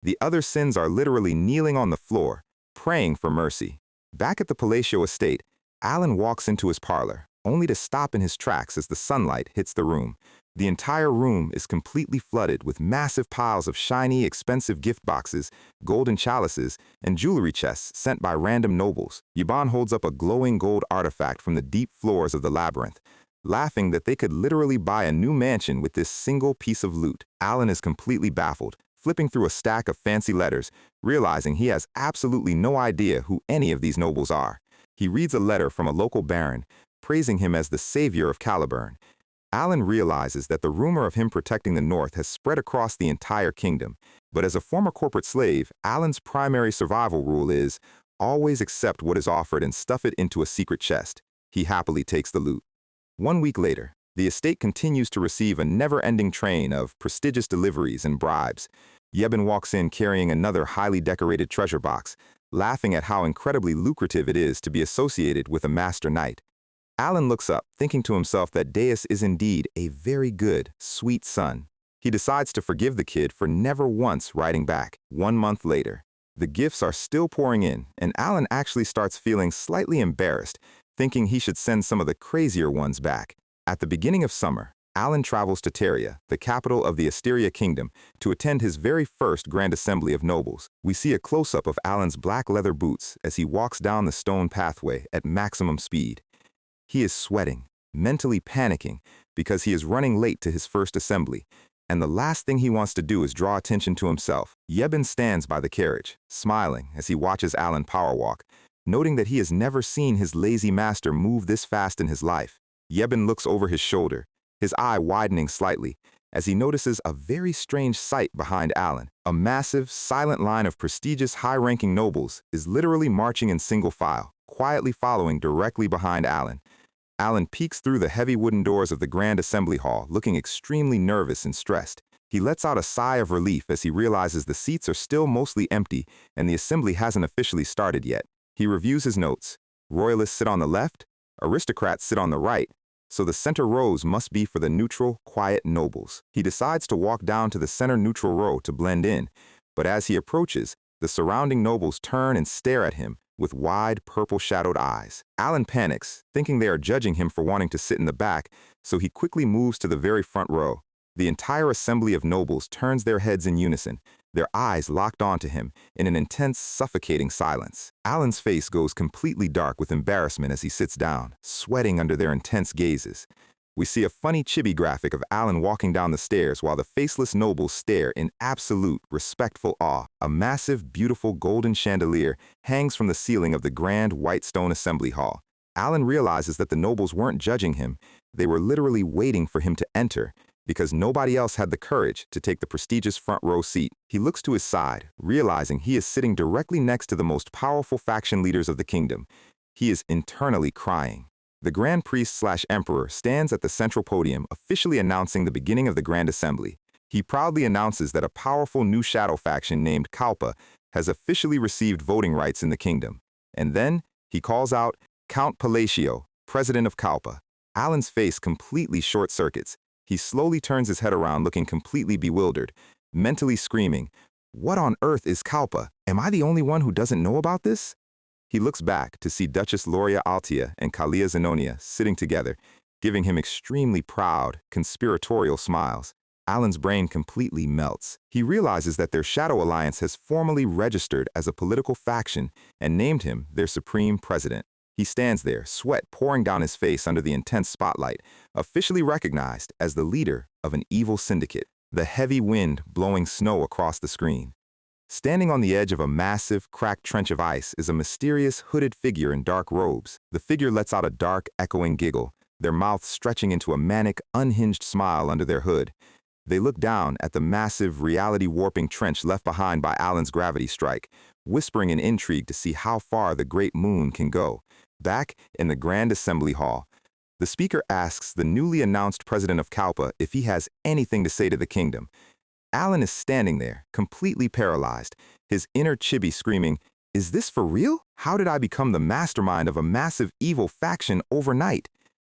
The other sins are literally kneeling on the floor, praying for mercy. Back at the Palacio estate, Alan walks into his parlor, only to stop in his tracks as the sunlight hits the room. The entire room is completely flooded with massive piles of shiny, expensive gift boxes, golden chalices, and jewelry chests sent by random nobles. Yaban holds up a glowing gold artifact from the deep floors of the labyrinth, laughing that they could literally buy a new mansion with this single piece of loot. Alan is completely baffled, flipping through a stack of fancy letters, realizing he has absolutely no idea who any of these nobles are. He reads a letter from a local baron, praising him as the savior of Caliburn. Alan realizes that the rumor of him protecting the North has spread across the entire kingdom, but as a former corporate slave, Alan's primary survival rule is always accept what is offered and stuff it into a secret chest. He happily takes the loot. 1 week later, the estate continues to receive a never-ending train of prestigious deliveries and bribes. Yeben walks in carrying another highly decorated treasure box, laughing at how incredibly lucrative it is to be associated with a master knight. Alan looks up, thinking to himself that Deus is indeed a very good, sweet son. He decides to forgive the kid for never once writing back. 1 month later, the gifts are still pouring in, and Alan actually starts feeling slightly embarrassed, thinking he should send some of the crazier ones back. At the beginning of summer, Alan travels to Teria, the capital of the Asteria Kingdom, to attend his very first Grand Assembly of Nobles. We see a close-up of Alan's black leather boots as he walks down the stone pathway at maximum speed. He is sweating, mentally panicking, because he is running late to his first assembly, and the last thing he wants to do is draw attention to himself. Yeben stands by the carriage, smiling as he watches Alan powerwalk, noting that he has never seen his lazy master move this fast in his life. Yeben looks over his shoulder, his eye widening slightly, as he notices a very strange sight behind Alan. A massive, silent line of prestigious, high-ranking nobles is literally marching in single file, quietly following directly behind Alan. Alan peeks through the heavy wooden doors of the Grand Assembly Hall, looking extremely nervous and stressed. He lets out a sigh of relief as he realizes the seats are still mostly empty and the assembly hasn't officially started yet. He reviews his notes. Royalists sit on the left, aristocrats sit on the right, so the center rows must be for the neutral, quiet nobles. He decides to walk down to the center neutral row to blend in, but as he approaches, the surrounding nobles turn and stare at him with wide, purple-shadowed eyes. Alan panics, thinking they are judging him for wanting to sit in the back, so he quickly moves to the very front row. The entire assembly of nobles turns their heads in unison, their eyes locked onto him in an intense, suffocating silence. Alan's face goes completely dark with embarrassment as he sits down, sweating under their intense gazes. We see a funny chibi graphic of Alan walking down the stairs while the faceless nobles stare in absolute, respectful awe. A massive, beautiful golden chandelier hangs from the ceiling of the grand white stone assembly hall. Alan realizes that the nobles weren't judging him. They were literally waiting for him to enter, because nobody else had the courage to take the prestigious front row seat. He looks to his side, realizing he is sitting directly next to the most powerful faction leaders of the kingdom. He is internally crying. The Grand Priest/Emperor stands at the central podium, officially announcing the beginning of the Grand Assembly. He proudly announces that a powerful new shadow faction named Kalpa has officially received voting rights in the kingdom. And then he calls out Count Palacio, President of Kalpa. Alan's face completely short-circuits. He slowly turns his head around looking completely bewildered, mentally screaming, "What on earth is Kalpa? Am I the only one who doesn't know about this?" He looks back to see Duchess Loria Altia and Kalia Zenonia sitting together, giving him extremely proud, conspiratorial smiles. Alan's brain completely melts. He realizes that their Shadow Alliance has formally registered as a political faction and named him their supreme president. He stands there, sweat pouring down his face under the intense spotlight, officially recognized as the leader of an evil syndicate, the heavy wind blowing snow across the screen. Standing on the edge of a massive, cracked trench of ice is a mysterious, hooded figure in dark robes. The figure lets out a dark, echoing giggle, their mouths stretching into a manic, unhinged smile under their hood. They look down at the massive, reality-warping trench left behind by Alan's gravity strike, whispering in intrigue to see how far the great moon can go. Back in the Grand Assembly Hall, the speaker asks the newly announced president of Kalpa if he has anything to say to the kingdom. Alan is standing there, completely paralyzed, his inner chibi screaming, "Is this for real? How did I become the mastermind of a massive evil faction overnight?"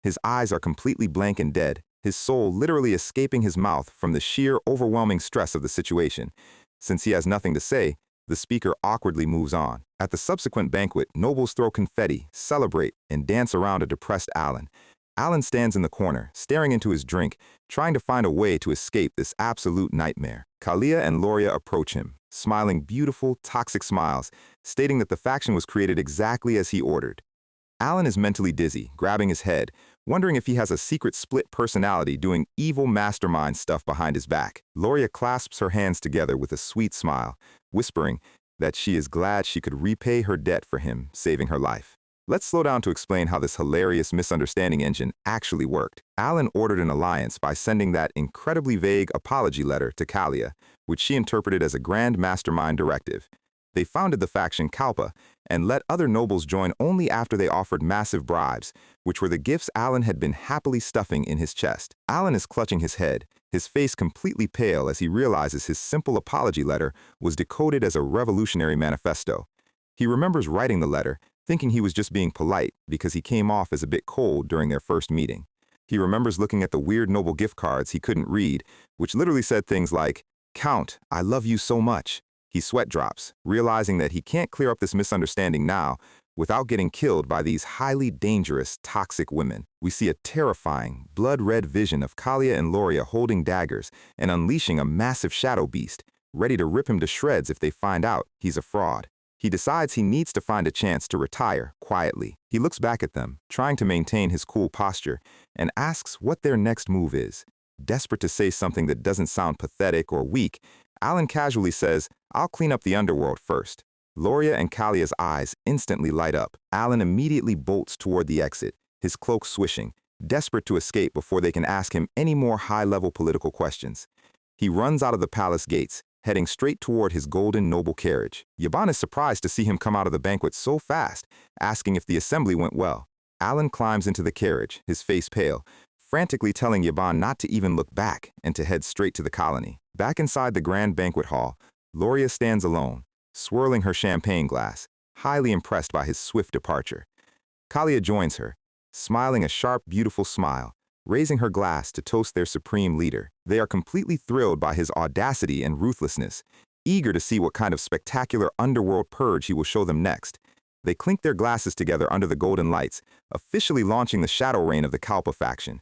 His eyes are completely blank and dead, his soul literally escaping his mouth from the sheer overwhelming stress of the situation. Since he has nothing to say, the speaker awkwardly moves on. At the subsequent banquet, nobles throw confetti, celebrate, and dance around a depressed Alan. Alan stands in the corner, staring into his drink, trying to find a way to escape this absolute nightmare. Kalia and Loria approach him, smiling beautiful, toxic smiles, stating that the faction was created exactly as he ordered. Alan is mentally dizzy, grabbing his head, wondering if he has a secret split personality doing evil mastermind stuff behind his back. Loria clasps her hands together with a sweet smile, whispering that she is glad she could repay her debt for him, saving her life. Let's slow down to explain how this hilarious misunderstanding engine actually worked. Alan ordered an alliance by sending that incredibly vague apology letter to Kalia, which she interpreted as a grand mastermind directive. They founded the faction Kalpa and let other nobles join only after they offered massive bribes, which were the gifts Alan had been happily stuffing in his chest. Alan is clutching his head, his face completely pale as he realizes his simple apology letter was decoded as a revolutionary manifesto. He remembers writing the letter, thinking he was just being polite because he came off as a bit cold during their first meeting. He remembers looking at the weird noble gift cards he couldn't read, which literally said things like, "Count, I love you so much." He sweat drops, realizing that he can't clear up this misunderstanding now without getting killed by these highly dangerous, toxic women. We see a terrifying, blood-red vision of Kalia and Loria holding daggers and unleashing a massive shadow beast, ready to rip him to shreds if they find out he's a fraud. He decides he needs to find a chance to retire quietly. He looks back at them, trying to maintain his cool posture, and asks what their next move is. Desperate to say something that doesn't sound pathetic or weak, Alan casually says, "I'll clean up the underworld first." Loria and Kalia's eyes instantly light up. Alan immediately bolts toward the exit, his cloak swishing, desperate to escape before they can ask him any more high-level political questions. He runs out of the palace gates, heading straight toward his golden noble carriage. Yaban is surprised to see him come out of the banquet so fast, asking if the assembly went well. Alan climbs into the carriage, his face pale, frantically telling Yaban not to even look back and to head straight to the colony. Back inside the grand banquet hall, Loria stands alone, swirling her champagne glass, highly impressed by his swift departure. Kalia joins her, smiling a sharp, beautiful smile, raising her glass to toast their supreme leader. They are completely thrilled by his audacity and ruthlessness, eager to see what kind of spectacular underworld purge he will show them next. They clink their glasses together under the golden lights, officially launching the shadow reign of the Kalpa faction.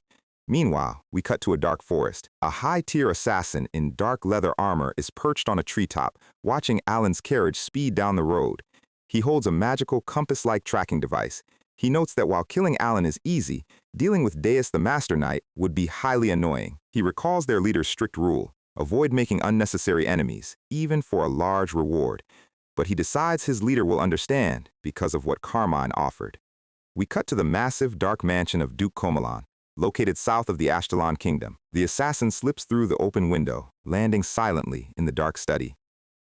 Meanwhile, we cut to a dark forest. A high-tier assassin in dark leather armor is perched on a treetop, watching Alan's carriage speed down the road. He holds a magical compass-like tracking device. He notes that while killing Alan is easy, Dealing with Deus the Master Knight would be highly annoying. He recalls their leader's strict rule: avoid making unnecessary enemies, even for a large reward. But he decides his leader will understand because of what Carmine offered. We cut to the massive, dark mansion of Duke Comelon, located south of the Ashtalon Kingdom. The assassin slips through the open window, landing silently in the dark study.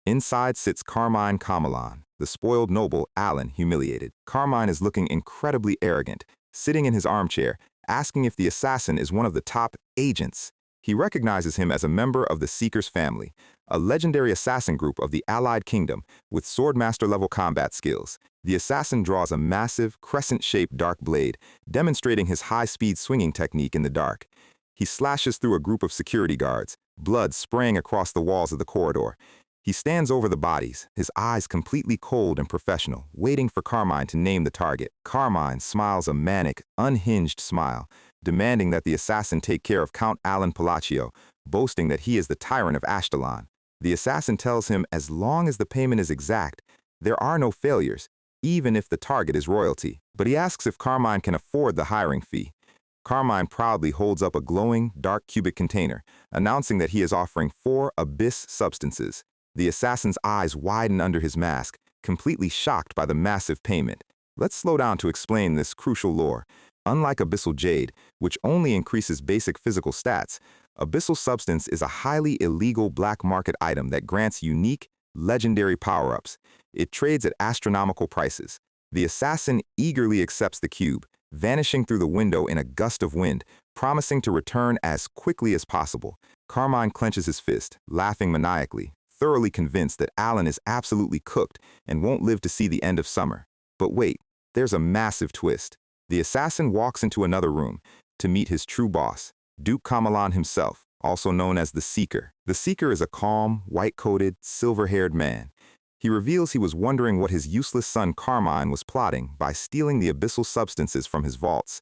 Inside sits Carmine Comelon, the spoiled noble Alan humiliated. Carmine is looking incredibly arrogant, sitting in his armchair, asking if the assassin is one of the top agents. He recognizes him as a member of the Seeker's family, a legendary assassin group of the Allied Kingdom with swordmaster-level combat skills. The assassin draws a massive, crescent-shaped dark blade, demonstrating his high-speed swinging technique in the dark. He slashes through a group of security guards, blood spraying across the walls of the corridor. He stands over the bodies, his eyes completely cold and professional, waiting for Carmine to name the target. Carmine smiles a manic, unhinged smile, demanding that the assassin take care of Count Alan Palacio, boasting that he is the tyrant of Ashtalon. The assassin tells him as long as the payment is exact, there are no failures, even if the target is royalty. But he asks if Carmine can afford the hiring fee. Carmine proudly holds up a glowing, dark cubic container, announcing that he is offering 4 abyss substances. The assassin's eyes widen under his mask, completely shocked by the massive payment. Let's slow down to explain this crucial lore. Unlike Abyssal Jade, which only increases basic physical stats, Abyssal Substance is a highly illegal black market item that grants unique, legendary power-ups. It trades at astronomical prices. The assassin eagerly accepts the cube, vanishing through the window in a gust of wind, promising to return as quickly as possible. Carmine clenches his fist, laughing maniacally, thoroughly convinced that Alan is absolutely cooked and won't live to see the end of summer. But wait, there's a massive twist. The assassin walks into another room to meet his true boss, Duke Comelon himself, also known as the Seeker. The Seeker is a calm, white-coated, silver-haired man. He reveals he was wondering what his useless son Carmine was plotting by stealing the abyssal substances from his vaults.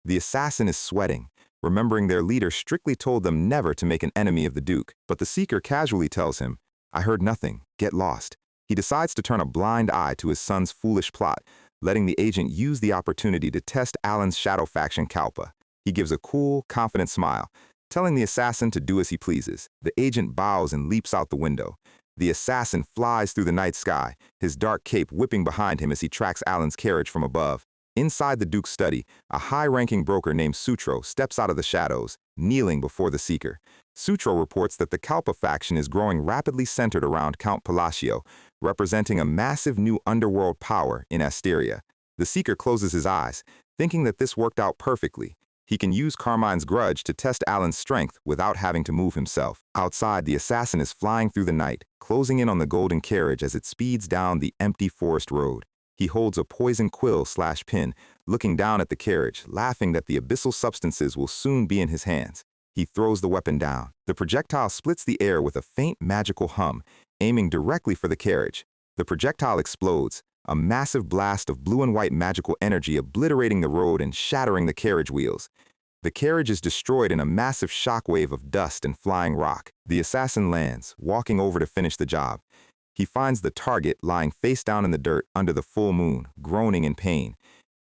The assassin is sweating, remembering their leader strictly told them never to make an enemy of the Duke. But the Seeker casually tells him, "I heard nothing, get lost." He decides to turn a blind eye to his son's foolish plot, letting the agent use the opportunity to test Alan's shadow faction Kalpa. He gives a cool, confident smile, telling the assassin to do as he pleases. The agent bows and leaps out the window. The assassin flies through the night sky, his dark cape whipping behind him as he tracks Alan's carriage from above. Inside the Duke's study, a high-ranking broker named Sutro steps out of the shadows, kneeling before the Seeker. Sutro reports that the Kalpa faction is growing rapidly centered around Count Palacio, representing a massive new underworld power in Asteria. The Seeker closes his eyes, thinking that this worked out perfectly. He can use Carmine's grudge to test Alan's strength without having to move himself. Outside, the assassin is flying through the night, closing in on the golden carriage as it speeds down the empty forest road. He holds a poison quill/pin, looking down at the carriage, laughing that the abyssal substances will soon be in his hands. He throws the weapon down. The projectile splits the air with a faint magical hum, aiming directly for the carriage. The projectile explodes, a massive blast of blue and white magical energy obliterating the road and shattering the carriage wheels. The carriage is destroyed in a massive shockwave of dust and flying rock. The assassin lands, walking over to finish the job. He finds the target lying face down in the dirt under the full moon, groaning in pain.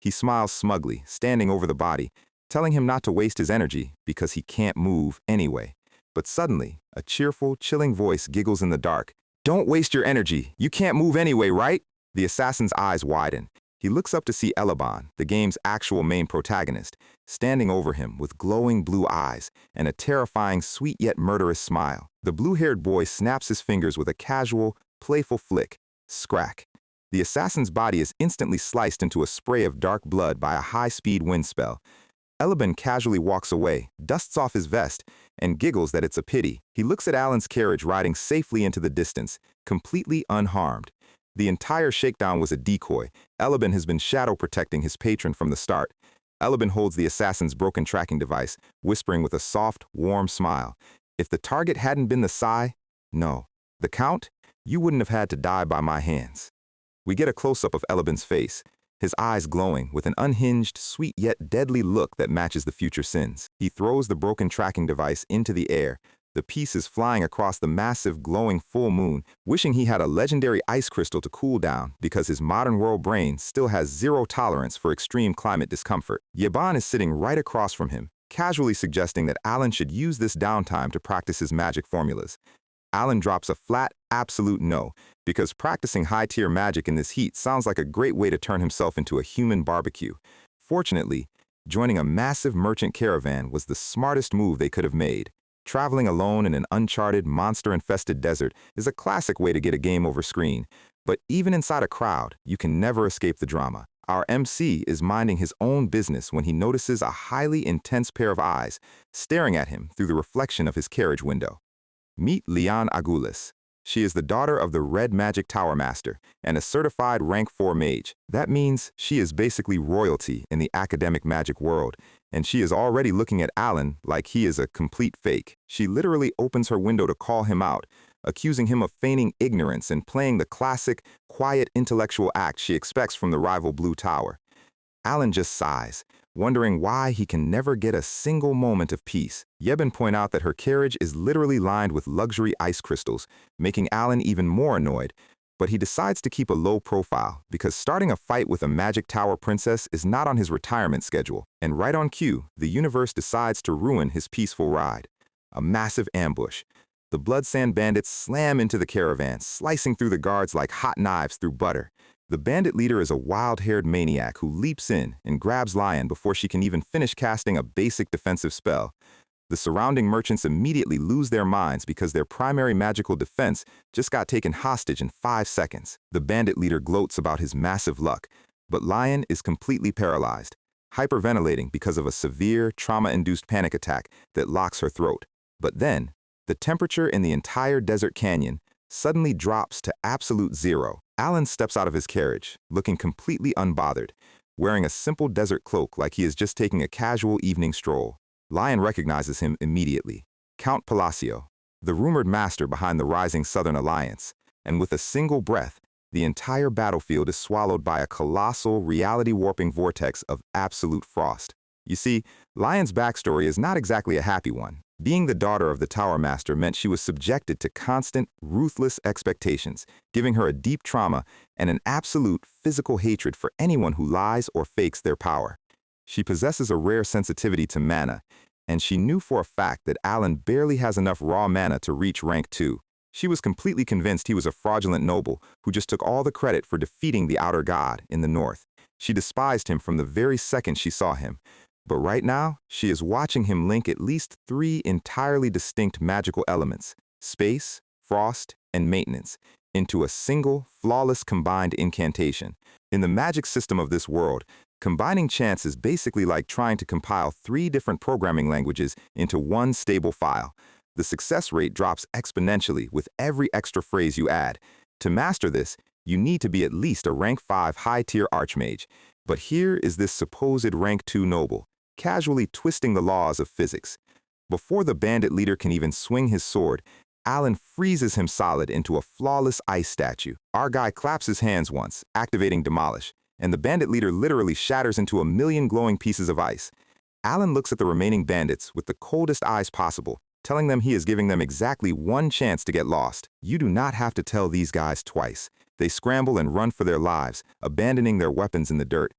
He smiles smugly, standing over the body, telling him not to waste his energy because he can't move anyway. But suddenly, a cheerful, chilling voice giggles in the dark. "Don't waste your energy. You can't move anyway, right?" The assassin's eyes widen. He looks up to see Elaban, the game's actual main protagonist, standing over him with glowing blue eyes and a terrifying, sweet yet murderous smile. The blue-haired boy snaps his fingers with a casual, playful flick. Scrack. The assassin's body is instantly sliced into a spray of dark blood by a high-speed wind spell. Elaban casually walks away, dusts off his vest, and giggles that it's a pity. He looks at Alan's carriage riding safely into the distance, completely unharmed. The entire shakedown was a decoy. Elaban has been shadow protecting his patron from the start. Elaban holds the assassin's broken tracking device, whispering with a soft, warm smile. If the target hadn't been the Psy, no. The Count, you wouldn't have had to die by my hands. We get a close-up of Elaban's face, his eyes glowing with an unhinged, sweet yet deadly look that matches the future sins. He throws the broken tracking device into the air, The piece is flying across the massive, glowing full moon, wishing he had a legendary ice crystal to cool down because his modern world brain still has zero tolerance for extreme climate discomfort. Yeban is sitting right across from him, casually suggesting that Alan should use this downtime to practice his magic formulas. Alan drops a flat, absolute no, because practicing high-tier magic in this heat sounds like a great way to turn himself into a human barbecue. Fortunately, joining a massive merchant caravan was the smartest move they could have made. Traveling alone in an uncharted, monster-infested desert is a classic way to get a game over screen. But even inside a crowd, you can never escape the drama. Our MC is minding his own business when he notices a highly intense pair of eyes staring at him through the reflection of his carriage window. Meet Leon Agulis. She is the daughter of the Red Magic Tower Master and a certified rank 4 mage. That means she is basically royalty in the academic magic world, and she is already looking at Alan like he is a complete fake. She literally opens her window to call him out, accusing him of feigning ignorance and playing the classic, quiet intellectual act she expects from the rival Blue Tower. Alan just sighs, wondering why he can never get a single moment of peace. Yeben point out that her carriage is literally lined with luxury ice crystals, making Alan even more annoyed, but he decides to keep a low profile because starting a fight with a magic tower princess is not on his retirement schedule, and right on cue, the universe decides to ruin his peaceful ride. A massive ambush. The Blood Sand bandits slam into the caravan, slicing through the guards like hot knives through butter. The bandit leader is a wild-haired maniac who leaps in and grabs Lion before she can even finish casting a basic defensive spell. The surrounding merchants immediately lose their minds because their primary magical defense just got taken hostage in 5 seconds. The bandit leader gloats about his massive luck, but Lion is completely paralyzed, hyperventilating because of a severe, trauma-induced panic attack that locks her throat. But then, the temperature in the entire desert canyon suddenly drops to absolute zero. Alan steps out of his carriage, looking completely unbothered, wearing a simple desert cloak like he is just taking a casual evening stroll. Lion recognizes him immediately. Count Palacio, the rumored master behind the rising Southern Alliance, and with a single breath, the entire battlefield is swallowed by a colossal, reality-warping vortex of absolute frost. You see, Lion's backstory is not exactly a happy one. Being the daughter of the Tower Master meant she was subjected to constant, ruthless expectations, giving her a deep trauma and an absolute physical hatred for anyone who lies or fakes their power. She possesses a rare sensitivity to mana, and she knew for a fact that Alan barely has enough raw mana to reach rank 2. She was completely convinced he was a fraudulent noble who just took all the credit for defeating the Outer God in the north. She despised him from the very second she saw him. But right now, she is watching him link at least 3 entirely distinct magical elements, space, frost, and maintenance, into a single, flawless combined incantation. In the magic system of this world, combining chants is basically like trying to compile 3 different programming languages into one stable file. The success rate drops exponentially with every extra phrase you add. To master this, you need to be at least a rank 5 high-tier archmage. But here is this supposed rank 2 noble, casually twisting the laws of physics. Before the bandit leader can even swing his sword, Alan freezes him solid into a flawless ice statue. Our guy claps his hands once, activating Demolish, and the bandit leader literally shatters into a million glowing pieces of ice. Alan looks at the remaining bandits with the coldest eyes possible, telling them he is giving them exactly 1 chance to get lost. You do not have to tell these guys twice. They scramble and run for their lives, abandoning their weapons in the dirt.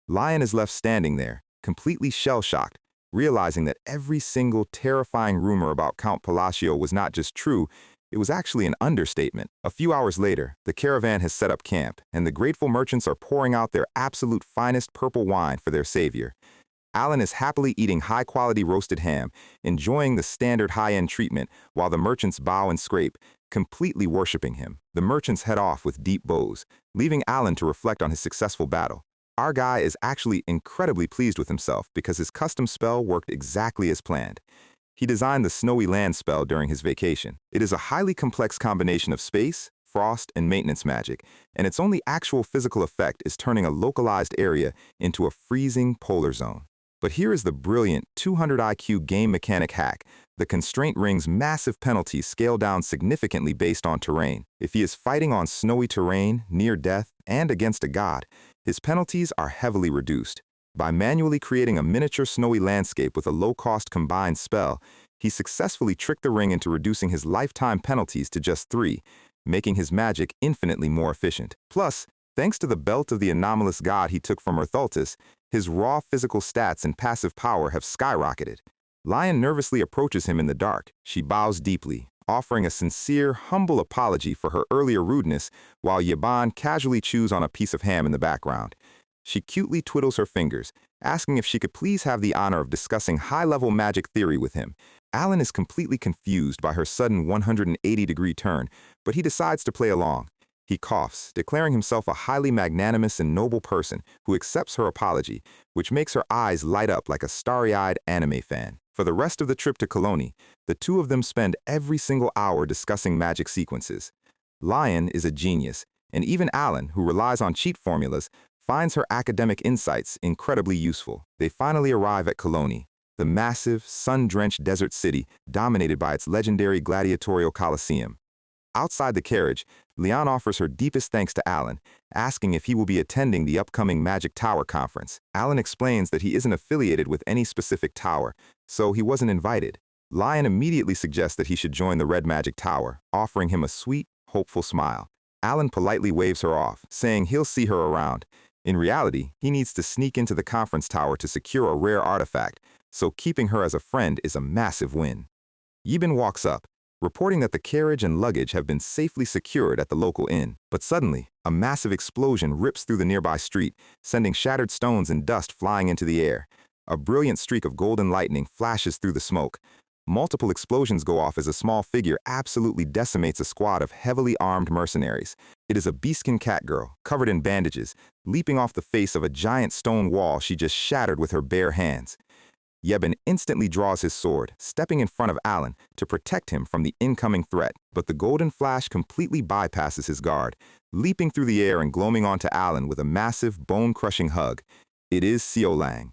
Lion is left standing there, completely shell-shocked, realizing that every single terrifying rumor about Count Palacio was not just true, it was actually an understatement. A few hours later, the caravan has set up camp, and the grateful merchants are pouring out their absolute finest purple wine for their savior. Alan is happily eating high-quality roasted ham, enjoying the standard high-end treatment, while the merchants bow and scrape, completely worshiping him. The merchants head off with deep bows, leaving Alan to reflect on his successful battle. Our guy is actually incredibly pleased with himself because his custom spell worked exactly as planned. He designed the Snowy Land spell during his vacation. It is a highly complex combination of space, frost, and maintenance magic, and its only actual physical effect is turning a localized area into a freezing polar zone. But here is the brilliant 200 IQ game mechanic hack. The constraint ring's massive penalties scale down significantly based on terrain. If he is fighting on snowy terrain, near death, and against a god, his penalties are heavily reduced. By manually creating a miniature snowy landscape with a low-cost combined spell, He successfully tricked the ring into reducing his lifetime penalties to just 3, making his magic infinitely more efficient. Plus, thanks to the belt of the anomalous god he took from Ertholtis, his raw physical stats and passive power have skyrocketed. Lion nervously approaches him in the dark. She bows deeply, offering a sincere, humble apology for her earlier rudeness, while Yaban casually chews on a piece of ham in the background. She cutely twiddles her fingers, asking if she could please have the honor of discussing high-level magic theory with him. Alan is completely confused by her sudden 180-degree turn, but he decides to play along. He coughs, declaring himself a highly magnanimous and noble person who accepts her apology, which makes her eyes light up like a starry-eyed anime fan. For the rest of the trip to Colony, the two of them spend every single hour discussing magic sequences. Lion is a genius, and even Alan, who relies on cheat formulas, finds her academic insights incredibly useful. They finally arrive at Colony, the massive, sun-drenched desert city dominated by its legendary gladiatorial coliseum. Outside the carriage, Leon offers her deepest thanks to Alan, asking if he will be attending the upcoming Magic Tower conference. Alan explains that he isn't affiliated with any specific tower, so he wasn't invited. Lion immediately suggests that he should join the Red Magic Tower, offering him a sweet, hopeful smile. Alan politely waves her off, saying he'll see her around. In reality, he needs to sneak into the conference tower to secure a rare artifact, so keeping her as a friend is a massive win. Yibin walks up, reporting that the carriage and luggage have been safely secured at the local inn. But suddenly, a massive explosion rips through the nearby street, sending shattered stones and dust flying into the air. A brilliant streak of golden lightning flashes through the smoke. Multiple explosions go off as a small figure absolutely decimates a squad of heavily armed mercenaries. It is a beastskin catgirl, covered in bandages, leaping off the face of a giant stone wall she just shattered with her bare hands. Yebin instantly draws his sword, stepping in front of Alan to protect him from the incoming threat, but the golden flash completely bypasses his guard, leaping through the air and gloaming onto Alan with a massive, bone-crushing hug. It is Xiaolang,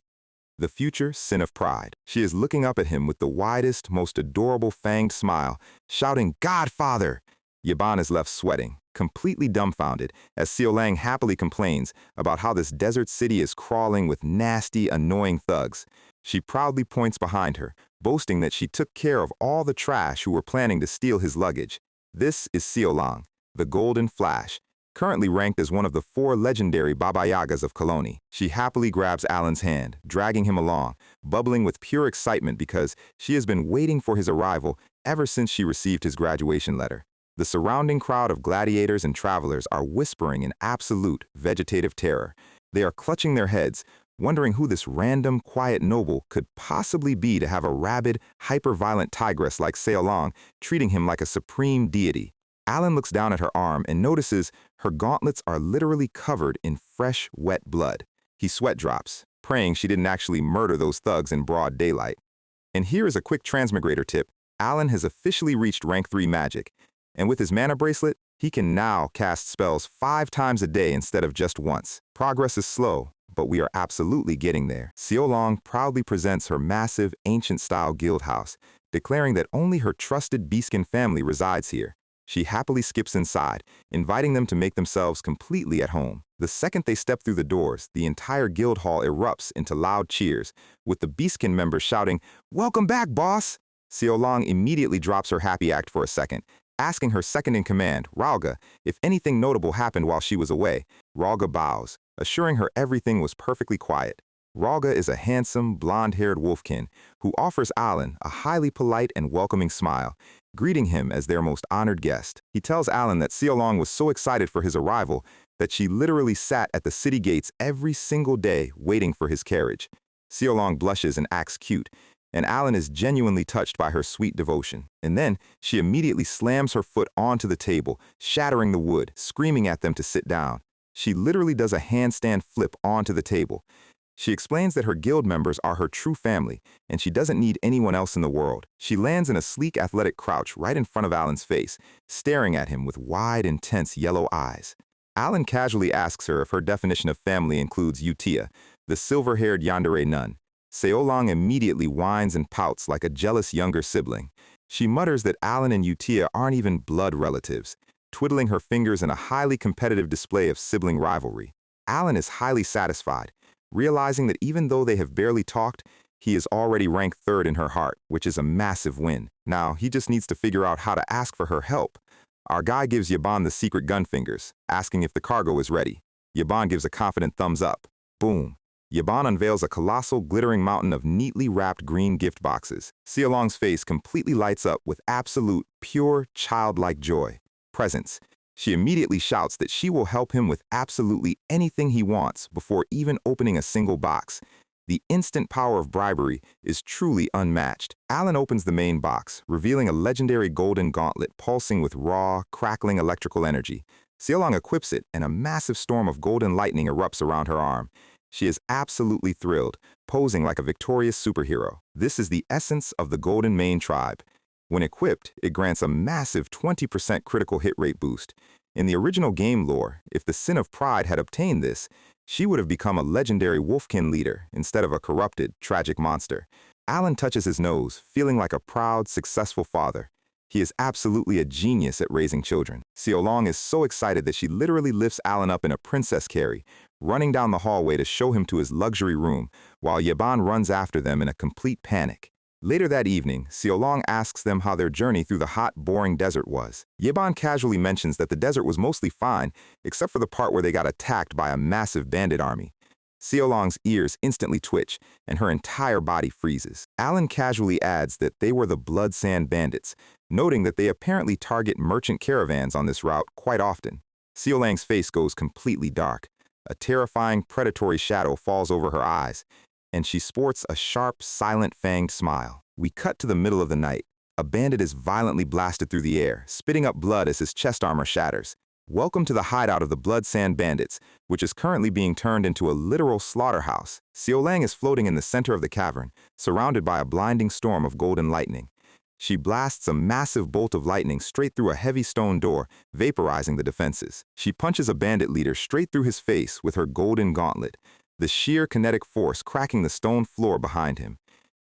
the future sin of pride. She is looking up at him with the widest, most adorable fanged smile, shouting, "Godfather!" Yaban is left sweating, completely dumbfounded, as Xiaolang happily complains about how this desert city is crawling with nasty, annoying thugs. She proudly points behind her, boasting that she took care of all the trash who were planning to steal his luggage. This is Xiaolang, the Golden Flash, currently ranked as one of the 4 legendary Baba Yagas of Colony. She happily grabs Alan's hand, dragging him along, bubbling with pure excitement because she has been waiting for his arrival ever since she received his graduation letter. The surrounding crowd of gladiators and travelers are whispering in absolute vegetative terror. They are clutching their heads, wondering who this random, quiet noble could possibly be to have a rabid, hyper-violent tigress like Xiaolang treating him like a supreme deity. Alan looks down at her arm and notices her gauntlets are literally covered in fresh, wet blood. He sweat drops, praying she didn't actually murder those thugs in broad daylight. And here is a quick transmigrator tip. Alan has officially reached rank 3 magic, and with his mana bracelet, he can now cast spells 5 times a day instead of just once. Progress is slow, but we are absolutely getting there. Xiaolang proudly presents her massive, ancient-style guild house, declaring that only her trusted beastskin family resides here. She happily skips inside, inviting them to make themselves completely at home. The second they step through the doors, the entire guild hall erupts into loud cheers, with the beastskin members shouting, "Welcome back, boss!" Xiaolang immediately drops her happy act for a second, asking her second-in-command, Ralga, if anything notable happened while she was away. Ralga bows, assuring her everything was perfectly quiet. Ralga is a handsome, blonde-haired wolfkin who offers Alan a highly polite and welcoming smile, greeting him as their most honored guest. He tells Alan that Xiaolang was so excited for his arrival that she literally sat at the city gates every single day waiting for his carriage. Xiaolang blushes and acts cute, and Alan is genuinely touched by her sweet devotion. And then she immediately slams her foot onto the table, shattering the wood, screaming at them to sit down. She literally does a handstand flip onto the table. She explains that her guild members are her true family, and she doesn't need anyone else in the world. She lands in a sleek athletic crouch right in front of Alan's face, staring at him with wide, intense yellow eyes. Alan casually asks her if her definition of family includes Utia, the silver-haired yandere nun. Xiaolang immediately whines and pouts like a jealous younger sibling. She mutters that Alan and Utia aren't even blood relatives, twiddling her fingers in a highly competitive display of sibling rivalry. Alan is highly satisfied, realizing that even though they have barely talked, He is already ranked third in her heart, which is a massive win. Now, he just needs to figure out how to ask for her help. Our guy gives Yaban the secret gun fingers, asking if the cargo is ready. Yaban gives a confident thumbs up. Boom. Yaban unveils a colossal, glittering mountain of neatly wrapped green gift boxes. Xiaolong's face completely lights up with absolute, pure, childlike joy. Presents. She immediately shouts that she will help him with absolutely anything he wants before even opening a single box. The instant power of bribery is truly unmatched. Alan opens the main box, revealing a legendary golden gauntlet pulsing with raw, crackling electrical energy. Xiaolong equips it, and a massive storm of golden lightning erupts around her arm. She is absolutely thrilled, posing like a victorious superhero. This is the essence of the Golden Mane tribe. When equipped, it grants a massive 20% critical hit rate boost. In the original game lore, if the Sin of Pride had obtained this, she would have become a legendary wolfkin leader instead of a corrupted, tragic monster. Alan touches his nose, feeling like a proud, successful father. He is absolutely a genius at raising children. Xiaolong is so excited that she literally lifts Alan up in a princess carry, running down the hallway to show him to his luxury room, while Yaban runs after them in a complete panic. Later that evening, Xiaolong asks them how their journey through the hot, boring desert was. Yaban casually mentions that the desert was mostly fine, except for the part where they got attacked by a massive bandit army. Xiaolong's ears instantly twitch, and her entire body freezes. Alan casually adds that they were the Blood Sand Bandits, noting that they apparently target merchant caravans on this route quite often. Xiaolong's face goes completely dark. A terrifying, predatory shadow falls over her eyes, and she sports a sharp, silent, fanged smile. We cut to the middle of the night. A bandit is violently blasted through the air, spitting up blood as his chest armor shatters. Welcome to the hideout of the Blood Sand Bandits, which is currently being turned into a literal slaughterhouse. Xiaolong is floating in the center of the cavern, surrounded by a blinding storm of golden lightning. She blasts a massive bolt of lightning straight through a heavy stone door, vaporizing the defenses. She punches a bandit leader straight through his face with her golden gauntlet, the sheer kinetic force cracking the stone floor behind him.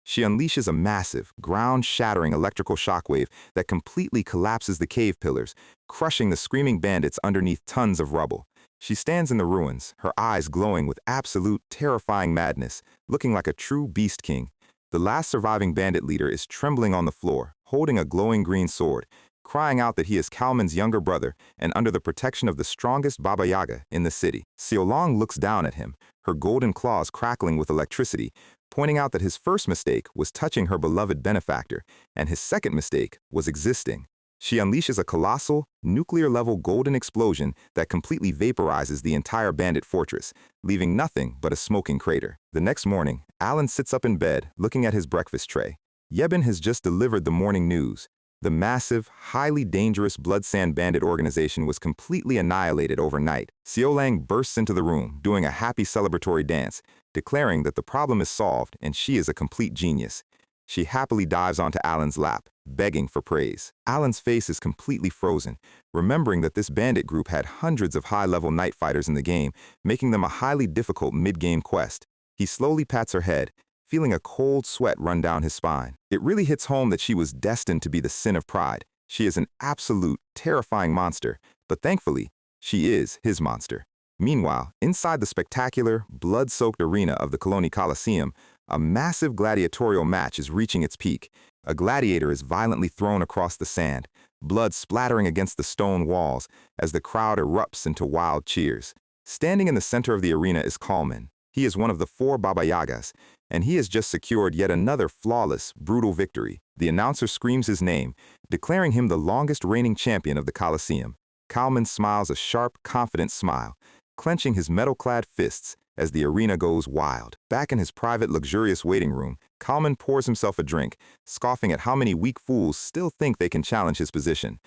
She unleashes a massive, ground-shattering electrical shockwave that completely collapses the cave pillars, crushing the screaming bandits underneath tons of rubble. She stands in the ruins, her eyes glowing with absolute, terrifying madness, looking like a true beast king. The last surviving bandit leader is trembling on the floor, holding a glowing green sword, crying out that he is Kalman's younger brother and under the protection of the strongest Baba Yaga in the city. Xiaolong looks down at him, her golden claws crackling with electricity, pointing out that his first mistake was touching her beloved benefactor, and his second mistake was existing. She unleashes a colossal, nuclear-level golden explosion that completely vaporizes the entire bandit fortress, leaving nothing but a smoking crater. The next morning, Alan sits up in bed, looking at his breakfast tray. Yebin has just delivered the morning news. The massive, highly dangerous Blood Sand Bandit organization was completely annihilated overnight. Xiaolong bursts into the room, doing a happy celebratory dance, declaring that the problem is solved and she is a complete genius. She happily dives onto Alan's lap, begging for praise. Alan's face is completely frozen, remembering that this bandit group had hundreds of high-level night fighters in the game, making them a highly difficult mid-game quest. He slowly pats her head, feeling a cold sweat run down his spine. It really hits home that she was destined to be the Sin of Pride. She is an absolute, terrifying monster, but thankfully, she is his monster. Meanwhile, inside the spectacular, blood-soaked arena of the Colony Coliseum, a massive gladiatorial match is reaching its peak. A gladiator is violently thrown across the sand, blood splattering against the stone walls as the crowd erupts into wild cheers. Standing in the center of the arena is Kalman. He is one of the 4 Baba Yagas, and he has just secured yet another flawless, brutal victory. The announcer screams his name, declaring him the longest reigning champion of the Coliseum. Kalman smiles a sharp, confident smile, clenching his metal-clad fists as the arena goes wild. Back in his private, luxurious waiting room, Kalman pours himself a drink, scoffing at how many weak fools still think they can challenge his position.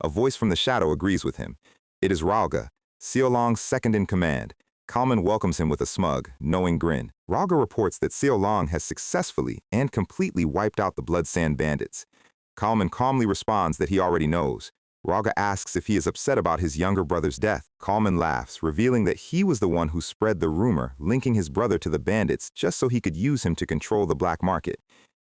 A voice from the shadow agrees with him. It is Ralga, Xiaolong's second in command. Kalman welcomes him with a smug, knowing grin. Ralga reports that Xiaolong has successfully and completely wiped out the Blood Sand Bandits. Kalman calmly responds that he already knows. Ralga asks if he is upset about his younger brother's death. Kalman laughs, revealing that he was the one who spread the rumor linking his brother to the bandits just so he could use him to control the black market.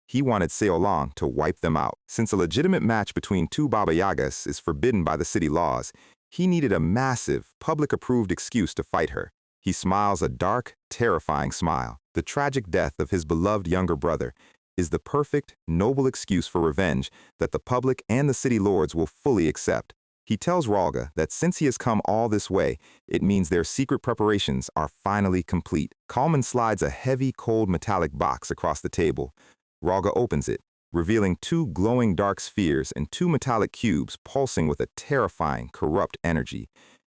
He wanted Xiaolong to wipe them out. Since a legitimate match between 2 Baba Yagas is forbidden by the city laws, he needed a massive, public-approved excuse to fight her. He smiles a dark, terrifying smile. The tragic death of his beloved younger brother is the perfect, noble excuse for revenge that the public and the city lords will fully accept. He tells Ralga that since he has come all this way, it means their secret preparations are finally complete. Kalman slides a heavy, cold metallic box across the table. Ralga opens it, revealing two glowing dark spheres and two metallic cubes pulsing with a terrifying, corrupt energy.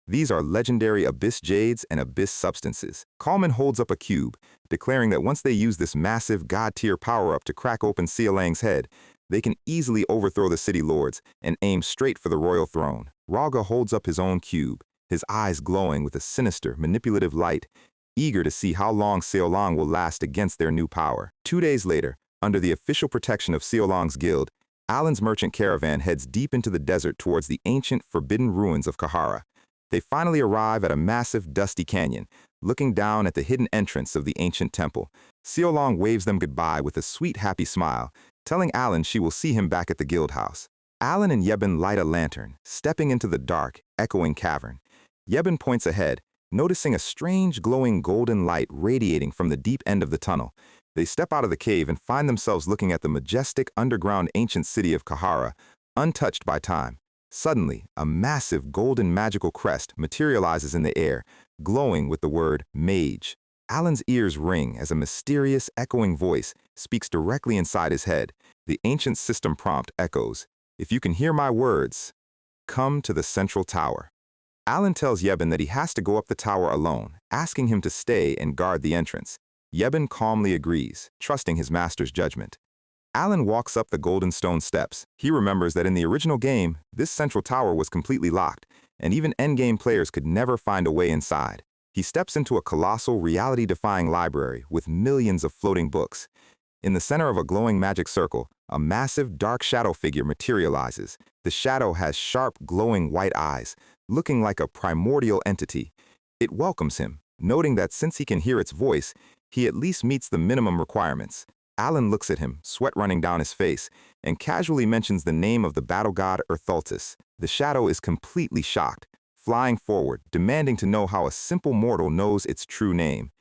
These are legendary abyss jades and abyss substances. Kalman holds up a cube, declaring that once they use this massive god-tier power-up to crack open Seolang's head, they can easily overthrow the city lords and aim straight for the royal throne. Ralga holds up his own cube, his eyes glowing with a sinister, manipulative light, eager to see how long Seolang will last against their new power. 2 days later, under the official protection of Seolang's guild, Alan's merchant caravan heads deep into the desert towards the ancient, forbidden ruins of Kahara. They finally arrive at a massive, dusty canyon, looking down at the hidden entrance of the ancient temple. Seolang waves them goodbye with a sweet, happy smile, telling Alan she will see him back at the guild house. Alan and Yebin light a lantern, stepping into the dark, echoing cavern. Yebin points ahead, noticing a strange, glowing golden light radiating from the deep end of the tunnel. They step out of the cave and find themselves looking at the majestic, underground ancient city of Kahara, untouched by time. Suddenly, a massive golden magical crest materializes in the air, glowing with the word mage. Alan's ears ring as a mysterious, echoing voice speaks directly inside his head. The ancient system prompt echoes, "If you can hear my words, come to the central tower." Alan tells Yebin that he has to go up the tower alone, asking him to stay and guard the entrance. Yebin calmly agrees, trusting his master's judgment. Alan walks up the golden stone steps. He remembers that in the original game, this central tower was completely locked, and even endgame players could never find a way inside. He steps into a colossal, reality-defying library with millions of floating books. In the center of a glowing magic circle, a massive dark shadow figure materializes. The shadow has sharp, glowing white eyes, looking like a primordial entity. It welcomes him, noting that since he can hear its voice, he at least meets the minimum requirements. Alan looks at him, sweat running down his face, and casually mentions the name of the battle god Erthultus. The shadow is completely shocked, flying forward, demanding to know how a simple mortal knows its true name.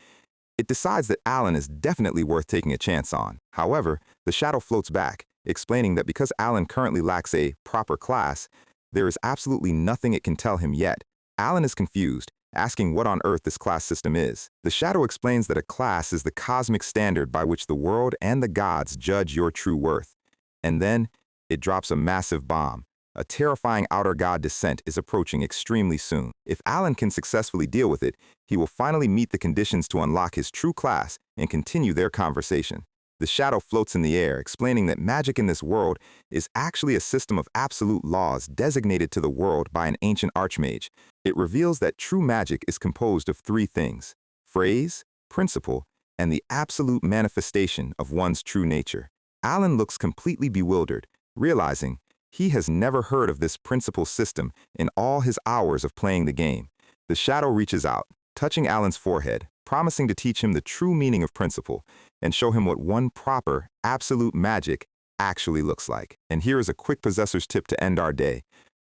It decides that Alan is definitely worth taking a chance on. However, the shadow floats back, explaining that because Alan currently lacks a proper class, there is absolutely nothing it can tell him yet. Alan is confused, asking what on earth this class system is. The shadow explains that a class is the cosmic standard by which the world and the gods judge your true worth. And then, it drops a massive bomb. A terrifying outer god descent is approaching extremely soon. If Alan can successfully deal with it, he will finally meet the conditions to unlock his true class and continue their conversation. The shadow floats in the air, explaining that magic in this world is actually a system of absolute laws designated to the world by an ancient archmage. It reveals that true magic is composed of 3 things: phrase, principle, and the absolute manifestation of one's true nature. Alan looks completely bewildered, realizing he has never heard of this principle system in all his hours of playing the game. The shadow reaches out, touching Alan's forehead, promising to teach him the true meaning of principle and show him what one proper, absolute magic actually looks like. And here is a quick possessor's tip to end our day.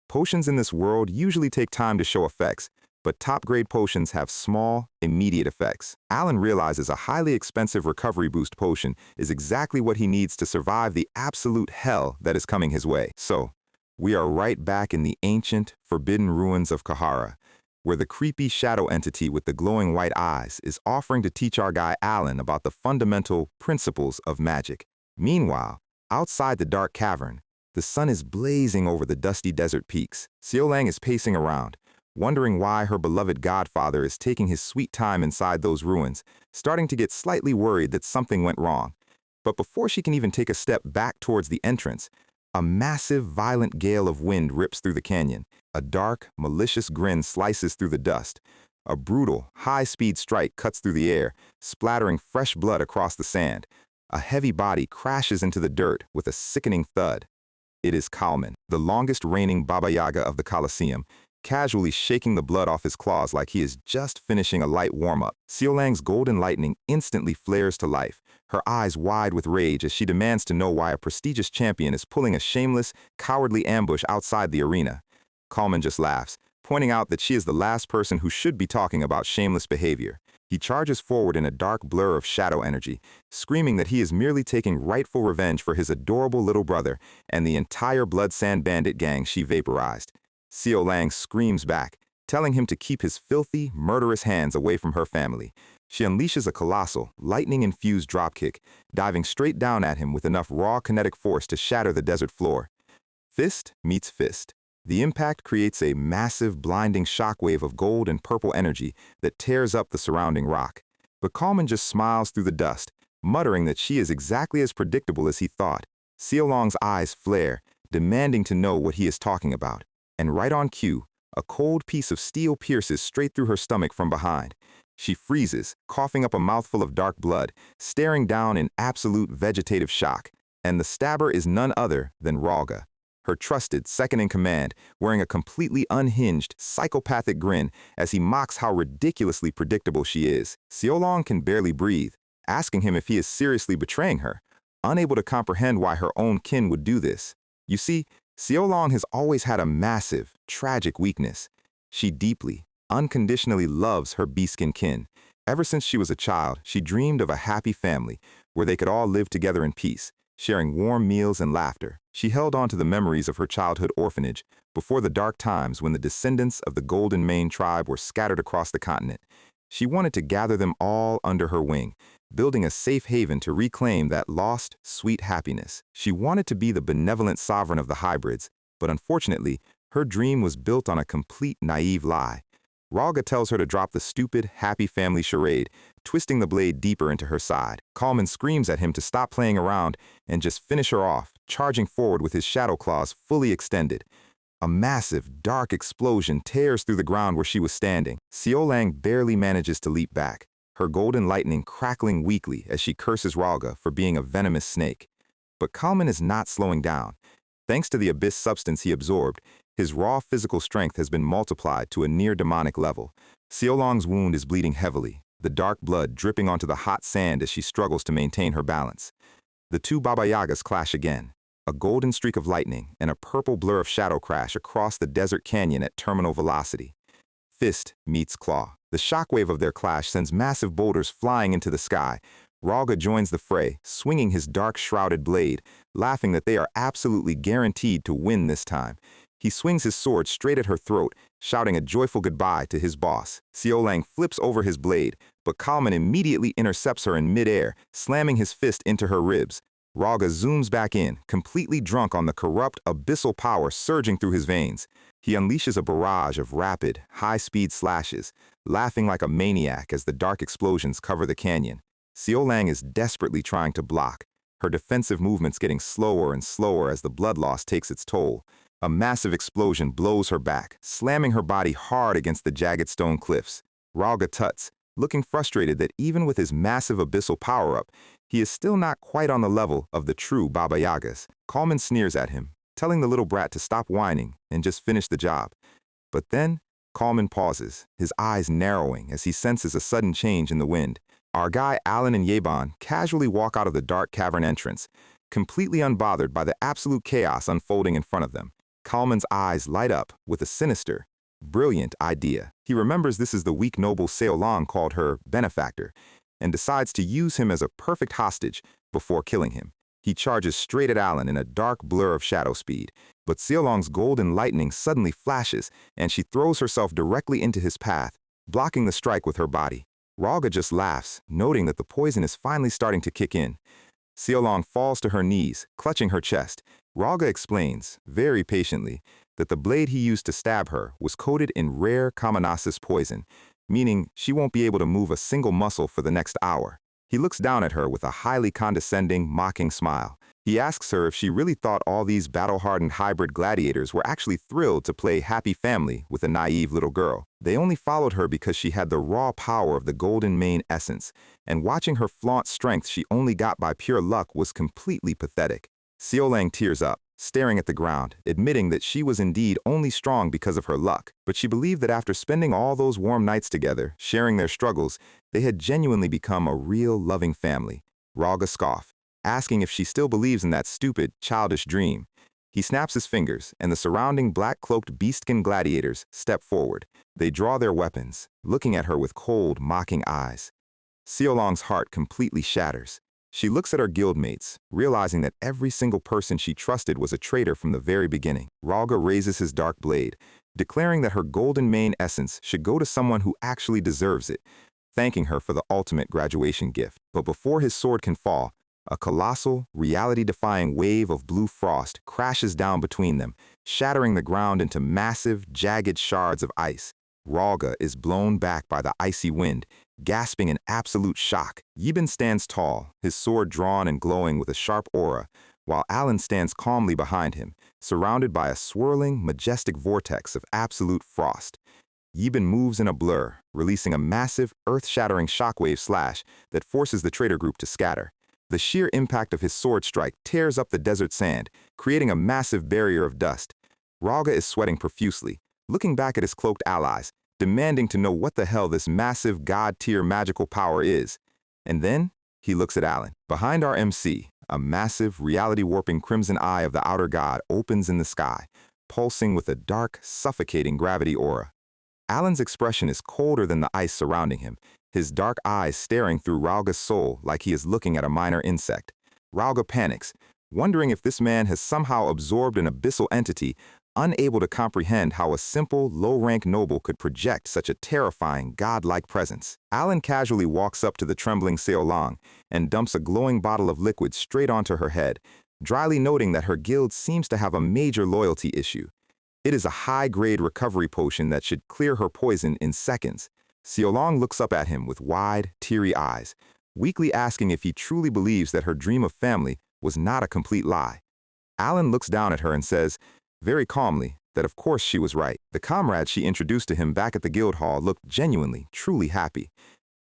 Potions in this world usually take time to show effects, but top-grade potions have small, immediate effects. Alan realizes a highly expensive recovery boost potion is exactly what he needs to survive the absolute hell that is coming his way. So, we are right back in the ancient, forbidden ruins of Kahara, where the creepy shadow entity with the glowing white eyes is offering to teach our guy Alan about the fundamental principles of magic. Meanwhile, outside the dark cavern, the sun is blazing over the dusty desert peaks. Seolang is pacing around, wondering why her beloved godfather is taking his sweet time inside those ruins, starting to get slightly worried that something went wrong. But before she can even take a step back towards the entrance, a massive, violent gale of wind rips through the canyon. A dark, malicious grin slices through the dust. A brutal, high-speed strike cuts through the air, splattering fresh blood across the sand. A heavy body crashes into the dirt with a sickening thud. It is Kalman, the longest reigning Baba Yaga of the Colosseum, casually shaking the blood off his claws like he is just finishing a light warm-up. Seolang's golden lightning instantly flares to life, her eyes wide with rage as she demands to know why a prestigious champion is pulling a shameless, cowardly ambush outside the arena. Kalman just laughs, pointing out that she is the last person who should be talking about shameless behavior. He charges forward in a dark blur of shadow energy, screaming that he is merely taking rightful revenge for his adorable little brother and the entire Blood Sand Bandit gang she vaporized. Seo Lang screams back, telling him to keep his filthy, murderous hands away from her family. She unleashes a colossal, lightning-infused dropkick, diving straight down at him with enough raw kinetic force to shatter the desert floor. Fist meets fist. The impact creates a massive, blinding shockwave of gold and purple energy that tears up the surrounding rock. But Kalman just smiles through the dust, muttering that she is exactly as predictable as he thought. Seolong's eyes flare, demanding to know what he is talking about. And right on cue, a cold piece of steel pierces straight through her stomach from behind. She freezes, coughing up a mouthful of dark blood, staring down in absolute vegetative shock. And the stabber is none other than Ralga, her trusted second-in-command, wearing a completely unhinged, psychopathic grin as he mocks how ridiculously predictable she is. Seolong can barely breathe, asking him if he is seriously betraying her, unable to comprehend why her own kin would do this. You see, Seolong has always had a massive, tragic weakness. She deeply, unconditionally loves her beastkin kin. Ever since she was a child, she dreamed of a happy family where they could all live together in peace, sharing warm meals and laughter. She held on to the memories of her childhood orphanage before the dark times when the descendants of the Golden Mane tribe were scattered across the continent. She wanted to gather them all under her wing, building a safe haven to reclaim that lost, sweet happiness. She wanted to be the benevolent sovereign of the hybrids, but unfortunately, her dream was built on a complete naive lie. Ralga tells her to drop the stupid, happy family charade, twisting the blade deeper into her side. Kalman screams at him to stop playing around and just finish her off, charging forward with his shadow claws fully extended. A massive, dark explosion tears through the ground where she was standing. Seolang barely manages to leap back, her golden lightning crackling weakly as she curses Ralga for being a venomous snake. But Kalman is not slowing down. Thanks to the abyss substance he absorbed, his raw physical strength has been multiplied to a near-demonic level. Seolong's wound is bleeding heavily, the dark blood dripping onto the hot sand as she struggles to maintain her balance. The two Baba Yagas clash again. A golden streak of lightning and a purple blur of shadow crash across the desert canyon at terminal velocity. Fist meets claw. The shockwave of their clash sends massive boulders flying into the sky. Ralga joins the fray, swinging his dark shrouded blade, laughing that they are absolutely guaranteed to win this time. He swings his sword straight at her throat, shouting a joyful goodbye to his boss. Seolang flips over his blade, but Kalman immediately intercepts her in midair, slamming his fist into her ribs. Ralga zooms back in, completely drunk on the corrupt, abyssal power surging through his veins. He unleashes a barrage of rapid, high-speed slashes, laughing like a maniac as the dark explosions cover the canyon. Seolang is desperately trying to block, her defensive movements getting slower and slower as the blood loss takes its toll. A massive explosion blows her back, slamming her body hard against the jagged stone cliffs. Ralga tuts, looking frustrated that even with his massive abyssal power-up, he is still not quite on the level of the true Baba Yagas. Kalman sneers at him, telling the little brat to stop whining and just finish the job. But then, Kalman pauses, his eyes narrowing as he senses a sudden change in the wind. Our guy Alan and Yeban casually walk out of the dark cavern entrance, completely unbothered by the absolute chaos unfolding in front of them. Kalman's eyes light up with a sinister, brilliant idea. He remembers this is the weak noble Seolong called her benefactor, and decides to use him as a perfect hostage before killing him. He charges straight at Alan in a dark blur of shadow speed, but Seolong's golden lightning suddenly flashes, and she throws herself directly into his path, blocking the strike with her body. Ralga just laughs, noting that the poison is finally starting to kick in. Seolong falls to her knees, clutching her chest. Ralga explains, very patiently, that the blade he used to stab her was coated in rare Kamanasis poison, meaning she won't be able to move a single muscle for the next hour. He looks down at her with a highly condescending, mocking smile. He asks her if she really thought all these battle-hardened hybrid gladiators were actually thrilled to play happy family with a naive little girl. They only followed her because she had the raw power of the Golden Mane essence, and watching her flaunt strength she only got by pure luck was completely pathetic. Seolang tears up, staring at the ground, admitting that she was indeed only strong because of her luck. But she believed that after spending all those warm nights together, sharing their struggles, they had genuinely become a real loving family. Ralga scoffed, asking if she still believes in that stupid, childish dream. He snaps his fingers, and the surrounding black-cloaked beastkin gladiators step forward. They draw their weapons, looking at her with cold, mocking eyes. Seolong's heart completely shatters. She looks at her guildmates, realizing that every single person she trusted was a traitor from the very beginning. Ralga raises his dark blade, declaring that her golden mane essence should go to someone who actually deserves it, thanking her for the ultimate graduation gift. But before his sword can fall, a colossal, reality-defying wave of blue frost crashes down between them, shattering the ground into massive, jagged shards of ice. Ralga is blown back by the icy wind, gasping in absolute shock. Yibin stands tall, his sword drawn and glowing with a sharp aura, while Alan stands calmly behind him, surrounded by a swirling, majestic vortex of absolute frost. Yibin moves in a blur, releasing a massive, earth-shattering shockwave slash that forces the traitor group to scatter. The sheer impact of his sword strike tears up the desert sand, creating a massive barrier of dust. Ralga is sweating profusely, looking back at his cloaked allies, demanding to know what the hell this massive god-tier magical power is. And then, he looks at Alan. Behind our MC, a massive, reality-warping crimson eye of the outer god opens in the sky, pulsing with a dark, suffocating gravity aura. Alan's expression is colder than the ice surrounding him, his dark eyes staring through Ralga's soul like he is looking at a minor insect. Ralga panics, wondering if this man has somehow absorbed an abyssal entity, unable to comprehend how a simple, low-rank noble could project such a terrifying, godlike presence. Alan casually walks up to the trembling Seolong and dumps a glowing bottle of liquid straight onto her head, dryly noting that her guild seems to have a major loyalty issue. It is a high-grade recovery potion that should clear her poison in seconds. Seolong looks up at him with wide, teary eyes, weakly asking if he truly believes that her dream of family was not a complete lie. Alan looks down at her and says, very calmly, that of course she was right. The comrade she introduced to him back at the guild hall looked genuinely, truly happy.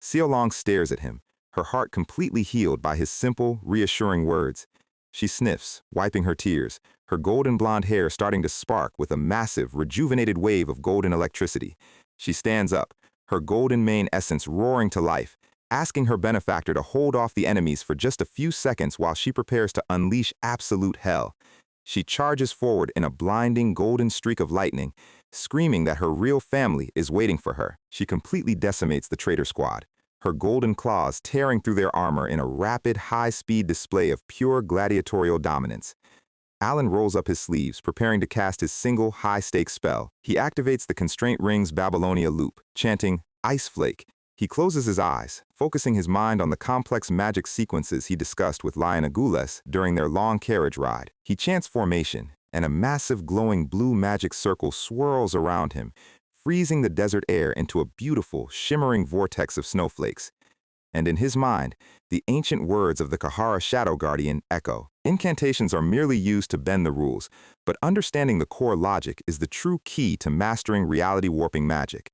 Seolong stares at him, her heart completely healed by his simple, reassuring words. She sniffs, wiping her tears, her golden blonde hair starting to spark with a massive, rejuvenated wave of golden electricity. She stands up, her golden mane essence roaring to life, asking her benefactor to hold off the enemies for just a few seconds while she prepares to unleash absolute hell. She charges forward in a blinding golden streak of lightning, screaming that her real family is waiting for her. She completely decimates the traitor squad, her golden claws tearing through their armor in a rapid, high-speed display of pure gladiatorial dominance. Alan rolls up his sleeves, preparing to cast his single high-stakes spell. He activates the Constraint Ring's Babylonia loop, chanting, Ice Flake. He closes his eyes, focusing his mind on the complex magic sequences he discussed with Lion Agules during their long carriage ride. He chants formation, and a massive glowing blue magic circle swirls around him, freezing the desert air into a beautiful, shimmering vortex of snowflakes. And in his mind, the ancient words of the Kahara Shadow Guardian echo. Incantations are merely used to bend the rules, but understanding the core logic is the true key to mastering reality-warping magic.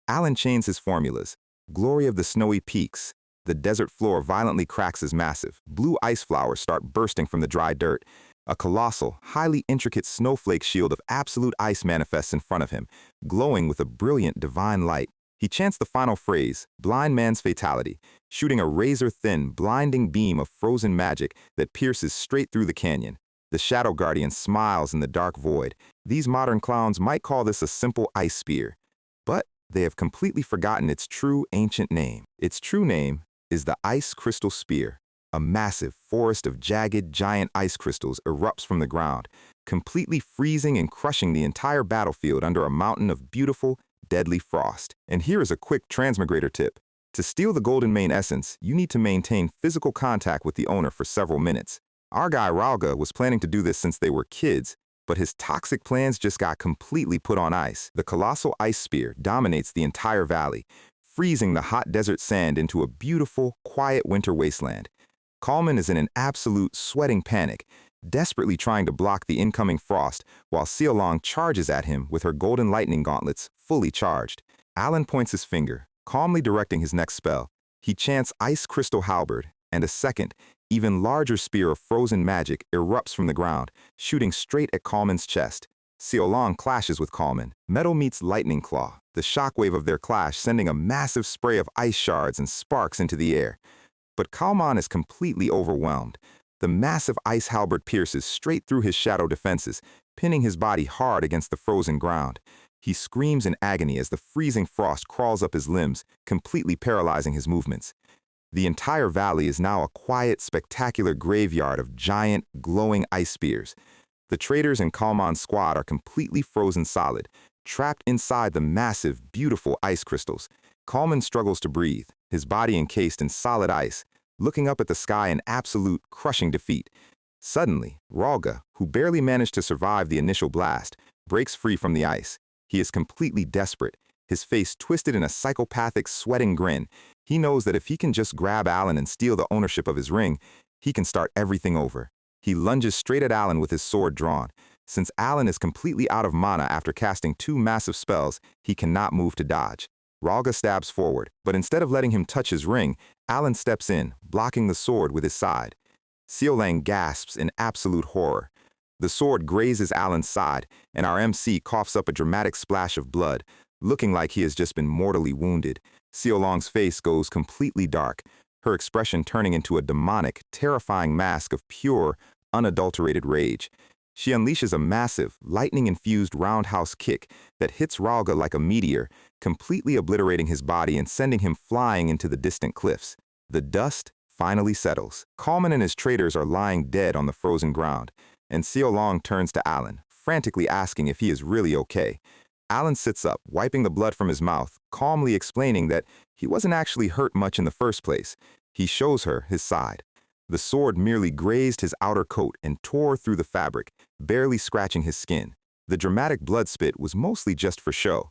Alan chains his formulas. Glory of the snowy peaks. The desert floor violently cracks as massive. Blue ice flowers start bursting from the dry dirt. A colossal, highly intricate snowflake shield of absolute ice manifests in front of him, glowing with a brilliant divine light. He chants the final phrase, Blind Man's Fatality, shooting a razor-thin, blinding beam of frozen magic that pierces straight through the canyon. The Shadow Guardian smiles in the dark void. These modern clowns might call this a simple ice spear, but they have completely forgotten its true ancient name. Its true name is the Ice Crystal Spear. A massive forest of jagged, giant ice crystals erupts from the ground, completely freezing and crushing the entire battlefield under a mountain of beautiful, deadly frost. And here is a quick transmigrator tip. To steal the golden mane essence, you need to maintain physical contact with the owner for several minutes. Our guy Ralga was planning to do this since they were kids, but his toxic plans just got completely put on ice. The colossal ice spear dominates the entire valley, freezing the hot desert sand into a beautiful, quiet winter wasteland. Kalman is in an absolute sweating panic, desperately trying to block the incoming frost, while Seolong charges at him with her golden lightning gauntlets fully charged. Alan points his finger, calmly directing his next spell. He chants Ice Crystal Halberd, and a second, even larger spear of frozen magic erupts from the ground, shooting straight at Kalman's chest. Seolong clashes with Kalman. Metal meets lightning claw, the shockwave of their clash sending a massive spray of ice shards and sparks into the air. But Kalman is completely overwhelmed. The massive ice halberd pierces straight through his shadow defenses, pinning his body hard against the frozen ground. He screams in agony as the freezing frost crawls up his limbs, completely paralyzing his movements. The entire valley is now a quiet, spectacular graveyard of giant, glowing ice spears. The traders and Kalman's squad are completely frozen solid, trapped inside the massive, beautiful ice crystals. Kalman struggles to breathe, his body encased in solid ice, looking up at the sky in absolute, crushing defeat. Suddenly, Ralga, who barely managed to survive the initial blast, breaks free from the ice. He is completely desperate, his face twisted in a psychopathic, sweating grin. He knows that if he can just grab Alan and steal the ownership of his ring, he can start everything over. He lunges straight at Alan with his sword drawn. Since Alan is completely out of mana after casting 2 massive spells, he cannot move to dodge. Ralga stabs forward, but instead of letting him touch his ring, Alan steps in, blocking the sword with his side. Seolang gasps in absolute horror. The sword grazes Alan's side, and our MC coughs up a dramatic splash of blood, looking like he has just been mortally wounded. Seolang's face goes completely dark, her expression turning into a demonic, terrifying mask of pure, unadulterated rage. She unleashes a massive, lightning-infused roundhouse kick that hits Ralga like a meteor, completely obliterating his body and sending him flying into the distant cliffs. The dust finally settles. Kalman and his traders are lying dead on the frozen ground, and Seolang turns to Alan, frantically asking if he is really okay. Alan sits up, wiping the blood from his mouth, calmly explaining that he wasn't actually hurt much in the first place. He shows her his side. The sword merely grazed his outer coat and tore through the fabric, barely scratching his skin. The dramatic blood spit was mostly just for show.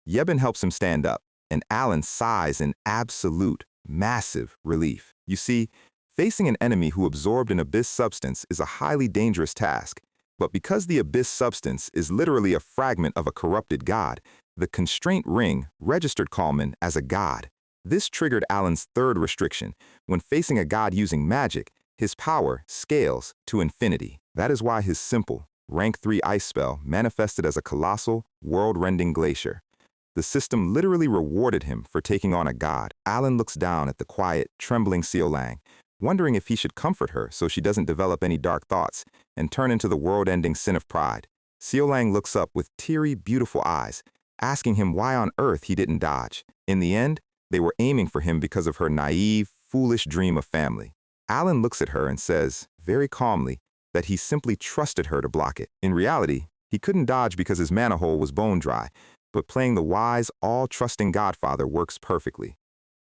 Yebin helps him stand up, and Alan sighs in absolute, massive relief. You see, facing an enemy who absorbed an abyss substance is a highly dangerous task. But because the abyss substance is literally a fragment of a corrupted god, the constraint ring registered Kalman as a god. This triggered Alan's third restriction. When facing a god using magic, his power scales to infinity. That is why his simple, rank 3 ice spell manifested as a colossal, world-rending glacier. The system literally rewarded him for taking on a god. Alan looks down at the quiet, trembling Seolang, wondering if he should comfort her so she doesn't develop any dark thoughts and turn into the world-ending sin of pride. Seolang looks up with teary, beautiful eyes, asking him why on earth he didn't dodge. In the end, they were aiming for him because of her naive, foolish dream of family. Alan looks at her and says, very calmly, that he simply trusted her to block it. In reality, he couldn't dodge because his mana hole was bone dry, but playing the wise, all-trusting godfather works perfectly.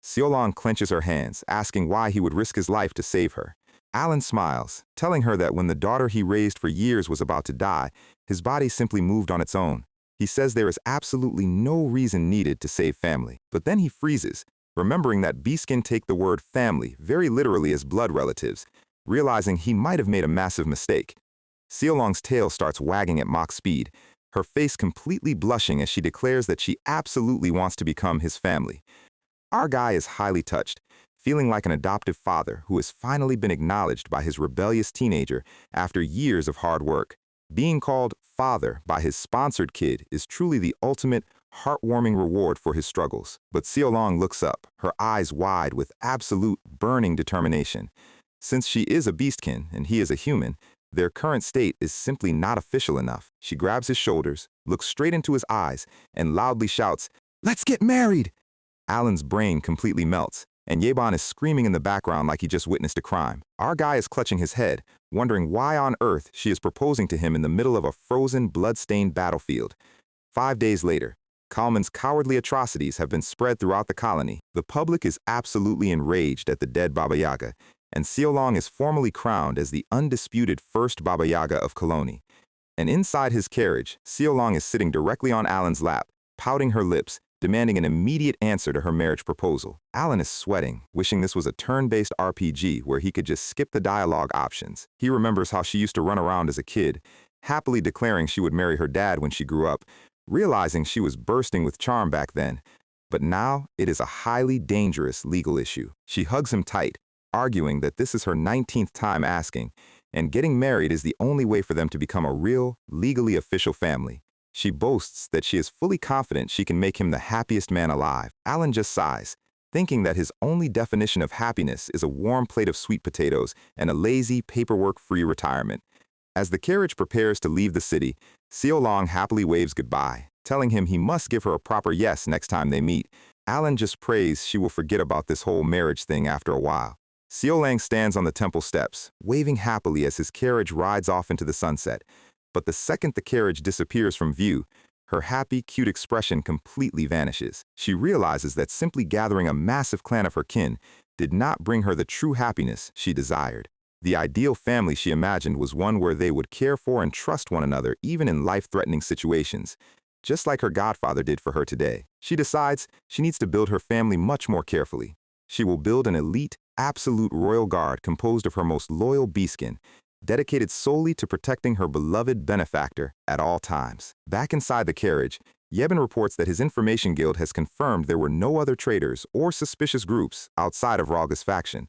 Seolang clenches her hands, asking why he would risk his life to save her. Alan smiles, telling her that when the daughter he raised for years was about to die, his body simply moved on its own. He says there is absolutely no reason needed to save family. But then he freezes, remembering that Beastkin take the word family very literally as blood relatives, realizing he might have made a massive mistake. Seolang's tail starts wagging at Mach speed, her face completely blushing as she declares that she absolutely wants to become his family. Our guy is highly touched, feeling like an adoptive father who has finally been acknowledged by his rebellious teenager after years of hard work. Being called father by his sponsored kid is truly the ultimate, heartwarming reward for his struggles. But Seolang looks up, her eyes wide with absolute, burning determination. Since she is a beastkin and he is a human, their current state is simply not official enough. She grabs his shoulders, looks straight into his eyes, and loudly shouts, "Let's get married!" Alan's brain completely melts, and Yeban is screaming in the background like he just witnessed a crime. Our guy is clutching his head, wondering why on earth she is proposing to him in the middle of a frozen, blood-stained battlefield. 5 days later, Kalman's cowardly atrocities have been spread throughout the colony. The public is absolutely enraged at the dead Baba Yaga, and Seolang is formally crowned as the undisputed first Baba Yaga of Koloni. And inside his carriage, Seolang is sitting directly on Alan's lap, pouting her lips, demanding an immediate answer to her marriage proposal. Alan is sweating, wishing this was a turn-based RPG where he could just skip the dialogue options. He remembers how she used to run around as a kid, happily declaring she would marry her dad when she grew up, realizing she was bursting with charm back then. But now it is a highly dangerous legal issue. She hugs him tight, arguing that this is her 19th time asking, and getting married is the only way for them to become a real, legally official family. She boasts that she is fully confident she can make him the happiest man alive. Alan just sighs, thinking that his only definition of happiness is a warm plate of sweet potatoes and a lazy, paperwork-free retirement. As the carriage prepares to leave the city, Seo Long happily waves goodbye, telling him he must give her a proper yes next time they meet. Alan just prays she will forget about this whole marriage thing after a while. Seo Lang stands on the temple steps, waving happily as his carriage rides off into the sunset. But the second the carriage disappears from view, her happy, cute expression completely vanishes. She realizes that simply gathering a massive clan of her kin did not bring her the true happiness she desired. The ideal family she imagined was one where they would care for and trust one another even in life-threatening situations, just like her godfather did for her today. She decides she needs to build her family much more carefully. She will build an elite, absolute royal guard composed of her most loyal beastkin, dedicated solely to protecting her beloved benefactor at all times. Back inside the carriage, Yebin reports that his information guild has confirmed there were no other traitors or suspicious groups outside of Ralga's faction.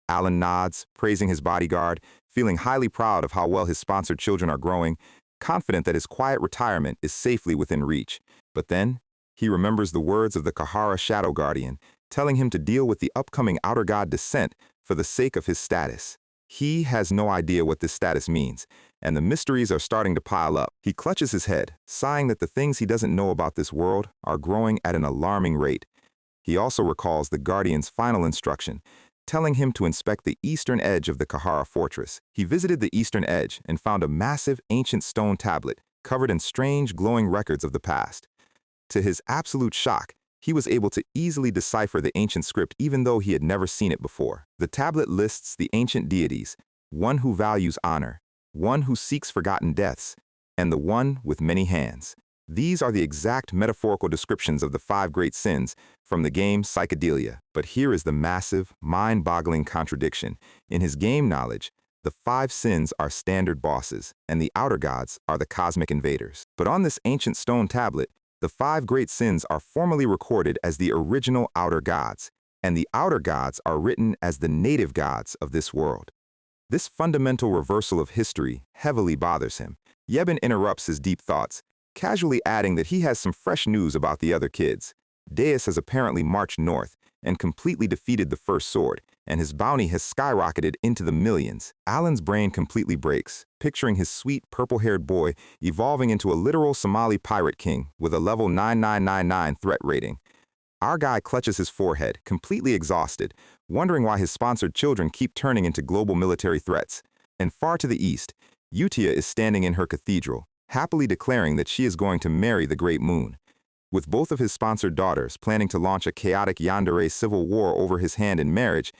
Alan nods, praising his bodyguard, feeling highly proud of how well his sponsored children are growing, confident that his quiet retirement is safely within reach. But then, he remembers the words of the Kahara Shadow Guardian, telling him to deal with the upcoming Outer God descent for the sake of his status. He has no idea what this status means, and the mysteries are starting to pile up. He clutches his head, sighing that the things he doesn't know about this world are growing at an alarming rate. He also recalls the Guardian's final instruction, telling him to inspect the eastern edge of the Kahara fortress. He visited the eastern edge and found a massive ancient stone tablet covered in strange glowing records of the past. To his absolute shock, he was able to easily decipher the ancient script even though he had never seen it before. The tablet lists the ancient deities, one who values honor, one who seeks forgotten deaths, and the one with many hands. These are the exact metaphorical descriptions of the 5 great sins from the game Psychedelia. But here is the massive, mind-boggling contradiction. In his game knowledge, the 5 sins are standard bosses, and the outer gods are the cosmic invaders. But on this ancient stone tablet, the 5 great sins are formally recorded as the original outer gods, and the outer gods are written as the native gods of this world. This fundamental reversal of history heavily bothers him. Yebin interrupts his deep thoughts, casually adding that he has some fresh news about the other kids. Deus has apparently marched north and completely defeated the first sword, and his bounty has skyrocketed into the millions. Alan's brain completely breaks, picturing his sweet purple-haired boy evolving into a literal Somali pirate king with a level 9999 threat rating. Our guy clutches his forehead, completely exhausted, wondering why his sponsored children keep turning into global military threats. And far to the east, Utia is standing in her cathedral, happily declaring that she is going to marry the Great Moon. With both of his sponsored daughters planning to launch a chaotic yandere civil war over his hand in marriage,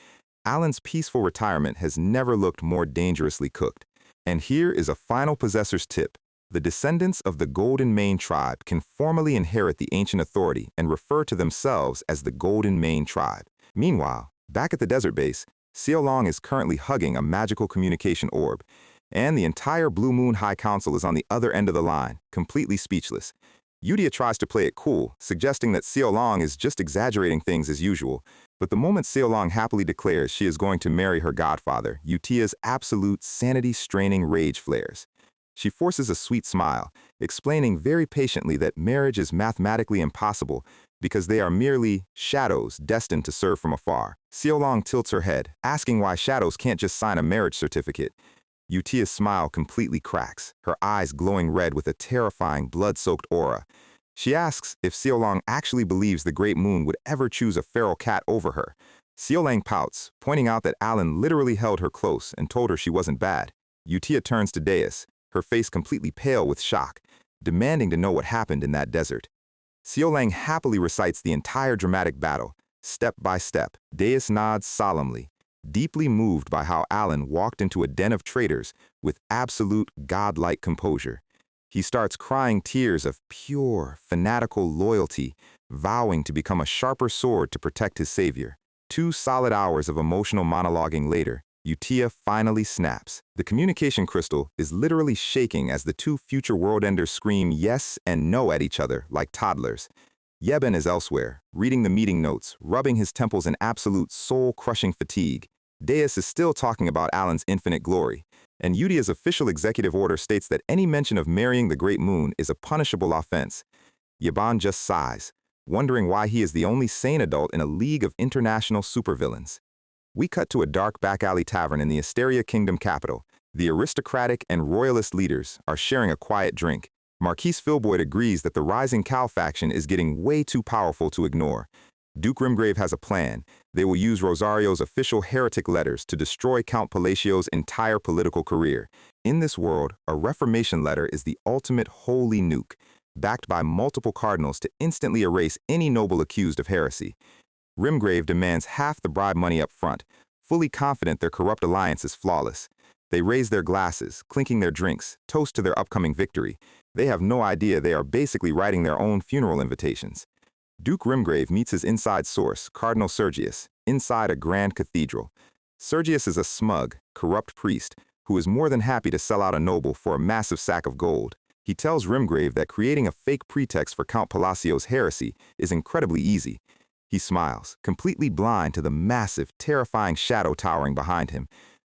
Alan's peaceful retirement has never looked more dangerously cooked. And here is a final possessor's tip. The descendants of the Golden Mane tribe can formally inherit the ancient authority and refer to themselves as the Golden Mane tribe. Meanwhile, back at the desert base, Seo Long is currently hugging a magical communication orb, and the entire Blue Moon High Council is on the other end of the line, completely speechless. Udia tries to play it cool, suggesting that Seo Long is just exaggerating things as usual, but the moment Seo Long happily declares she is going to marry her godfather, Utia's absolute sanity-straining rage flares. She forces a sweet smile, explaining very patiently that marriage is mathematically impossible because they are merely shadows destined to serve from afar. Seo Long tilts her head, asking why shadows can't just sign a marriage certificate. Utia's smile completely cracks, her eyes glowing red with a terrifying blood-soaked aura. She asks if Seo Long actually believes the Great Moon would ever choose a feral cat over her. Seo Lang pouts, pointing out that Alan literally held her close and told her she wasn't bad. Utia turns to Deus, her face completely pale with shock, demanding to know what happened in that desert. Seo Lang happily recites the entire dramatic battle, step by step. Deus nods solemnly, deeply moved by how Alan walked into a den of traitors with absolute godlike composure. He starts crying tears of pure, fanatical loyalty, vowing to become a sharper sword to protect his savior. 2 solid hours of emotional monologuing later, Utia finally snaps. The communication crystal is literally shaking as the 2 future world-enders scream yes and no at each other like toddlers. Yebin is elsewhere, reading the meeting notes, rubbing his temples in absolute soul-crushing fatigue. Deus is still talking about Alan's infinite glory, and Utia's official executive order states that any mention of marrying the Great Moon is a punishable offense. Yaban just sighs, wondering why he is the only sane adult in a league of international supervillains. We cut to a dark back-alley tavern in the Asteria Kingdom capital. The aristocratic and royalist leaders are sharing a quiet drink. Marquise Filboid agrees that the rising Cal faction is getting way too powerful to ignore. Duke Rimgrave has a plan. They will use Rosario's official heretic letters to destroy Count Palacio's entire political career. In this world, a Reformation letter is the ultimate holy nuke, backed by multiple cardinals to instantly erase any noble accused of heresy. Rimgrave demands half the bribe money up front, fully confident their corrupt alliance is flawless. They raise their glasses, clinking their drinks, toast to their upcoming victory. They have no idea they are basically writing their own funeral invitations. Duke Rimgrave meets his inside source, Cardinal Sergius, inside a grand cathedral. Sergius is a smug, corrupt priest who is more than happy to sell out a noble for a massive sack of gold. He tells Rimgrave that creating a fake pretext for Count Palacio's heresy is incredibly easy. He smiles, completely blind to the massive, terrifying shadow towering behind him.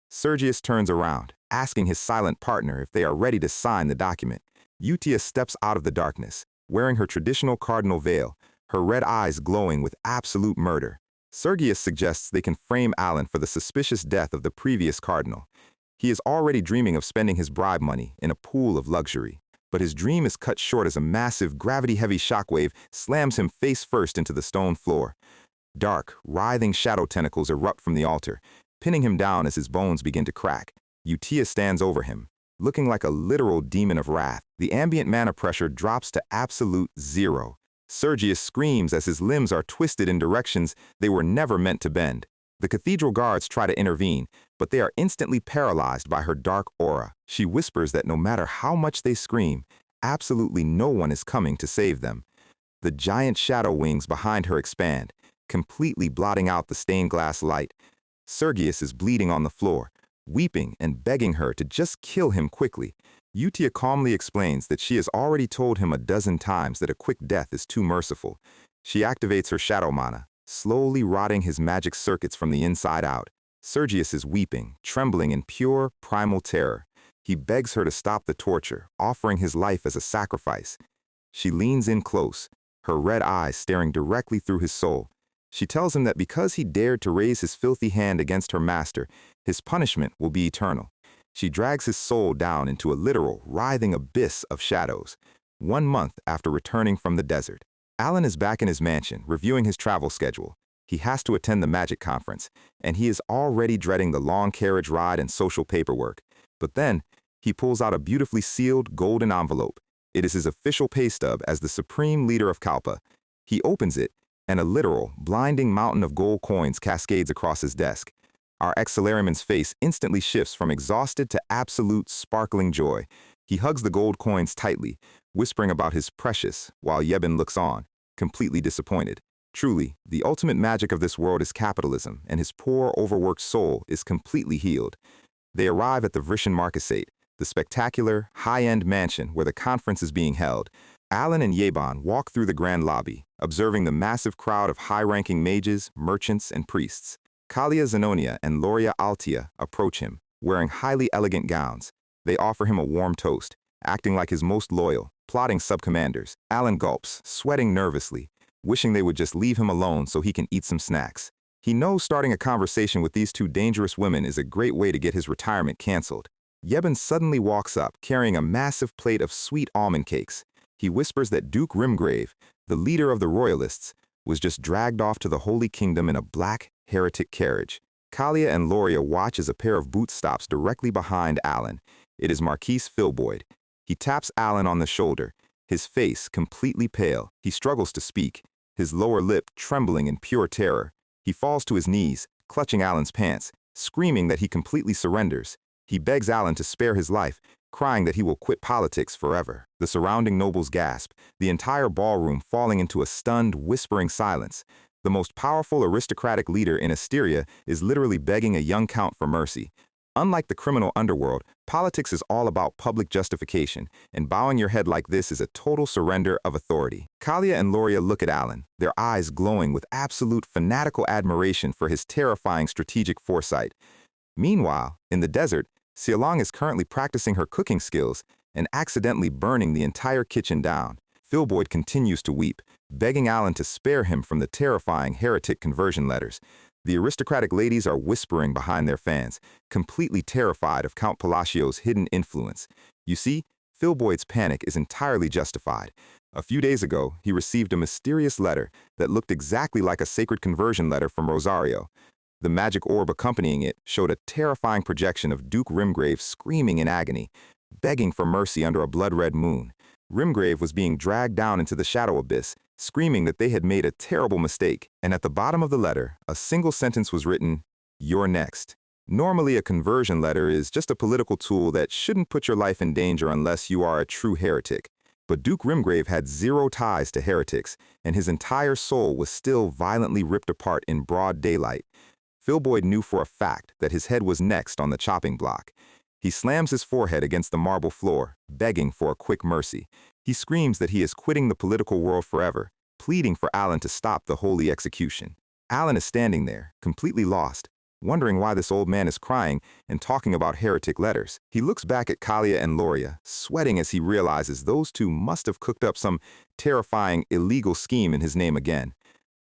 Sergius turns around, asking his silent partner if they are ready to sign the document. Utia steps out of the darkness, wearing her traditional cardinal veil, her red eyes glowing with absolute murder. Sergius suggests they can frame Alan for the suspicious death of the previous cardinal. He is already dreaming of spending his bribe money in a pool of luxury. But his dream is cut short as a massive, gravity-heavy shockwave slams him face-first into the stone floor. Dark, writhing shadow tentacles erupt from the altar, pinning him down as his bones begin to crack. Utia stands over him, looking like a literal demon of wrath. The ambient mana pressure drops to absolute zero. Sergius screams as his limbs are twisted in directions they were never meant to bend. The cathedral guards try to intervene, but they are instantly paralyzed by her dark aura. She whispers that no matter how much they scream, absolutely no one is coming to save them. The giant shadow wings behind her expand, completely blotting out the stained glass light. Sergius is bleeding on the floor, weeping and begging her to just kill him quickly. Utia calmly explains that she has already told him a dozen times that a quick death is too merciful. She activates her shadow mana, slowly rotting his magic circuits from the inside out. Sergius is weeping, trembling in pure, primal terror. He begs her to stop the torture, offering his life as a sacrifice. She leans in close, her red eyes staring directly through his soul. She tells him that because he dared to raise his filthy hand against her master, his punishment will be eternal. She drags his soul down into a literal, writhing abyss of shadows. 1 month after returning from the desert, Alan is back in his mansion, reviewing his travel schedule. He has to attend the magic conference, and he is already dreading the long carriage ride and social paperwork. But then, he pulls out a beautifully sealed golden envelope. It is his official pay stub as the supreme leader of Kalpa. He opens it, and a literal, blinding mountain of gold coins cascades across his desk. Our ex-Solariman's face instantly shifts from exhausted to absolute, sparkling joy. He hugs the gold coins tightly, whispering about his precious, while Yebin looks on, completely disappointed. Truly, the ultimate magic of this world is capitalism, and his poor, overworked soul is completely healed. They arrive at the Vrishan Marquisate, the spectacular, high-end mansion where the conference is being held. Alan and Yeban walk through the grand lobby, observing the massive crowd of high-ranking mages, merchants, and priests. Kalia Zenonia and Loria Altia approach him, wearing highly elegant gowns. They offer him a warm toast, acting like his most loyal, plotting sub-commanders. Alan gulps, sweating nervously, wishing they would just leave him alone so he can eat some snacks. He knows starting a conversation with these two dangerous women is a great way to get his retirement canceled. Yebin suddenly walks up, carrying a massive plate of sweet almond cakes. He whispers that Duke Rimgrave, the leader of the Royalists, was just dragged off to the Holy Kingdom in a black, heretic carriage. Kalia and Loria watch as a pair of boots stops directly behind Alan. It is Marquise Filboid. He taps Alan on the shoulder, his face completely pale. He struggles to speak, his lower lip trembling in pure terror. He falls to his knees, clutching Alan's pants, screaming that he completely surrenders. He begs Alan to spare his life, crying that he will quit politics forever. The surrounding nobles gasp, the entire ballroom falling into a stunned, whispering silence. The most powerful aristocratic leader in Asteria is literally begging a young count for mercy. Unlike the criminal underworld, politics is all about public justification, and bowing your head like this is a total surrender of authority. Kalia and Loria look at Alan, their eyes glowing with absolute fanatical admiration for his terrifying strategic foresight. Meanwhile, in the desert, Xialong is currently practicing her cooking skills and accidentally burning the entire kitchen down. Filboid continues to weep, begging Alan to spare him from the terrifying heretic conversion letters. The aristocratic ladies are whispering behind their fans, completely terrified of Count Palacio's hidden influence. You see, Philboyd's panic is entirely justified. A few days ago, he received a mysterious letter that looked exactly like a sacred conversion letter from Rosario. The magic orb accompanying it showed a terrifying projection of Duke Rimgrave screaming in agony, begging for mercy under a blood-red moon. Rimgrave was being dragged down into the shadow abyss, screaming that they had made a terrible mistake, and at the bottom of the letter, a single sentence was written, "You're next." Normally, a conversion letter is just a political tool that shouldn't put your life in danger unless you are a true heretic. But Duke Rimgrave had zero ties to heretics, and his entire soul was still violently ripped apart in broad daylight. Philboyd knew for a fact that his head was next on the chopping block. He slams his forehead against the marble floor, begging for a quick mercy. He screams that he is quitting the political world forever, pleading for Alan to stop the holy execution. Alan is standing there, completely lost, wondering why this old man is crying and talking about heretic letters. He looks back at Kalia and Loria, sweating as he realizes those two must have cooked up some terrifying, illegal scheme in his name again.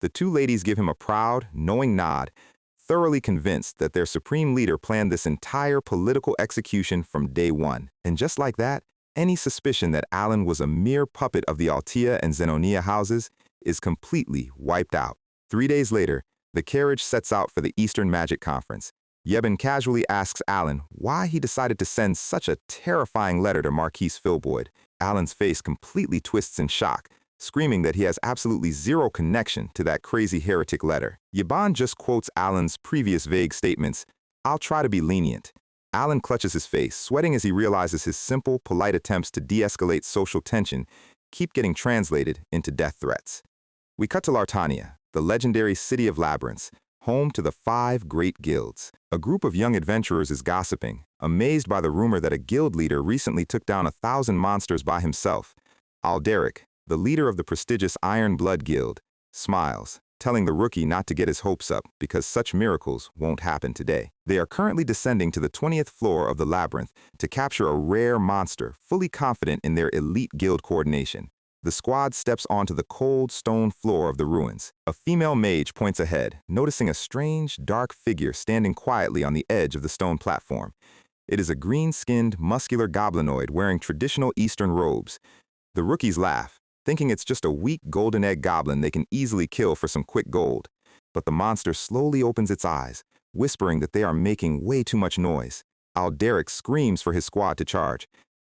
The two ladies give him a proud, knowing nod, thoroughly convinced that their supreme leader planned this entire political execution from day one. And just like that, any suspicion that Alan was a mere puppet of the Altea and Zenonia houses is completely wiped out. 3 days later, the carriage sets out for the Eastern Magic Conference. Yebin casually asks Alan why he decided to send such a terrifying letter to Marquise Philboyd. Alan's face completely twists in shock, screaming that he has absolutely zero connection to that crazy heretic letter. Yebin just quotes Alan's previous vague statements, "I'll try to be lenient." Alan clutches his face, sweating as he realizes his simple, polite attempts to de-escalate social tension keep getting translated into death threats. We cut to Lartania, the legendary city of labyrinths, home to the 5 great guilds. A group of young adventurers is gossiping, amazed by the rumor that a guild leader recently took down 1,000 monsters by himself. Alderic, the leader of the prestigious Iron Blood Guild, smiles, telling the rookie not to get his hopes up because such miracles won't happen today. They are currently descending to the 20th floor of the labyrinth to capture a rare monster, fully confident in their elite guild coordination. The squad steps onto the cold stone floor of the ruins. A female mage points ahead, noticing a strange, dark figure standing quietly on the edge of the stone platform. It is a green-skinned, muscular goblinoid wearing traditional Eastern robes. The rookies laugh, thinking it's just a weak golden egg goblin they can easily kill for some quick gold. But the monster slowly opens its eyes, whispering that they are making way too much noise. Alderic screams for his squad to charge,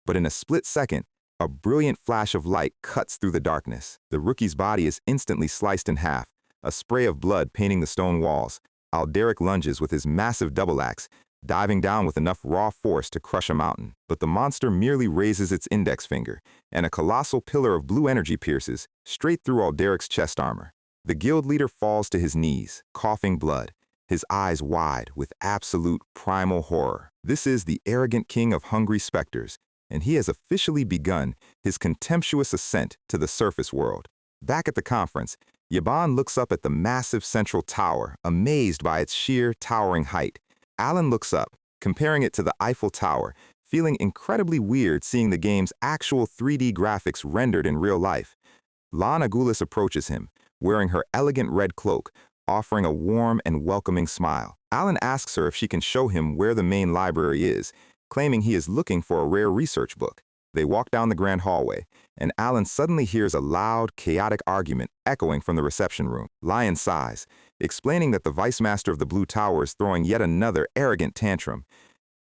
but in a split second, a brilliant flash of light cuts through the darkness. The rookie's body is instantly sliced in half, a spray of blood painting the stone walls. Alderic lunges with his massive double axe, diving down with enough raw force to crush a mountain. But the monster merely raises its index finger, and a colossal pillar of blue energy pierces straight through Alderic's chest armor. The guild leader falls to his knees, coughing blood, his eyes wide with absolute primal horror. This is the arrogant king of hungry specters, and he has officially begun his contemptuous ascent to the surface world. Back at the conference, Yebin looks up at the massive central tower, amazed by its sheer, towering height. Alan looks up, comparing it to the Eiffel Tower, feeling incredibly weird seeing the game's actual 3D graphics rendered in real life. Lan Agulis approaches him, wearing her elegant red cloak, offering a warm and welcoming smile. Alan asks her if she can show him where the main library is, claiming he is looking for a rare research book. They walk down the grand hallway, and Alan suddenly hears a loud, chaotic argument echoing from the reception room. Lion sighs, explaining that the Vice Master of the Blue Tower is throwing yet another arrogant tantrum.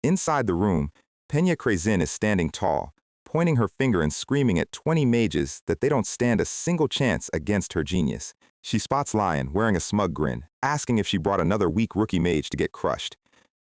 Inside the room, Pena Crazin is standing tall, pointing her finger and screaming at 20 mages that they don't stand a single chance against her genius. She spots Lion, wearing a smug grin, asking if she brought another weak rookie mage to get crushed.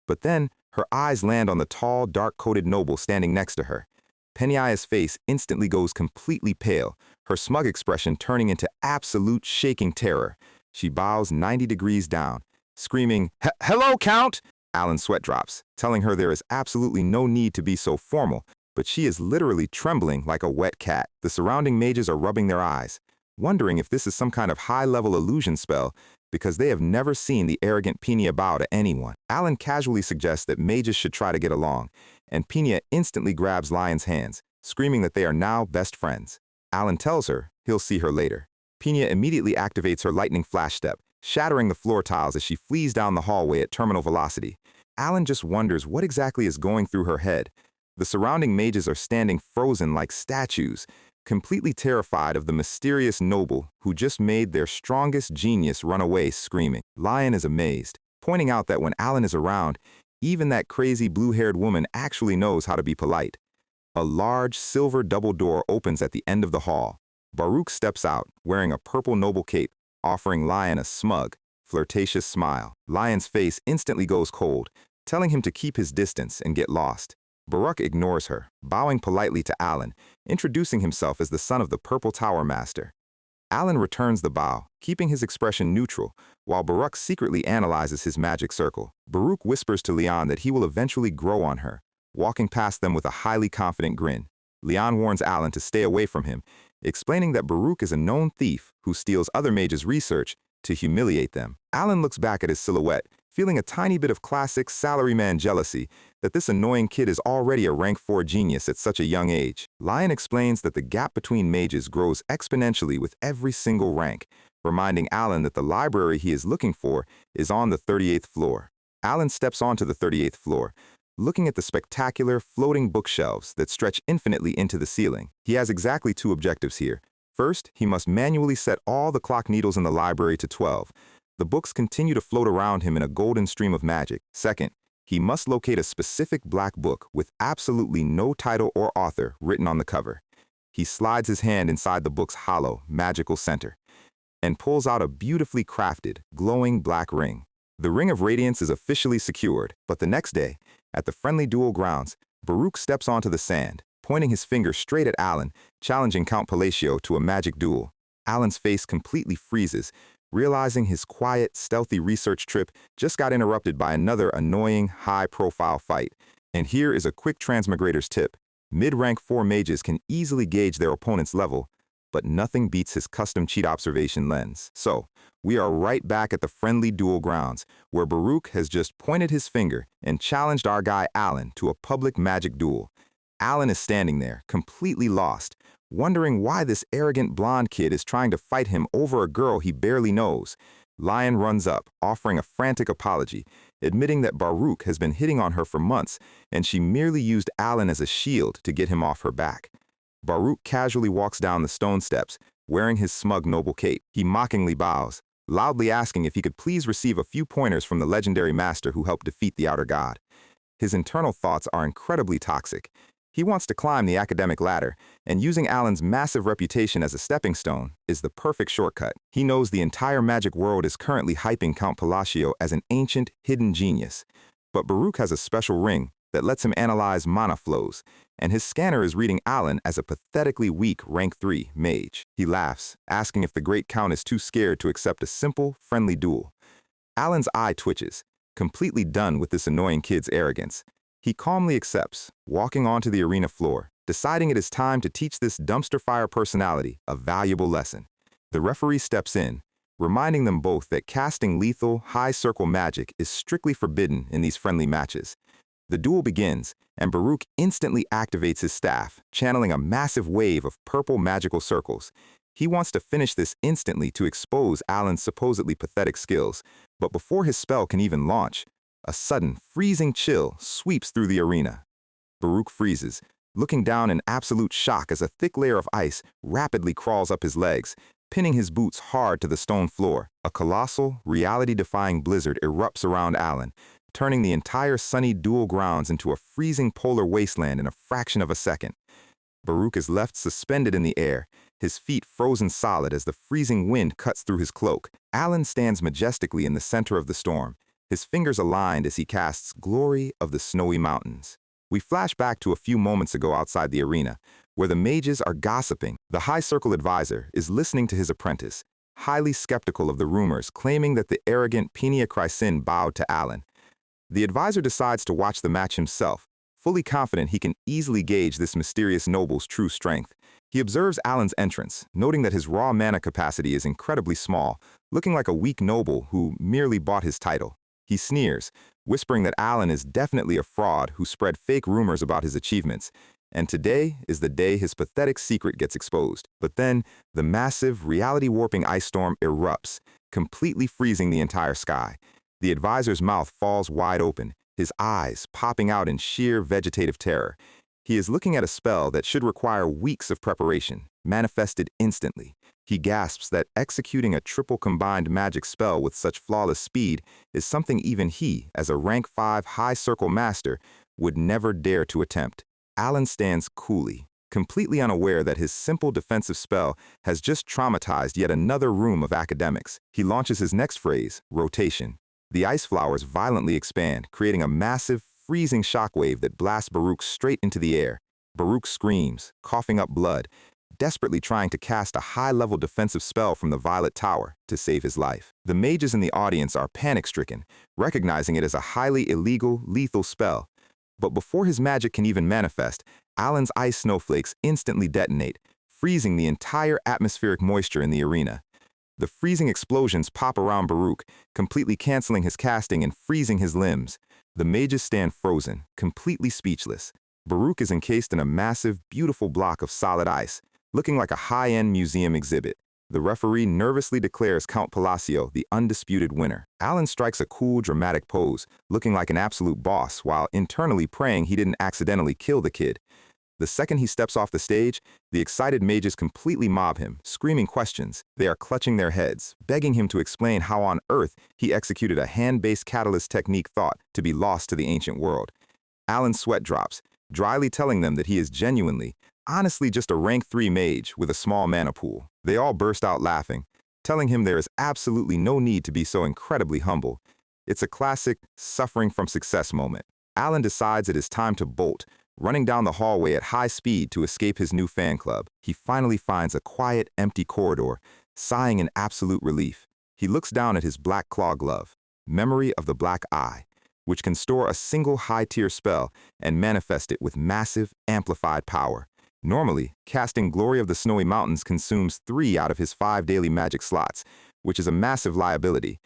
But then, her eyes land on the tall, dark-coated noble standing next to her. Penya's face instantly goes completely pale, her smug expression turning into absolute shaking terror. She bows 90 degrees down, screaming, "Hello, Count!" Alan's sweat drops, telling her there is absolutely no need to be so formal, but she is literally trembling like a wet cat. The surrounding mages are rubbing their eyes, wondering if this is some kind of high-level illusion spell, because they have never seen the arrogant Pena bow to anyone. Alan casually suggests that mages should try to get along, and Pena instantly grabs Lion's hands, screaming that they are now best friends. Alan tells her he'll see her later. Pina immediately activates her lightning flash step, shattering the floor tiles as she flees down the hallway at terminal velocity. Alan just wonders what exactly is going through her head. The surrounding mages are standing frozen like statues, completely terrified of the mysterious noble who just made their strongest genius run away screaming. Lion is amazed, pointing out that when Alan is around, even that crazy blue-haired woman actually knows how to be polite. A large silver double door opens at the end of the hall. Baruch steps out, wearing a purple noble cape, offering Lion a smug, flirtatious smile. Lion's face instantly goes cold, telling him to keep his distance and get lost. Baruch ignores her, bowing politely to Alan, introducing himself as the son of the Purple Tower Master. Alan returns the bow, keeping his expression neutral, while Baruch secretly analyzes his magic circle. Baruch whispers to Leon that he will eventually grow on her, walking past them with a highly confident grin. Leon warns Alan to stay away from him, explaining that Baruch is a known thief who steals other mages' research to humiliate them. Alan looks back at his silhouette, feeling a tiny bit of classic salaryman jealousy that this annoying kid is already a rank 4 genius at such a young age. Lion explains that the gap between mages grows exponentially with every single rank, reminding Alan that the library he is looking for is on the 38th floor. Alan steps onto the 38th floor, looking at the spectacular floating bookshelves that stretch infinitely into the ceiling. He has exactly 2 objectives here. First, he must manually set all the clock needles in the library to 12. The books continue to float around him in a golden stream of magic. Second, he must locate a specific black book with absolutely no title or author written on the cover. He slides his hand inside the book's hollow, magical center and pulls out a beautifully crafted, glowing black ring. The Ring of Radiance is officially secured, but the next day, at the friendly duel grounds, Baruch steps onto the sand, pointing his finger straight at Alan, challenging Count Palacio to a magic duel. Alan's face completely freezes, realizing his quiet, stealthy research trip just got interrupted by another annoying, high-profile fight. And here is a quick transmigrator's tip. Mid-rank 4 mages can easily gauge their opponent's level, but nothing beats his custom cheat observation lens. So, we are right back at the friendly duel grounds, where Baruch has just pointed his finger and challenged our guy Alan to a public magic duel. Alan is standing there, completely lost, wondering why this arrogant blonde kid is trying to fight him over a girl he barely knows. Lion runs up, offering a frantic apology, admitting that Baruch has been hitting on her for months and she merely used Alan as a shield to get him off her back. Baruch casually walks down the stone steps, wearing his smug noble cape. He mockingly bows, loudly asking if he could please receive a few pointers from the legendary master who helped defeat the outer god. His internal thoughts are incredibly toxic. He wants to climb the academic ladder, and using Alan's massive reputation as a stepping stone is the perfect shortcut. He knows the entire magic world is currently hyping Count Palacio as an ancient, hidden genius. But Baruch has a special ring that lets him analyze mana flows, and his scanner is reading Alan as a pathetically weak rank 3 mage. He laughs, asking if the great Count is too scared to accept a simple, friendly duel. Alan's eye twitches, completely done with this annoying kid's arrogance. He calmly accepts, walking onto the arena floor, deciding it is time to teach this dumpster fire personality a valuable lesson. The referee steps in, reminding them both that casting lethal, high-circle magic is strictly forbidden in these friendly matches. The duel begins, and Baruch instantly activates his staff, channeling a massive wave of purple magical circles. He wants to finish this instantly to expose Alan's supposedly pathetic skills, but before his spell can even launch, a sudden, freezing chill sweeps through the arena. Baruch freezes, looking down in absolute shock as a thick layer of ice rapidly crawls up his legs, pinning his boots hard to the stone floor. A colossal, reality-defying blizzard erupts around Alan, turning the entire sunny duel grounds into a freezing polar wasteland in a fraction of a second. Baruch is left suspended in the air, his feet frozen solid as the freezing wind cuts through his cloak. Alan stands majestically in the center of the storm, his fingers aligned as he casts Glory of the Snowy Mountains. We flash back to a few moments ago outside the arena, where the mages are gossiping. The High Circle advisor is listening to his apprentice, highly skeptical of the rumors claiming that the arrogant Penia Chrysin bowed to Alan. The advisor decides to watch the match himself, fully confident he can easily gauge this mysterious noble's true strength. He observes Alan's entrance, noting that his raw mana capacity is incredibly small, looking like a weak noble who merely bought his title. He sneers, whispering that Alan is definitely a fraud who spread fake rumors about his achievements. And today is the day his pathetic secret gets exposed. But then, the massive, reality-warping ice storm erupts, completely freezing the entire sky. The advisor's mouth falls wide open, his eyes popping out in sheer vegetative terror. He is looking at a spell that should require weeks of preparation, manifested instantly. He gasps that executing a triple combined magic spell with such flawless speed is something even he, as a rank 5 high circle master, would never dare to attempt. Alan stands coolly, completely unaware that his simple defensive spell has just traumatized yet another room of academics. He launches his next phrase, rotation. The ice flowers violently expand, creating a massive, freezing shockwave that blasts Baruch straight into the air. Baruch screams, coughing up blood, desperately trying to cast a high-level defensive spell from the Violet Tower to save his life. The mages in the audience are panic-stricken, recognizing it as a highly illegal, lethal spell. But before his magic can even manifest, Alan's ice snowflakes instantly detonate, freezing the entire atmospheric moisture in the arena. The freezing explosions pop around Baruch, completely canceling his casting and freezing his limbs. The mages stand frozen, completely speechless. Baruch is encased in a massive, beautiful block of solid ice, looking like a high-end museum exhibit. The referee nervously declares Count Palacio the undisputed winner. Alan strikes a cool, dramatic pose, looking like an absolute boss, while internally praying he didn't accidentally kill the kid. The second he steps off the stage, the excited mages completely mob him, screaming questions. They are clutching their heads, begging him to explain how on earth he executed a hand-based catalyst technique thought to be lost to the ancient world. Alan's sweat drops, dryly telling them that he is genuinely, honestly just a rank 3 mage with a small mana pool. They all burst out laughing, telling him there is absolutely no need to be so incredibly humble. It's a classic suffering from success moment. Alan decides it is time to bolt, running down the hallway at high speed to escape his new fan club. He finally finds a quiet, empty corridor, sighing in absolute relief. He looks down at his black claw glove, Memory of the Black Eye, which can store a single high-tier spell and manifest it with massive, amplified power. Normally, casting Glory of the Snowy Mountains consumes 3 out of his 5 daily magic slots, which is a massive liability.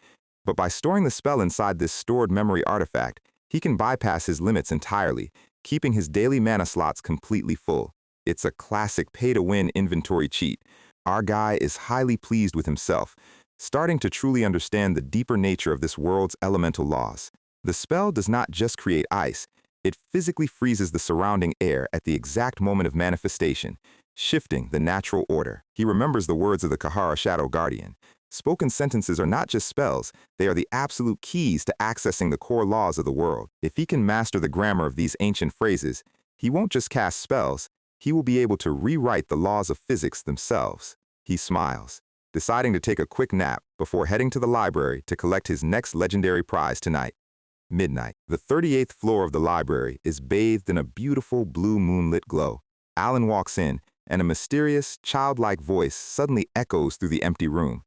But by storing the spell inside this stored memory artifact, he can bypass his limits entirely, keeping his daily mana slots completely full. It's a classic pay-to-win inventory cheat. Our guy is highly pleased with himself, starting to truly understand the deeper nature of this world's elemental laws. The spell does not just create ice, it physically freezes the surrounding air at the exact moment of manifestation, shifting the natural order. He remembers the words of the Kahara Shadow Guardian. Spoken sentences are not just spells, they are the absolute keys to accessing the core laws of the world. If he can master the grammar of these ancient phrases, he won't just cast spells, he will be able to rewrite the laws of physics themselves. He smiles, deciding to take a quick nap before heading to the library to collect his next legendary prize tonight. Midnight. The 38th floor of the library is bathed in a beautiful blue moonlit glow. Alan walks in, and a mysterious, childlike voice suddenly echoes through the empty room.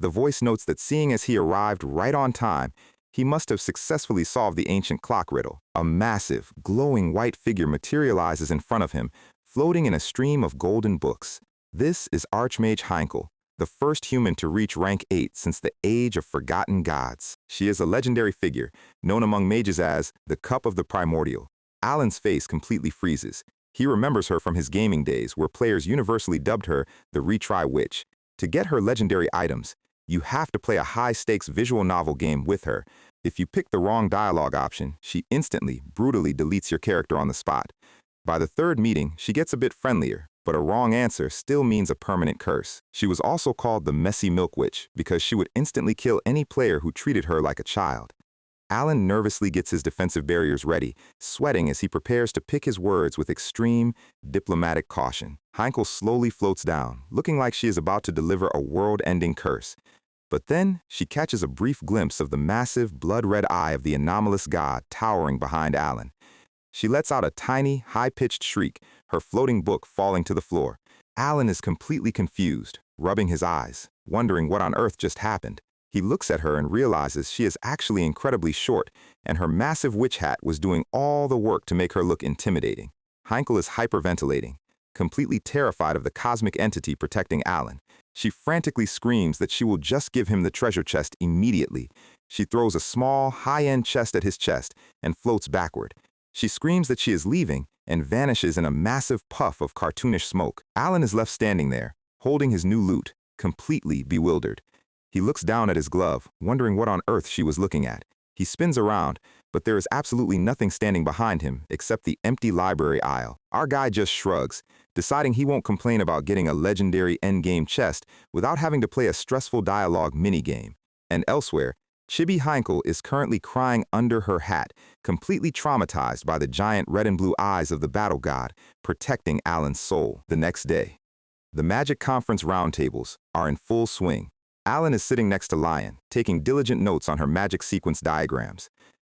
The voice notes that seeing as he arrived right on time, he must have successfully solved the ancient clock riddle. A massive, glowing white figure materializes in front of him, floating in a stream of golden books. This is Archmage Heinkel, the first human to reach rank 8 since the Age of Forgotten Gods. She is a legendary figure, known among mages as the Cup of the Primordial. Alan's face completely freezes. He remembers her from his gaming days, where players universally dubbed her the Retry Witch. To get her legendary items, you have to play a high-stakes visual novel game with her. If you pick the wrong dialogue option, she instantly, brutally deletes your character on the spot. By the 3rd meeting, she gets a bit friendlier, but a wrong answer still means a permanent curse. She was also called the Messy Milk Witch because she would instantly kill any player who treated her like a child. Alan nervously gets his defensive barriers ready, sweating as he prepares to pick his words with extreme, diplomatic caution. Heinkel slowly floats down, looking like she is about to deliver a world-ending curse. But then, she catches a brief glimpse of the massive, blood-red eye of the anomalous god towering behind Alan. She lets out a tiny, high-pitched shriek, her floating book falling to the floor. Alan is completely confused, rubbing his eyes, wondering what on earth just happened. He looks at her and realizes she is actually incredibly short, and her massive witch hat was doing all the work to make her look intimidating. Heinkel is hyperventilating, completely terrified of the cosmic entity protecting Alan. She frantically screams that she will just give him the treasure chest immediately. She throws a small, high-end chest at his chest and floats backward. She screams that she is leaving, and vanishes in a massive puff of cartoonish smoke. Alan is left standing there, holding his new loot, completely bewildered. He looks down at his glove, wondering what on earth she was looking at. He spins around, but there is absolutely nothing standing behind him except the empty library aisle. Our guy just shrugs, deciding he won't complain about getting a legendary endgame chest without having to play a stressful dialogue minigame. And elsewhere, Chibi Heinkel is currently crying under her hat, completely traumatized by the giant red and blue eyes of the battle god, protecting Alan's soul. The next day, the Magic Conference roundtables are in full swing. Alan is sitting next to Lion, taking diligent notes on her magic sequence diagrams.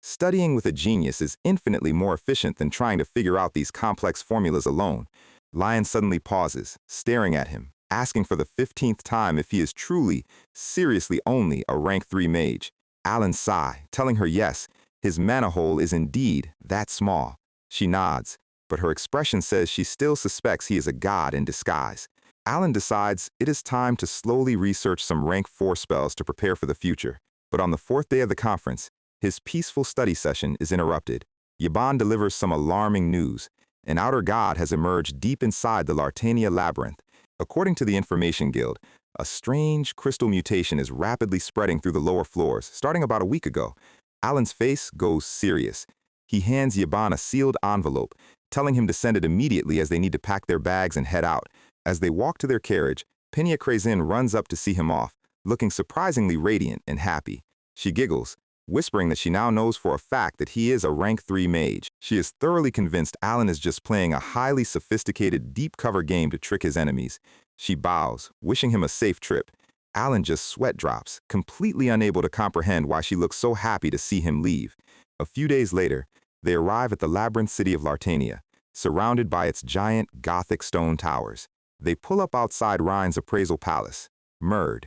Studying with a genius is infinitely more efficient than trying to figure out these complex formulas alone. Lion suddenly pauses, staring at him, asking for the 15th time if he is truly, seriously only a rank 3 mage. Alan sigh, telling her yes, his mana hole is indeed that small. She nods, but her expression says she still suspects he is a god in disguise. Alan decides it is time to slowly research some rank 4 spells to prepare for the future. But on the 4th day of the conference, his peaceful study session is interrupted. Yaban delivers some alarming news. An outer god has emerged deep inside the Lartania labyrinth. According to the Information Guild, a strange crystal mutation is rapidly spreading through the lower floors, starting about a week ago. Alan's face goes serious. He hands Yaban a sealed envelope, telling him to send it immediately as they need to pack their bags and head out. As they walk to their carriage, Penia Crazin runs up to see him off, looking surprisingly radiant and happy. She giggles, whispering that she now knows for a fact that he is a rank 3 mage. She is thoroughly convinced Alan is just playing a highly sophisticated deep cover game to trick his enemies. She bows, wishing him a safe trip. Alan just sweat drops, completely unable to comprehend why she looks so happy to see him leave. A few days later, they arrive at the labyrinth city of Lartania, surrounded by its giant Gothic stone towers. They pull up outside Rhine's appraisal palace. Murd.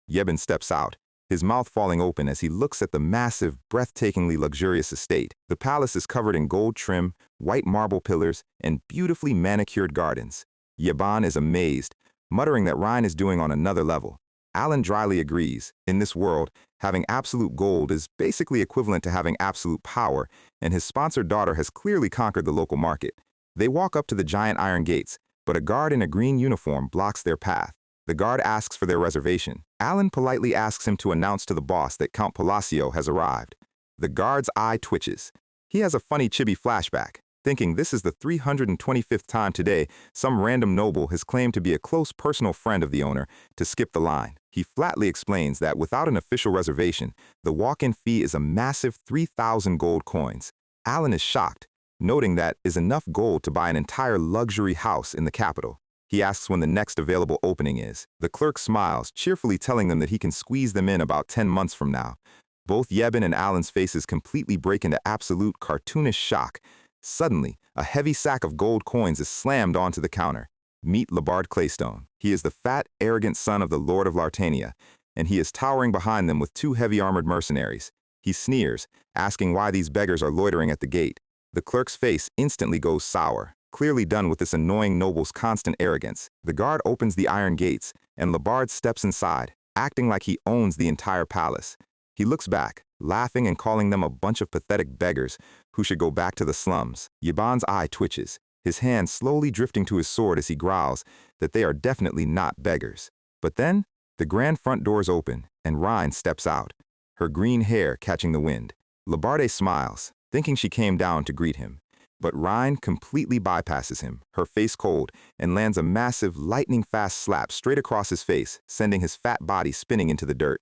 Yebin steps out, his mouth falling open as he looks at the massive, breathtakingly luxurious estate. The palace is covered in gold trim, white marble pillars, and beautifully manicured gardens. Yaban is amazed, muttering that Rhine is doing on another level. Alan dryly agrees. In this world, having absolute gold is basically equivalent to having absolute power, and his sponsored daughter has clearly conquered the local market. They walk up to the giant iron gates, but a guard in a green uniform blocks their path. The guard asks for their reservation. Alan politely asks him to announce to the boss that Count Palacio has arrived. The guard's eye twitches. He has a funny chibi flashback, thinking this is the 325th time today some random noble has claimed to be a close personal friend of the owner to skip the line. He flatly explains that without an official reservation, the walk-in fee is a massive 3,000 gold coins. Alan is shocked, noting that is enough gold to buy an entire luxury house in the capital. He asks when the next available opening is. The clerk smiles, cheerfully telling them that he can squeeze them in about 10 months from now. Both Yebin and Alan's faces completely break into absolute cartoonish shock. Suddenly, a heavy sack of gold coins is slammed onto the counter. Meet Labard Claystone. He is the fat, arrogant son of the Lord of Lartania, and he is towering behind them with 2 heavy armored mercenaries. He sneers, asking why these beggars are loitering at the gate. The clerk's face instantly goes sour, clearly done with this annoying noble's constant arrogance. The guard opens the iron gates, and Labard steps inside, acting like he owns the entire palace. He looks back, laughing and calling them a bunch of pathetic beggars who should go back to the slums. Yaban's eye twitches, his hand slowly drifting to his sword as he growls that they are definitely not beggars. But then, the grand front doors open, and Rhine steps out, her green hair catching the wind. Labarde smiles, thinking she came down to greet him. But Rhine completely bypasses him, her face cold, and lands a massive, lightning-fast slap straight across his face, sending his fat body spinning into the dirt.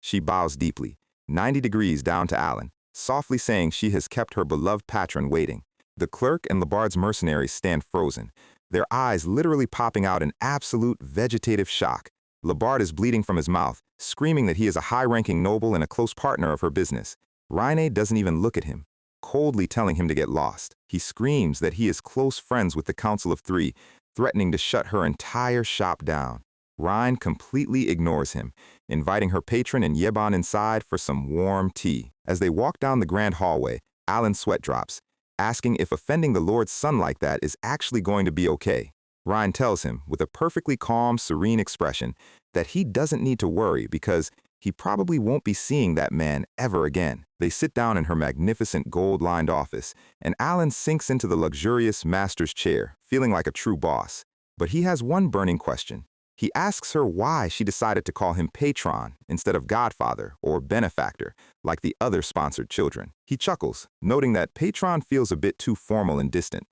She bows deeply, 90 degrees down to Alan, softly saying she has kept her beloved patron waiting. The clerk and Labard's mercenaries stand frozen, their eyes literally popping out in absolute vegetative shock. Labard is bleeding from his mouth, screaming that he is a high-ranking noble and a close partner of her business. Rhine doesn't even look at him, coldly telling him to get lost. He screams that he is close friends with the Council of Three, threatening to shut her entire shop down. Rhine completely ignores him, inviting her patron and Yeban inside for some warm tea. As they walk down the grand hallway, Alan sweat drops, asking if offending the Lord's son like that is actually going to be okay. Rhine tells him, with a perfectly calm, serene expression, that he doesn't need to worry because he probably won't be seeing that man ever again. They sit down in her magnificent gold-lined office, and Alan sinks into the luxurious master's chair, feeling like a true boss. But he has one burning question. He asks her why she decided to call him patron instead of godfather or benefactor, like the other sponsored children. He chuckles, noting that patron feels a bit too formal and distant.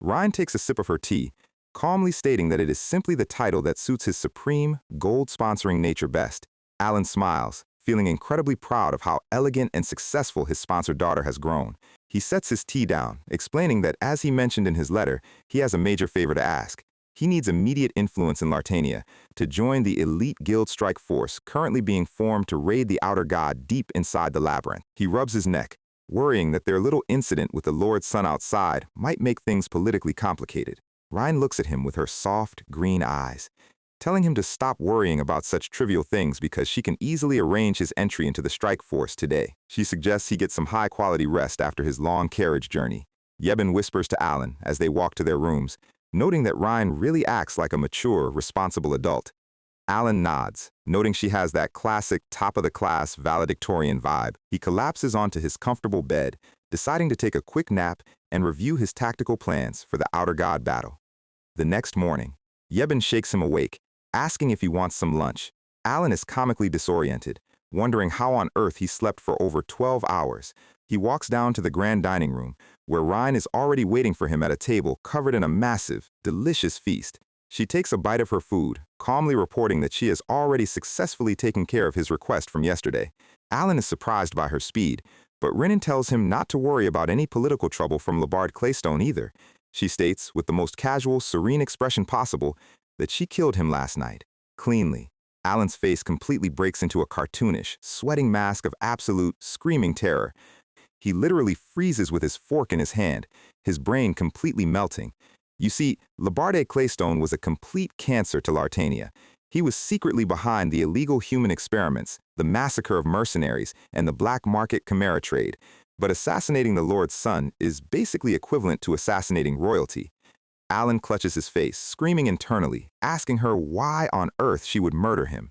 Ryan takes a sip of her tea, calmly stating that it is simply the title that suits his supreme, gold-sponsoring nature best. Alan smiles, feeling incredibly proud of how elegant and successful his sponsored daughter has grown. He sets his tea down, explaining that as he mentioned in his letter, he has a major favor to ask. He needs immediate influence in Lartania to join the elite guild strike force currently being formed to raid the outer god deep inside the labyrinth. He rubs his neck, worrying that their little incident with the Lord's son outside might make things politically complicated. Ryan looks at him with her soft, green eyes, telling him to stop worrying about such trivial things because she can easily arrange his entry into the strike force today. She suggests he get some high-quality rest after his long carriage journey. Yebin whispers to Alan as they walk to their rooms, noting that Ryan really acts like a mature, responsible adult. Alan nods, noting she has that classic top-of-the-class valedictorian vibe. He collapses onto his comfortable bed, deciding to take a quick nap and review his tactical plans for the outer god battle. The next morning, Yebin shakes him awake, asking if he wants some lunch. Alan is comically disoriented, wondering how on earth he slept for over 12 hours. He walks down to the grand dining room, where Ryan is already waiting for him at a table covered in a massive, delicious feast. She takes a bite of her food, calmly reporting that she has already successfully taken care of his request from yesterday. Alan is surprised by her speed, but Renan tells him not to worry about any political trouble from Labard Claystone either. She states, with the most casual, serene expression possible, that she killed him last night, cleanly. Alan's face completely breaks into a cartoonish, sweating mask of absolute, screaming terror. He literally freezes with his fork in his hand, his brain completely melting. You see, Labarde Claystone was a complete cancer to Lartania. He was secretly behind the illegal human experiments, the massacre of mercenaries, and the black market chimera trade. But assassinating the Lord's son is basically equivalent to assassinating royalty. Alan clutches his face, screaming internally, asking her why on earth she would murder him.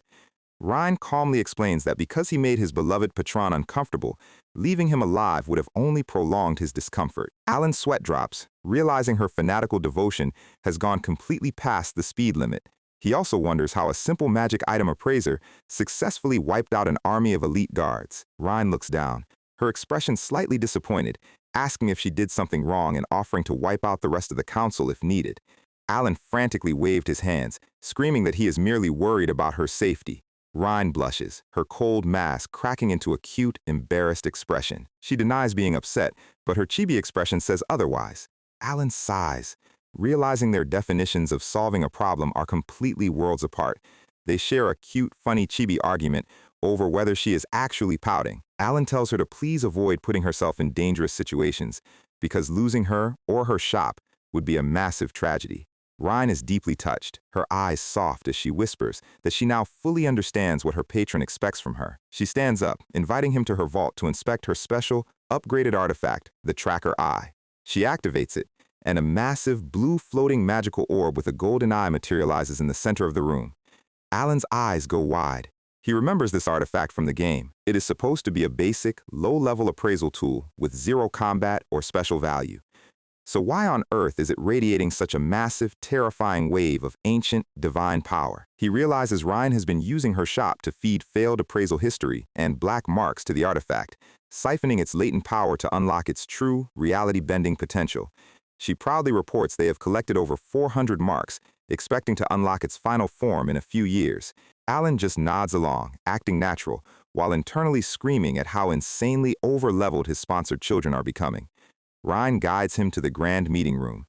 Ryan calmly explains that because he made his beloved patron uncomfortable, leaving him alive would have only prolonged his discomfort. Alan's sweat drops, realizing her fanatical devotion has gone completely past the speed limit. He also wonders how a simple magic item appraiser successfully wiped out an army of elite guards. Ryan looks down, her expression slightly disappointed, asking if she did something wrong and offering to wipe out the rest of the council if needed. Alan frantically waved his hands, screaming that he is merely worried about her safety. Ryan blushes, her cold mask cracking into a cute, embarrassed expression. She denies being upset, but her chibi expression says otherwise. Alan sighs, realizing their definitions of solving a problem are completely worlds apart. They share a cute, funny chibi argument over whether she is actually pouting. Alan tells her to please avoid putting herself in dangerous situations, because losing her or her shop would be a massive tragedy. Ryan is deeply touched, her eyes soft as she whispers that she now fully understands what her patron expects from her. She stands up, inviting him to her vault to inspect her special, upgraded artifact, the Tracker Eye. She activates it, and a massive, blue floating magical orb with a golden eye materializes in the center of the room. Alan's eyes go wide. He remembers this artifact from the game. It is supposed to be a basic, low-level appraisal tool with zero combat or special value. So why on earth is it radiating such a massive, terrifying wave of ancient, divine power? He realizes Ryan has been using her shop to feed failed appraisal history and black marks to the artifact, siphoning its latent power to unlock its true, reality-bending potential. She proudly reports they have collected over 400 marks, expecting to unlock its final form in a few years. Alan just nods along, acting natural, while internally screaming at how insanely over-leveled his sponsored children are becoming. Ryan guides him to the grand meeting room,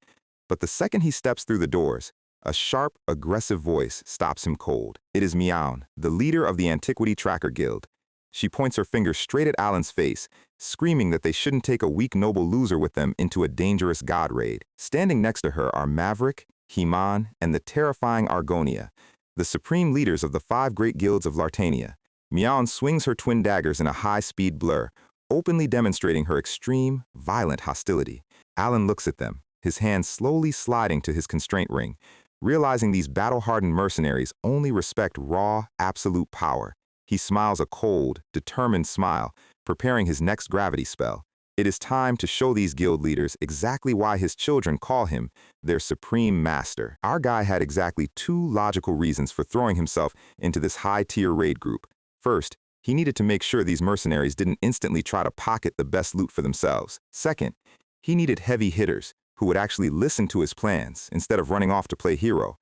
but the second he steps through the doors, a sharp, aggressive voice stops him cold. It is Miaun, the leader of the Antiquity Tracker Guild. She points her finger straight at Alan's face, screaming that they shouldn't take a weak noble loser with them into a dangerous god raid. Standing next to her are Maverick, Heman, and the terrifying Argonia, the supreme leaders of the 5 great guilds of Lartania. Miaun swings her twin daggers in a high-speed blur, openly demonstrating her extreme, violent hostility. Alan looks at them, his hand slowly sliding to his constraint ring, realizing these battle-hardened mercenaries only respect raw, absolute power. He smiles a cold, determined smile, preparing his next gravity spell. It is time to show these guild leaders exactly why his children call him their supreme master. Our guy had exactly two logical reasons for throwing himself into this high-tier raid group. First, he needed to make sure these mercenaries didn't instantly try to pocket the best loot for themselves. Second, he needed heavy hitters who would actually listen to his plans instead of running off to play hero.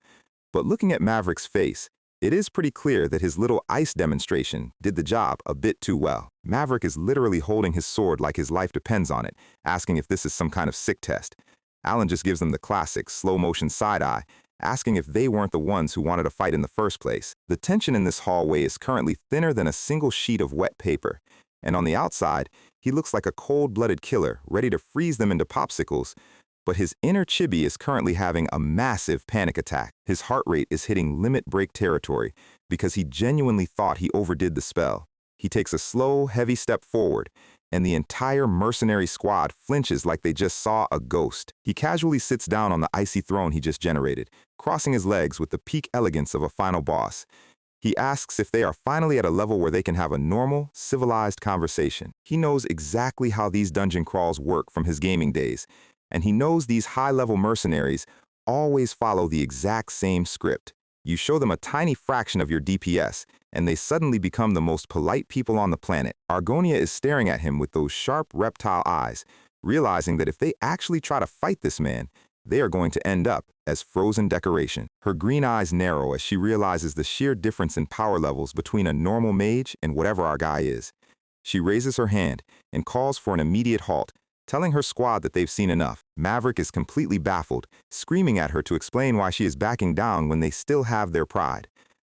But looking at Maverick's face, it is pretty clear that his little ice demonstration did the job a bit too well. Maverick is literally holding his sword like his life depends on it, asking if this is some kind of sick test. Alan just gives them the classic slow-motion side-eye, asking if they weren't the ones who wanted to fight in the first place. The tension in this hallway is currently thinner than a single sheet of wet paper, and on the outside, he looks like a cold-blooded killer ready to freeze them into popsicles. But his inner chibi is currently having a massive panic attack. His heart rate is hitting limit break territory because he genuinely thought he overdid the spell. He takes a slow, heavy step forward, and the entire mercenary squad flinches like they just saw a ghost. He casually sits down on the icy throne he just generated, crossing his legs with the peak elegance of a final boss. He asks if they are finally at a level where they can have a normal, civilized conversation. He knows exactly how these dungeon crawls work from his gaming days, and he knows these high-level mercenaries always follow the exact same script. You show them a tiny fraction of your DPS, and they suddenly become the most polite people on the planet. Argonia is staring at him with those sharp reptile eyes, realizing that if they actually try to fight this man, they are going to end up as frozen decoration. Her green eyes narrow as she realizes the sheer difference in power levels between a normal mage and whatever our guy is. She raises her hand and calls for an immediate halt, telling her squad that they've seen enough. Maverick is completely baffled, screaming at her to explain why she is backing down when they still have their pride.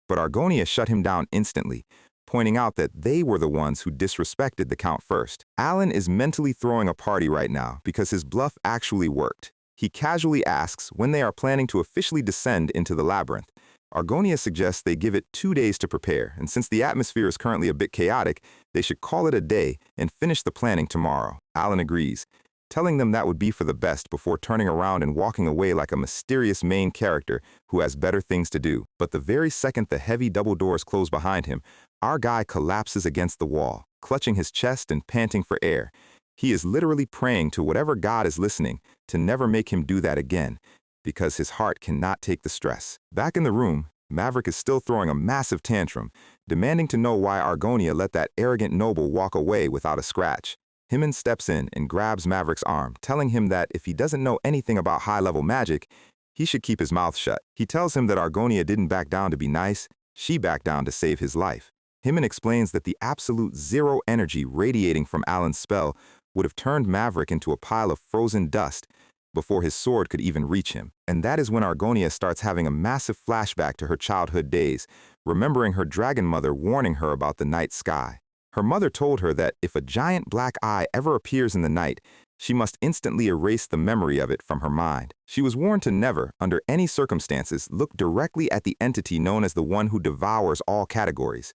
But Argonia shut him down instantly, pointing out that they were the ones who disrespected the Count first. Alan is mentally throwing a party right now because his bluff actually worked. He casually asks when they are planning to officially descend into the labyrinth. Argonia suggests they give it 2 days to prepare, and since the atmosphere is currently a bit chaotic, they should call it a day and finish the planning tomorrow. Alan agrees, telling them that would be for the best before turning around and walking away like a mysterious main character who has better things to do. But the very second the heavy double doors close behind him, our guy collapses against the wall, clutching his chest and panting for air. He is literally praying to whatever god is listening to never make him do that again, because his heart cannot take the stress. Back in the room, Maverick is still throwing a massive tantrum, demanding to know why Argonia let that arrogant noble walk away without a scratch. Hyman steps in and grabs Maverick's arm, telling him that if he doesn't know anything about high-level magic, he should keep his mouth shut. He tells him that Argonia didn't back down to be nice, she backed down to save his life. Hyman explains that the absolute zero energy radiating from Alan's spell would have turned Maverick into a pile of frozen dust before his sword could even reach him. And that is when Argonia starts having a massive flashback to her childhood days, remembering her dragon mother warning her about the night sky. Her mother told her that if a giant black eye ever appears in the night, she must instantly erase the memory of it from her mind. She was warned to never, under any circumstances, look directly at the entity known as the one who devours all categories.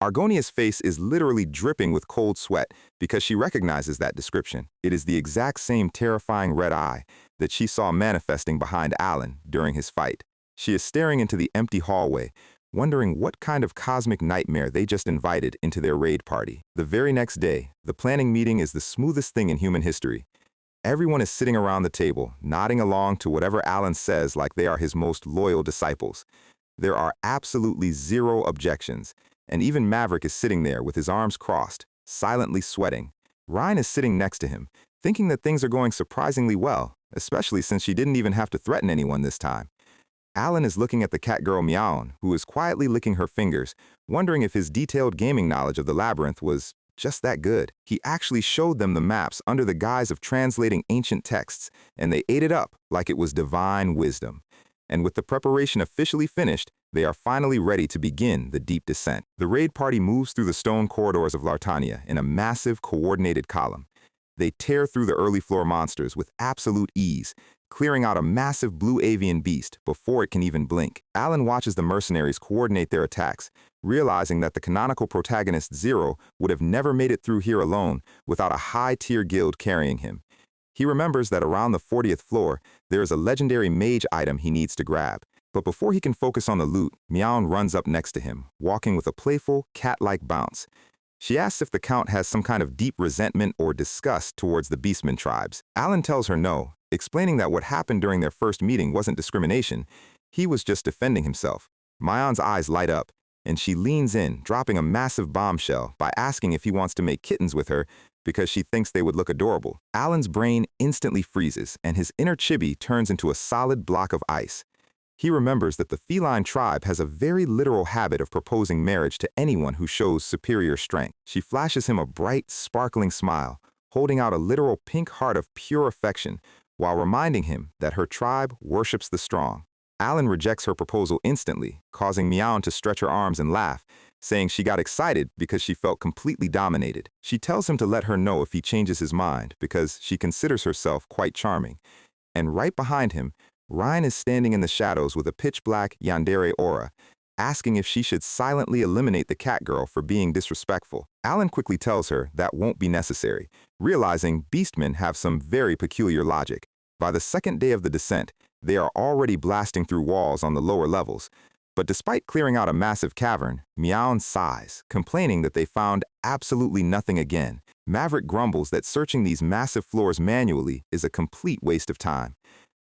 Argonia's face is literally dripping with cold sweat because she recognizes that description. It is the exact same terrifying red eye that she saw manifesting behind Alan during his fight. She is staring into the empty hallway, wondering what kind of cosmic nightmare they just invited into their raid party. The very next day, the planning meeting is the smoothest thing in human history. Everyone is sitting around the table, nodding along to whatever Alan says like they are his most loyal disciples. There are absolutely zero objections. And even Maverick is sitting there with his arms crossed, silently sweating. Ryan is sitting next to him, thinking that things are going surprisingly well, especially since she didn't even have to threaten anyone this time. Alan is looking at the cat girl Meown, who is quietly licking her fingers, wondering if his detailed gaming knowledge of the labyrinth was just that good. He actually showed them the maps under the guise of translating ancient texts, and they ate it up like it was divine wisdom. And with the preparation officially finished, they are finally ready to begin the deep descent. The raid party moves through the stone corridors of Lartania in a massive, coordinated column. They tear through the early floor monsters with absolute ease, clearing out a massive blue avian beast before it can even blink. Alan watches the mercenaries coordinate their attacks, realizing that the canonical protagonist Zero would have never made it through here alone without a high-tier guild carrying him. He remembers that around the 40th floor, there is a legendary mage item he needs to grab. But before he can focus on the loot, Meown runs up next to him, walking with a playful, cat-like bounce. She asks if the Count has some kind of deep resentment or disgust towards the Beastmen tribes. Alan tells her no, explaining that what happened during their first meeting wasn't discrimination. He was just defending himself. Mayon's eyes light up, and she leans in, dropping a massive bombshell by asking if he wants to make kittens with her because she thinks they would look adorable. Alan's brain instantly freezes, and his inner chibi turns into a solid block of ice. He remembers that the feline tribe has a very literal habit of proposing marriage to anyone who shows superior strength. She flashes him a bright, sparkling smile, holding out a literal pink heart of pure affection, while reminding him that her tribe worships the strong. Alan rejects her proposal instantly, causing Meow to stretch her arms and laugh, saying she got excited because she felt completely dominated. She tells him to let her know if he changes his mind because she considers herself quite charming. And right behind him, Ryan is standing in the shadows with a pitch-black yandere aura, asking if she should silently eliminate the cat girl for being disrespectful. Alan quickly tells her that won't be necessary, realizing beastmen have some very peculiar logic. By the second day of the descent, they are already blasting through walls on the lower levels. But despite clearing out a massive cavern, Meow sighs, complaining that they found absolutely nothing again. Maverick grumbles that searching these massive floors manually is a complete waste of time.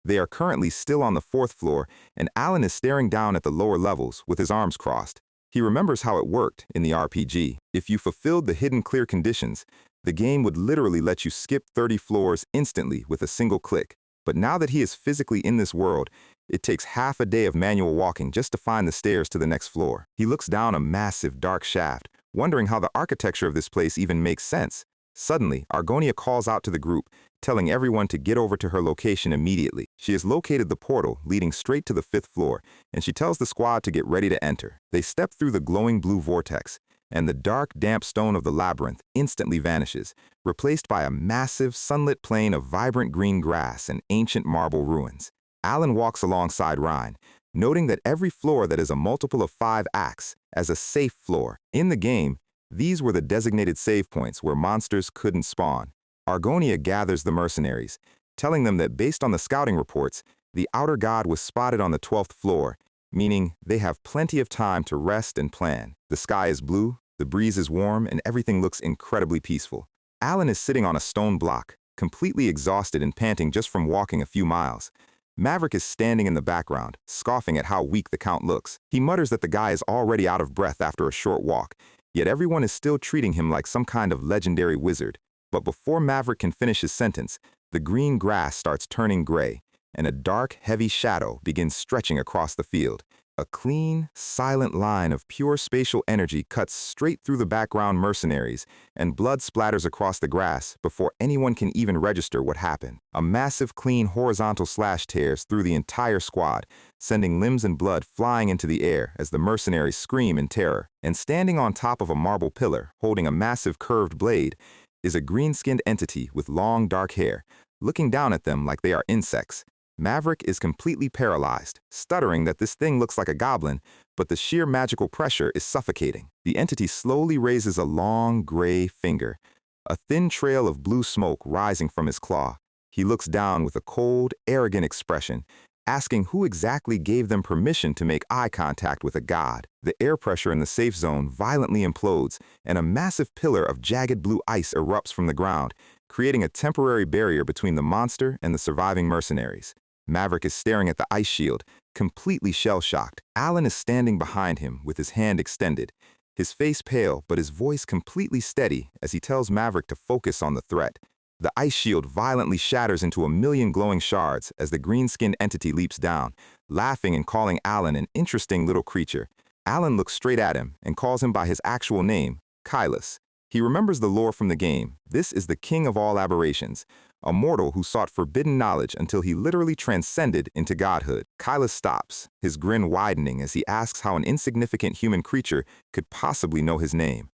They are currently still on the 4th floor, and Alan is staring down at the lower levels with his arms crossed. He remembers how it worked in the RPG. If you fulfilled the hidden clear conditions, the game would literally let you skip 30 floors instantly with a single click. But now that he is physically in this world, it takes half a day of manual walking just to find the stairs to the next floor. He looks down a massive dark shaft, wondering how the architecture of this place even makes sense. Suddenly, Argonia calls out to the group, telling everyone to get over to her location immediately. She has located the portal leading straight to the 5th floor, and she tells the squad to get ready to enter. They step through the glowing blue vortex, and the dark, damp stone of the labyrinth instantly vanishes, replaced by a massive, sunlit plain of vibrant green grass and ancient marble ruins. Alan walks alongside Ryan, noting that every floor that is a multiple of 5 acts as a safe floor. In the game, these were the designated save points where monsters couldn't spawn. Argonia gathers the mercenaries, telling them that based on the scouting reports, the outer god was spotted on the 12th floor, meaning they have plenty of time to rest and plan. The sky is blue, the breeze is warm, and everything looks incredibly peaceful. Alan is sitting on a stone block, completely exhausted and panting just from walking a few miles. Maverick is standing in the background, scoffing at how weak the Count looks. He mutters that the guy is already out of breath after a short walk, yet everyone is still treating him like some kind of legendary wizard. But before Maverick can finish his sentence, the green grass starts turning gray, and a dark, heavy shadow begins stretching across the field. A clean, silent line of pure spatial energy cuts straight through the background mercenaries, and blood splatters across the grass before anyone can even register what happened. A massive, clean, horizontal slash tears through the entire squad, sending limbs and blood flying into the air as the mercenaries scream in terror. And standing on top of a marble pillar, holding a massive curved blade, is a green-skinned entity with long, dark hair, looking down at them like they are insects. Maverick is completely paralyzed, stuttering that this thing looks like a goblin, but the sheer magical pressure is suffocating. The entity slowly raises a long, gray finger, a thin trail of blue smoke rising from his claw. He looks down with a cold, arrogant expression, asking who exactly gave them permission to make eye contact with a god. The air pressure in the safe zone violently implodes, and a massive pillar of jagged blue ice erupts from the ground, creating a temporary barrier between the monster and the surviving mercenaries. Maverick is staring at the ice shield, completely shell-shocked. Alan is standing behind him with his hand extended, his face pale but his voice completely steady as he tells Maverick to focus on the threat. The ice shield violently shatters into a million glowing shards as the green-skinned entity leaps down, laughing and calling Alan an interesting little creature. Alan looks straight at him and calls him by his actual name, Kylus. He remembers the lore from the game. This is the king of all aberrations, a mortal who sought forbidden knowledge until he literally transcended into godhood. Kylus stops, his grin widening as he asks how an insignificant human creature could possibly know his name.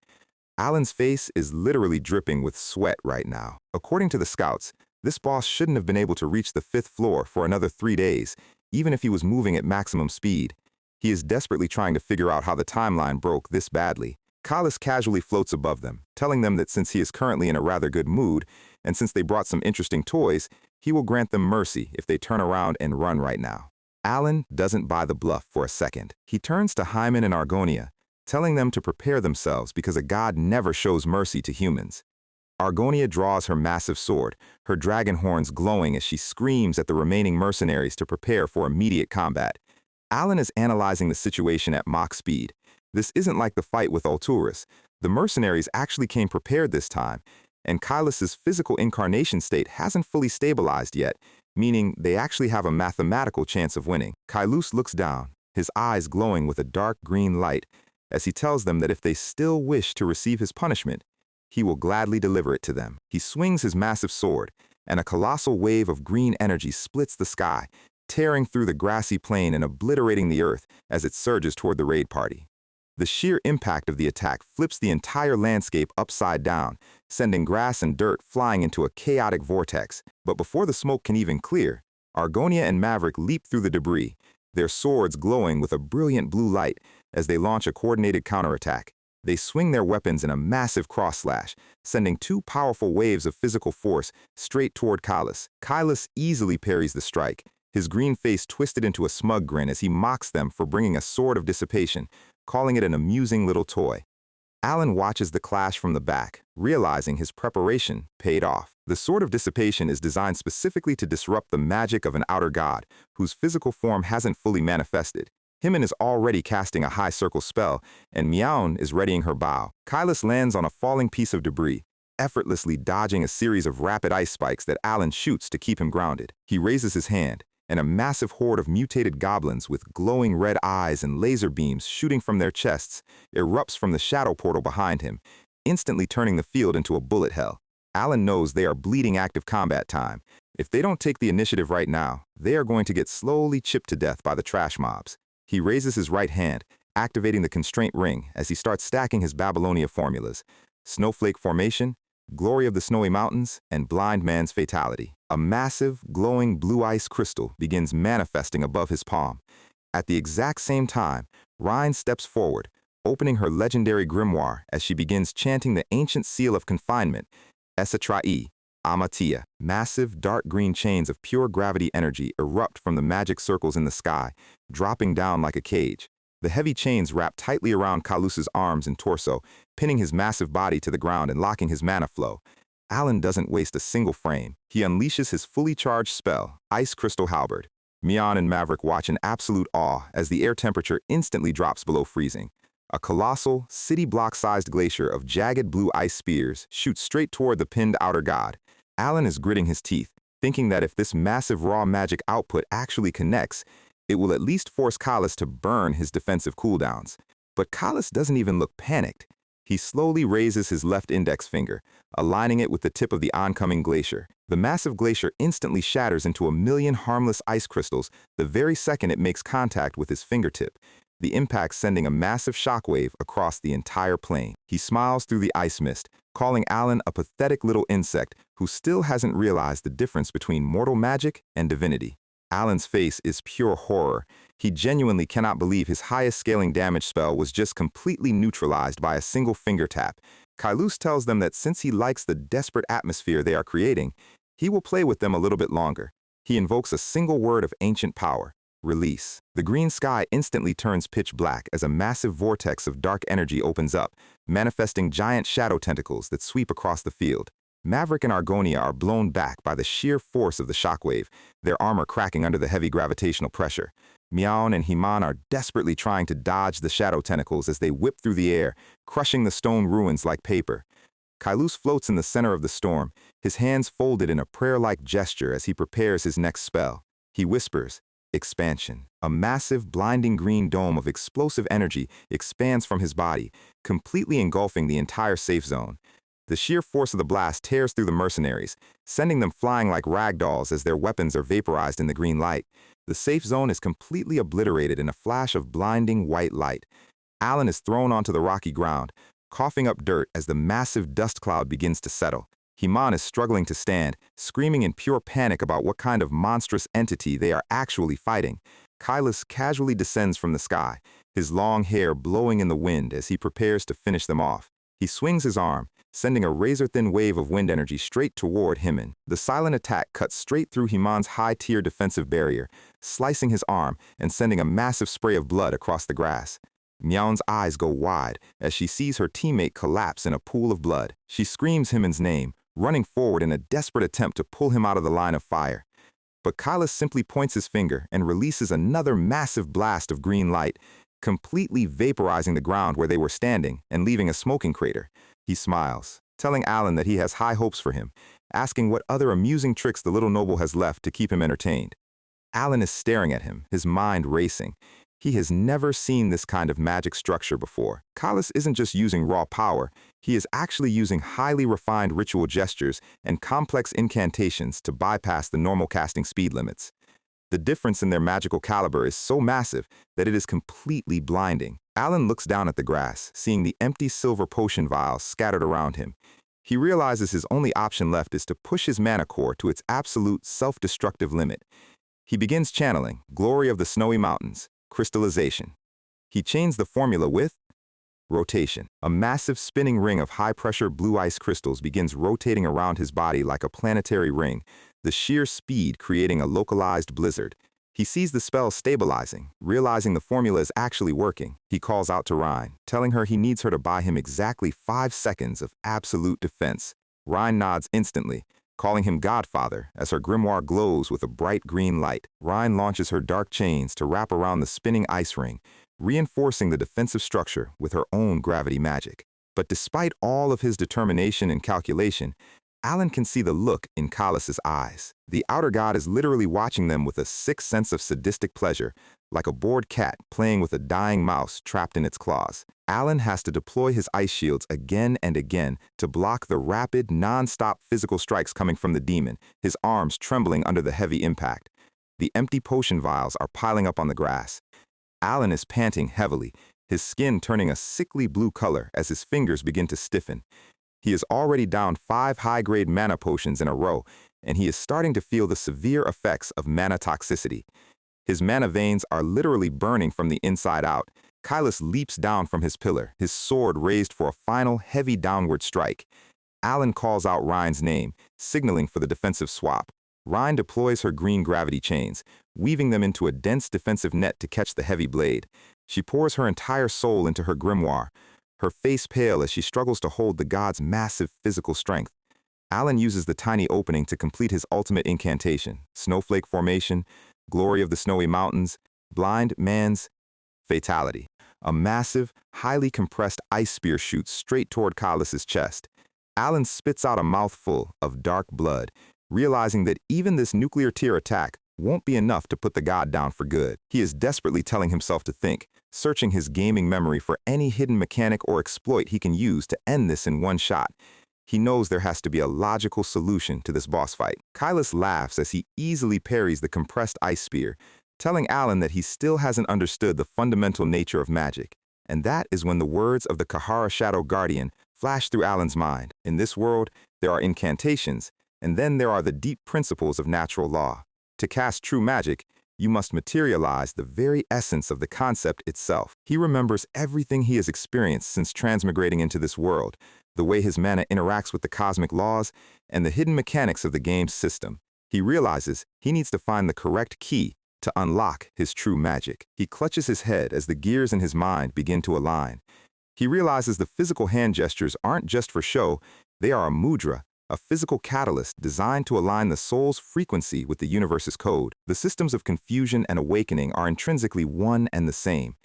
Alan's face is literally dripping with sweat right now. According to the scouts, this boss shouldn't have been able to reach the 5th floor for another 3 days, even if he was moving at maximum speed. He is desperately trying to figure out how the timeline broke this badly. Kylus casually floats above them, telling them that since he is currently in a rather good mood, and since they brought some interesting toys, he will grant them mercy if they turn around and run right now. Alan doesn't buy the bluff for a second. He turns to Hyman and Argonia, telling them to prepare themselves because a god never shows mercy to humans. Argonia draws her massive sword, her dragon horns glowing as she screams at the remaining mercenaries to prepare for immediate combat. Alan is analyzing the situation at Mach speed. This isn't like the fight with Ulturus. The mercenaries actually came prepared this time, and Kylus's physical incarnation state hasn't fully stabilized yet, meaning they actually have a mathematical chance of winning. Kylus looks down, his eyes glowing with a dark green light, as he tells them that if they still wish to receive his punishment, he will gladly deliver it to them. He swings his massive sword, and a colossal wave of green energy splits the sky, tearing through the grassy plain and obliterating the earth as it surges toward the raid party. The sheer impact of the attack flips the entire landscape upside down, sending grass and dirt flying into a chaotic vortex. But before the smoke can even clear, Argonia and Maverick leap through the debris, their swords glowing with a brilliant blue light as they launch a coordinated counterattack. They swing their weapons in a massive cross-slash, sending two powerful waves of physical force straight toward Kylus. Kylus easily parries the strike, his green face twisted into a smug grin as he mocks them for bringing a sword of dissipation, calling it an amusing little toy. Alan watches the clash from the back, realizing his preparation paid off. The sword of dissipation is designed specifically to disrupt the magic of an outer god, whose physical form hasn't fully manifested. Himin is already casting a high circle spell, and Miaon is readying her bow. Kylus lands on a falling piece of debris, effortlessly dodging a series of rapid ice spikes that Alan shoots to keep him grounded. He raises his hand, and a massive horde of mutated goblins with glowing red eyes and laser beams shooting from their chests erupts from the shadow portal behind him, instantly turning the field into a bullet hell. Alan knows they are bleeding active combat time. If they don't take the initiative right now, they are going to get slowly chipped to death by the trash mobs. He raises his right hand, activating the constraint ring as he starts stacking his Babylonia formulas: Snowflake Formation, Glory of the Snowy Mountains, and Blind Man's Fatality. A massive, glowing blue ice crystal begins manifesting above his palm. At the exact same time, Rhine steps forward, opening her legendary grimoire as she begins chanting the ancient seal of confinement, Esatrai, Amatia. Massive, dark green chains of pure gravity energy erupt from the magic circles in the sky, dropping down like a cage. The heavy chains wrap tightly around Kylus's arms and torso, pinning his massive body to the ground and locking his mana flow. Alan doesn't waste a single frame. He unleashes his fully charged spell, Ice Crystal Halberd. Miaon and Maverick watch in absolute awe as the air temperature instantly drops below freezing. A colossal, city block-sized glacier of jagged blue ice spears shoots straight toward the pinned outer god. Alan is gritting his teeth, thinking that if this massive raw magic output actually connects, it will at least force Kylus to burn his defensive cooldowns. But Kylus doesn't even look panicked. He slowly raises his left index finger, aligning it with the tip of the oncoming glacier. The massive glacier instantly shatters into a million harmless ice crystals the very second it makes contact with his fingertip, the impact sending a massive shockwave across the entire plain. He smiles through the ice mist, calling Alan a pathetic little insect who still hasn't realized the difference between mortal magic and divinity. Alan's face is pure horror. He genuinely cannot believe his highest scaling damage spell was just completely neutralized by a single finger tap. Kylus tells them that since he likes the desperate atmosphere they are creating, he will play with them a little bit longer. He invokes a single word of ancient power: release. The green sky instantly turns pitch black as a massive vortex of dark energy opens up, manifesting giant shadow tentacles that sweep across the field. Maverick and Argonia are blown back by the sheer force of the shockwave, their armor cracking under the heavy gravitational pressure. Miaon and Himan are desperately trying to dodge the shadow tentacles as they whip through the air, crushing the stone ruins like paper. Kylus floats in the center of the storm, his hands folded in a prayer-like gesture as he prepares his next spell. He whispers, "Expansion." A massive, blinding green dome of explosive energy expands from his body, completely engulfing the entire safe zone. The sheer force of the blast tears through the mercenaries, sending them flying like ragdolls as their weapons are vaporized in the green light. The safe zone is completely obliterated in a flash of blinding white light. Alan is thrown onto the rocky ground, coughing up dirt as the massive dust cloud begins to settle. Himan is struggling to stand, screaming in pure panic about what kind of monstrous entity they are actually fighting. Kylus casually descends from the sky, his long hair blowing in the wind as he prepares to finish them off. He swings his arm, sending a razor-thin wave of wind energy straight toward Himan. The silent attack cuts straight through Himan's high-tier defensive barrier, slicing his arm and sending a massive spray of blood across the grass. Myeon's eyes go wide as she sees her teammate collapse in a pool of blood. She screams Hyunmin's name, running forward in a desperate attempt to pull him out of the line of fire. But Kailas simply points his finger and releases another massive blast of green light, completely vaporizing the ground where they were standing and leaving a smoking crater. He smiles, telling Alan that he has high hopes for him, asking what other amusing tricks the little noble has left to keep him entertained. Alan is staring at him, his mind racing. He has never seen this kind of magic structure before. Kailas isn't just using raw power, he is actually using highly refined ritual gestures and complex incantations to bypass the normal casting speed limits. The difference in their magical caliber is so massive that it is completely blinding. Alan looks down at the grass, seeing the empty silver potion vials scattered around him. He realizes his only option left is to push his mana core to its absolute self-destructive limit. He begins channeling Glory of the Snowy Mountains, crystallization. He chains the formula with rotation. A massive spinning ring of high-pressure blue ice crystals begins rotating around his body like a planetary ring, the sheer speed creating a localized blizzard. He sees the spell stabilizing, realizing the formula is actually working. He calls out to Rhine, telling her he needs her to buy him exactly 5 seconds of absolute defense. Rhine nods instantly, calling him Godfather as her grimoire glows with a bright green light. Rhine launches her dark chains to wrap around the spinning ice ring, reinforcing the defensive structure with her own gravity magic. But despite all of his determination and calculation, Alan can see the look in Kailas's eyes. The outer god is literally watching them with a sick sense of sadistic pleasure, like a bored cat playing with a dying mouse trapped in its claws. Alan has to deploy his ice shields again and again to block the rapid, non-stop physical strikes coming from the demon, his arms trembling under the heavy impact. The empty potion vials are piling up on the grass. Alan is panting heavily, his skin turning a sickly blue color as his fingers begin to stiffen. He is already down 5 high-grade mana potions in a row, and he is starting to feel the severe effects of mana toxicity. His mana veins are literally burning from the inside out. Kailas leaps down from his pillar, his sword raised for a final heavy downward strike. Alan calls out Rhine's name, signaling for the defensive swap. Rhine deploys her green gravity chains, weaving them into a dense defensive net to catch the heavy blade. She pours her entire soul into her grimoire, her face pale as she struggles to hold the god's massive physical strength. Alan uses the tiny opening to complete his ultimate incantation, Snowflake Formation, Glory of the Snowy Mountains, Blind Man's Fatality. A massive, highly compressed ice spear shoots straight toward Kailas's chest. Alan spits out a mouthful of dark blood, realizing that even this nuclear tier attack won't be enough to put the god down for good. He is desperately telling himself to think, searching his gaming memory for any hidden mechanic or exploit he can use to end this in one shot. He knows there has to be a logical solution to this boss fight. Kailas laughs as he easily parries the compressed ice spear, telling Alan that he still hasn't understood the fundamental nature of magic. And that is when the words of the Kahara Shadow Guardian flash through Alan's mind. In this world, there are incantations, and then there are the deep principles of natural law. To cast true magic, you must materialize the very essence of the concept itself. He remembers everything he has experienced since transmigrating into this world, the way his mana interacts with the cosmic laws, and the hidden mechanics of the game's system. He realizes he needs to find the correct key to unlock his true magic. He clutches his head as the gears in his mind begin to align. He realizes the physical hand gestures aren't just for show, they are a mudra, a physical catalyst designed to align the soul's frequency with the universe's code. The systems of confusion and awakening are intrinsically one and the same.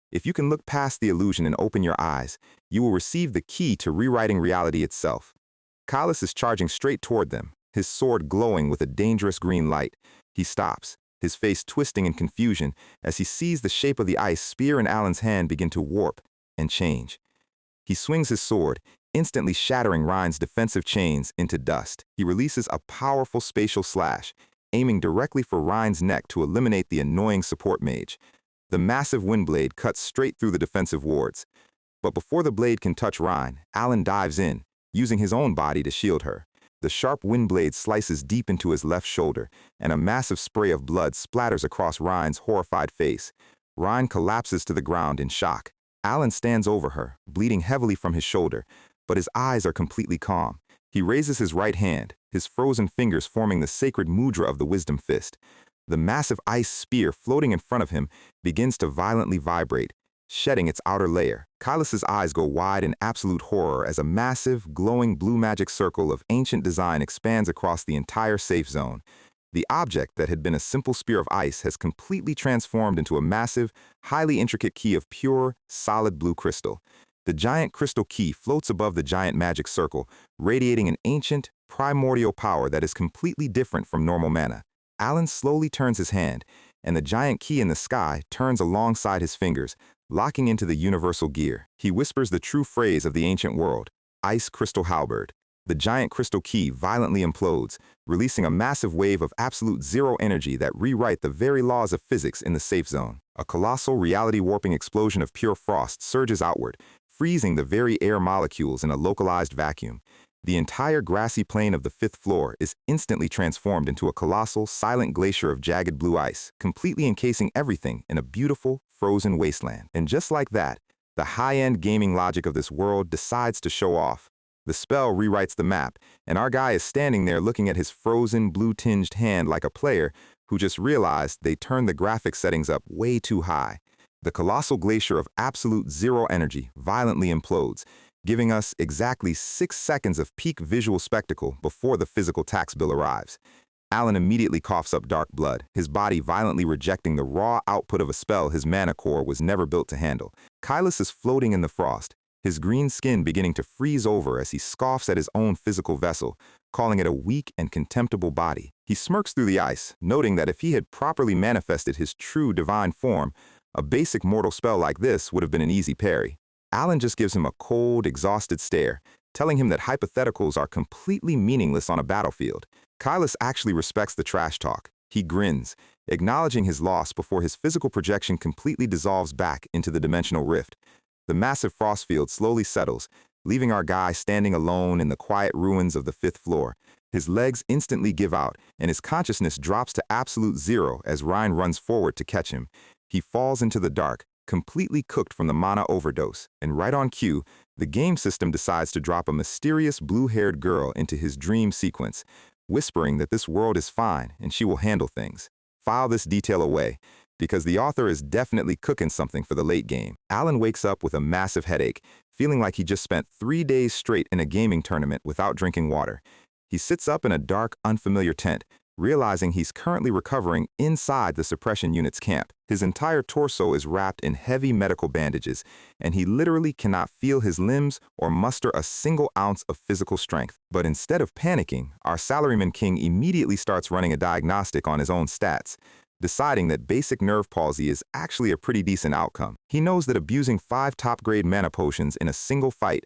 If you can look past the illusion and open your eyes, you will receive the key to rewriting reality itself. Kailas is charging straight toward them, his sword glowing with a dangerous green light. He stops, his face twisting in confusion as he sees the shape of the ice spear in Alan's hand begin to warp and change. He swings his sword, instantly shattering Rhine's defensive chains into dust. He releases a powerful spatial slash, aiming directly for Rhine's neck to eliminate the annoying support mage. The massive windblade cuts straight through the defensive wards. But before the blade can touch Rhine, Alan dives in, using his own body to shield her. The sharp windblade slices deep into his left shoulder, and a massive spray of blood splatters across Rhine's horrified face. Rhine collapses to the ground in shock. Alan stands over her, bleeding heavily from his shoulder, but his eyes are completely calm. He raises his right hand, his frozen fingers forming the sacred mudra of the wisdom fist. The massive ice spear floating in front of him begins to violently vibrate, shedding its outer layer. Kailas's eyes go wide in absolute horror as a massive, glowing blue magic circle of ancient design expands across the entire safe zone. The object that had been a simple spear of ice has completely transformed into a massive, highly intricate key of pure, solid blue crystal. The giant crystal key floats above the giant magic circle, radiating an ancient, primordial power that is completely different from normal mana. Alan slowly turns his hand, and the giant key in the sky turns alongside his fingers, locking into the universal gear. He whispers the true phrase of the ancient world, Ice Crystal Halberd. The giant crystal key violently implodes, releasing a massive wave of absolute zero energy that rewrite the very laws of physics in the safe zone. A colossal reality-warping explosion of pure frost surges outward, freezing the very air molecules in a localized vacuum. The entire grassy plain of the 5th floor is instantly transformed into a colossal, silent glacier of jagged blue ice, completely encasing everything in a beautiful, frozen wasteland. And just like that, the high-end gaming logic of this world decides to show off. The spell rewrites the map, and our guy is standing there looking at his frozen, blue-tinged hand like a player who just realized they turned the graphics settings up way too high. The colossal glacier of absolute zero energy violently implodes, giving us exactly 6 seconds of peak visual spectacle before the physical tax bill arrives. Alan immediately coughs up dark blood, his body violently rejecting the raw output of a spell his mana core was never built to handle. Kailas is floating in the frost, his green skin beginning to freeze over as he scoffs at his own physical vessel, calling it a weak and contemptible body. He smirks through the ice, noting that if he had properly manifested his true divine form, a basic mortal spell like this would have been an easy parry. Alan just gives him a cold, exhausted stare, telling him that hypotheticals are completely meaningless on a battlefield. Kailas actually respects the trash talk. He grins, acknowledging his loss before his physical projection completely dissolves back into the dimensional rift. The massive frost field slowly settles, leaving our guy standing alone in the quiet ruins of the 5th floor. His legs instantly give out, and his consciousness drops to absolute zero as Ryan runs forward to catch him. He falls into the dark, completely cooked from the mana overdose, and right on cue, the game system decides to drop a mysterious blue-haired girl into his dream sequence, whispering that this world is fine and she will handle things. File this detail away, because the author is definitely cooking something for the late game. Alan wakes up with a massive headache, feeling like he just spent 3 days straight in a gaming tournament without drinking water. He sits up in a dark, unfamiliar tent, realizing he's currently recovering inside the suppression unit's camp. His entire torso is wrapped in heavy medical bandages, and he literally cannot feel his limbs or muster a single ounce of physical strength. But instead of panicking, our salaryman king immediately starts running a diagnostic on his own stats, deciding that basic nerve palsy is actually a pretty decent outcome. He knows that abusing 5 top-grade mana potions in a single fight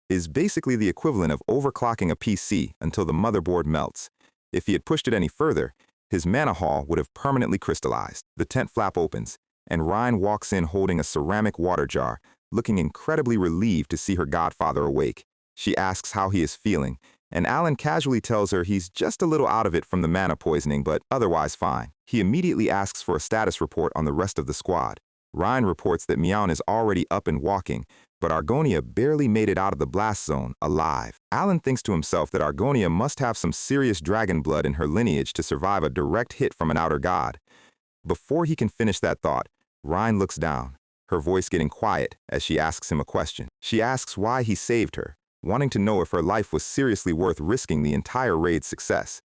is basically the equivalent of overclocking a PC until the motherboard melts. If he had pushed it any further, his mana haul would have permanently crystallized. The tent flap opens, and Ryan walks in holding a ceramic water jar, looking incredibly relieved to see her godfather awake. She asks how he is feeling, and Alan casually tells her he's just a little out of it from the mana poisoning, but otherwise fine. He immediately asks for a status report on the rest of the squad. Ryan reports that Meown is already up and walking, but Argonia barely made it out of the blast zone alive. Alan thinks to himself that Argonia must have some serious dragon blood in her lineage to survive a direct hit from an outer god. Before he can finish that thought, Ryan looks down, her voice getting quiet as she asks him a question. She asks why he saved her, wanting to know if her life was seriously worth risking the entire raid's success.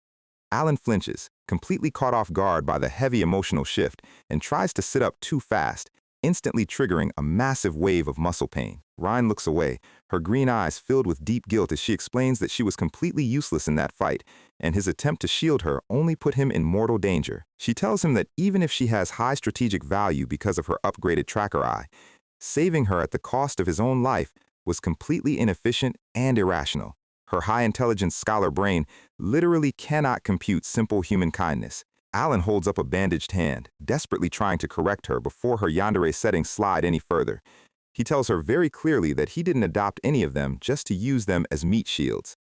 Alan flinches, completely caught off guard by the heavy emotional shift, and tries to sit up too fast, instantly triggering a massive wave of muscle pain. Ryan looks away, her green eyes filled with deep guilt as she explains that she was completely useless in that fight, and his attempt to shield her only put him in mortal danger. She tells him that even if she has high strategic value because of her upgraded tracker eye, saving her at the cost of his own life was completely inefficient and irrational. Her high-intelligence scholar brain literally cannot compute simple human kindness. Alan holds up a bandaged hand, desperately trying to correct her before her yandere settings slide any further. He tells her very clearly that he didn't adopt any of them just to use them as meat shields.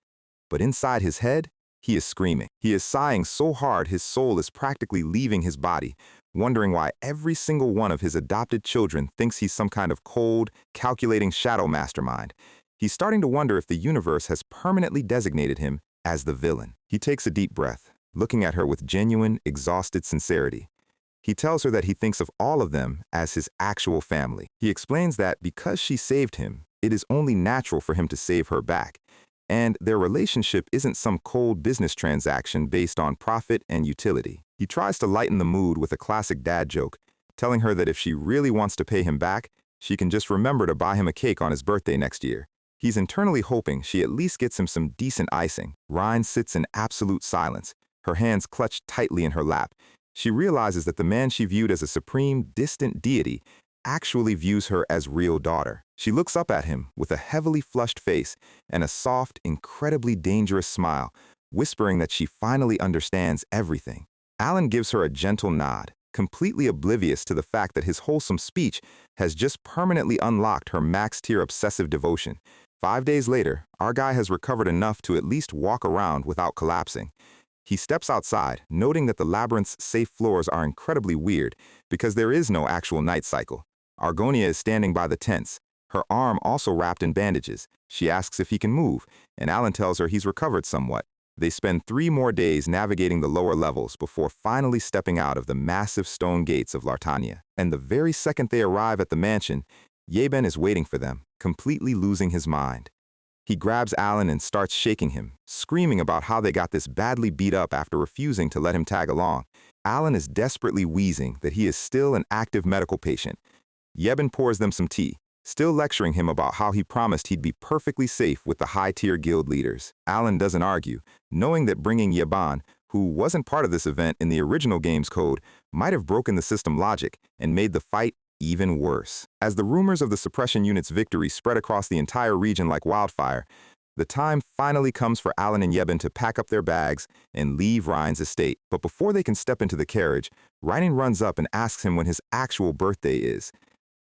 But inside his head, he is screaming. He is sighing so hard his soul is practically leaving his body, wondering why every single one of his adopted children thinks he's some kind of cold, calculating shadow mastermind. He's starting to wonder if the universe has permanently designated him as the villain. He takes a deep breath, looking at her with genuine, exhausted sincerity. He tells her that he thinks of all of them as his actual family. He explains that because she saved him, it is only natural for him to save her back. And their relationship isn't some cold business transaction based on profit and utility. He tries to lighten the mood with a classic dad joke, telling her that if she really wants to pay him back, she can just remember to buy him a cake on his birthday next year. He's internally hoping she at least gets him some decent icing. Ryan sits in absolute silence, her hands clutched tightly in her lap. She realizes that the man she viewed as a supreme, distant deity actually views her as real daughter. She looks up at him with a heavily flushed face and a soft, incredibly dangerous smile, whispering that she finally understands everything. Alan gives her a gentle nod, completely oblivious to the fact that his wholesome speech has just permanently unlocked her max-tier obsessive devotion. 5 days later, our guy has recovered enough to at least walk around without collapsing. He steps outside, noting that the labyrinth's safe floors are incredibly weird because there is no actual night cycle. Argonia is standing by the tents, her arm also wrapped in bandages. She asks if he can move, and Alan tells her he's recovered somewhat. They spend 3 more days navigating the lower levels before finally stepping out of the massive stone gates of Lartania. And the very second they arrive at the mansion, Yeben is waiting for them, completely losing his mind. He grabs Alan and starts shaking him, screaming about how they got this badly beat up after refusing to let him tag along. Alan is desperately wheezing that he is still an active medical patient. Yeben pours them some tea, still lecturing him about how he promised he'd be perfectly safe with the high-tier guild leaders. Alan doesn't argue, knowing that bringing Yeben, who wasn't part of this event in the original game's code, might have broken the system logic and made the fight even worse. As the rumors of the suppression unit's victory spread across the entire region like wildfire, the time finally comes for Alan and Yeben to pack up their bags and leave Ryan's estate. But before they can step into the carriage, Ryan runs up and asks him when his actual birthday is.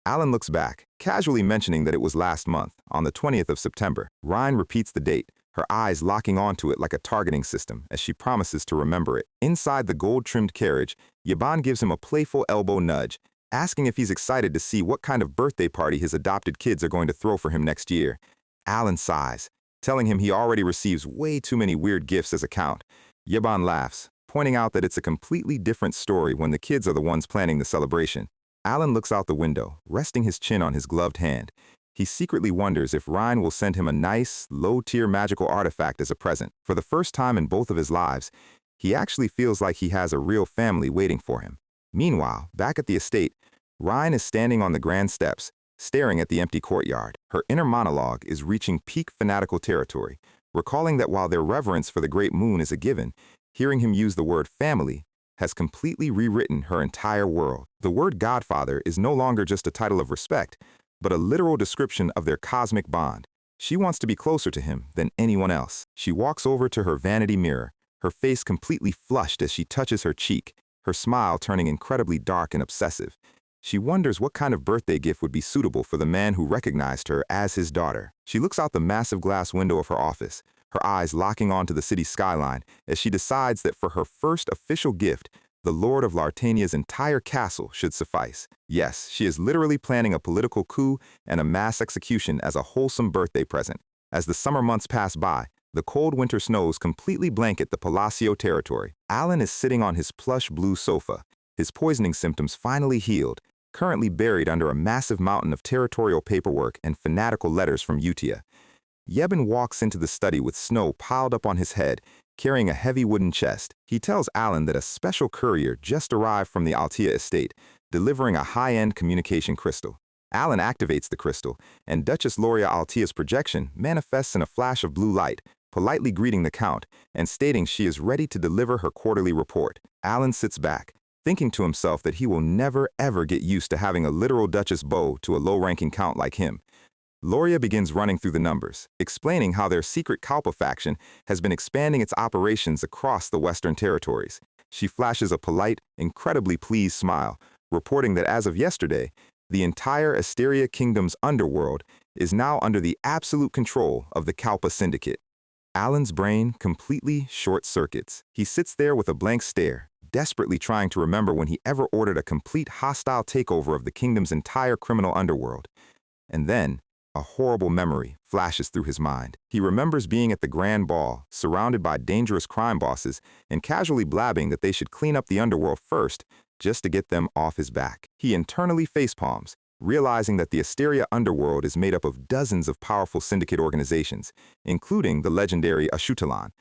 Alan looks back, casually mentioning that it was last month, on the 20th of September. Ryan repeats the date, her eyes locking onto it like a targeting system as she promises to remember it. Inside the gold-trimmed carriage, Yeben gives him a playful elbow nudge, asking if he's excited to see what kind of birthday party his adopted kids are going to throw for him next year. Alan sighs, telling him he already receives way too many weird gifts as a count. Yeben laughs, pointing out that it's a completely different story when the kids are the ones planning the celebration. Alan looks out the window, resting his chin on his gloved hand. He secretly wonders if Ryan will send him a nice, low-tier magical artifact as a present. For the first time in both of his lives, he actually feels like he has a real family waiting for him. Meanwhile, back at the estate, Ryan is standing on the grand steps, staring at the empty courtyard. Her inner monologue is reaching peak fanatical territory, recalling that while their reverence for the great moon is a given, hearing him use the word family has completely rewritten her entire world. The word Godfather is no longer just a title of respect, but a literal description of their cosmic bond. She wants to be closer to him than anyone else. She walks over to her vanity mirror, her face completely flushed as she touches her cheek, her smile turning incredibly dark and obsessive. She wonders what kind of birthday gift would be suitable for the man who recognized her as his daughter. She looks out the massive glass window of her office, her eyes locking onto the city's skyline as she decides that for her first official gift, the Lord of Lartania's entire castle should suffice. Yes, she is literally planning a political coup and a mass execution as a wholesome birthday present. As the summer months pass by, the cold winter snows completely blanket the Palacio territory. Alan is sitting on his plush blue sofa, his poisoning symptoms finally healed, currently buried under a massive mountain of territorial paperwork and fanatical letters from Utia. Yeben walks into the study with snow piled up on his head, carrying a heavy wooden chest. He tells Alan that a special courier just arrived from the Altia estate, delivering a high-end communication crystal. Alan activates the crystal, and Duchess Loria Altia's projection manifests in a flash of blue light, politely greeting the Count and stating she is ready to deliver her quarterly report. Alan sits back, thinking to himself that he will never ever get used to having a literal Duchess beau to a low-ranking Count like him. Loria begins running through the numbers, explaining how their secret Kalpa faction has been expanding its operations across the Western territories. She flashes a polite, incredibly pleased smile, reporting that as of yesterday, the entire Asteria Kingdom's underworld is now under the absolute control of the Kalpa Syndicate. Alan's brain completely short-circuits. He sits there with a blank stare, desperately trying to remember when he ever ordered a complete hostile takeover of the kingdom's entire criminal underworld. And then, a horrible memory flashes through his mind. He remembers being at the grand ball, surrounded by dangerous crime bosses, and casually blabbing that they should clean up the underworld first, just to get them off his back. He internally facepalms, realizing that the Asteria underworld is made up of dozens of powerful syndicate organizations, including the legendary Ashutolan.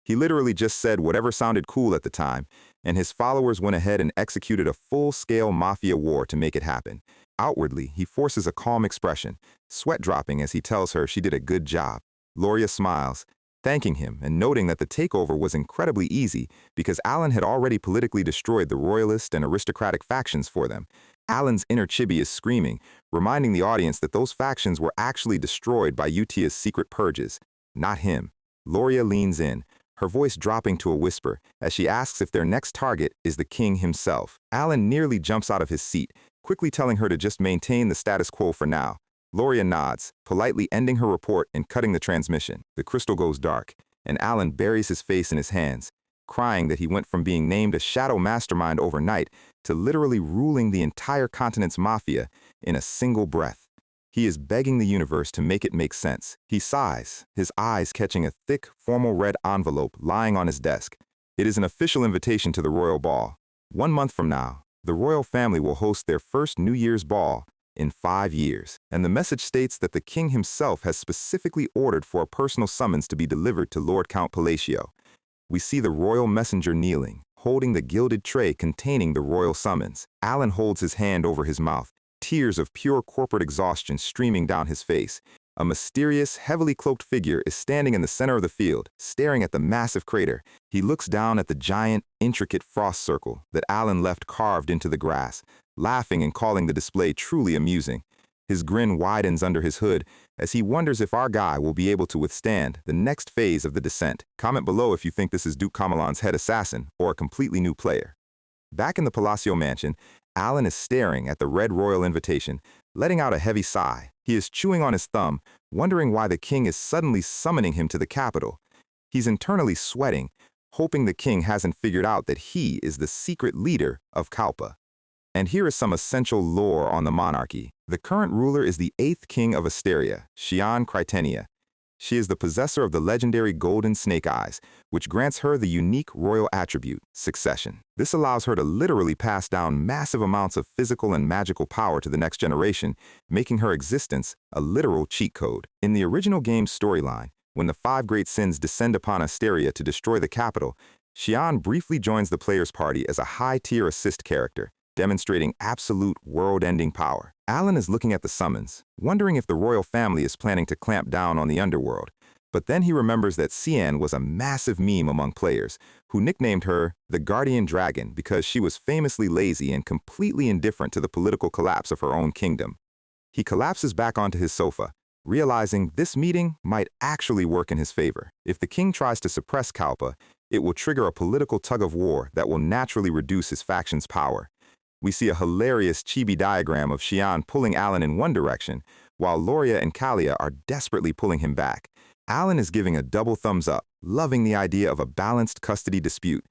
He literally just said whatever sounded cool at the time, and his followers went ahead and executed a full-scale mafia war to make it happen. Outwardly, he forces a calm expression, sweat dropping as he tells her she did a good job. Loria smiles, thanking him and noting that the takeover was incredibly easy because Alan had already politically destroyed the royalist and aristocratic factions for them. Alan's inner chibi is screaming, reminding the audience that those factions were actually destroyed by Utia's secret purges, not him. Loria leans in, her voice dropping to a whisper as she asks if their next target is the king himself. Alan nearly jumps out of his seat, quickly telling her to just maintain the status quo for now. Loria nods, politely ending her report and cutting the transmission. The crystal goes dark, and Alan buries his face in his hands, crying that he went from being named a shadow mastermind overnight to literally ruling the entire continent's mafia in a single breath. He is begging the universe to make it make sense. He sighs, his eyes catching a thick, formal red envelope lying on his desk. It is an official invitation to the royal ball. 1 month from now, the royal family will host their first New Year's ball in 5 years, and the message states that the king himself has specifically ordered for a personal summons to be delivered to Lord Count Palacio. We see the royal messenger kneeling, holding the gilded tray containing the royal summons. Alan holds his hand over his mouth, tears of pure corporate exhaustion streaming down his face. A mysterious, heavily cloaked figure is standing in the center of the field, staring at the massive crater. He looks down at the giant, intricate frost circle that Alan left carved into the grass, laughing and calling the display truly amusing. His grin widens under his hood as he wonders if our guy will be able to withstand the next phase of the descent. Comment below if you think this is Duke Kamalan's head assassin or a completely new player. Back in the Palacio mansion, Alan is staring at the red royal invitation, letting out a heavy sigh. He is chewing on his thumb, wondering why the king is suddenly summoning him to the capital. He's internally sweating, hoping the king hasn't figured out that he is the secret leader of Kalpa. And here is some essential lore on the monarchy. The current ruler is the 8th king of Asteria, Xian Crytenia. She is the possessor of the legendary golden snake eyes, which grants her the unique royal attribute, succession. This allows her to literally pass down massive amounts of physical and magical power to the next generation, making her existence a literal cheat code. In the original game's storyline, when the 5 great sins descend upon Asteria to destroy the capital, Xian briefly joins the player's party as a high-tier assist character, demonstrating absolute world-ending power. Alan is looking at the summons, wondering if the royal family is planning to clamp down on the underworld. But then he remembers that Xian was a massive meme among players, who nicknamed her the Guardian Dragon because she was famously lazy and completely indifferent to the political collapse of her own kingdom. He collapses back onto his sofa, realizing this meeting might actually work in his favor. If the king tries to suppress Kalpa, it will trigger a political tug-of-war that will naturally reduce his faction's power. We see a hilarious chibi diagram of Xian pulling Alan in one direction, while Loria and Kalia are desperately pulling him back. Alan is giving a double thumbs up, loving the idea of a balanced custody dispute.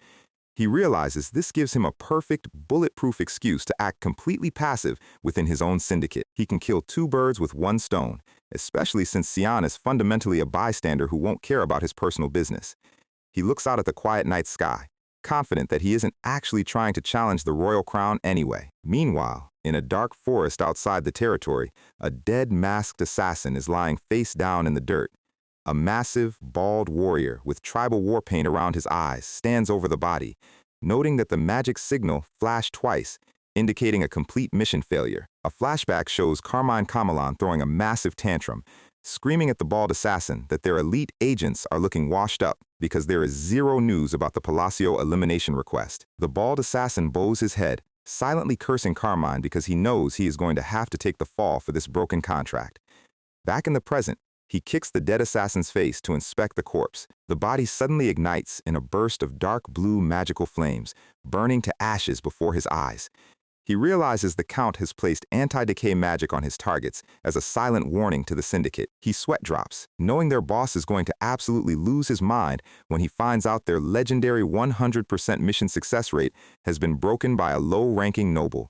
He realizes this gives him a perfect, bulletproof excuse to act completely passive within his own syndicate. He can kill 2 birds with 1 stone, especially since Xian is fundamentally a bystander who won't care about his personal business. He looks out at the quiet night sky, confident that he isn't actually trying to challenge the royal crown anyway. Meanwhile, in a dark forest outside the territory, a dead masked assassin is lying face down in the dirt. A massive, bald warrior with tribal war paint around his eyes stands over the body, noting that the magic signal flashed twice, indicating a complete mission failure. A flashback shows Carmine Kamalan throwing a massive tantrum, screaming at the bald assassin that their elite agents are looking washed up because there is 0 news about the Palacio elimination request. The bald assassin bows his head, silently cursing Carmine because he knows he is going to have to take the fall for this broken contract. Back in the present, he kicks the dead assassin's face to inspect the corpse. The body suddenly ignites in a burst of dark blue magical flames, burning to ashes before his eyes. He realizes the Count has placed anti-decay magic on his targets as a silent warning to the syndicate. He sweat drops, knowing their boss is going to absolutely lose his mind when he finds out their legendary 100% mission success rate has been broken by a low-ranking noble.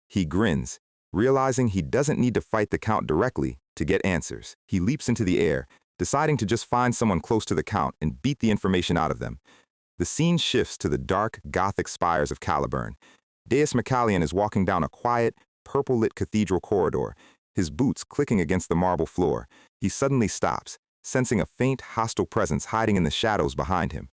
He grins, realizing he doesn't need to fight the Count directly to get answers. He leaps into the air, deciding to just find someone close to the Count and beat the information out of them. The scene shifts to the dark, gothic spires of Caliburn. Deus Macallion is walking down a quiet, purple-lit cathedral corridor, his boots clicking against the marble floor. He suddenly stops, sensing a faint, hostile presence hiding in the shadows behind him.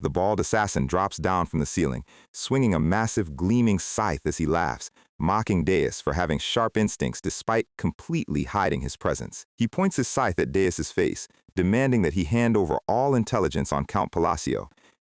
The bald assassin drops down from the ceiling, swinging a massive, gleaming scythe as he laughs, mocking Deus for having sharp instincts despite completely hiding his presence. He points his scythe at Deus's face, demanding that he hand over all intelligence on Count Palacio.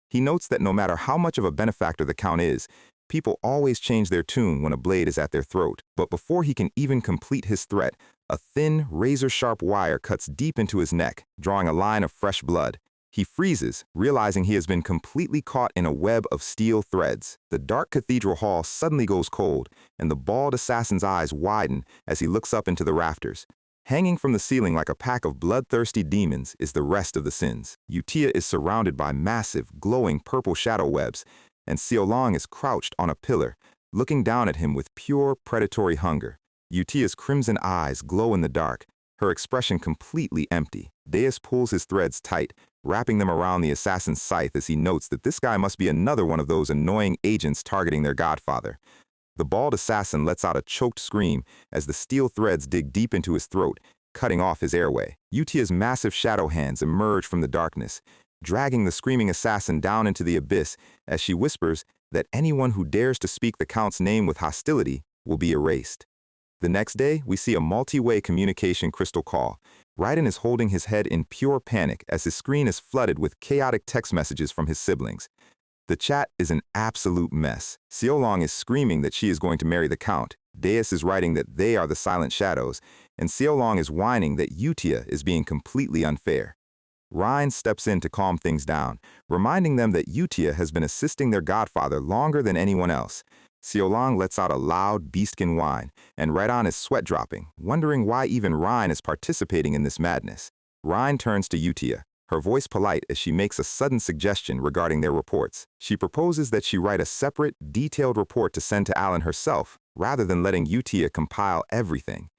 He notes that no matter how much of a benefactor the Count is, people always change their tune when a blade is at their throat. But before he can even complete his threat, a thin, razor-sharp wire cuts deep into his neck, drawing a line of fresh blood. He freezes, realizing he has been completely caught in a web of steel threads. The dark cathedral hall suddenly goes cold, and the bald assassin's eyes widen as he looks up into the rafters. Hanging from the ceiling like a pack of bloodthirsty demons is the rest of the sins. Utia is surrounded by massive, glowing purple shadow webs, and Xiaolong is crouched on a pillar, looking down at him with pure predatory hunger. Utia's crimson eyes glow in the dark, her expression completely empty. Deus pulls his threads tight, wrapping them around the assassin's scythe as he notes that this guy must be another one of those annoying agents targeting their godfather. The bald assassin lets out a choked scream as the steel threads dig deep into his throat, cutting off his airway. Utia's massive shadow hands emerge from the darkness, dragging the screaming assassin down into the abyss as she whispers that anyone who dares to speak the Count's name with hostility will be erased. The next day, we see a multi-way communication crystal call. Raiden is holding his head in pure panic as his screen is flooded with chaotic text messages from his siblings. The chat is an absolute mess. Xiaolong is screaming that she is going to marry the Count. Deus is writing that they are the silent shadows, and Xiaolong is whining that Utia is being completely unfair. Rain steps in to calm things down, reminding them that Utia has been assisting their godfather longer than anyone else. Xiaolong lets out a loud, beastkin whine, and Raiden is sweat dropping, wondering why even Rain is participating in this madness. Rain turns to Utia, her voice polite as she makes a sudden suggestion regarding their reports. She proposes that she write a separate, detailed report to send to Alan herself, rather than letting Utia compile everything.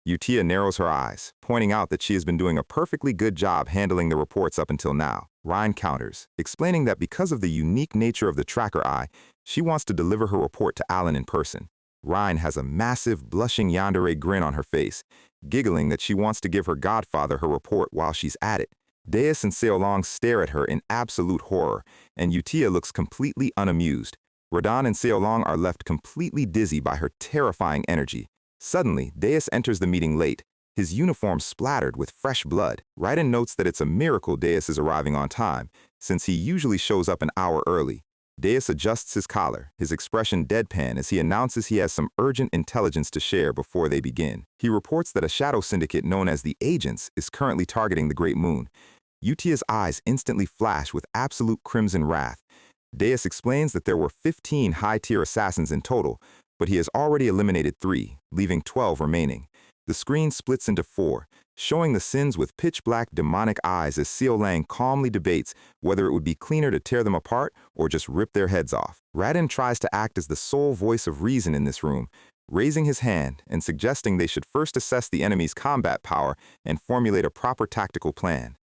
Utia narrows her eyes, pointing out that she has been doing a perfectly good job handling the reports up until now. Rain counters, explaining that because of the unique nature of the tracker eye, she wants to deliver her report to Alan in person. Rain has a massive, blushing yandere grin on her face, giggling that she wants to give her godfather her report while she's at it. Deus and Xiaolong stare at her in absolute horror, and Utia looks completely unamused. Raiden and Xiaolong are left completely dizzy by her terrifying energy. Suddenly, Deus enters the meeting late, his uniform splattered with fresh blood. Raiden notes that it's a miracle Deus is arriving on time, since he usually shows up an hour early. Deus adjusts his collar, his expression deadpan as he announces he has some urgent intelligence to share before they begin. He reports that a shadow syndicate known as the Agents is currently targeting the Great Moon. Utia's eyes instantly flash with absolute crimson wrath. Deus explains that there were 15 high-tier assassins in total, but he has already eliminated 3, leaving 12 remaining. The screen splits into 4, showing the sins with pitch-black demonic eyes as Xiaolong calmly debates whether it would be cleaner to tear them apart or just rip their heads off. Raiden tries to act as the sole voice of reason in this room, raising his hand and suggesting they should first assess the enemy's combat power and formulate a proper tactical plan.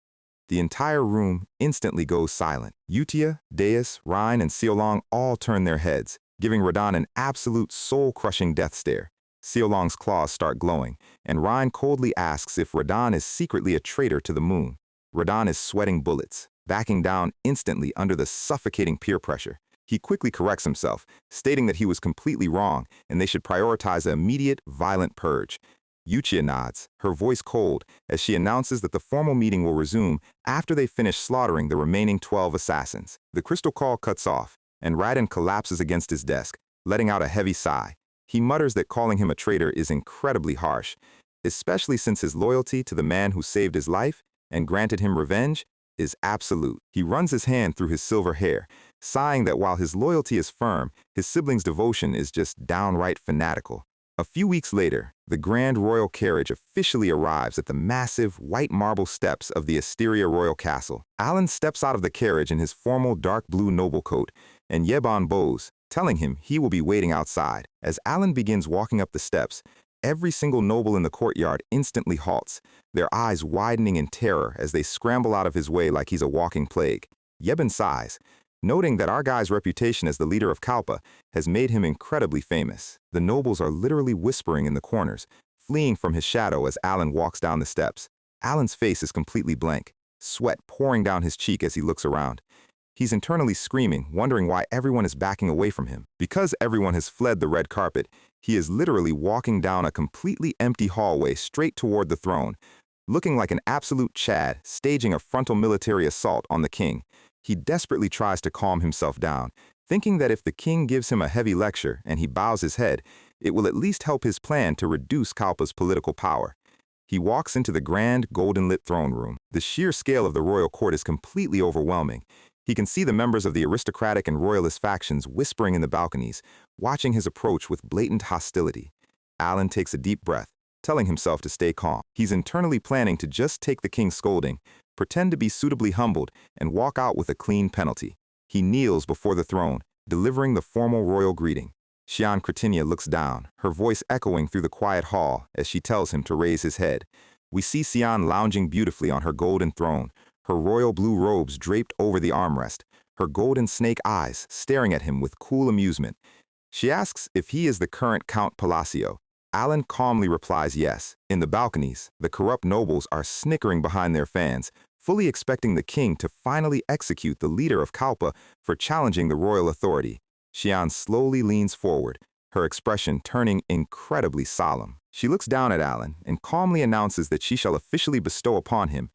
The entire room instantly goes silent. Utia, Deus, Rain, and Xiaolong all turn their heads, giving Raiden an absolute soul-crushing death stare. Xiaolong's claws start glowing, and Rain coldly asks if Raiden is secretly a traitor to the moon. Raiden is sweating bullets, backing down instantly under the suffocating peer pressure. He quickly corrects himself, stating that he was completely wrong and they should prioritize an immediate, violent purge. Utia nods, her voice cold, as she announces that the formal meeting will resume after they finish slaughtering the remaining 12 assassins. The crystal call cuts off, and Raiden collapses against his desk, letting out a heavy sigh. He mutters that calling him a traitor is incredibly harsh, especially since his loyalty to the man who saved his life and granted him revenge is absolute. He runs his hand through his silver hair, sighing that while his loyalty is firm, his siblings' devotion is just downright fanatical. A few weeks later, the grand royal carriage officially arrives at the massive white marble steps of the Asteria Royal Castle. Alan steps out of the carriage in his formal dark blue noble coat, and Yebon bows, telling him he will be waiting outside. As Alan begins walking up the steps, every single noble in the courtyard instantly halts, their eyes widening in terror as they scramble out of his way like he's a walking plague. Yebon sighs, noting that our guy's reputation as the leader of Kalpa has made him incredibly famous. The nobles are literally whispering in the corners, fleeing from his shadow as Alan walks down the steps. Alan's face is completely blank, sweat pouring down his cheek as he looks around. He's internally screaming, wondering why everyone is backing away from him. Because everyone has fled the red carpet, he is literally walking down a completely empty hallway straight toward the throne, looking like an absolute Chad, staging a frontal military assault on the king. He desperately tries to calm himself down, thinking that if the king gives him a heavy lecture and he bows his head, it will at least help his plan to reduce Kalpa's political power. He walks into the grand, golden-lit throne room. The sheer scale of the royal court is completely overwhelming. He can see the members of the aristocratic and royalist factions whispering in the balconies, watching his approach with blatant hostility. Alan takes a deep breath, telling himself to stay calm. He's internally planning to just take the king's scolding, pretend to be suitably humbled, and walk out with a clean penalty. He kneels before the throne, delivering the formal royal greeting. Xian Cretinia looks down, her voice echoing through the quiet hall as she tells him to raise his head. We see Xian lounging beautifully on her golden throne, her royal blue robes draped over the armrest, her golden snake eyes staring at him with cool amusement. She asks if he is the current Count Palacio. Alan calmly replies yes. In the balconies, the corrupt nobles are snickering behind their fans, fully expecting the king to finally execute the leader of Kalpa for challenging the royal authority. Xian slowly leans forward, her expression turning incredibly solemn. She looks down at Alan and calmly announces that she shall officially bestow upon him